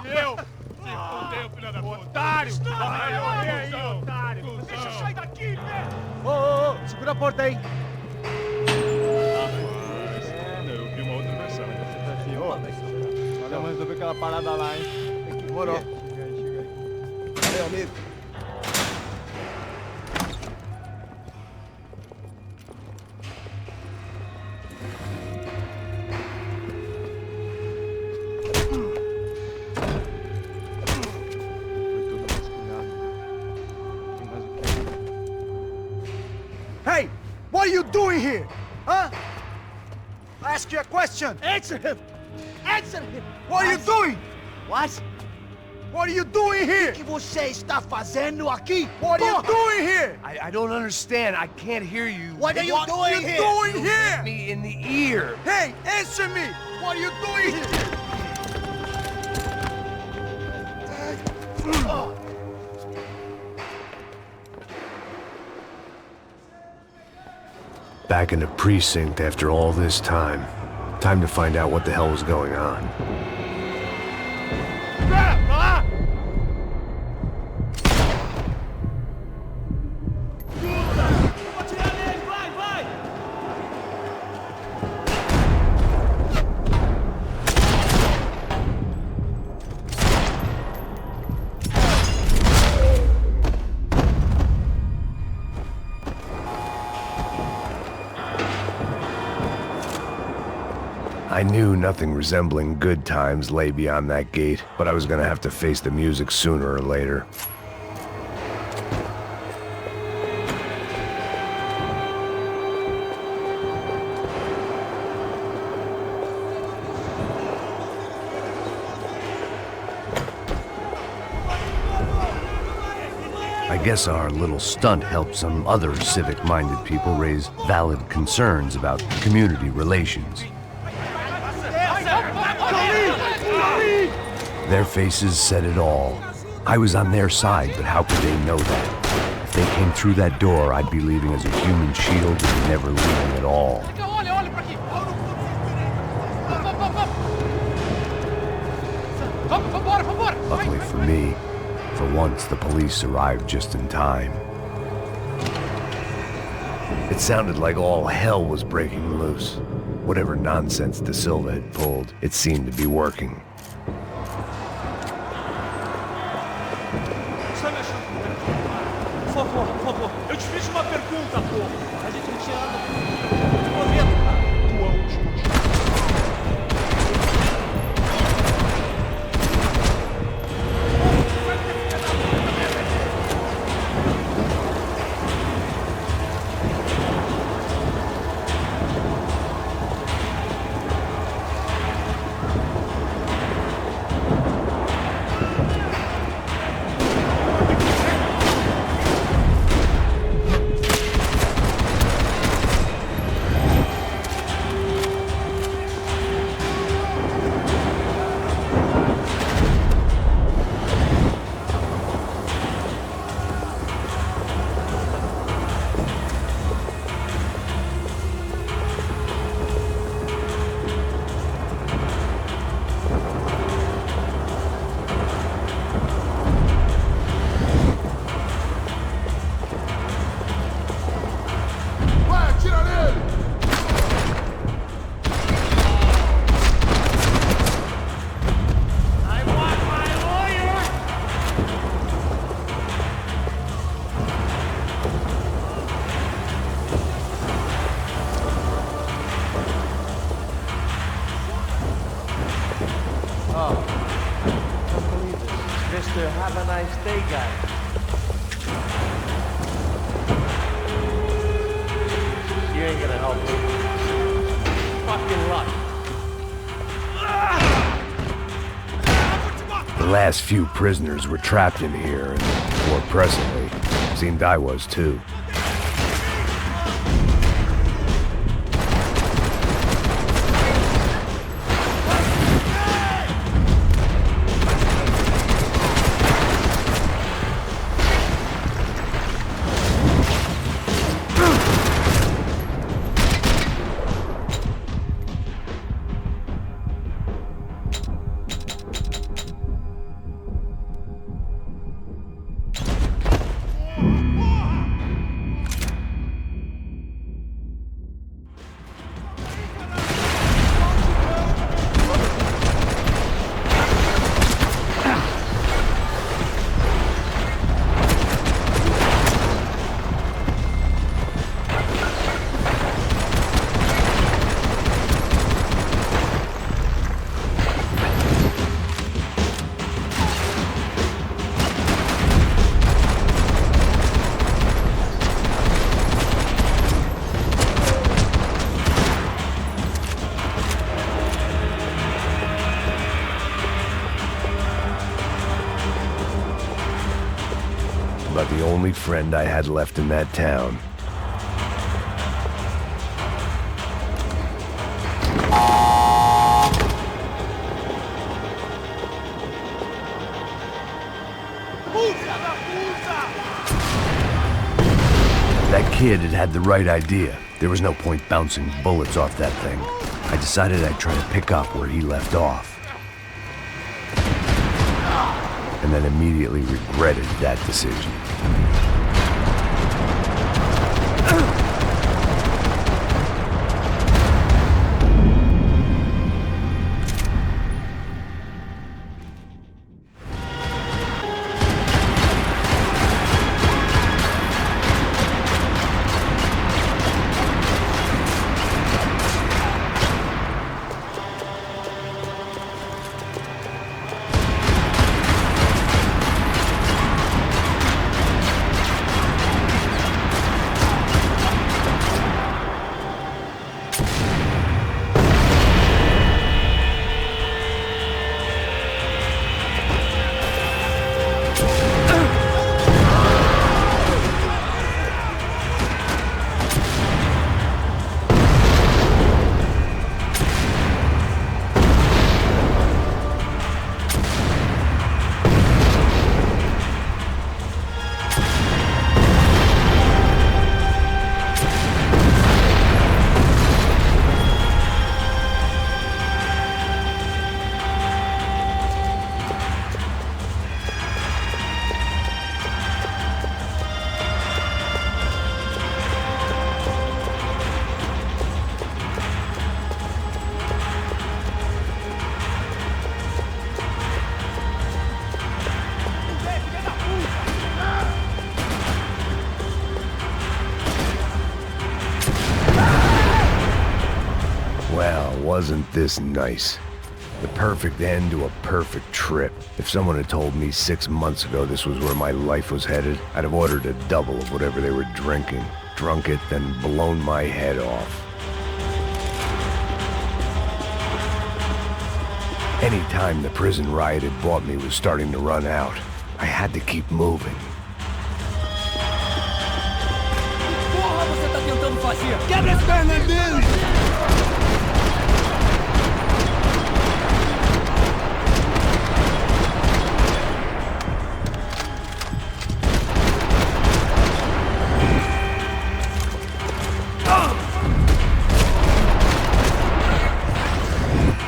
[SPEAKER 15] Eu? Se fudeu, filha da puta! Otário! Vai morrer aí, otário! Deixa eu sair daqui, velho!
[SPEAKER 12] Ô, segura a porta aí!
[SPEAKER 15] Eu vi uma outra versão.
[SPEAKER 12] Vamos resolver aquela parada lá, hein?
[SPEAKER 11] Demorou.
[SPEAKER 12] Chega aí.
[SPEAKER 11] Valeu, amigo.
[SPEAKER 4] Hey! What are you doing here? Huh? I ask you a question. Answer him! Answer him! What are you doing?
[SPEAKER 11] What?
[SPEAKER 4] What are you doing here?
[SPEAKER 11] O que você está fazendo aqui?
[SPEAKER 4] What are you doing here?
[SPEAKER 1] I don't understand. I can't hear you.
[SPEAKER 11] What are you doing here?
[SPEAKER 4] Doing
[SPEAKER 1] You
[SPEAKER 4] here?
[SPEAKER 1] hit me in the ear.
[SPEAKER 4] Hey, answer me! What are you doing here?
[SPEAKER 1] Back in the precinct after all this time. Time to find out what the hell was going on. I knew nothing resembling good times lay beyond that gate, but I was gonna have to face the music sooner or later. I
[SPEAKER 6] guess our little stunt helped some other civic-minded people raise valid concerns about community relations. Their faces said it all. I was on their side, but how could they know that? If they came through that door, I'd be leaving as a human shield and never leaving at all. Luckily for me, for once the police arrived just in time. It sounded like all hell was breaking loose. Whatever nonsense De Silva had pulled, it seemed to be working.
[SPEAKER 11] Por favor, eu te fiz uma pergunta, porra. A gente não tinha nada de momento, cara. Tua última.
[SPEAKER 9] Have a nice day, guys. You ain't gonna help me. Fucking luck.
[SPEAKER 6] The last few prisoners were trapped in here, and more presently, seemed I was too. About the only friend I had left in that town. That kid had the right idea. There was no point bouncing bullets off that thing. I decided I'd try to pick up where he left off. And then immediately regretted that decision. Oh, wasn't this nice? The perfect end to a perfect trip. If someone had told me 6 months ago this was where my life was headed, I'd have ordered a double of whatever they were drinking, drunk it, then blown my head off. Any time the prison riot had bought me was starting to run out. I had to keep moving.
[SPEAKER 20] Porra, você tá tentando fazer? Quebra as pernas dele!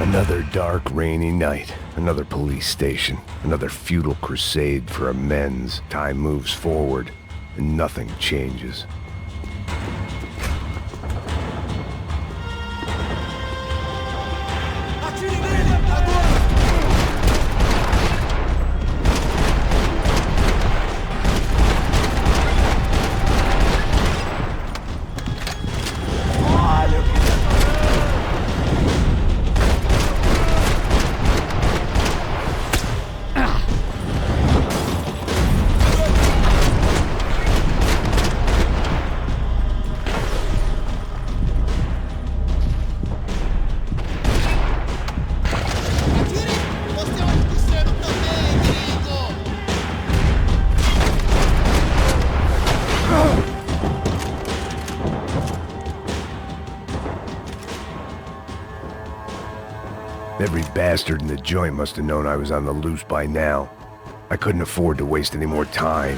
[SPEAKER 6] Another dark, rainy night. Another police station. Another futile crusade for amends. Time moves forward, and nothing changes. Every bastard in the joint must have known I was on the loose by now. I couldn't afford to waste any more time.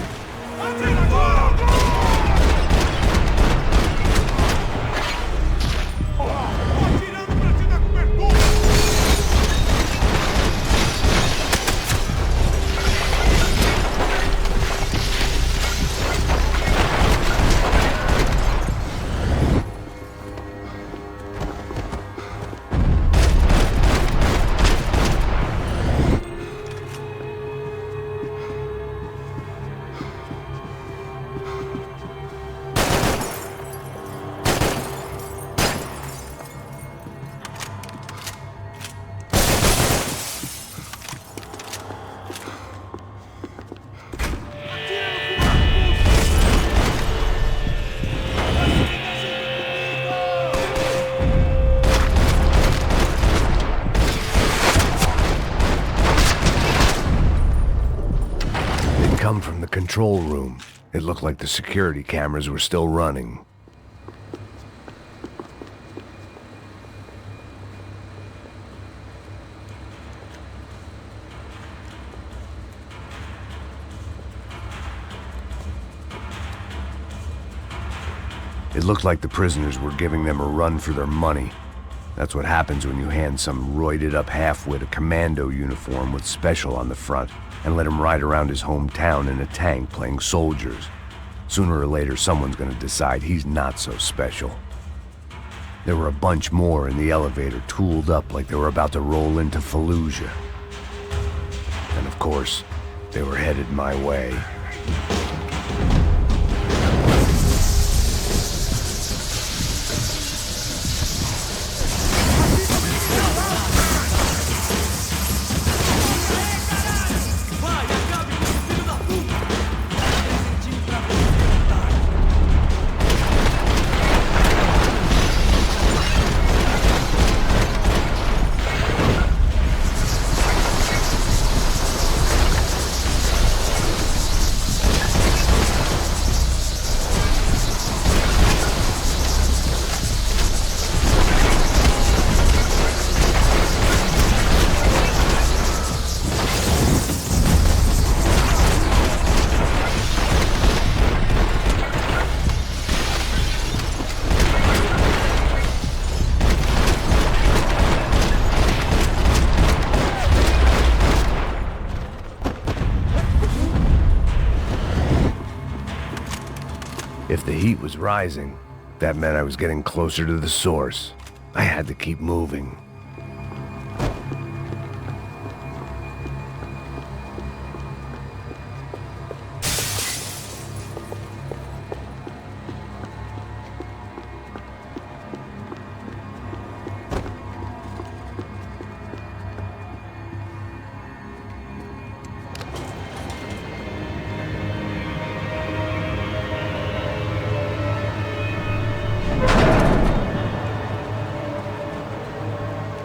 [SPEAKER 6] From the control room. It looked like the security cameras were still running. It looked like the prisoners were giving them a run for their money. That's what happens when you hand some roided-up halfwit a commando uniform with special on the front and let him ride around his hometown in a tank playing soldiers. Sooner or later, someone's gonna decide he's not so special. There were a bunch more in the elevator, tooled up like they were about to roll into Fallujah. And of course, they were headed my way. If the heat was rising, that meant I was getting closer to the source. I had to keep moving.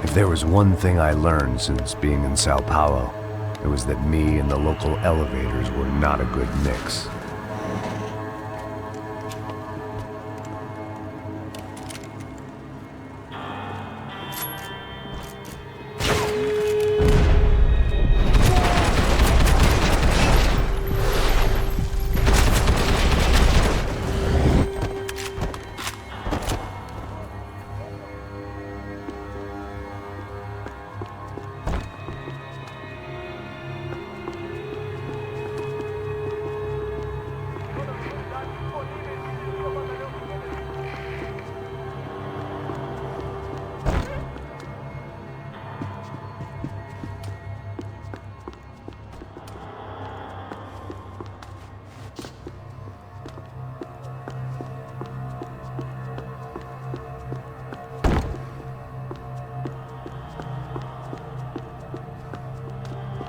[SPEAKER 6] If there was one thing I learned since being in Sao Paulo, it was that me and the local elevators were not a good mix.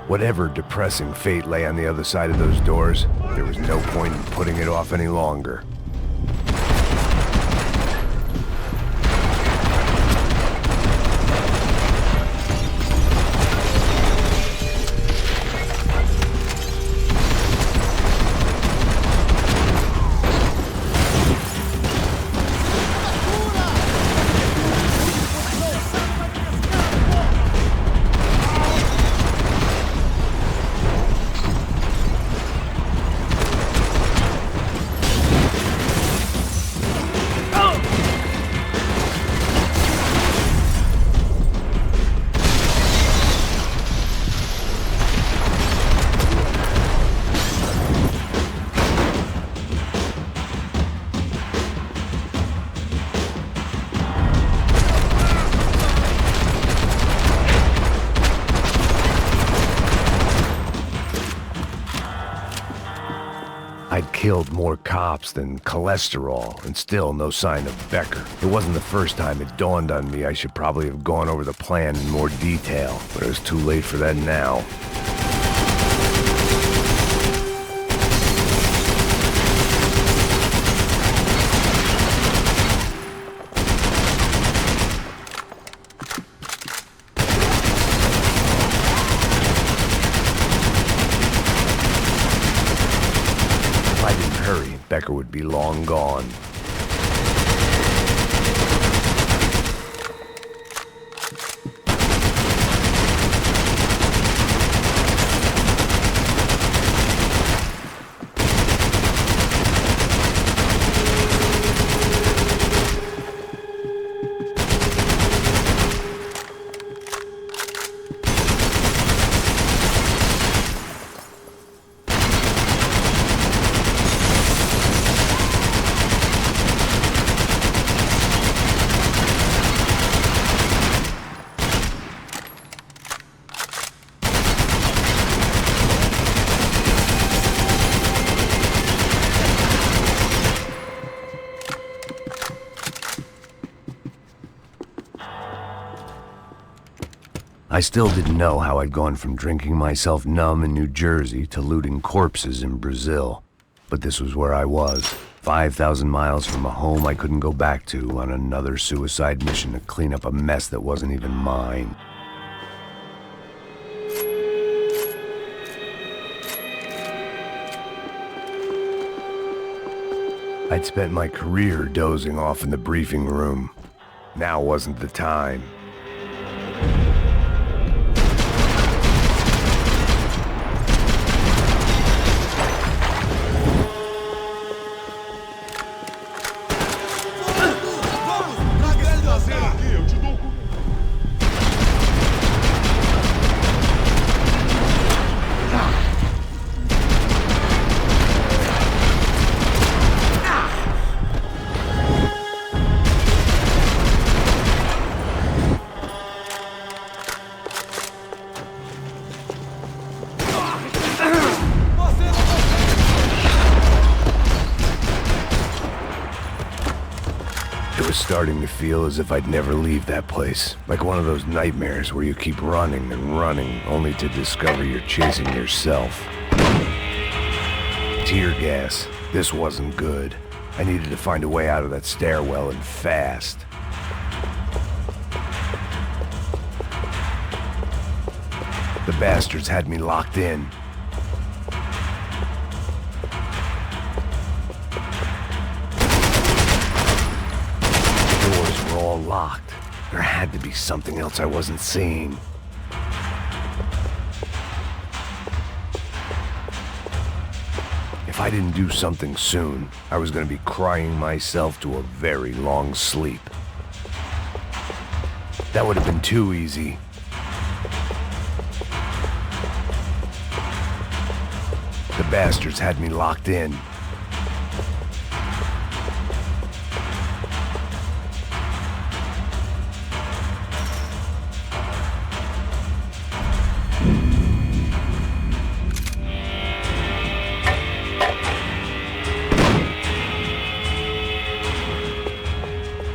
[SPEAKER 6] Whatever depressing fate lay on the other side of those doors, there was no point in putting it off any longer. I'd killed more cops than cholesterol, and still no sign of Becker. It wasn't the first time it dawned on me I should probably have gone over the plan in more detail, but it was too late for that now. Becker would be long gone. I still didn't know how I'd gone from drinking myself numb in New Jersey to looting corpses in Brazil. But this was where I was, 5,000 miles from a home I couldn't go back to, on another suicide mission to clean up a mess that wasn't even mine. I'd spent my career dozing off in the briefing room. Now wasn't the time. Starting to feel as if I'd never leave that place. Like one of those nightmares where you keep running and running, only to discover you're chasing yourself. Tear gas. This wasn't good. I needed to find a way out of that stairwell, and fast. bastards had me locked in. The doors were all locked. There had to be something else I wasn't seeing. If I didn't do something soon, I was going to be crying myself to a very long sleep. That would have been too easy. The bastards had me locked in.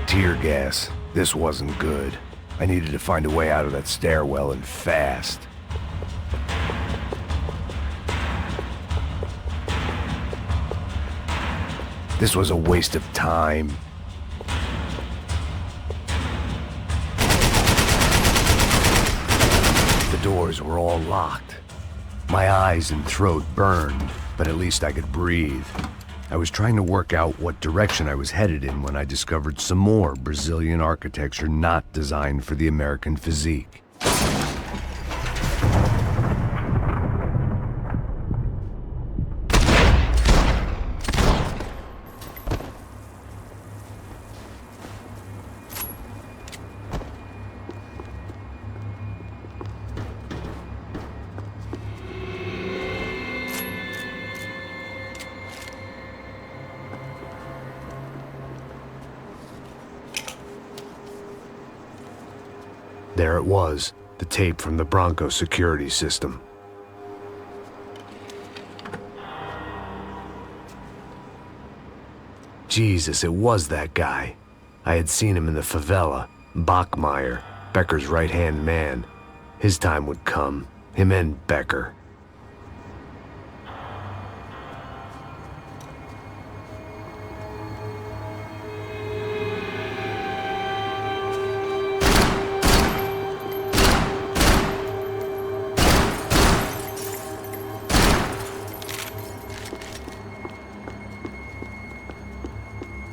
[SPEAKER 6] Tear gas. This wasn't good. I needed to find a way out of that stairwell and fast. This was a waste of time. The doors were all locked. My eyes and throat burned, but at least I could breathe. I was trying to work out what direction I was headed in when I discovered some more Brazilian architecture not designed for the American physique. There it was, the tape from the Bronco security system. Jesus, it was that guy. I had seen him in the favela, Bachmeyer, Becker's right-hand man. His time would come, him and Becker.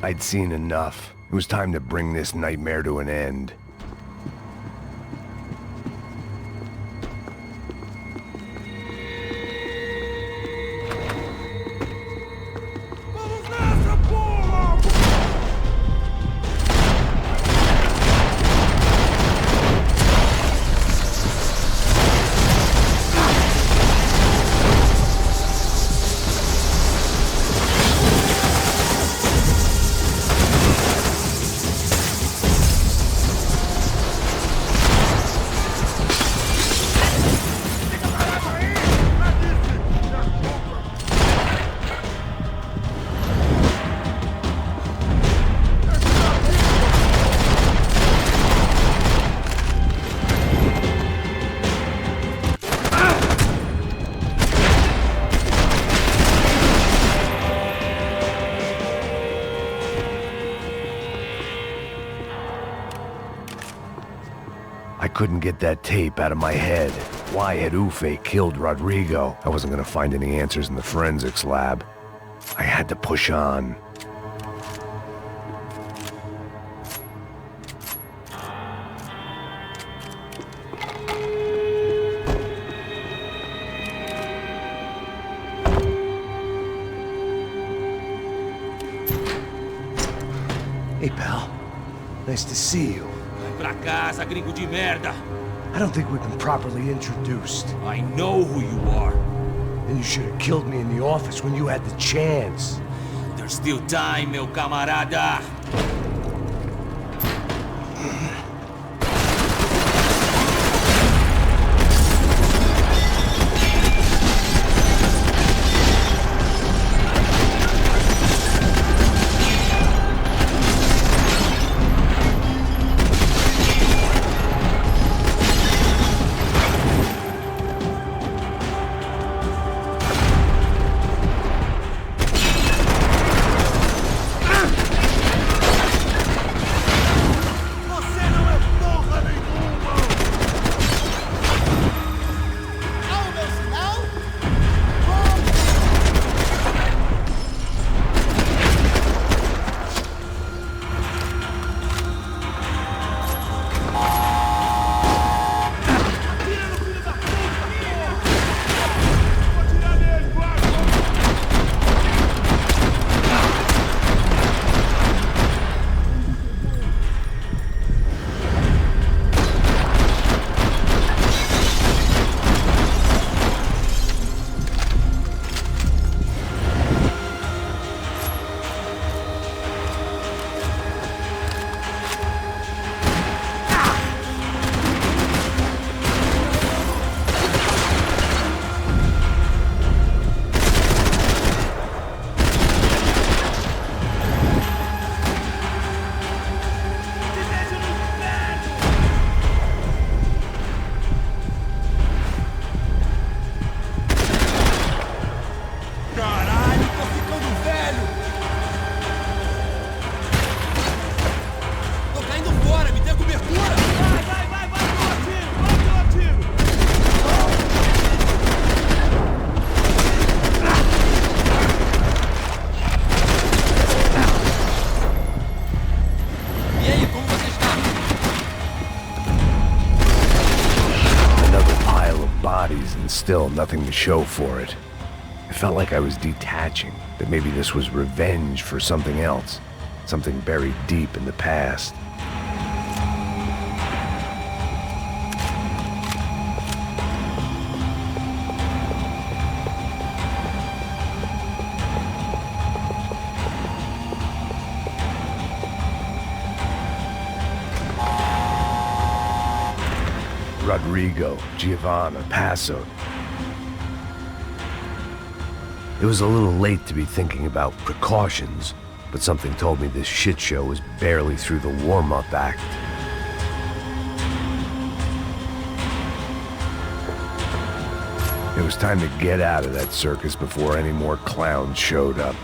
[SPEAKER 6] I'd seen enough. It was time to bring this nightmare to an end. I couldn't get that tape out of my head. Why had Ufe killed Rodrigo? I wasn't gonna find any answers in the forensics lab. I had to push on.
[SPEAKER 12] Hey, pal. Nice to see you.
[SPEAKER 5] Vai pra casa, gringo de merda!
[SPEAKER 12] I don't think we've been properly introduced.
[SPEAKER 5] I know who you are.
[SPEAKER 12] And you should have killed me in the office when you had the chance.
[SPEAKER 5] There's still time, meu camarada!
[SPEAKER 6] days and still nothing to show for it. It felt like I was detaching, that maybe this was revenge for something else, something buried deep in the past. Rodrigo, Giovanna, Paso. It was a little late to be thinking about precautions, but something told me this shit show was barely through the warm-up act. It was time to get out of that circus before any more clowns showed up.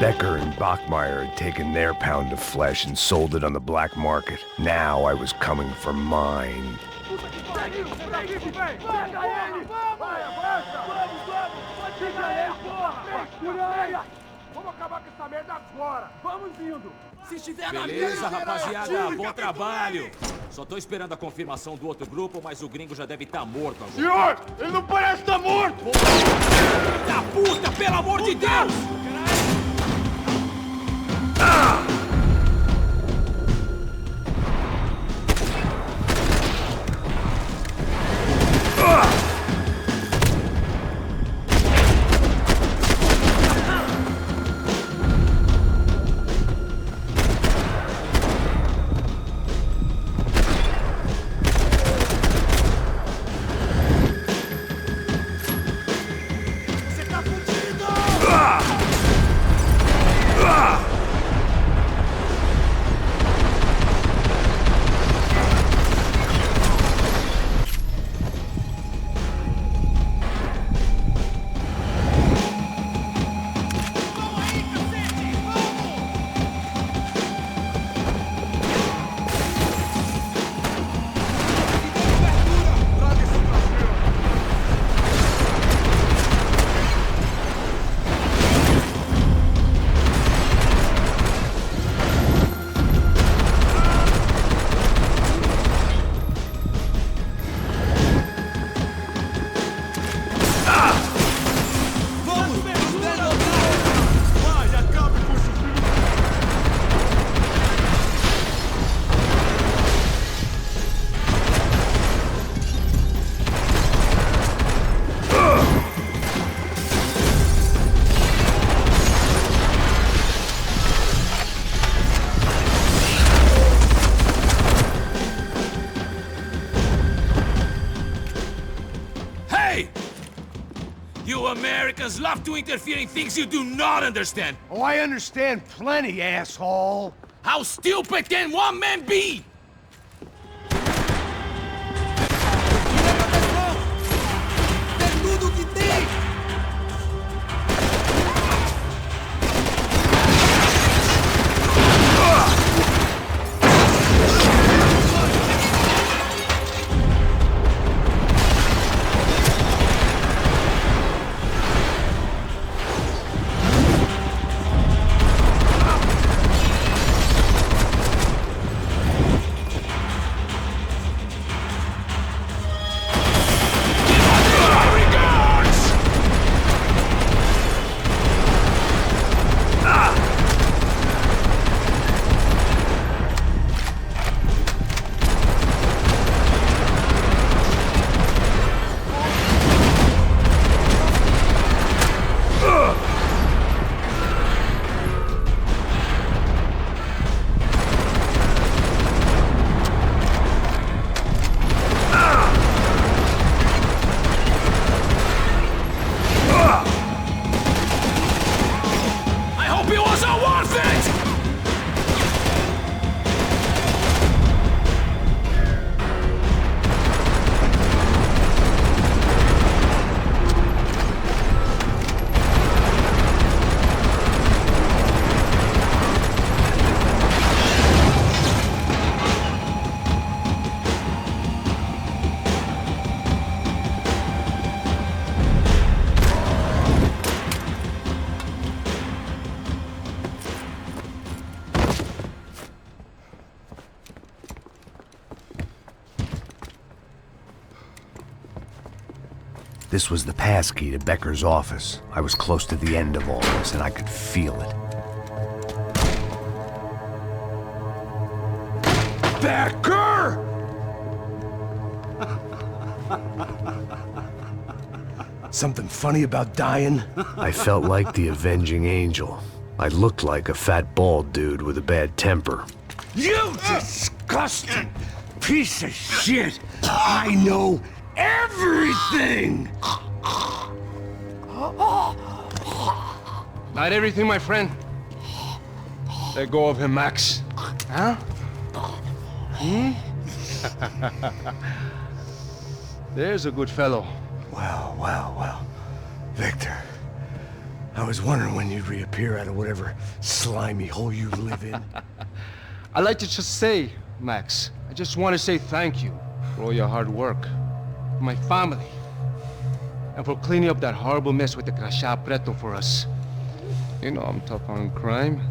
[SPEAKER 6] Becker and Bachmeyer had taken their pound of flesh and sold it on the black market. Now I was coming for mine.
[SPEAKER 20] Beleza, rapaziada, bom trabalho. Só tô esperando a confirmação do outro grupo, mas o gringo já deve estar morto agora.
[SPEAKER 15] Senhor, ele não parece estar morto!
[SPEAKER 20] Filho da puta, pelo amor de Deus!
[SPEAKER 15] Você tá fudido!
[SPEAKER 20] Americans love to interfere in things you do not understand.
[SPEAKER 12] Oh, I understand plenty, asshole.
[SPEAKER 20] How stupid can one man be?
[SPEAKER 6] This was the passkey to Becker's office. I was close to the end of all this, and I could feel it.
[SPEAKER 12] Becker! Something funny about dying?
[SPEAKER 6] I felt like the avenging angel. I looked like a fat bald dude with a bad temper.
[SPEAKER 12] You disgusting piece of shit! I know everything!
[SPEAKER 13] Not everything, my friend. Let go of him, Max.
[SPEAKER 12] Huh?
[SPEAKER 13] There's a good fellow.
[SPEAKER 12] Well. Victor, I was wondering when you'd reappear out of whatever slimy hole you live in.
[SPEAKER 13] I'd like to just say, Max, I just want to say thank you for all your hard work, for my family, and for cleaning up that horrible mess with the Crachá Preto for us. You know I'm tough on crime.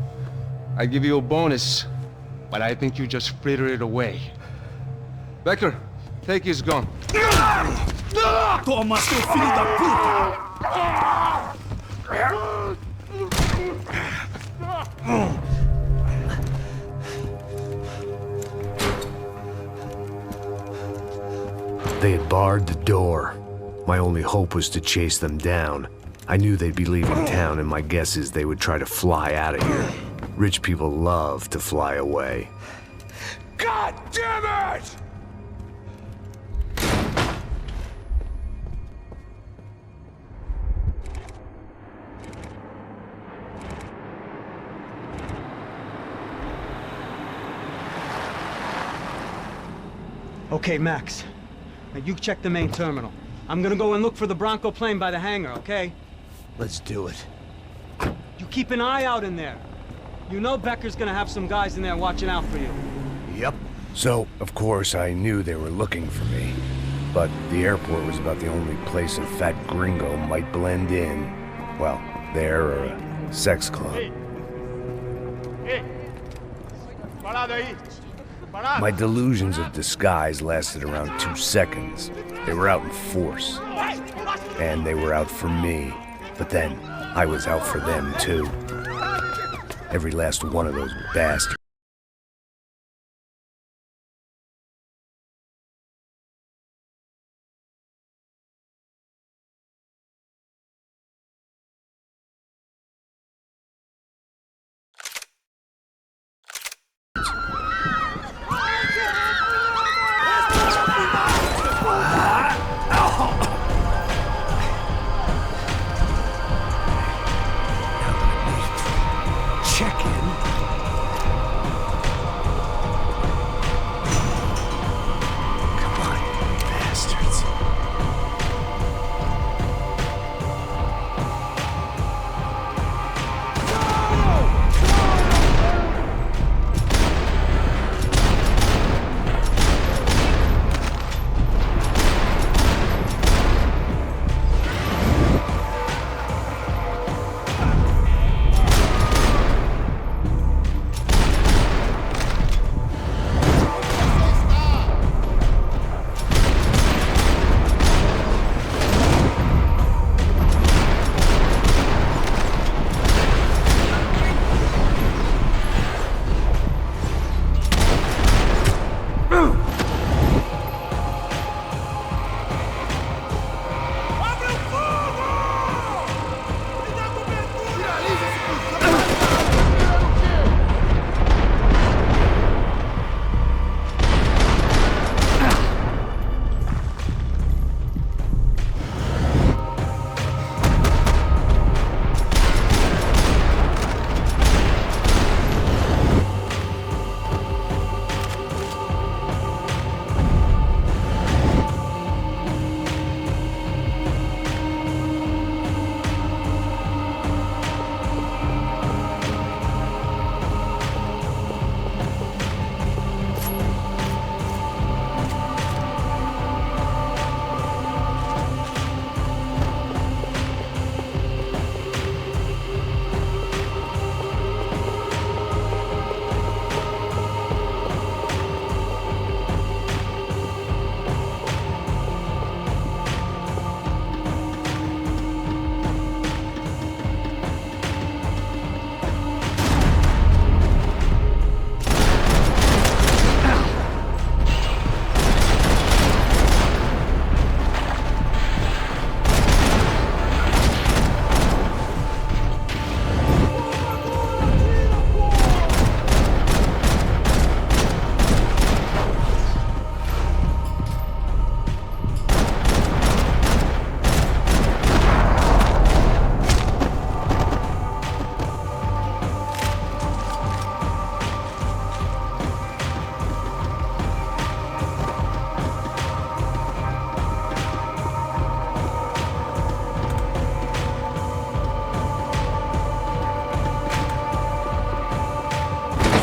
[SPEAKER 13] I give you a bonus, but I think you just frittered it away. Becker, take his gun.
[SPEAKER 17] Toma, seu filho da puta!
[SPEAKER 6] They had barred the door. My only hope was to chase them down. I knew they'd be leaving town, and my guess is they would try to fly out of here. Rich people love to fly away.
[SPEAKER 12] God damn it!
[SPEAKER 19] Okay, Max. Now you check the main terminal. I'm gonna go and look for the Bronco plane by the hangar, okay?
[SPEAKER 12] Let's do it.
[SPEAKER 19] You keep an eye out in there. You know Becker's gonna have some guys in there watching out for you.
[SPEAKER 6] Yep. So, of course, I knew they were looking for me. But the airport was about the only place a fat gringo might blend in. Well, there or a sex club. My delusions of disguise lasted around 2 seconds. They were out in force. And they were out for me. But then, I was out for them too. Every last one of those bastards.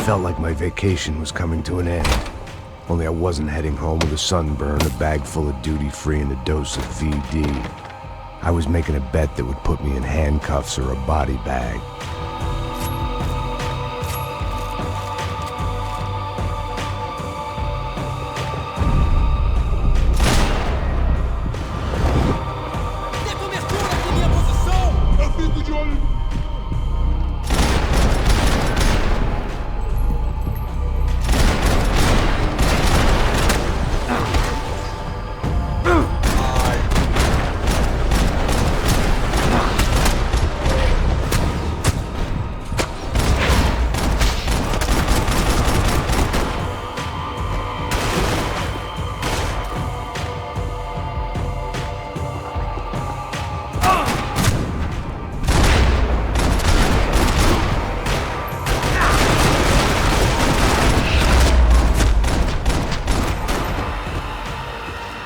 [SPEAKER 6] felt like my vacation was coming to an end. Only I wasn't heading home with a sunburn, a bag full of duty-free, and a dose of VD. I was making a bet that would put me in handcuffs or a body bag.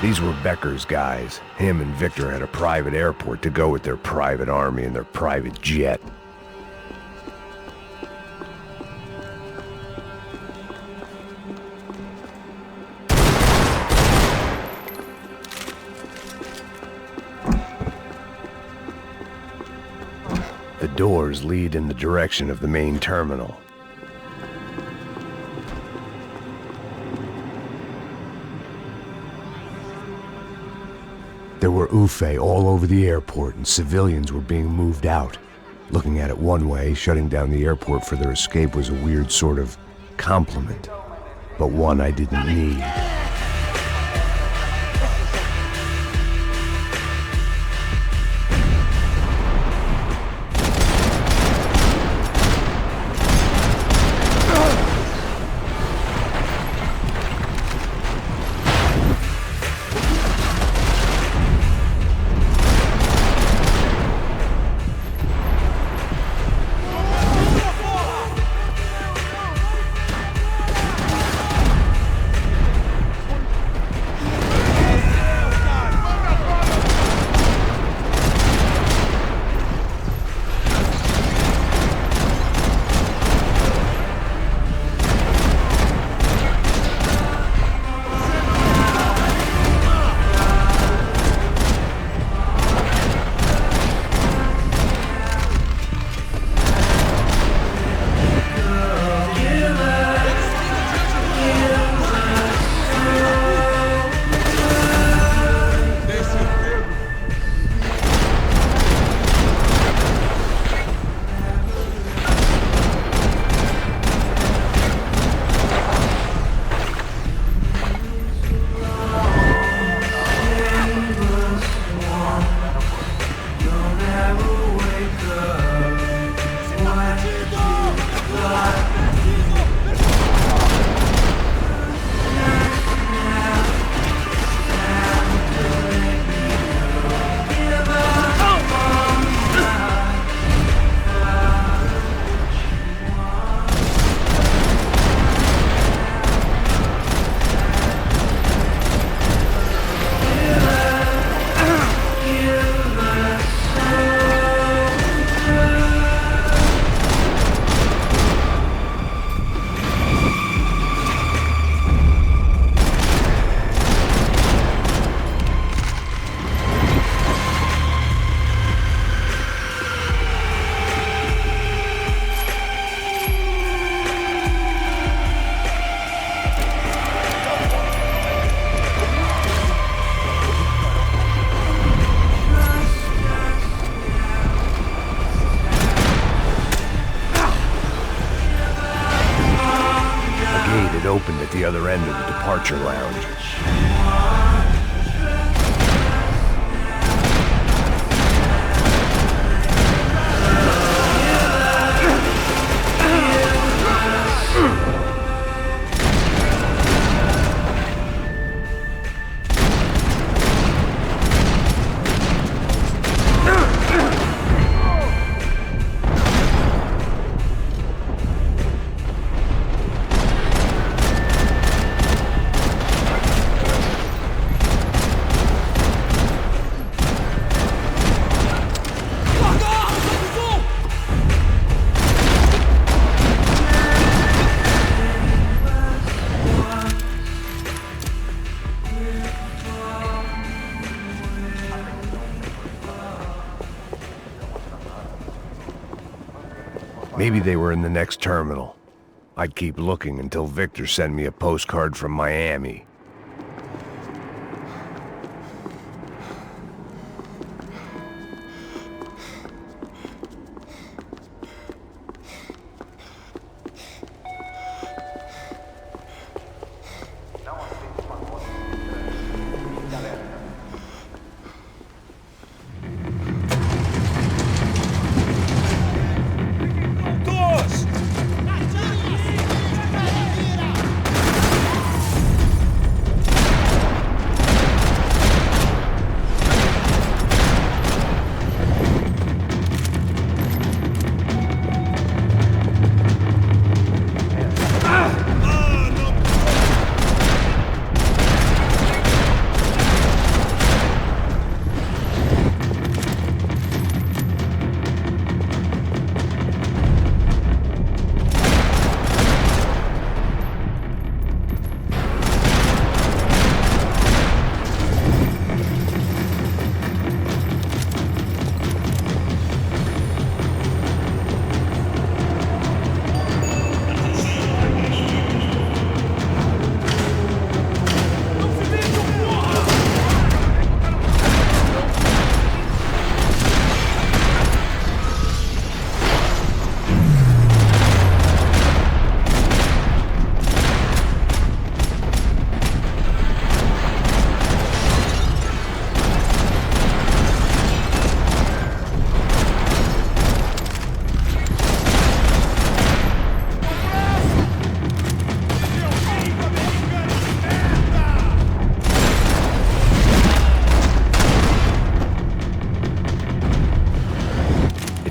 [SPEAKER 6] These were Becker's guys. Him and Victor had a private airport to go with their private army and their private jet. The doors lead in the direction of the main terminal. There were UFE all over the airport, and civilians were being moved out. Looking at it one way, shutting down the airport for their escape was a weird sort of compliment, but one I didn't need. Opened at the other end of the departure lounge. Maybe they were in the next terminal. I'd keep looking until Victor sent me a postcard from Miami.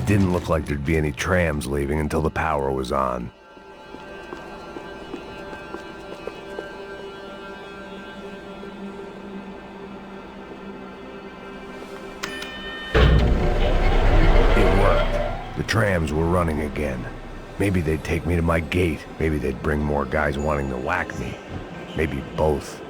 [SPEAKER 6] Didn't look like there'd be any trams leaving until the power was on. It worked. The trams were running again. Maybe they'd take me to my gate. Maybe they'd bring more guys wanting to whack me. Maybe both.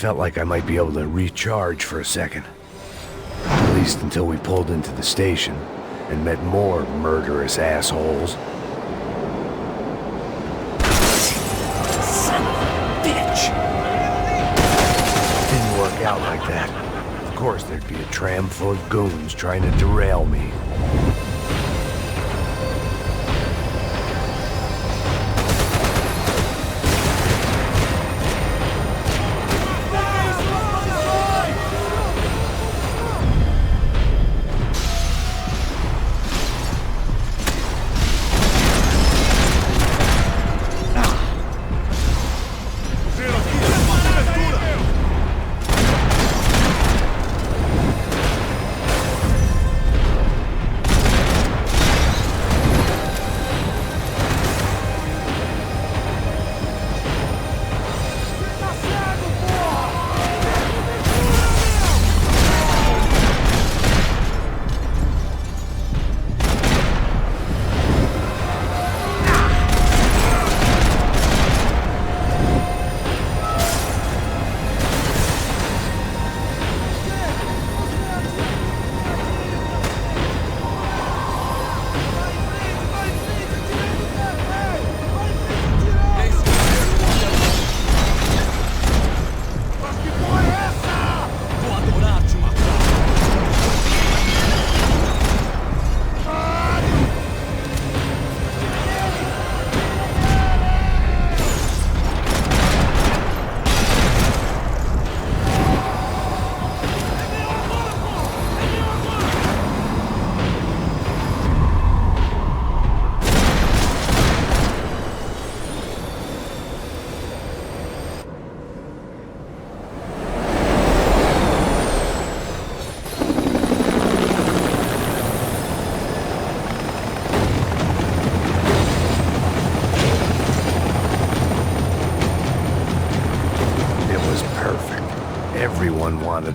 [SPEAKER 6] Felt like I might be able to recharge for a second. At least until we pulled into the station and met more murderous assholes. Son of a bitch! Didn't work out like that. Of course there'd be a tram full of goons trying to derail me.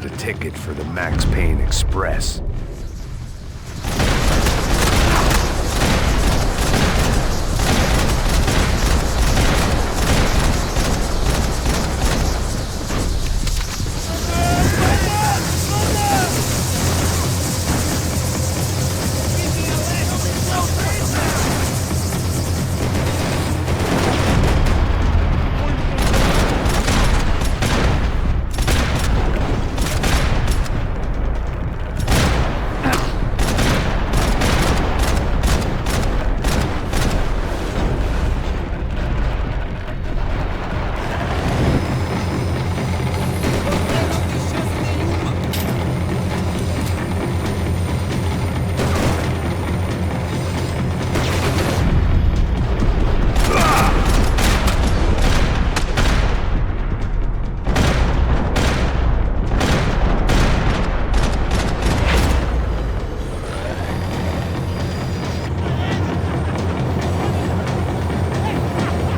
[SPEAKER 6] a ticket for the Max Payne Express.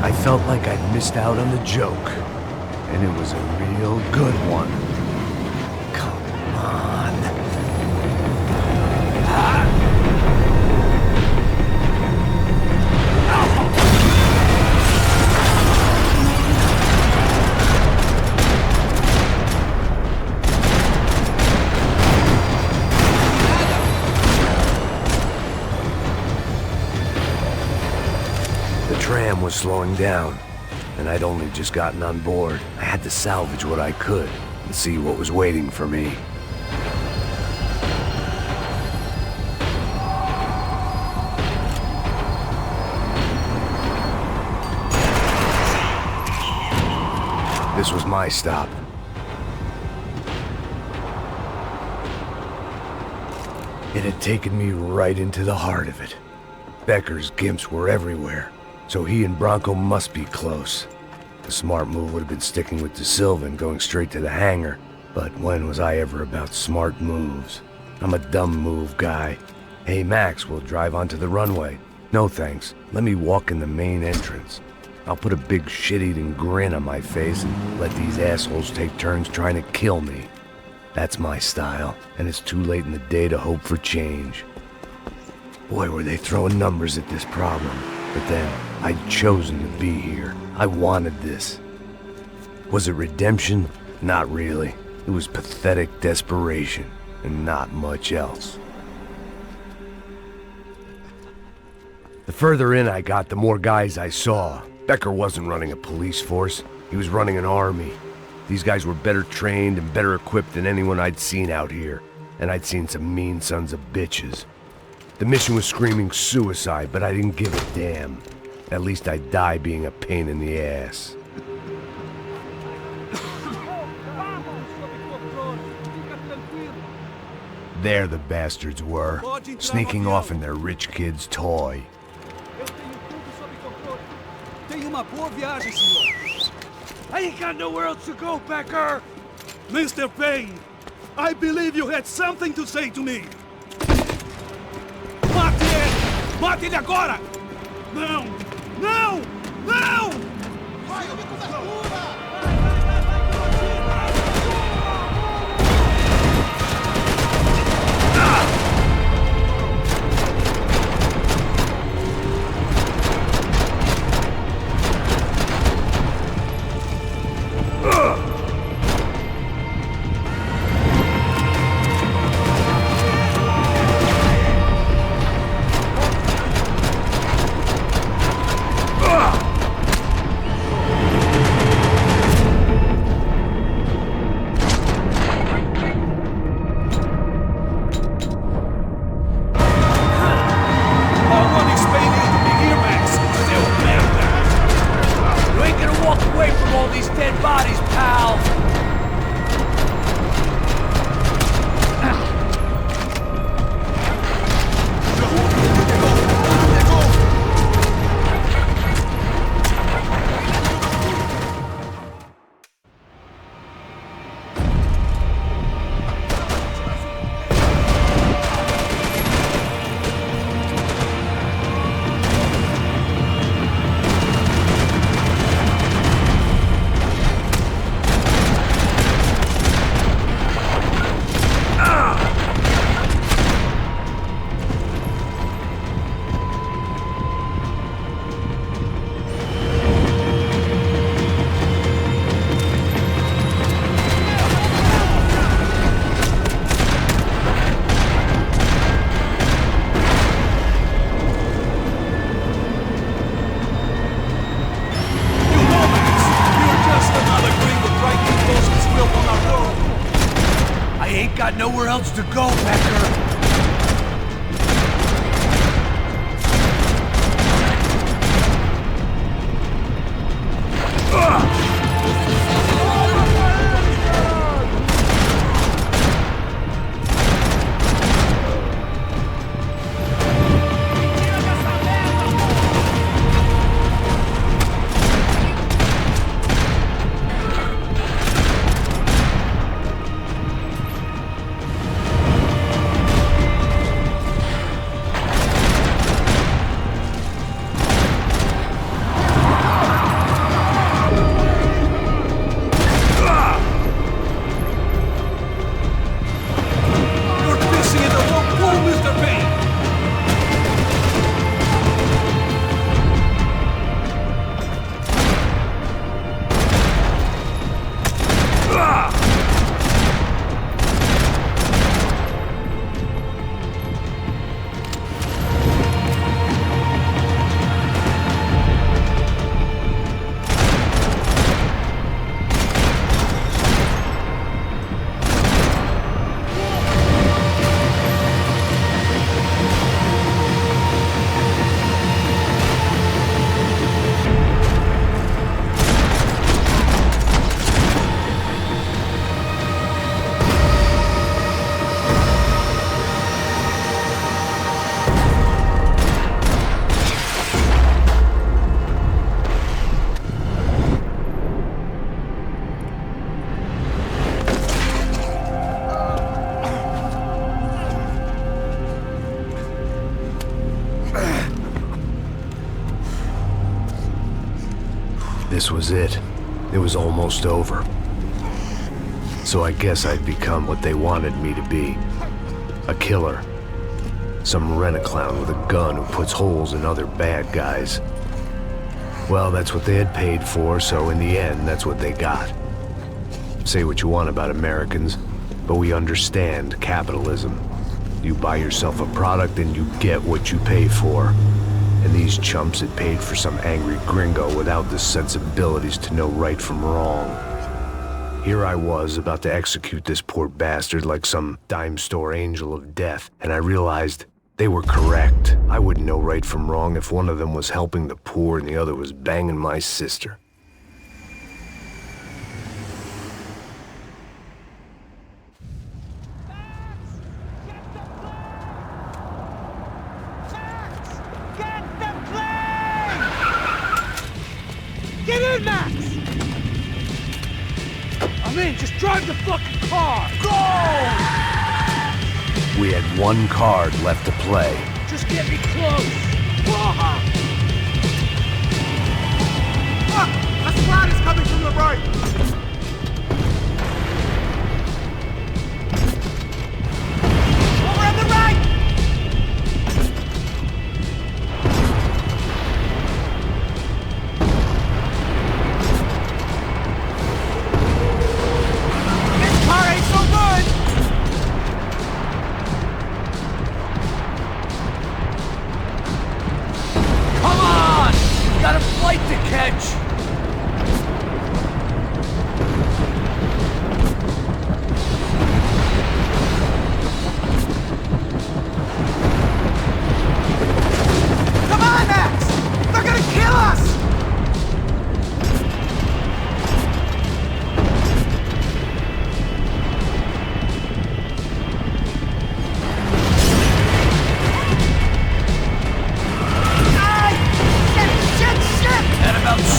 [SPEAKER 6] I felt like I'd missed out on the joke, and it was a real good one. Come on. The tram was slowing down, and I'd only just gotten on board. I had to salvage what I could and see what was waiting for me. This was my stop. It had taken me right into the heart of it. Becker's gimps were everywhere, so he and Bronco must be close. The smart move would have been sticking with De Silva and going straight to the hangar, but when was I ever about smart moves? I'm a dumb move guy. Hey Max, we'll drive onto the runway. No thanks, let me walk in the main entrance. I'll put a big shit-eating grin on my face and let these assholes take turns trying to kill me. That's my style, and it's too late in the day to hope for change. Boy, were they throwing numbers at this problem. But then, I'd chosen to be here. I wanted this. Was it redemption? Not really. It was pathetic desperation, and not much else. The further in I got, the more guys I saw. Becker wasn't running a police force. He was running an army. These guys were better trained and better equipped than anyone I'd seen out here. And I'd seen some mean sons of bitches. The mission was screaming suicide, but I didn't give a damn. At least I'd die being a pain in the ass. There the bastards were, sneaking off in their rich kid's toy.
[SPEAKER 15] Tenha uma boa viagem, senhor. I ain't got nowhere else to go, Becker. Mr. Payne, I believe you had something to say to me. Mate ele! Mate ele agora! Não! Não! Não! Vai, eu me cobertura!
[SPEAKER 6] ain't got nowhere else to go, Becker. This was it. It was almost over. So I guess I'd become what they wanted me to be. A killer. Some rent-a-clown with a gun who puts holes in other bad guys. Well, that's what they had paid for, so in the end, that's what they got. Say what you want about Americans, but we understand capitalism. You buy yourself a product and you get what you pay for. And these chumps had paid for some angry gringo without the sensibilities to know right from wrong. Here I was, about to execute this poor bastard like some dime store angel of death, and I realized they were correct. I wouldn't know right from wrong if one of them was helping the poor and the other was banging my sister.
[SPEAKER 3] Get in, Max! I'm in, just drive the fucking car! Go!
[SPEAKER 6] We had one card left to play.
[SPEAKER 3] Just get me close! Ah, a squad is coming from the right! Over on the right!
[SPEAKER 6] Got a flight to catch!
[SPEAKER 3] Come on, Max! They're gonna kill us!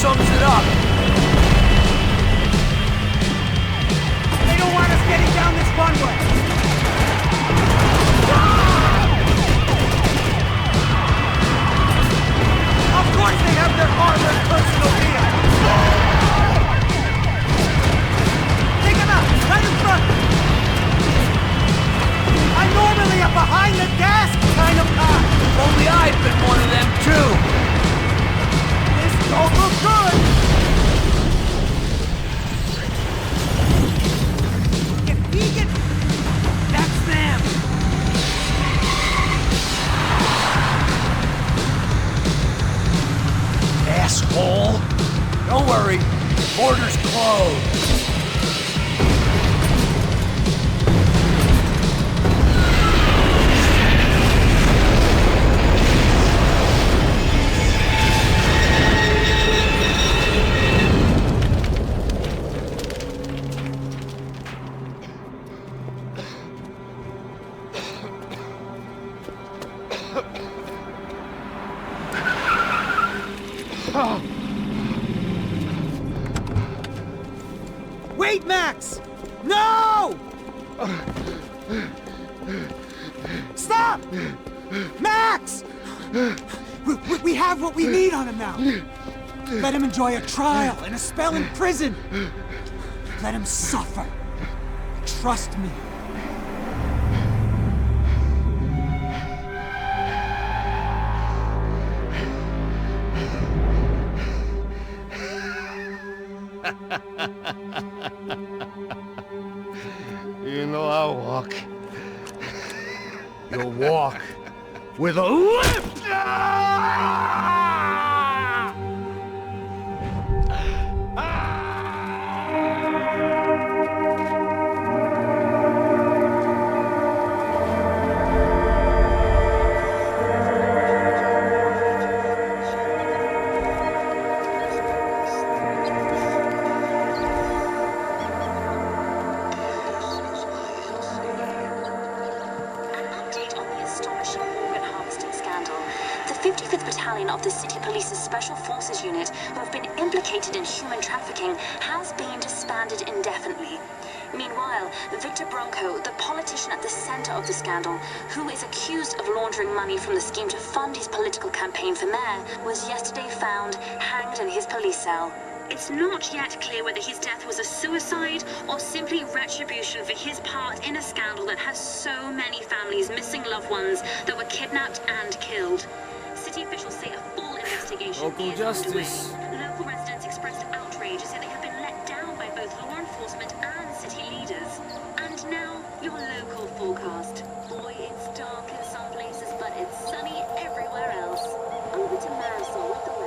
[SPEAKER 6] Sums it up.
[SPEAKER 3] They don't want us getting down this runway. Of course they have their armored personal vehicle. Take them out, right in front. I'm normally a behind the desk kind of guy.
[SPEAKER 6] Only I've been one of them too.
[SPEAKER 3] Don't look good! If we get... That's them!
[SPEAKER 6] Asshole! Don't worry, border's closed.
[SPEAKER 18] Stop! Max! We have what we need on him now. Let him enjoy a trial and a spell in prison. Let him suffer. Trust me.
[SPEAKER 12] You know I'll walk. You'll walk with a lift!
[SPEAKER 21] Of the City Police's Special Forces unit who have been implicated in human trafficking has been disbanded indefinitely. Meanwhile, Victor Bronco, the politician at the center of the scandal, who is accused of laundering money from the scheme to fund his political campaign for mayor, was yesterday found hanged in his police cell. It's not yet clear whether his death was a suicide or simply retribution for his part in a scandal that has so many families missing loved ones that were kidnapped and killed. City officials say a full investigation
[SPEAKER 20] Local
[SPEAKER 21] is
[SPEAKER 20] justice.
[SPEAKER 21] underway. Local residents expressed outrage, say they have been let down by both law enforcement and city leaders. And now, your local forecast. Boy, it's dark in some places, but it's sunny everywhere else. Over to Marisol with the